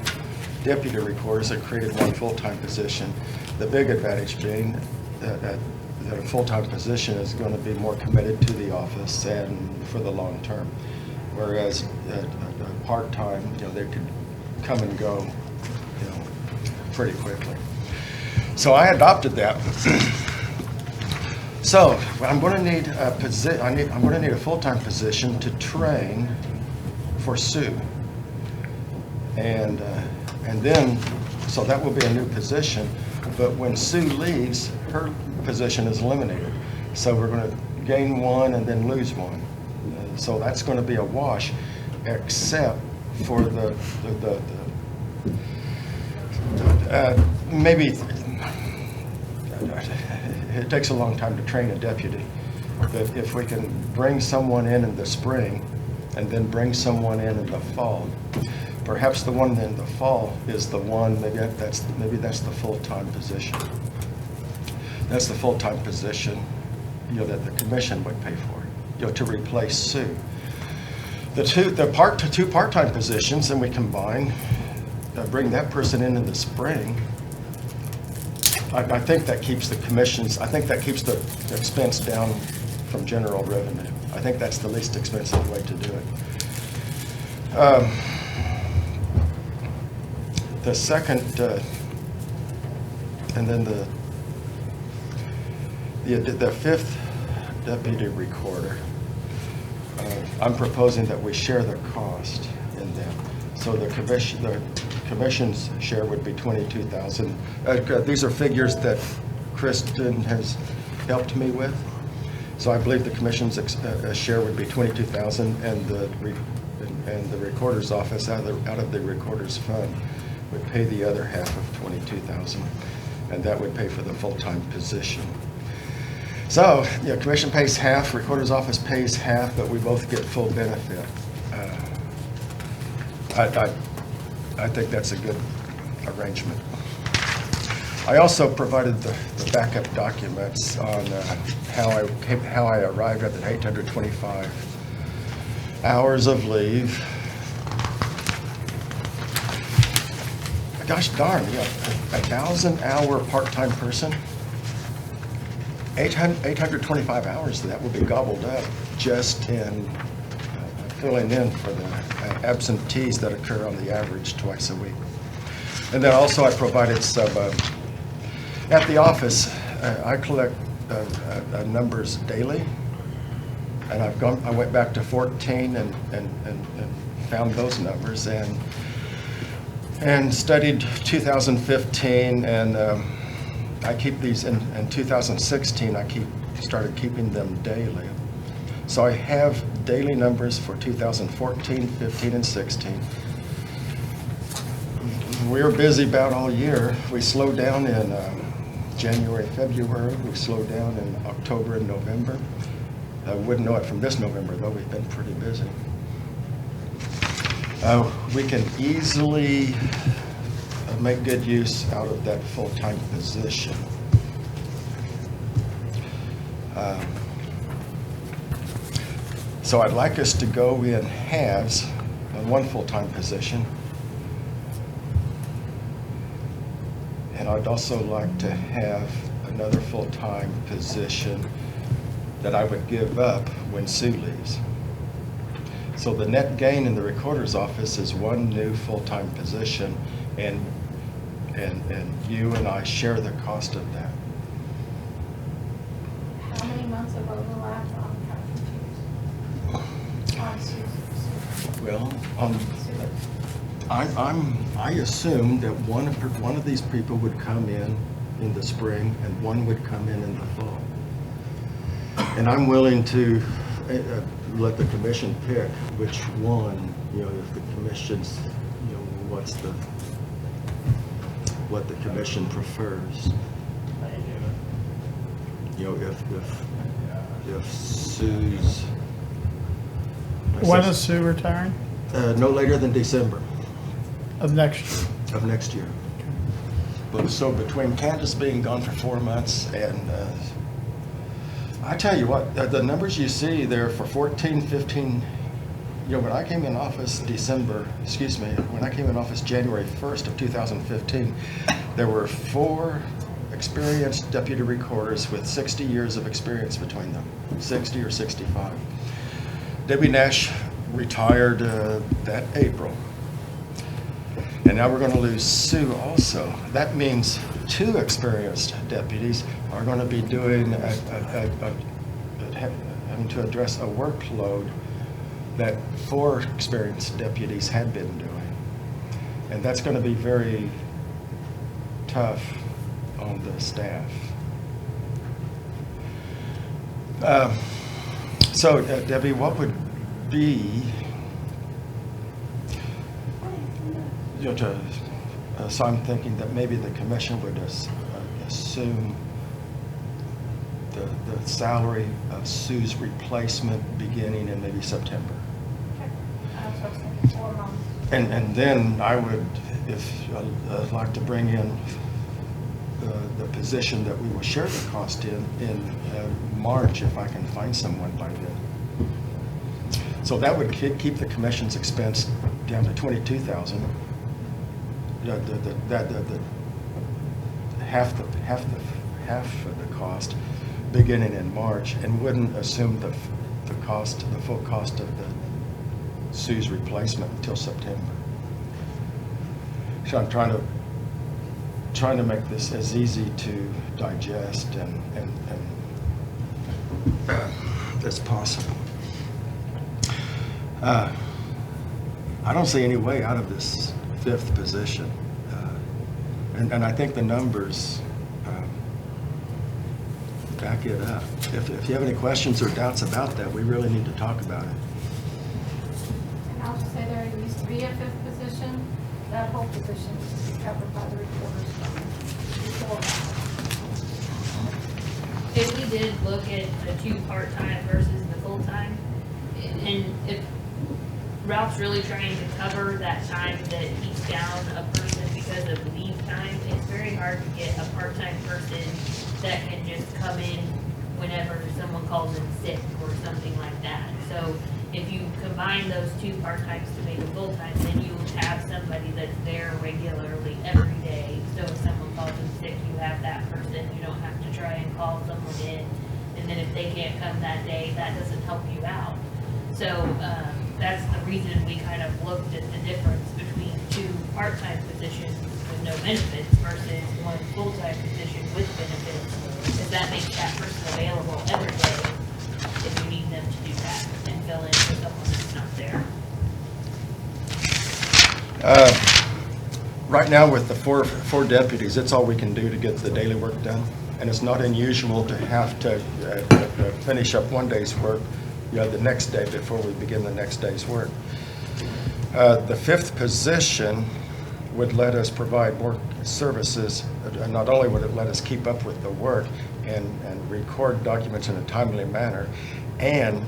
deputy recorders and created 1 full-time position. The big advantage being that a full-time position is going to be more committed to the office and for the long term, whereas part-time, they could come and go, pretty quickly. So I adopted that. So I'm going to need I'm going to need a full-time position to train for Sue, and then so that will be a new position. But when Sue leaves, her position is eliminated. So we're going to gain 1 and then lose 1. So that's going to be a wash, except for maybe it takes a long time to train a deputy. But if we can bring someone in the spring and then bring someone in the fall, perhaps the one in the fall is the one, maybe that's the full-time position. That's the full-time position, that the commission would pay for, to replace Sue. The 2 part-time positions, and we combine, bring that person in the spring. I think that keeps the commissions, I think that keeps the expense down from general revenue. I think that's the least expensive way to do it. The second, and then the 5th deputy recorder, I'm proposing that we share the cost in them. So the commission's share would be $22,000. These are figures that Kristen has helped me with. So I believe the commission's share would be $22,000, and the recorder's office out of the recorder's fund would pay the other half of $22,000, and that would pay for the full-time position. So, commission pays half, recorder's office pays half, but we both get full benefit. I think that's a good arrangement. I also provided the backup documents on how I arrived at the 825 hours of leave. Gosh darn, 1,000-hour part-time person, 825 hours, that would be gobbled up just in filling in for the absentees that occur on the average twice a week. And then also I provided some, at the office, I collect numbers daily, and I went back to 14 and found those numbers and studied 2015, and I keep these in 2016. I started keeping them daily. So I have daily numbers for 2014, 15, and 16. we're busy about all year. We slowed down in January, February. We slowed down in October and November. I wouldn't know it from this November, though. We've been pretty busy. We can easily make good use out of that full-time position. So I'd like us to go in halves on one full-time position. And I'd also like to have another full-time position that I would give up when Sue leaves. So the net gain in the recorder's office is one new full-time position, and you and I share the cost of that. How many months of overlap on confused? Well, I assume that one of these people would come in the spring and one would come in the fall. And I'm willing to let the commission pick which one, if the commission's, what the commission prefers. If Sue's. When is Sue retiring? No later than December. Of next year? Of next year. But so between Candace being gone for 4 months and, I tell you what, the numbers you see there for 14, 15, when I came in office when I came in office January 1st of 2015, there were 4 experienced deputy recorders with 60 years of experience between them, 60 or 65. Debbie Nash retired that April. And now we're going to lose Sue also. That means 2 experienced deputies are going to be doing, having to address a workload that 4 experienced deputies had been doing. And that's going to be very tough on the staff. So Debbie, what would be, so I'm thinking that maybe the commission would assume the salary of Sue's replacement beginning in maybe September. Okay. 4 months. And then I would, I'd like to bring in the position that we will share the cost in March if I can find someone by then. So that would keep the commission's expense down to $22,000. Half of the cost beginning in March, and wouldn't assume the full cost of the Sue's replacement until September. So I'm trying to make this as easy to digest and as possible. I don't see any way out of this 5th position. And I think the numbers back it up. If you have any questions or doubts about that, we really need to talk about it. And I'll just say there used to be a 5th position. That whole position is covered by the recorder's fund before that. If we did look at the 2 part-time versus the full-time, and if Ralph's really trying to cover that time that he's down a person because of leave time, it's very hard to get a part-time person that can just come in whenever someone calls in sick or something like that. So if you combine those 2 part-times to make a full-time, then you have somebody that's there regularly every day. So if someone calls in sick, you have that person. You don't have to try and call someone in. And then if they can't come that day, that doesn't help you out. So that's the reason we kind of looked at the difference between 2 part-time positions with no benefits versus 1 full-time position with benefits. Because that makes that person available every day if you need them to do that and fill in for someone that's not there. Right now with the four deputies, it's all we can do to get the daily work done. And it's not unusual to have to finish up one day's work, the next day before we begin the next day's work. The 5th position, would let us provide more services. Not only would it let us keep up with the work and record documents in a timely manner, and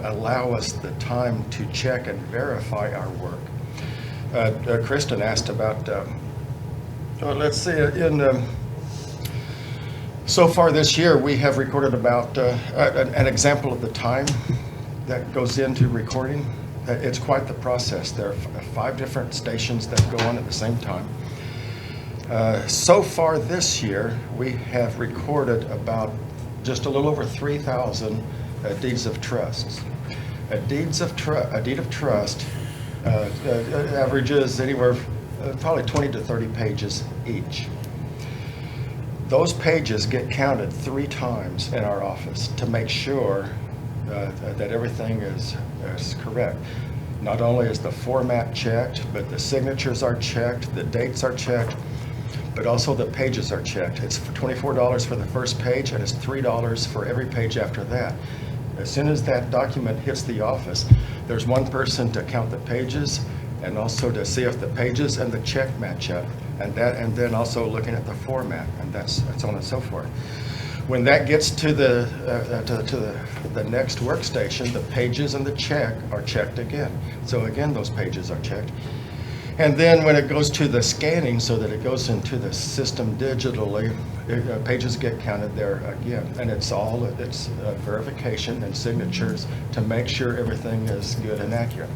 allow us the time to check and verify our work. Kristen asked about, let's see, so far this year, we have recorded about an example of the time that goes into recording. It's quite the process. There are 5 different stations that go on at the same time. So far this year, we have recorded about just a little over 3,000 deeds of trust. A deed of trust averages anywhere probably 20 to 30 pages each. Those pages get counted 3 times in our office to make sure that everything is correct. Not only is the format checked, but the signatures are checked, the dates are checked, but also the pages are checked. It's $24 for the first page, and it's $3 for every page after that. As soon as that document hits the office, there's one person to count the pages and also to see if the pages and the check match up, and then also looking at the format, and that's on and so forth. When that gets to the next workstation, the pages and the check are checked again. So again, those pages are checked. And then when it goes to the scanning, so that it goes into the system digitally, pages get counted there again. And it's verification and signatures to make sure everything is good and accurate.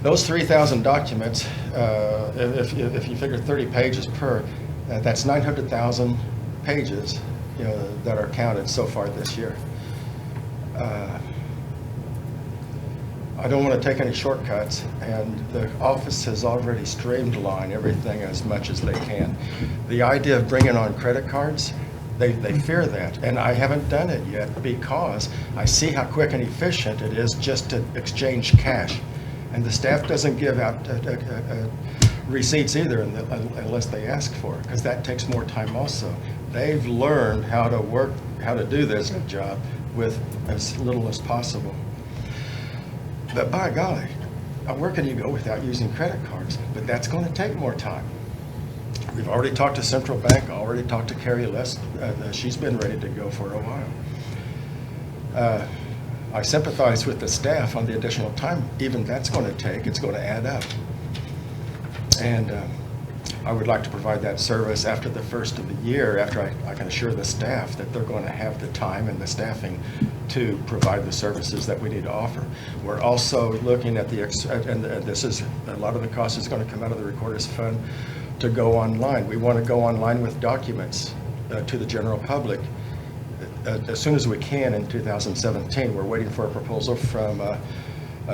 Those 3,000 documents, if you figure 30 pages per, that's 900,000 pages, that are counted so far this year. I don't want to take any shortcuts, and the office has already streamlined everything as much as they can. The idea of bringing on credit cards, they fear that, and I haven't done it yet because I see how quick and efficient it is just to exchange cash. And the staff doesn't give out receipts either unless they ask for it, because that takes more time also. They've learned how to do this job with as little as possible. But by golly, where can you go without using credit cards? But that's going to take more time. We've already talked to Central Bank, already talked to Carrie Les. She's been ready to go for a while. I sympathize with the staff on the additional time. Even that's going to take, it's going to add up. And I would like to provide that service after the first of the year, after I can assure the staff that they're going to have the time and the staffing to provide the services that we need to offer. We're also looking at a lot of the cost is going to come out of the Recorder's Fund to go online. We want to go online with documents to the general public as soon as we can in 2017. We're waiting for a proposal from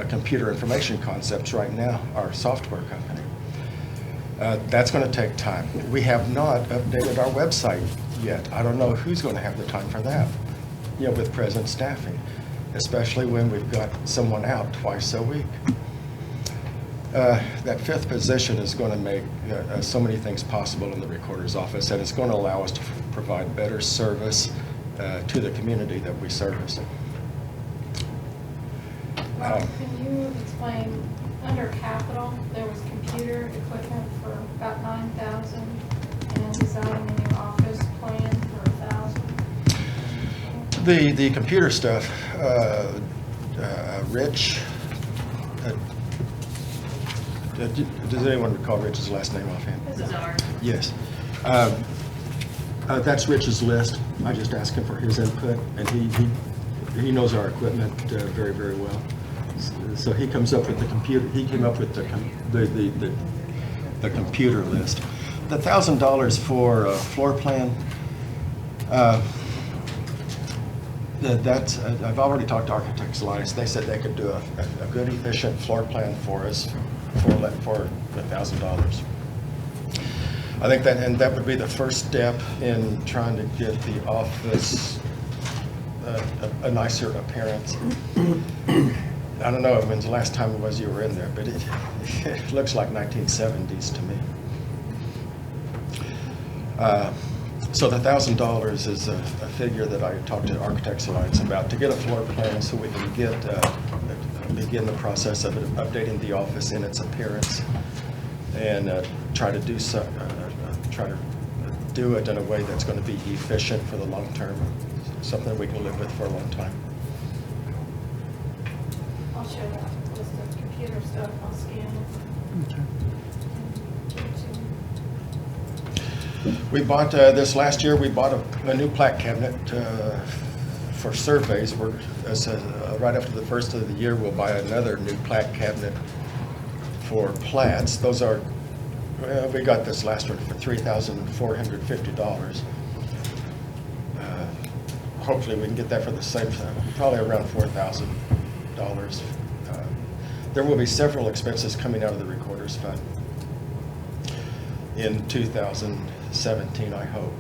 Computer Information Concepts right now, our software company. That's going to take time. We have not updated our website yet. I don't know who's going to have the time for that, with present staffing, especially when we've got someone out twice a week. That 5th position is going to make so many things possible in the Recorder's office, and it's going to allow us to provide better service to the community that we service. Can you explain, under capital, there was computer equipment for about 9,000 and designing a new office plan for 1,000? The computer stuff, Rich, does anyone recall Rich's last name offhand? Bizarre. Yes. That's Rich's list. I just asked him for his input, and he knows our equipment very, very well. So he comes up with the computer. He came up with the computer list. The $1,000 for a floor plan. I've already talked to Architects Alliance. They said they could do a good, efficient floor plan for us for $1,000. I think that would be the first step in trying to get the office a nicer appearance. I don't know when's the last time it was you were in there, but it looks like 1970s to me. So the $1,000 is a figure that I talked to Architects Alliance about to get a floor plan so we can begin the process of updating the office in its appearance. and try to do it in a way that's going to be efficient for the long term, something we can live with for a long time. I'll share that with the computer stuff, I'll scan it. We bought, this last year, we bought a new plaque cabinet for surveys. Right after the first of the year, we'll buy another new plaque cabinet for plats. Those are, we got this last one for $3,450. Hopefully we can get that for the same time, probably around $4,000. There will be several expenses coming out of the Recorder's Fund in 2017, I hope.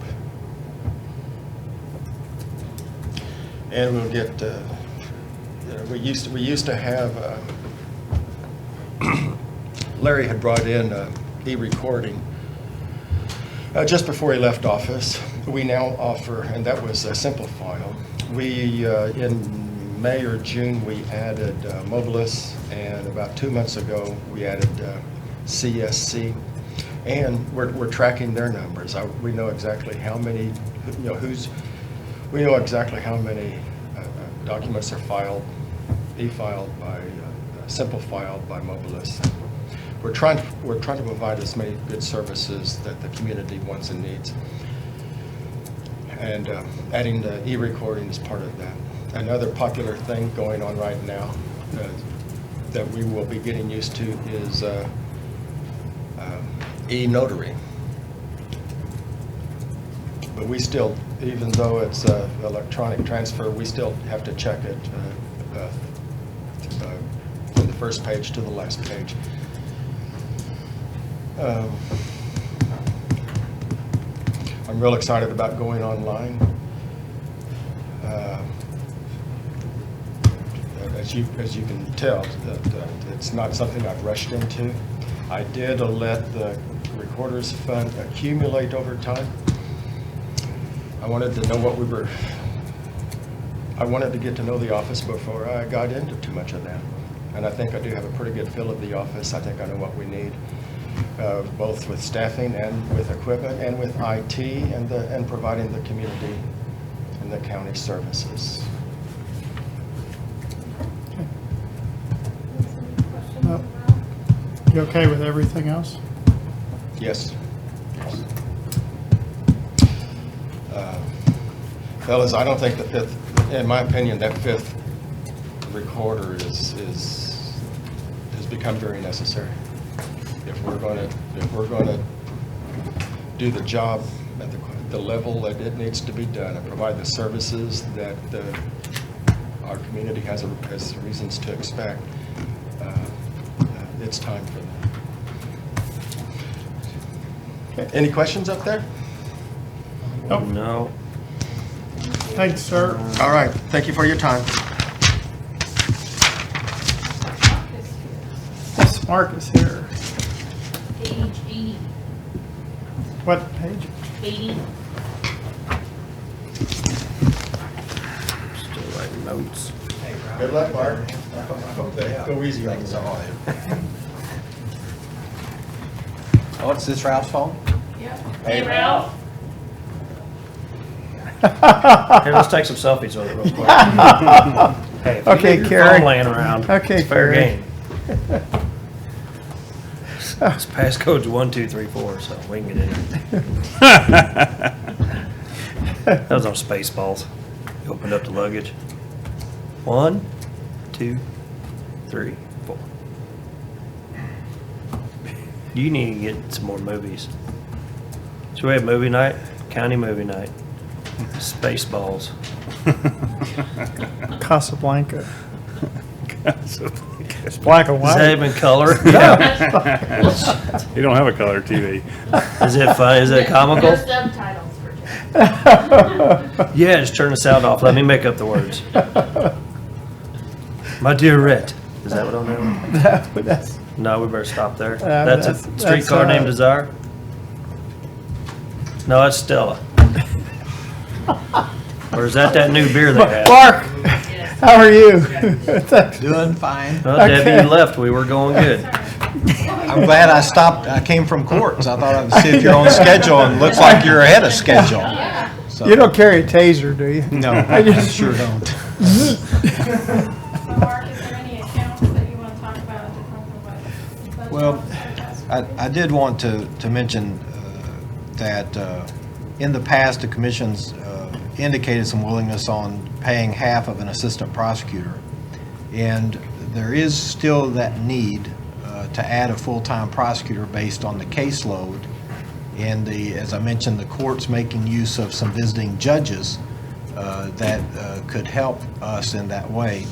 And we'll get, we used to have, Larry had brought in e-recording just before he left office. We now offer, and that was a simple file. We, in May or June, we added Mobilis, and about 2 months ago, we added CSC. And we're tracking their numbers. We know exactly how many, we know exactly how many documents are filed, e-filed by, simple filed by Mobilis. We're trying to provide as many good services that the community wants and needs. And adding the e-recording is part of that. Another popular thing going on right now that we will be getting used to is e-notary. But we still, even though it's electronic transfer, we still have to check it from the first page to the last page. I'm real excited about going online. As you can tell, it's not something I've rushed into. I did let the Recorder's Fund accumulate over time. I wanted to know what we were, I wanted to get to know the office before I got into too much of that. And I think I do have a pretty good feel of the office. I think I know what we need, both with staffing and with equipment and with IT and providing the community and the county services. You okay with everything else? Yes. Fellas, I don't think the fifth, in my opinion, that fifth recorder has become very necessary. If we're going to do the job at the level that it needs to be done and provide the services that our community has reasons to expect, it's time for that. Okay. Any questions up there? Nope. No. Thanks, sir. All right. Thank you for your time. Yes, Mark is here. Page 80. What page? 80. Still writing notes. Good luck, Mark. I hope they go easy on us all. Oh, it's this Ralph's phone? Yep. Hey, Ralph. Here, let's take some selfies with it real quick. Hey, if you Okay, leave your Carrie. phone laying around, Okay, it's fair Carrie. game. This passcode's 1234, so we can get in there. That was on Spaceballs. You opened up the luggage. 1, 2, 3, 4. You need to get some more movies. Should we have movie night? County movie night. Spaceballs. Casablanca. It's black and Does that white. even color? Yeah. You don't have a color TV. Is it fun? Is it comical? No subtitles for Jeff. Yeah, just turn the sound off. Let me make up the words. My dear Rhett. Is that what I'm doing? That's, No, we better stop there. that's- That's a streetcar that's, named Desire? No, that's Stella. Or is that new beer they have? Mark, how are you? Doing fine. Well, Debbie, you left. We were going good. I'm glad I came from court, so I thought I'd see if you're on schedule, and looks like you're ahead of schedule. So- You don't carry a taser, do you? No, I I just- sure don't. So Mark, is there any accounts that you want to talk about different from what? budget Well, officer has? I did want to mention that in the past, the commission's indicated some willingness on paying half of an assistant prosecutor. And there is still that need to add a full-time prosecutor based on the caseload. And as I mentioned, the court's making use of some visiting judges that could help us in that way.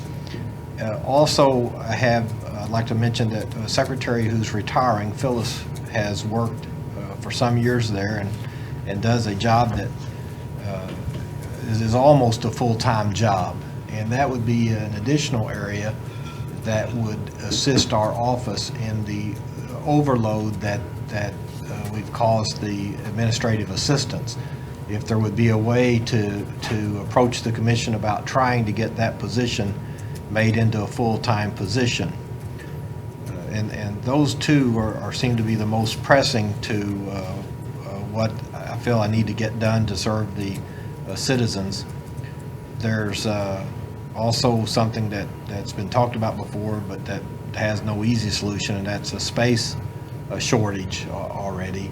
Also, I'd like to mention that a secretary who's retiring, Phyllis, has worked for some years there and does a job that is almost a full-time job. And that would be an additional area that would assist our office in the overload that we've caused the administrative assistants. If there would be a way to approach the commission about trying to get that position made into a full-time position. And those two seem to be the most pressing to what I feel I need to get done to serve the citizens. There's also something that's been talked about before, but that has no easy solution, and that's a space shortage already.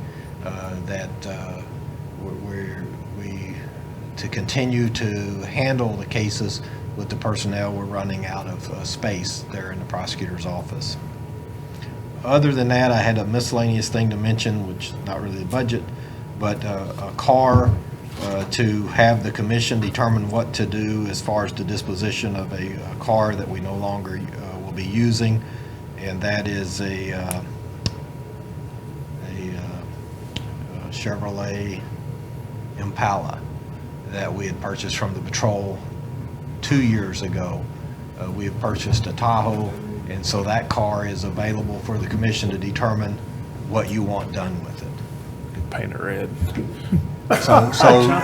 To continue to handle the cases with the personnel, we're running out of space there in the prosecutor's office. Other than that, I had a miscellaneous thing to mention, which is not really the budget, but a car to have the commission determine what to do as far as the disposition of a car that we no longer will be using, and that is a Chevrolet Impala that we had purchased from the patrol 2 years ago. We have purchased a Tahoe, and so that car is available for the commission to determine what you want done with it. Paint it red. Chop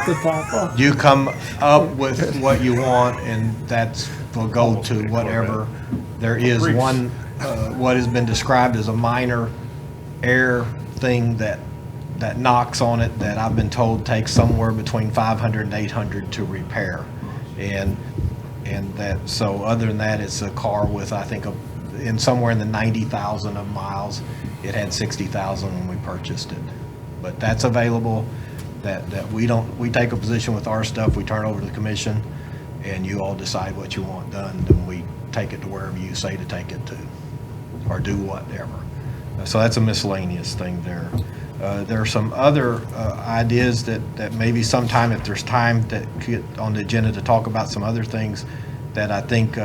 the top off. You come up with what you want, and that's will go to whatever. There is one, what has been described as a minor air thing that knocks on it that I've been told takes somewhere between $500 and $800 to repair. And that, so other than that, it's a car with, I think, somewhere in the 90,000 of miles. It had 60,000 when we purchased it. But that's available, that we take a position with our stuff, we turn it over to the commission, and you all decide what you want done, then we take it to wherever you say to take it to, or do whatever. So that's a miscellaneous thing there. There are some other ideas that maybe sometime, if there's time, that get on the agenda to talk about some other things that I think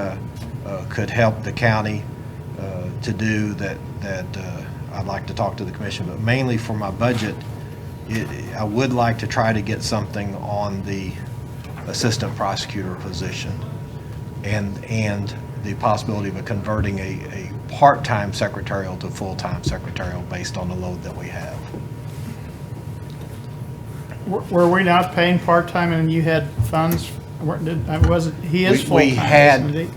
could help the county to do that I'd like to talk to the commission. But mainly for my budget, I would like to try to get something on the assistant prosecutor position and the possibility of converting a part-time secretarial to full-time secretarial based on the load that we have. Were we not paying part-time and you had funds? He is full-time, We had, isn't he?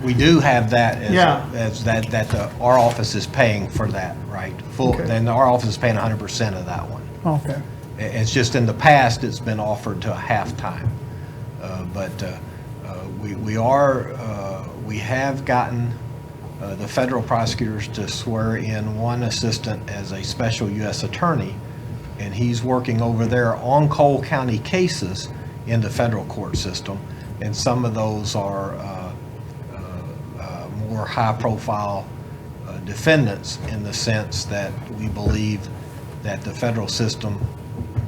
we do have that Yeah. as that our office is paying for that, right? Okay. Then our office is paying 100% of that one. Okay. It's just in the past, it's been offered to a half-time. But we have gotten the federal prosecutors to swear in one assistant as a special U.S. attorney, and he's working over there on Cole County cases in the federal court system, and some of those are more high-profile defendants in the sense that we believe that the federal system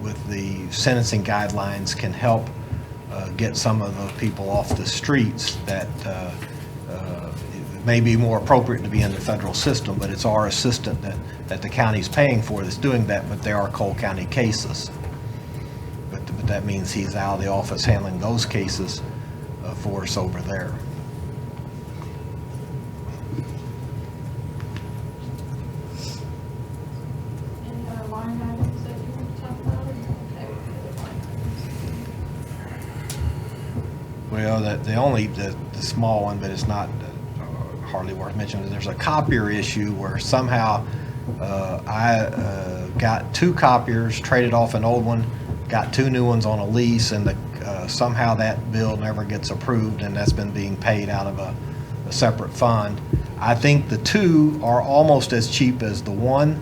with the sentencing guidelines can help get some of the people off the streets that it may be more appropriate to be in the federal system, but it's our assistant that the county's paying for that's doing that, but they are Cole County cases. But that means he's out of the office handling those cases for us over there. Any other line items that you want to talk about? Or you okay with the line items? Well, the small one, but it's not hardly worth mentioning. There's a copier issue where somehow I got 2 copiers, traded off an old one, got 2 new ones on a lease, and somehow that bill never gets approved, and that's been being paid out of a separate fund. I think the 2 are almost as cheap as the 1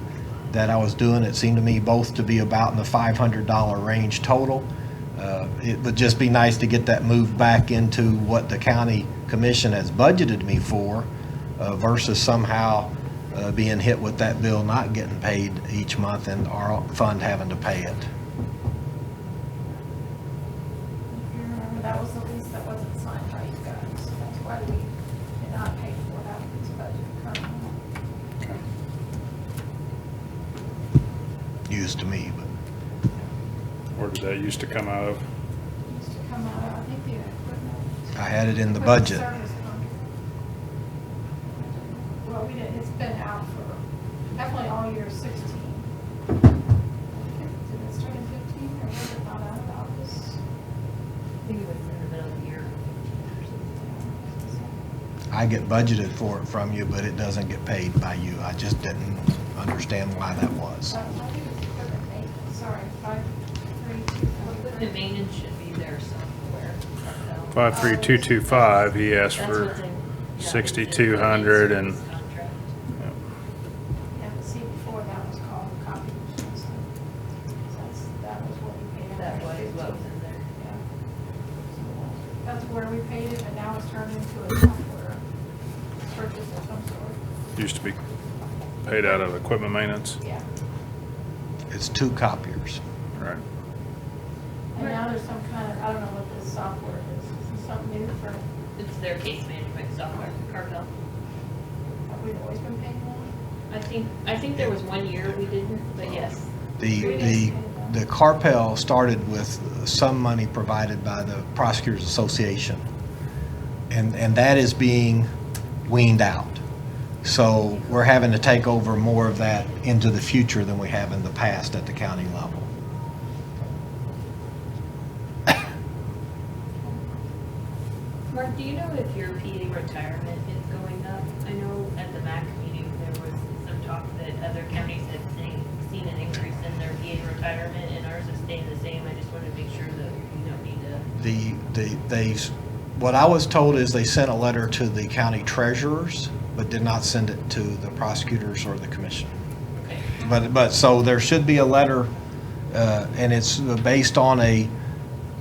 that I was doing. It seemed to me both to be about in the $500 range total. It would just be nice to get that moved back into what the county commission has budgeted me for versus somehow being hit with that bill not getting paid each month and our fund having to pay it. If you remember, that was the lease that wasn't signed by you guys. That's why we did not pay for that in this budget currently. Used to me, but Where did that used to come out of? Used to come out of, I think, the equipment. I had it in the equipment budget. service contract. Well, we did, it's been out for definitely all year 16. Did it start in 15 or was it not out of office? I think it was in the middle of the year. I get budgeted for it from you, but it doesn't get paid by you. I just didn't understand why that was. I think it's equipment maintenance, sorry, 53243. The maintenance should be there somewhere. 53225, he asked That's for what's in- 6,200 and, Contract. Yeah, but see, before that was called copy machine, so that was what we paid. That was what was in there. Yeah. So that's where we paid it, and now it's turned into a software purchase of some sort. used to be paid out of equipment maintenance. Yeah. It's 2 copiers. Right. And now there's some kind of, I don't know what this software is. Is this something new for, It's their case management software, Carvel. have we always been paying them? I think there was 1 year we didn't, but yes. The Carpel started with some money provided by the Prosecutors Association, and that is being weaned out. So we're having to take over more of that into the future than we have in the past at the county level. Mark, do you know if your PA retirement is going up? I know at the MAC meeting, there was some talk that other counties had seen an increase in their PA retirement, and ours is staying the same. I just wanted to make sure that you don't need to. What I was told is they sent a letter to the county treasurers, but did not send it to the prosecutors or the commission. Okay. But so there should be a letter, and it's based on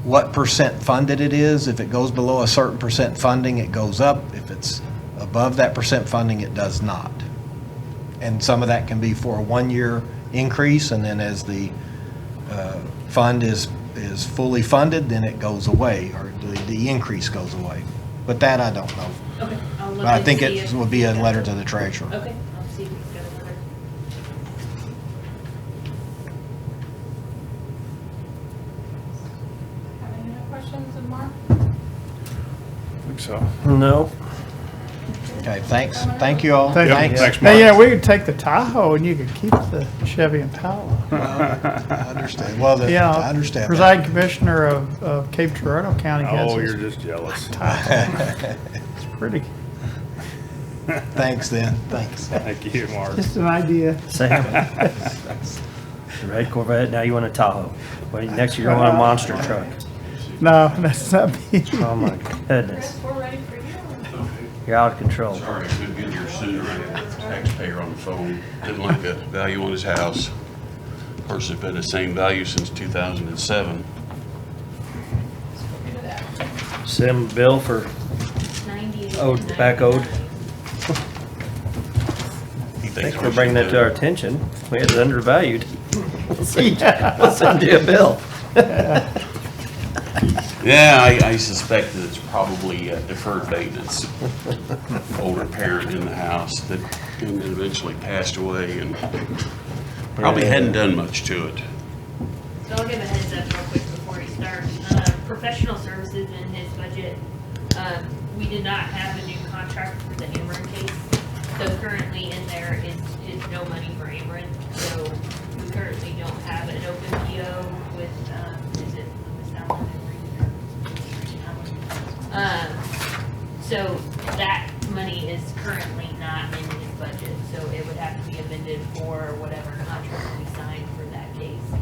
what percent funded it is. If it goes below a certain percent funding, it goes up. If it's above that percent funding, it does not. And some of that can be for a 1-year increase, and then as the fund is fully funded, then it goes away, or the increase goes away. But that I don't know. Okay, I'll look But I and think see it if would be a he's got letter it. to the treasurer. Okay, I'll see if he's got a letter. Have any other questions of Mark? I think so. No. Okay, thanks. Thank you all. Thank you. Thanks. Thanks, Now, Mark. yeah, we could take the Tahoe and you could keep the Chevy Impala. I understand. Well, Yeah, I understand that. Presiding Commissioner of Cape Girardeau County has Oh, his you're just jealous. It's pretty, Thanks then. Thanks. Thank you, Mark. just an idea. Sam. Red Corvette, now you want a Tahoe. Well, next year you want a monster truck. No, that's not me. Oh my goodness. We're ready for you. You're out of control. Sorry, I couldn't get here sooner. I had a taxpayer on the phone. Didn't like the value on his house. Of course, it's been the same value since 2007. Send him a bill for 98. back owed. He Thanks thinks for bringing that to our attention. We had it undervalued. We'll send you a bill. Yeah, I suspect that it's probably deferred maintenance. Older parent in the house that eventually passed away and probably hadn't done much to it. So I'll give a heads up real quick before he starts. Professional services in his budget, we did not have a new contract for the Ameren case. So currently in there is no money for Ameren. So we currently don't have an open PO with, is it Lewis Allen and Reed? So that money is currently not in his budget, so it would have to be amended for whatever contract we signed for that case. So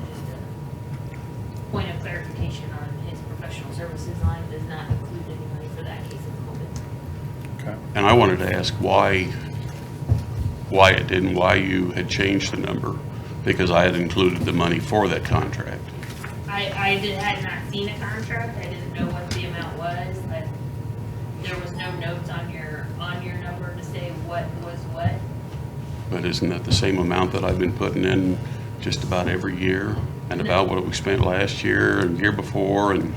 just a point of clarification on his professional services line does not include any money for that case at the moment. Okay. And I wanted to ask why it didn't, why you had changed the number, because I had included the money for that contract. Had not seen a contract, I didn't know what the amount was, but there was no notes on your number to say what was what. But isn't that the same amount that I've been putting in just about every year? And about what we spent last year and year before and?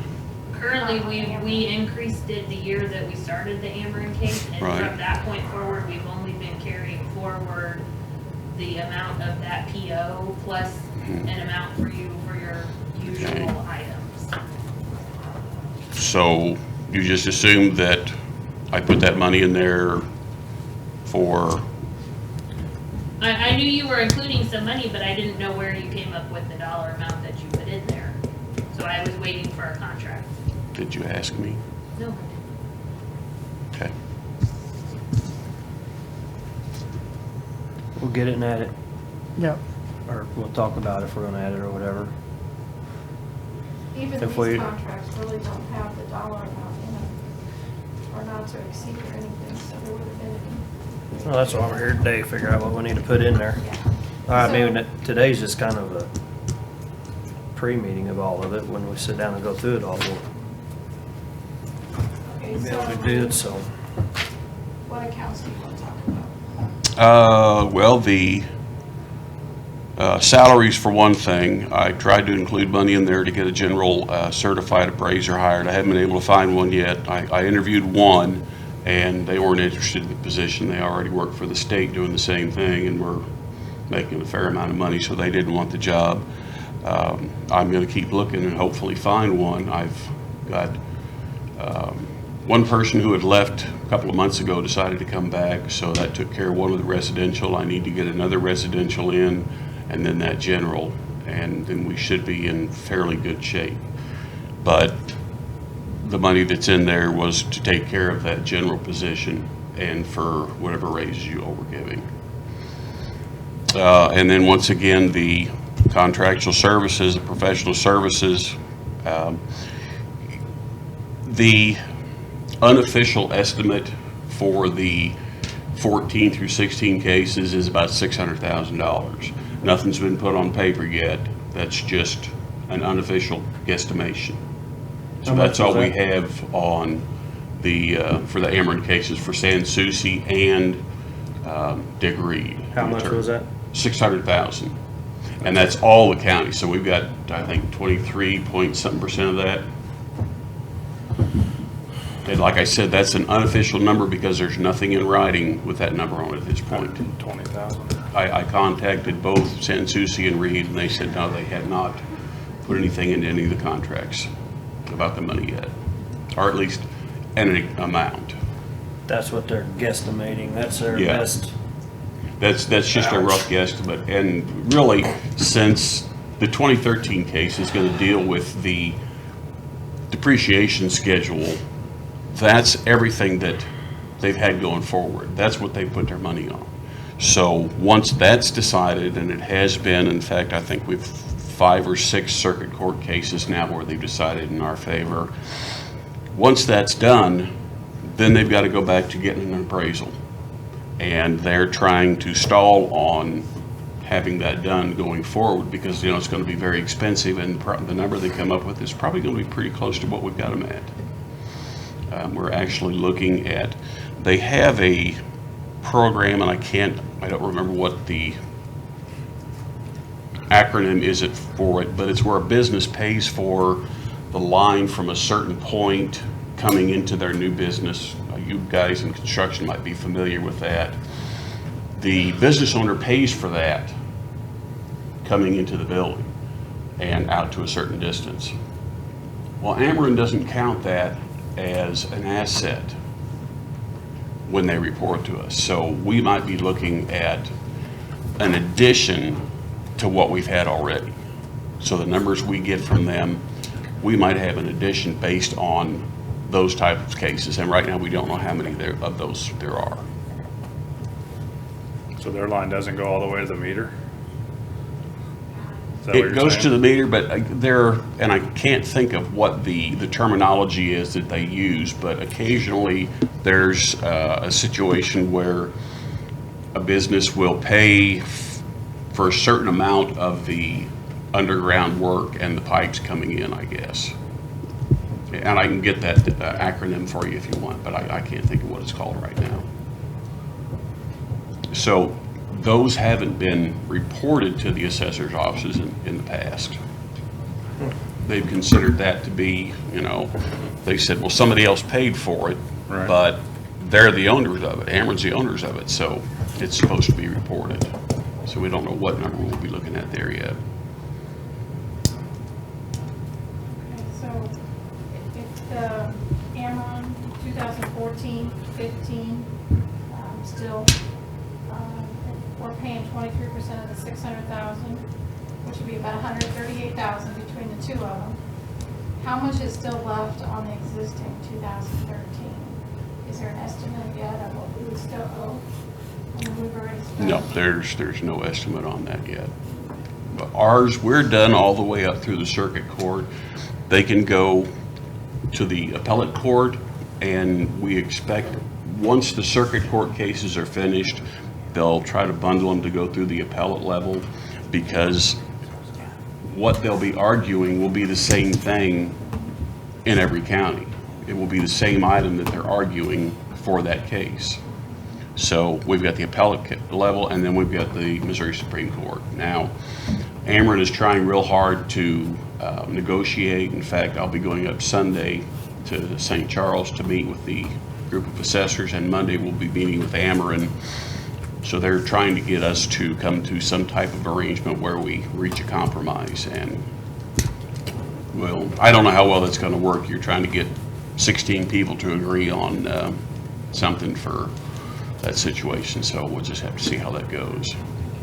Currently, we increased it the year that we started the Ameren case, and Right. from that point forward, we've only been carrying forward the amount of that PO plus an amount for you for your usual items. So you just assumed that I put that money in there for, I knew you were including some money, but I didn't know where you came up with the dollar amount that you put in there. So I was waiting for a contract. did you ask me? No. Okay. We'll get it and add it, Yep. or we'll talk about if we're gonna add it or whatever. Even If these we- contracts really don't have the dollar amount in them, or not to exceed or anything, so there would have been any. Well, that's why we're here today, figure out what we need to put in there. I mean, today's just kind of a pre-meeting of all of it. When we sit down and go through it all, we'll be able to do it, so. What accounts do you want to talk about? Well, the salaries for one thing, I tried to include money in there to get a general certified appraiser hired. I haven't been able to find one yet. I interviewed one, and they weren't interested in the position. They already work for the state doing the same thing and were making a fair amount of money, so they didn't want the job. I'm going to keep looking and hopefully find one. I've got one person who had left a couple of months ago decided to come back, so that took care of one of the residential. I need to get another residential in, and then that general, and then we should be in fairly good shape. But the money that's in there was to take care of that general position and for whatever raises you all were giving. And then once again, the contractual services, the professional services, the unofficial estimate for the 14 through 16 cases is about $600,000. Nothing's been put on paper yet. That's just an unofficial guesstimation. So How much that's all was we that? have on the, for the Ameren cases for Sans Souci and Dick Reed. How much was that? 600,000. And that's all the counties. So we've got, I think, 23-point-something% of that. And like I said, that's an unofficial number because there's nothing in writing with that number on it at this point. 20,000. I contacted both Sans Souci and Reed, and they said no, they had not put anything into any of the contracts about the money yet, or at least any amount. That's what they're guesstimating, that's their Yeah. best. That's just a rough guesstimate, and really, since the 2013 case is going to deal with the depreciation schedule, that's everything that they've had going forward. That's what they put their money on. So once that's decided, and it has been, in fact, I think we've 5 or 6 circuit court cases now where they've decided in our favor. Once that's done, then they've got to go back to getting an appraisal. And they're trying to stall on having that done going forward because, you know, it's going to be very expensive, and the number they come up with is probably going to be pretty close to what we've got them at. We're actually looking at, they have a program, and I don't remember what the acronym is it for it, but it's where a business pays for the line from a certain point coming into their new business. You guys in construction might be familiar with that. The business owner pays for that coming into the building and out to a certain distance. Well, Ameren doesn't count that as an asset when they report to us. So we might be looking at an addition to what we've had already. So the numbers we get from them, we might have an addition based on those type of cases, and right now we don't know how many of those there are. So their line doesn't go all the way to the meter? Is that what It you're goes saying? to the meter, but and I can't think of what the terminology is that they use, but occasionally there's a situation where a business will pay for a certain amount of the underground work and the pipes coming in, I guess. And I can get that acronym for you if you want, but I can't think of what it's called right now. So those haven't been reported to the assessor's offices in the past. They've considered that to be, they said, well, somebody else paid for it, Right. but they're the owners of it. Ameren's the owners of it, so it's supposed to be reported. So we don't know what number we'll be looking at there yet. Okay, so if the Ameren 2014, 15, still, we're paying 23% of the 600,000, which would be about 138,000 between the two of them. How much is still left on the existing 2013? Is there an estimate yet of what we would still owe? I mean, we've already spent. No, there's no estimate on that yet. But ours, we're done all the way up through the circuit court. They can go to the appellate court, and we expect, once the circuit court cases are finished, they'll try to bundle them to go through the appellate level, because what they'll be arguing will be the same thing in every county. It will be the same item that they're arguing for that case. So we've got the appellate level, and then we've got the Missouri Supreme Court. Now, Ameren is trying real hard to negotiate. In fact, I'll be going up Sunday to St. Charles to meet with the group of assessors, and Monday we'll be meeting with Ameren. So they're trying to get us to come to some type of arrangement where we reach a compromise. And, well, I don't know how well that's going to work. You're trying to get 16 people to agree on something for that situation, so we'll just have to see how that goes.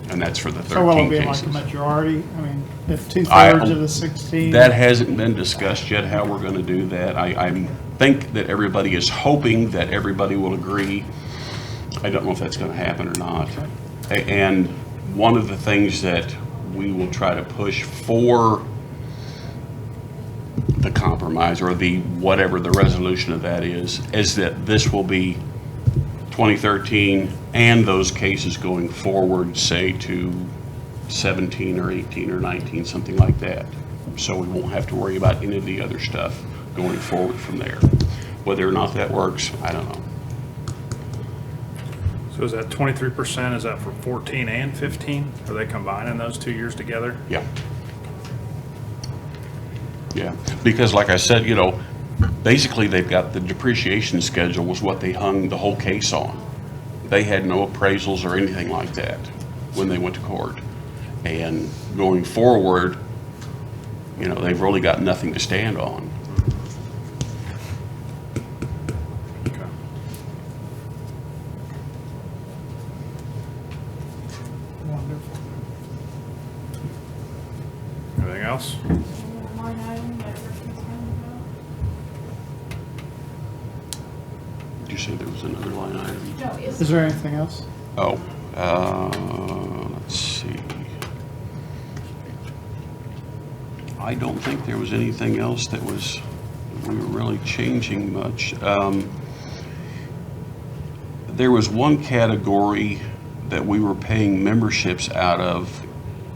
And that's for the 13 So will it be cases. like a majority? I mean, if 2/3 of the 16? That hasn't been discussed yet, how we're going to do that. I think that everybody is hoping that everybody will agree. I don't know if that's going to happen or not. And one of the things that we will try to push for the compromise, or the whatever the resolution of that is that this will be 2013 and those cases going forward, say to 17 or 18 or 19, something like that. So we won't have to worry about any of the other stuff going forward from there. Whether or not that works, I don't know. So is that 23%, is that for 14 and 15? Are they combining those 2 years together? Yeah. Yeah, because like I said, basically they've got the depreciation schedule was what they hung the whole case on. They had no appraisals or anything like that when they went to court. And going forward, they've really got nothing to stand on. Okay. Wonderful. Anything else? Line item that we're concerned Did you say there was another line item? about? No, Is there anything else? Oh, let's see. I don't think there was anything else that we were really changing much. There was one category that we were paying memberships out of,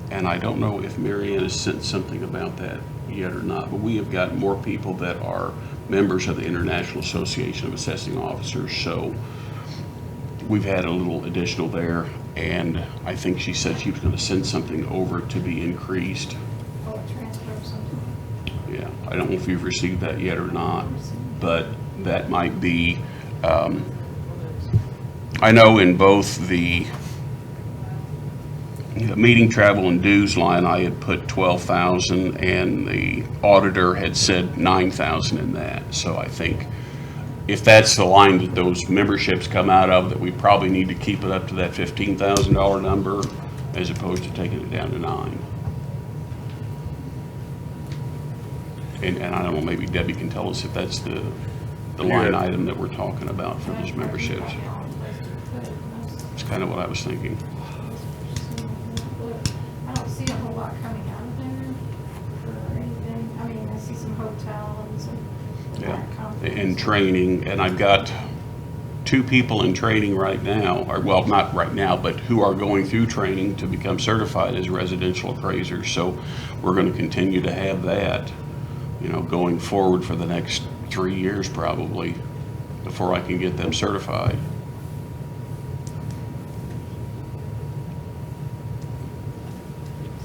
and I don't know if Marianne has sent something about that yet or not, but we have got more people that are members of the International Association of Assessing Officers, so we've had a little additional there, and I think she said she was going to send something over to be increased. Oh, transfer of something. Yeah, I don't know if you've received that yet or not, but that might be, I know in both the meeting, travel, and dues line, I had put 12,000, and the auditor had said 9,000 in that. So I think if that's the line that those memberships come out of, that we probably need to keep it up to that $15,000 number, as opposed to taking it down to 9. And I don't know, maybe Debbie can tell us if that's the line item that we're talking about for those memberships. It's kind of what I was thinking. I don't see a whole lot coming out of there for anything. I mean, I see some hotel and some. Yeah, and training, and I've got 2 people in training right now, or well, not right now, but who are going through training to become certified as residential appraisers. So we're going to continue to have that, you know, going forward for the next 3 years probably before I can get them certified.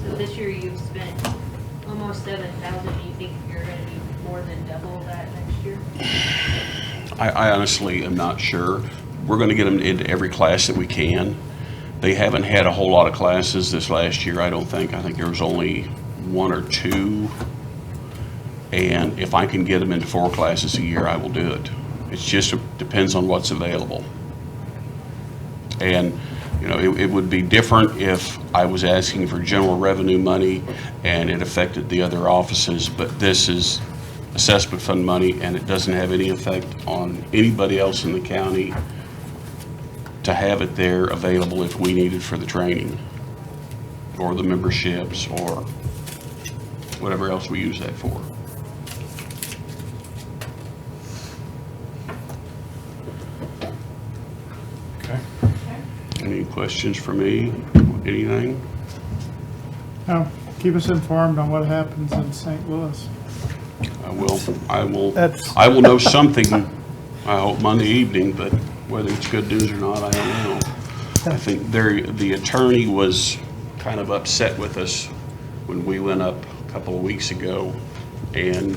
So this year you've spent almost 7,000. Do you think you're gonna be more than double that next year? I honestly am not sure. We're going to get them into every class that we can. They haven't had a whole lot of classes this last year, I don't think. I think there was only 1 or 2. And if I can get them into 4 classes a year, I will do it. It just depends on what's available. And, you know, it would be different if I was asking for general revenue money and it affected the other offices, but this is assessment fund money and it doesn't have any effect on anybody else in the county to have it there available if we need it for the training or the memberships or whatever else we use that for. Okay. Any questions for me? Anything? No, keep us informed on what happens in St. Louis. I will know something, I hope Monday evening, but whether it's good news or not, I don't know. I think the attorney was kind of upset with us when we went up a couple of weeks ago and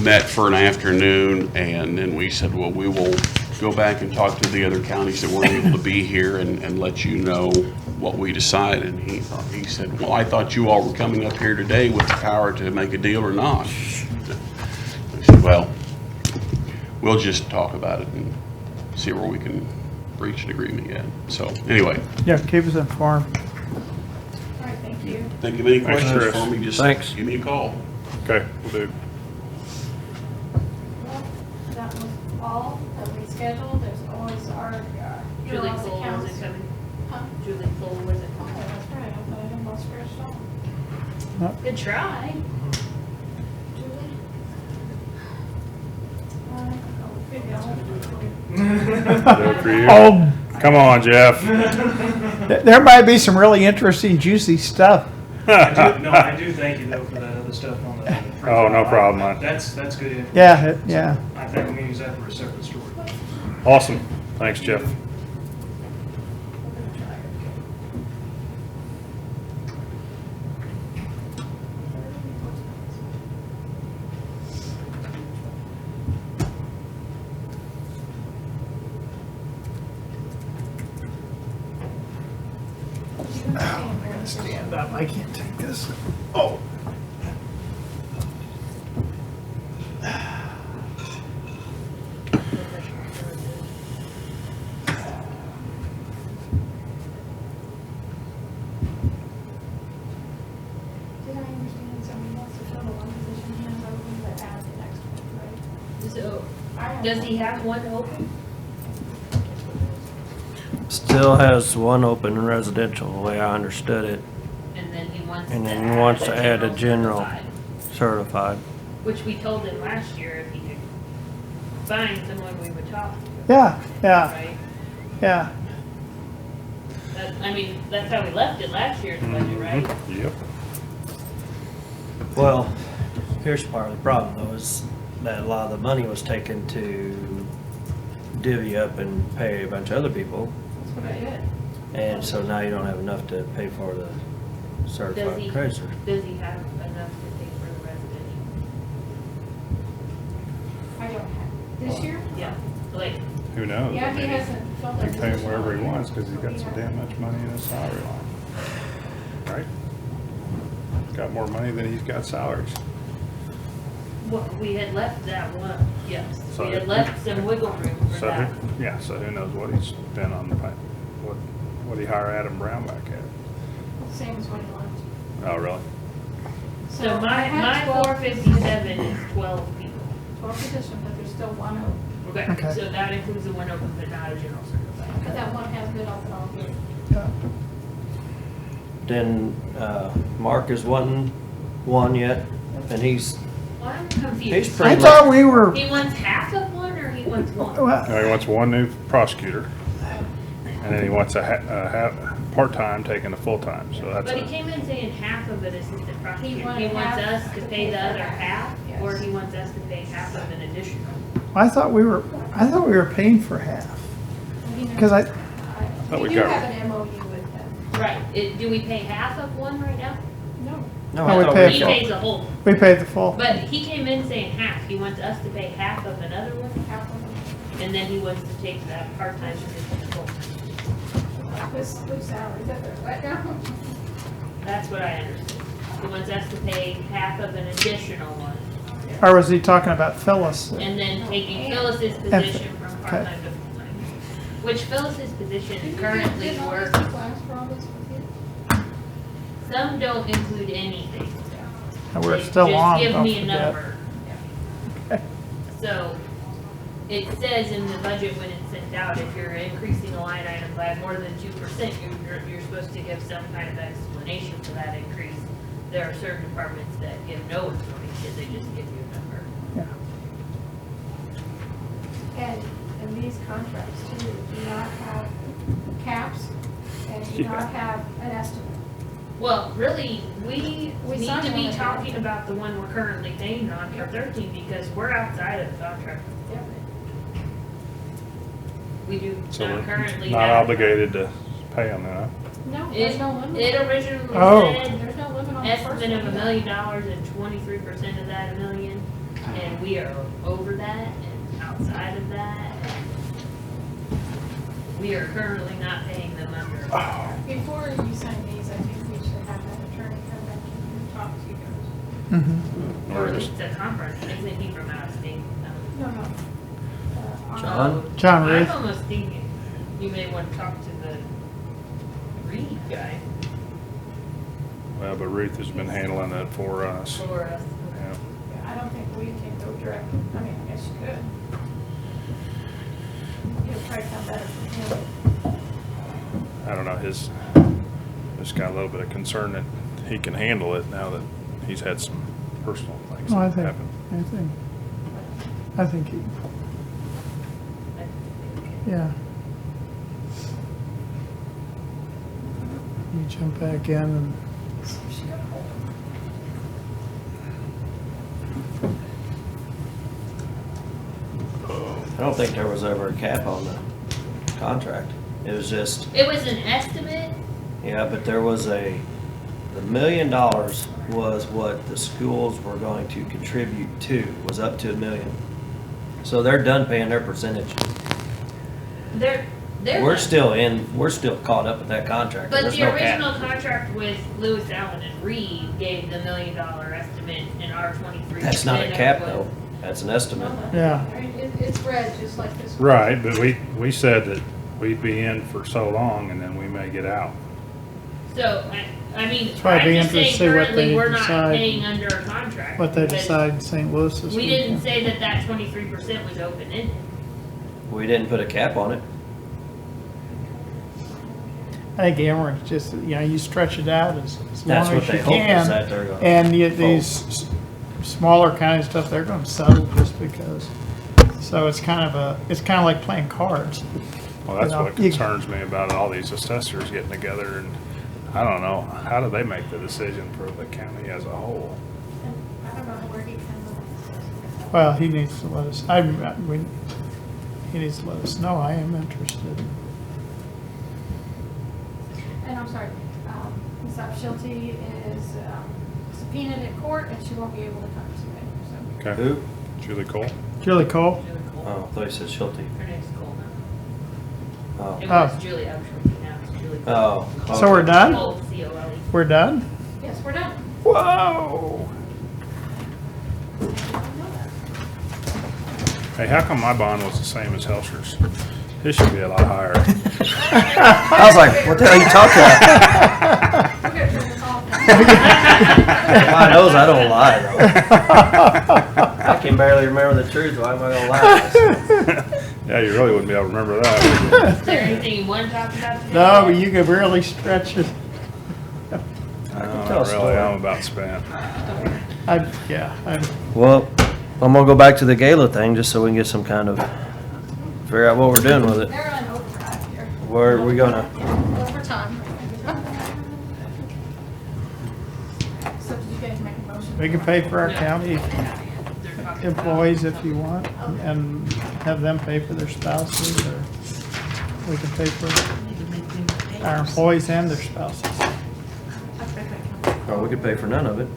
met for an afternoon, and then we said, well, we will go back and talk to the other counties that weren't able to be here and let you know what we decided. And he said, well, I thought you all were coming up here today with the power to make a deal or not. I said, well, we'll just talk about it and see where we can reach an agreement yet. So anyway. Yeah, keep us informed. All right, thank you. Think of any Thanks, questions Chris. for me, just Thanks. give me a call. Okay, we'll do. Well, that was all that we scheduled. There's always our, Julie lost Cole, accounts. was it coming? Huh? Julie Cole, was it Oh, coming? that's right. I thought I had lost scratched off. Good try. Julie? Oh, maybe I'll have to do it for you. Do it for you. Oh. Come on, Jeff. There might be some really interesting, juicy stuff. I do thank you though for that other stuff on the. Oh, no problem. That's good information. Yeah, yeah. I think we can use that for a separate story. Awesome. Thanks, Jeff. I'm gonna stand up. I can't take this. Oh. Did I understand someone wants to fill the one position he has open, but add the next one, right? So, I have does he have one open? Still has one open in residential, the way I understood it. And then he wants to And then add wants the to add a general certified, certified. which we told him last year if he could find someone we would talk to. Yeah, yeah, Right? yeah. I mean, that's how we left it last year's budget, right? Yep. Well, here's part of the problem though, is that a lot of the money was taken to divvy up and pay a bunch of other people. That's what I did. And so now you don't have enough to pay for the Does certified he, appraiser. does he have enough to pay for the residential? I don't have, this year? Yeah, like, Who knows? Yeah, I he mean, hasn't filled He that can pay him position wherever he out wants yet. because he's got so damn much money in his salary line. Right? He's got more money than he's got salaries. what, we had left that one, yes. So We had it- left some wiggle room for So, that. yeah, so who knows what he's spent on the pipe, what he hire Adam Brown back at? Same as when he left. Oh, really? So I my had 12 457 is 12 people. 12 positions, but there's still one open. Okay, Okay. so that includes the one open, but not a general certified. But that one has been open all year. Yeah. Then, Mark is wanting one yet, and he's, Well, I'm he's confused. pretty I much. thought we were, He wants half of one, or he wants one? well, He wants one new prosecutor, and then he wants part-time taking a full-time, so that's. But he a- came in saying half of an assistant prosecutor. He wanted wants half us to to pay pay the for other half, half, or yes. he wants us to pay half of an additional. I thought we were paying for half. Because I, But we We do got- have an MOU with them. Right, do we pay half of one right now? No. No, No, I we thought pay we He full. pays the whole. we paid the full. But he came in saying half. He wants us to pay half of another one, Half of them. and then he wants to take that part-time position to full-time. Whose salary is that right now? That's what I understood. He wants us to pay half of an additional one, Or was he talking about Phyllis? and then taking Phyllis's And- position from okay. part-time to full-time. Which Phyllis's position currently Didn't all works. these class problems with you? Some don't include anything. And we're They still on, Just give don't me a forget. number. Okay. So, it says in the budget when it's sent out, if you're increasing a line item by more than 2%, you're supposed to give some kind of explanation for that increase. There are certain departments that give no explanation, they just give you a number. Yeah. And these contracts too, do not have caps and do not have an estimate. Well, really, we We need signed to one be with talking them. about the one we're currently paying on for 13 because we're outside of the contract. Yep. We do So not we're currently not have. obligated to pay them that. No, there's no limit. It originally Oh. said There's no limit on the first one. estimate of $1 million and 23% of that $1 million, and we are over that and outside of that. We are currently not paying them under. Before you sign these, I think we should have that attorney come back and talk to you guys. Mm-hmm. Or at least a conference, isn't he from out of state? No, no. John? John Reed. I'm almost thinking you may want to talk to the Reed guy Well, but Ruth has been handling that for us. for us. Yeah. I don't think we can go direct, I mean, I guess you could. It'll probably come better from him. I don't know, just got a little bit of concern that he can handle it now that he's had some personal things No, I that think, happen. I think he, yeah. You jump back in and, I don't think there was ever a cap on the contract. It was just, It was an estimate. yeah, but there was the $1 million was what the schools were going to contribute to, was up to $1 million. So they're done paying their percentage. They're We're not- still caught up with that contract. But There's the no original cap. contract with Lewis Allen and Reed gave the $1 million estimate and our 23%. That's not a cap of though. what- That's an estimate. yeah. I mean, it's read just like this. one. Right, but we said that we'd be in for so long and then we may get out. So, I mean, It's probably I'm just interesting to saying see what currently they we're not decide. paying under a contract. What they because decide in St. Louis this We weekend. didn't say that 23% was open-ended. We didn't put a cap on it. I think Emmerich just, you stretch it out as That's long what as they you hope is can. that they're gonna And yet fold. these smaller county stuff, they're gonna settle just because. So it's kind of like playing cards. Well, that's You know, what you- concerns me about all these assessors getting together and I don't know, how do they make the decision for the county as a whole? I don't know where he comes Well, he needs to let us, he needs to let us know. I am interested. And I'm sorry, Ms. Schulte is subpoenaed at court and she won't be able to come today, so. Okay. Who? Julie Cole? Julie Cole? Oh, I thought you said Schulte. Her name's Cole now. Oh. It Oh. was Julie Upshaw, now it's Julie Cole. Oh. So we're done? Cole, C-O-L-E. We're done? Yes, we're done. Whoa! Hey, how come my bond was the same as Helsher's? His should be a lot higher. I was like, what the hell are you talking about? We're gonna turn this off now. God knows I don't lie though. I can barely remember the truth, why am I gonna lie? Yeah, you really wouldn't be able to remember that. Is there anything you want to talk about today? No, but you could really stretch it. No, tell a not story. really, I'm about spent. Well, I'm gonna go back to the gala thing, just so we can get some kind of, figure out what we're doing with it. They're on overdrive here. Where are we gonna, Overtime. So did you guys make a motion? We can pay for our county employees if you want, and have them pay for their spouses, or we can pay for our employees and their spouses. or we could pay for none of it.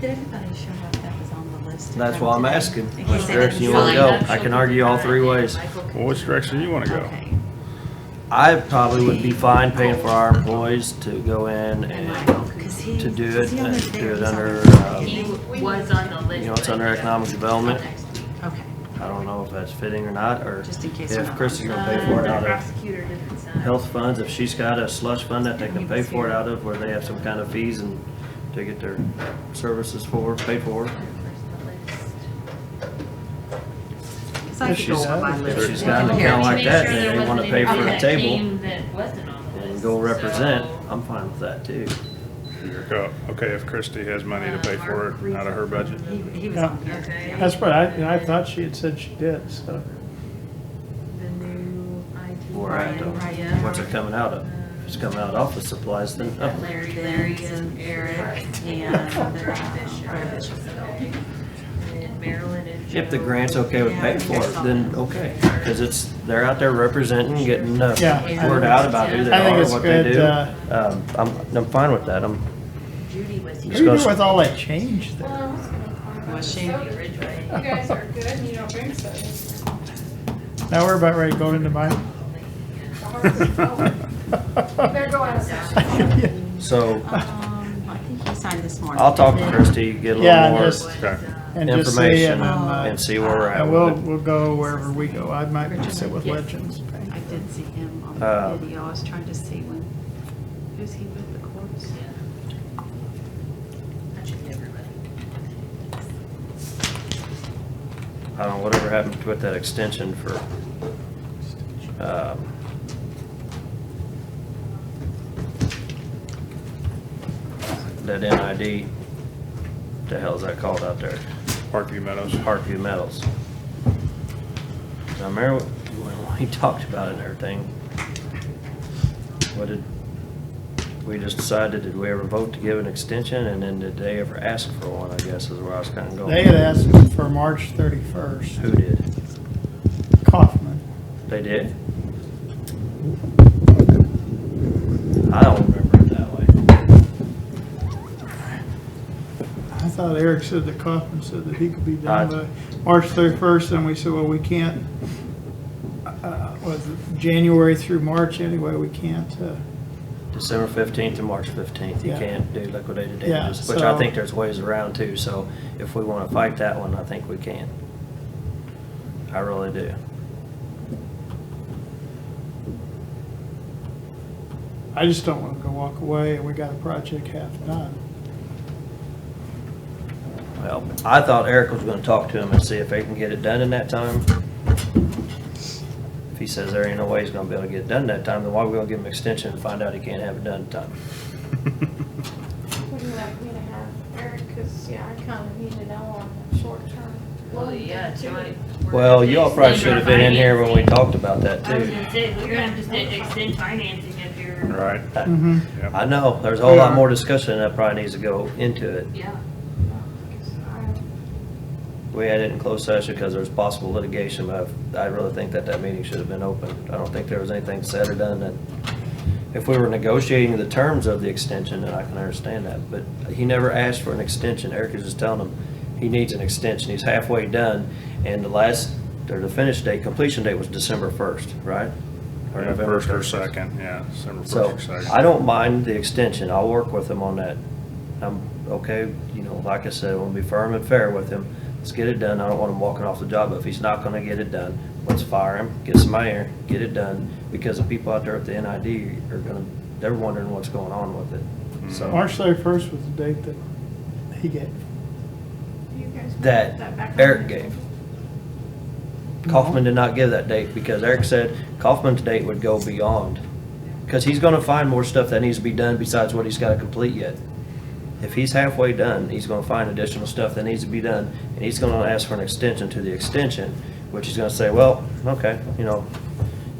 Did everybody show up that was on the list? That's why I'm asking, In which case they direction you didn't wanna sign go. up, I can argue all three ways. Well, which direction do you want to go? I probably would be fine paying for our employees to go in and to do it, and do it under, He was on the list. you know, it's under economic development. Okay. I don't know if that's fitting or not, or Just in case you're if not Christie's on gonna there. pay for it The out of prosecutor didn't sign. health funds, if she's got a slush fund that they can pay for it out of, where they have some kind of fees and to get their services paid for. If she's got an account like that, and they wanna pay for the table and go represent, I'm fine with that too. Okay, if Christie has money to pay for it out of her budget. He was Yeah. on there. That's what I thought she had said she did, so. The new IT. Where at though? What's it coming out of? If it's coming out of office supplies, then no. Larry and Eric and Bishop. And Marilyn and If the grant's okay with paying for it, then okay, because they're out there representing, getting Yeah. word out about who they I think are, it's what they good, do. I'm fine with that. Judy was What here. do you do with all that change there? Well, I was gonna find Was out. she? You guys are good and you don't drink so. Now we're about ready to go into my. Better go out of session. So I think he signed this morning. I'll talk to Christie, get a Yeah, little more just, and just see, information and and see where we're at and with it. we'll go wherever we go. I might sit with Legends. I did see him on Uh, the video. I was trying to see when, who's he with the courts? that should be everybody. I don't know, whatever happened with that extension for, that NID, the hell is that called out there? Parkview Meadows. Parkview Metals. Now, remember when we talked about it and everything, what did, we just decided, did we ever vote to give an extension, and then did they ever ask for one, I guess is where I was kinda going. They had asked for March 31st. Who did? Kaufman. They did? I don't remember it that way. I thought Eric said that Kaufman said that he could be done by March 31st, and we said, well, we can't, was it January through March anyway, we can't, December 15th to March 15th, you Yeah. can't do liquidated Yeah, damages, which I so- think there's ways around too, so if we wanna fight that one, I think we can. I really do. I just don't want to go walk away and we got a project half done. Well, I thought Eric was gonna talk to him and see if they can get it done in that time. If he says there ain't no way he's gonna be able to get it done that time, then why are we gonna give him an extension and find out he can't have it done in time? Would you like me to have Eric, cause yeah, I kinda need to know on the short term. Well, yeah, joint. Well, y'all probably should have been in here when we talked about that I was too. gonna say, we're gonna have to extend financing if you're. Right. Mhm. I know, there's a whole lot more discussion that probably needs to go into it. Yeah. We had it in closed session because there was possible litigation, but I really think that meeting should have been open. I don't think there was anything said or done that, if we were negotiating the terms of the extension, then I can understand that. But he never asked for an extension. Eric is just telling him he needs an extension. He's halfway done, and the finish date, completion date was December 1st, right? Or Yeah, November first or 1st. second, yeah, December first So, or second. I don't mind the extension, I'll work with him on that. I'm okay, you know, like I said, I want to be firm and fair with him. Let's get it done, I don't want him walking off the job, but if he's not gonna get it done, let's fire him, get somebody here, get it done, because the people out there at the NID are they're wondering what's going on with it. So March 31st was the date that he gave. You guys put that back on Eric there. gave. Kaufman did not give that date because Eric said Kaufman's date would go beyond. Because he's gonna find more stuff that needs to be done besides what he's gotta complete yet. If he's halfway done, he's gonna find additional stuff that needs to be done, and he's gonna ask for an extension to the extension, which he's gonna say, well, okay, you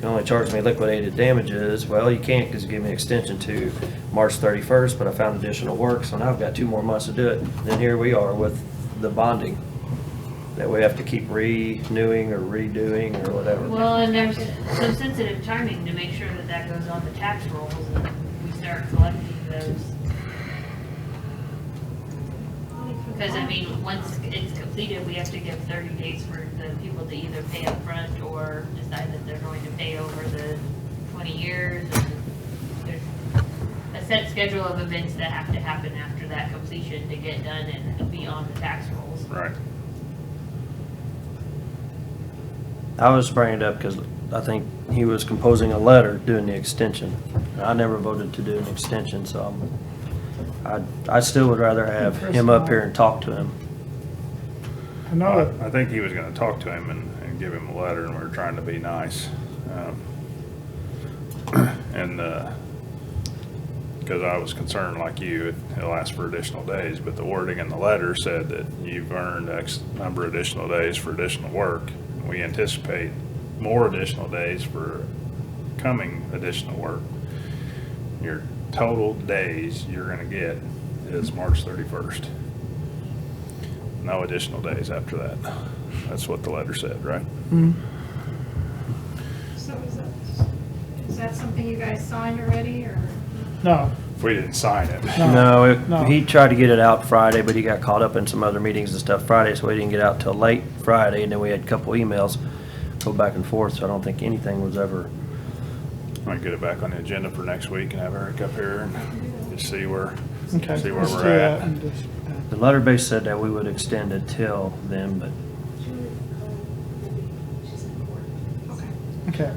only charge me liquidated damages. Well, you can't because you gave me an extension to March 31st, but I found additional work, so now I've got 2 more months to do it. Then here we are with the bonding that we have to keep renewing or redoing or whatever. Well, and there's some sensitive timing to make sure that that goes on the tax rolls and we start collecting those. Because, I mean, once it's completed, we have to give 30 days for the people to either pay up front or decide that they're going to pay over the 20 years. And there's a set schedule of events that have to happen after that completion to get done and be on the tax rolls. Right. I was bringing it up because I think he was composing a letter doing the extension. I never voted to do an extension, so I still would rather have him up here and talk to him. I know that I think he was gonna talk to him and give him a letter, and we were trying to be nice. And, because I was concerned like you, it'll ask for additional days, but the wording in the letter said that you've earned X number of additional days for additional work. We anticipate more additional days for coming additional work. Your total days you're gonna get is March 31st. No additional days after that. That's what the letter said, right? So is that something you guys signed already, or? no. We didn't sign it. No, No. he tried to get it out Friday, but he got caught up in some other meetings and stuff Friday, so he didn't get out till late Friday, and then we had a couple emails go back and forth, so I don't think anything was ever. Might get it back on the agenda for next week and have Eric up here and just see where Okay. see where let's do we're that at. and just- The letter base said that we would extend it till then, but, Okay.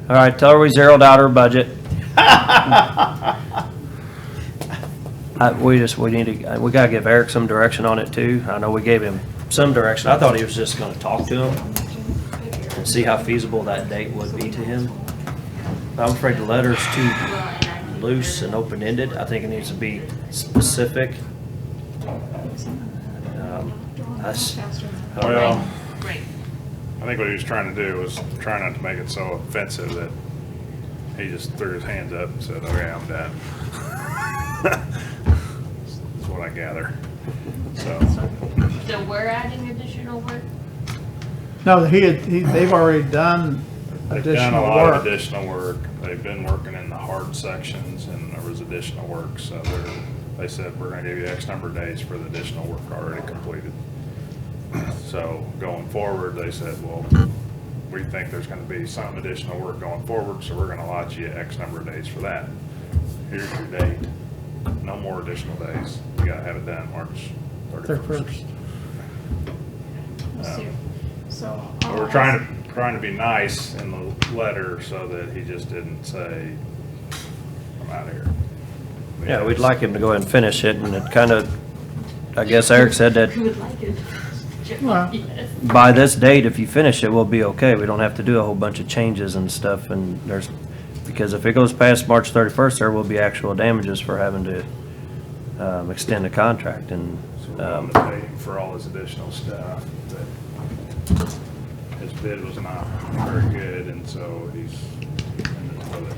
all right, tell her we zeroed out her budget. We gotta give Eric some direction on it too. I know we gave him some direction. I thought he was just gonna talk to him and see how feasible that date would be to him. I'm afraid the letter's too loose and open-ended. I think it needs to be specific. Well, Right. I think what he was trying to do was try not to make it so offensive that he just threw his hands up and said, okay, I'm done. That's what I gather. So, So we're adding additional work? No, they've already done they've done a additional lot work. of additional work. They've been working in the hard sections and there was additional work. So they said, we're gonna give you X number of days for the additional work already completed. So going forward, they said, well, we think there's gonna be some additional work going forward, so we're gonna allot you X number of days for that. Here's your date. No more additional days. You gotta have it done March 31st. So. We're trying to be nice in the letter so that he just didn't say, I'm out of here. Yeah, we'd like him to go ahead and finish it, and it kind of, I guess Eric said that Who would like it? Well, Yes. by this date, if you finish it, we'll be okay. We don't have to do a whole bunch of changes and stuff, and because if it goes past March 31st, there will be actual damages for having to extend the contract, and, So we're willing to pay him for all this additional stuff, but his bid was not very good, and so he's in the toilet.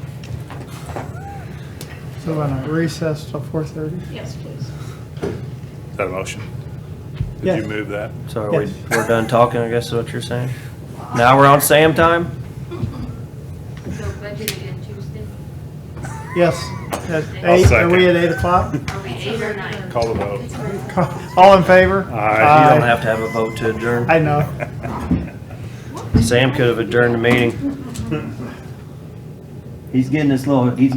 So on a recess till 4:30? Yes, please. Is that a motion? Did Yes. you move that? so are Yes. we're done talking, I guess is what you're saying? Now we're on Sam time? So budget again Tuesday? Yes. At I'll 8, are we second. at 8 o'clock? Are we 8 or 9? Call the vote. All in favor? Aye. You don't have to have a vote to adjourn. I know. Sam could have adjourned the meeting. He's getting this little, he's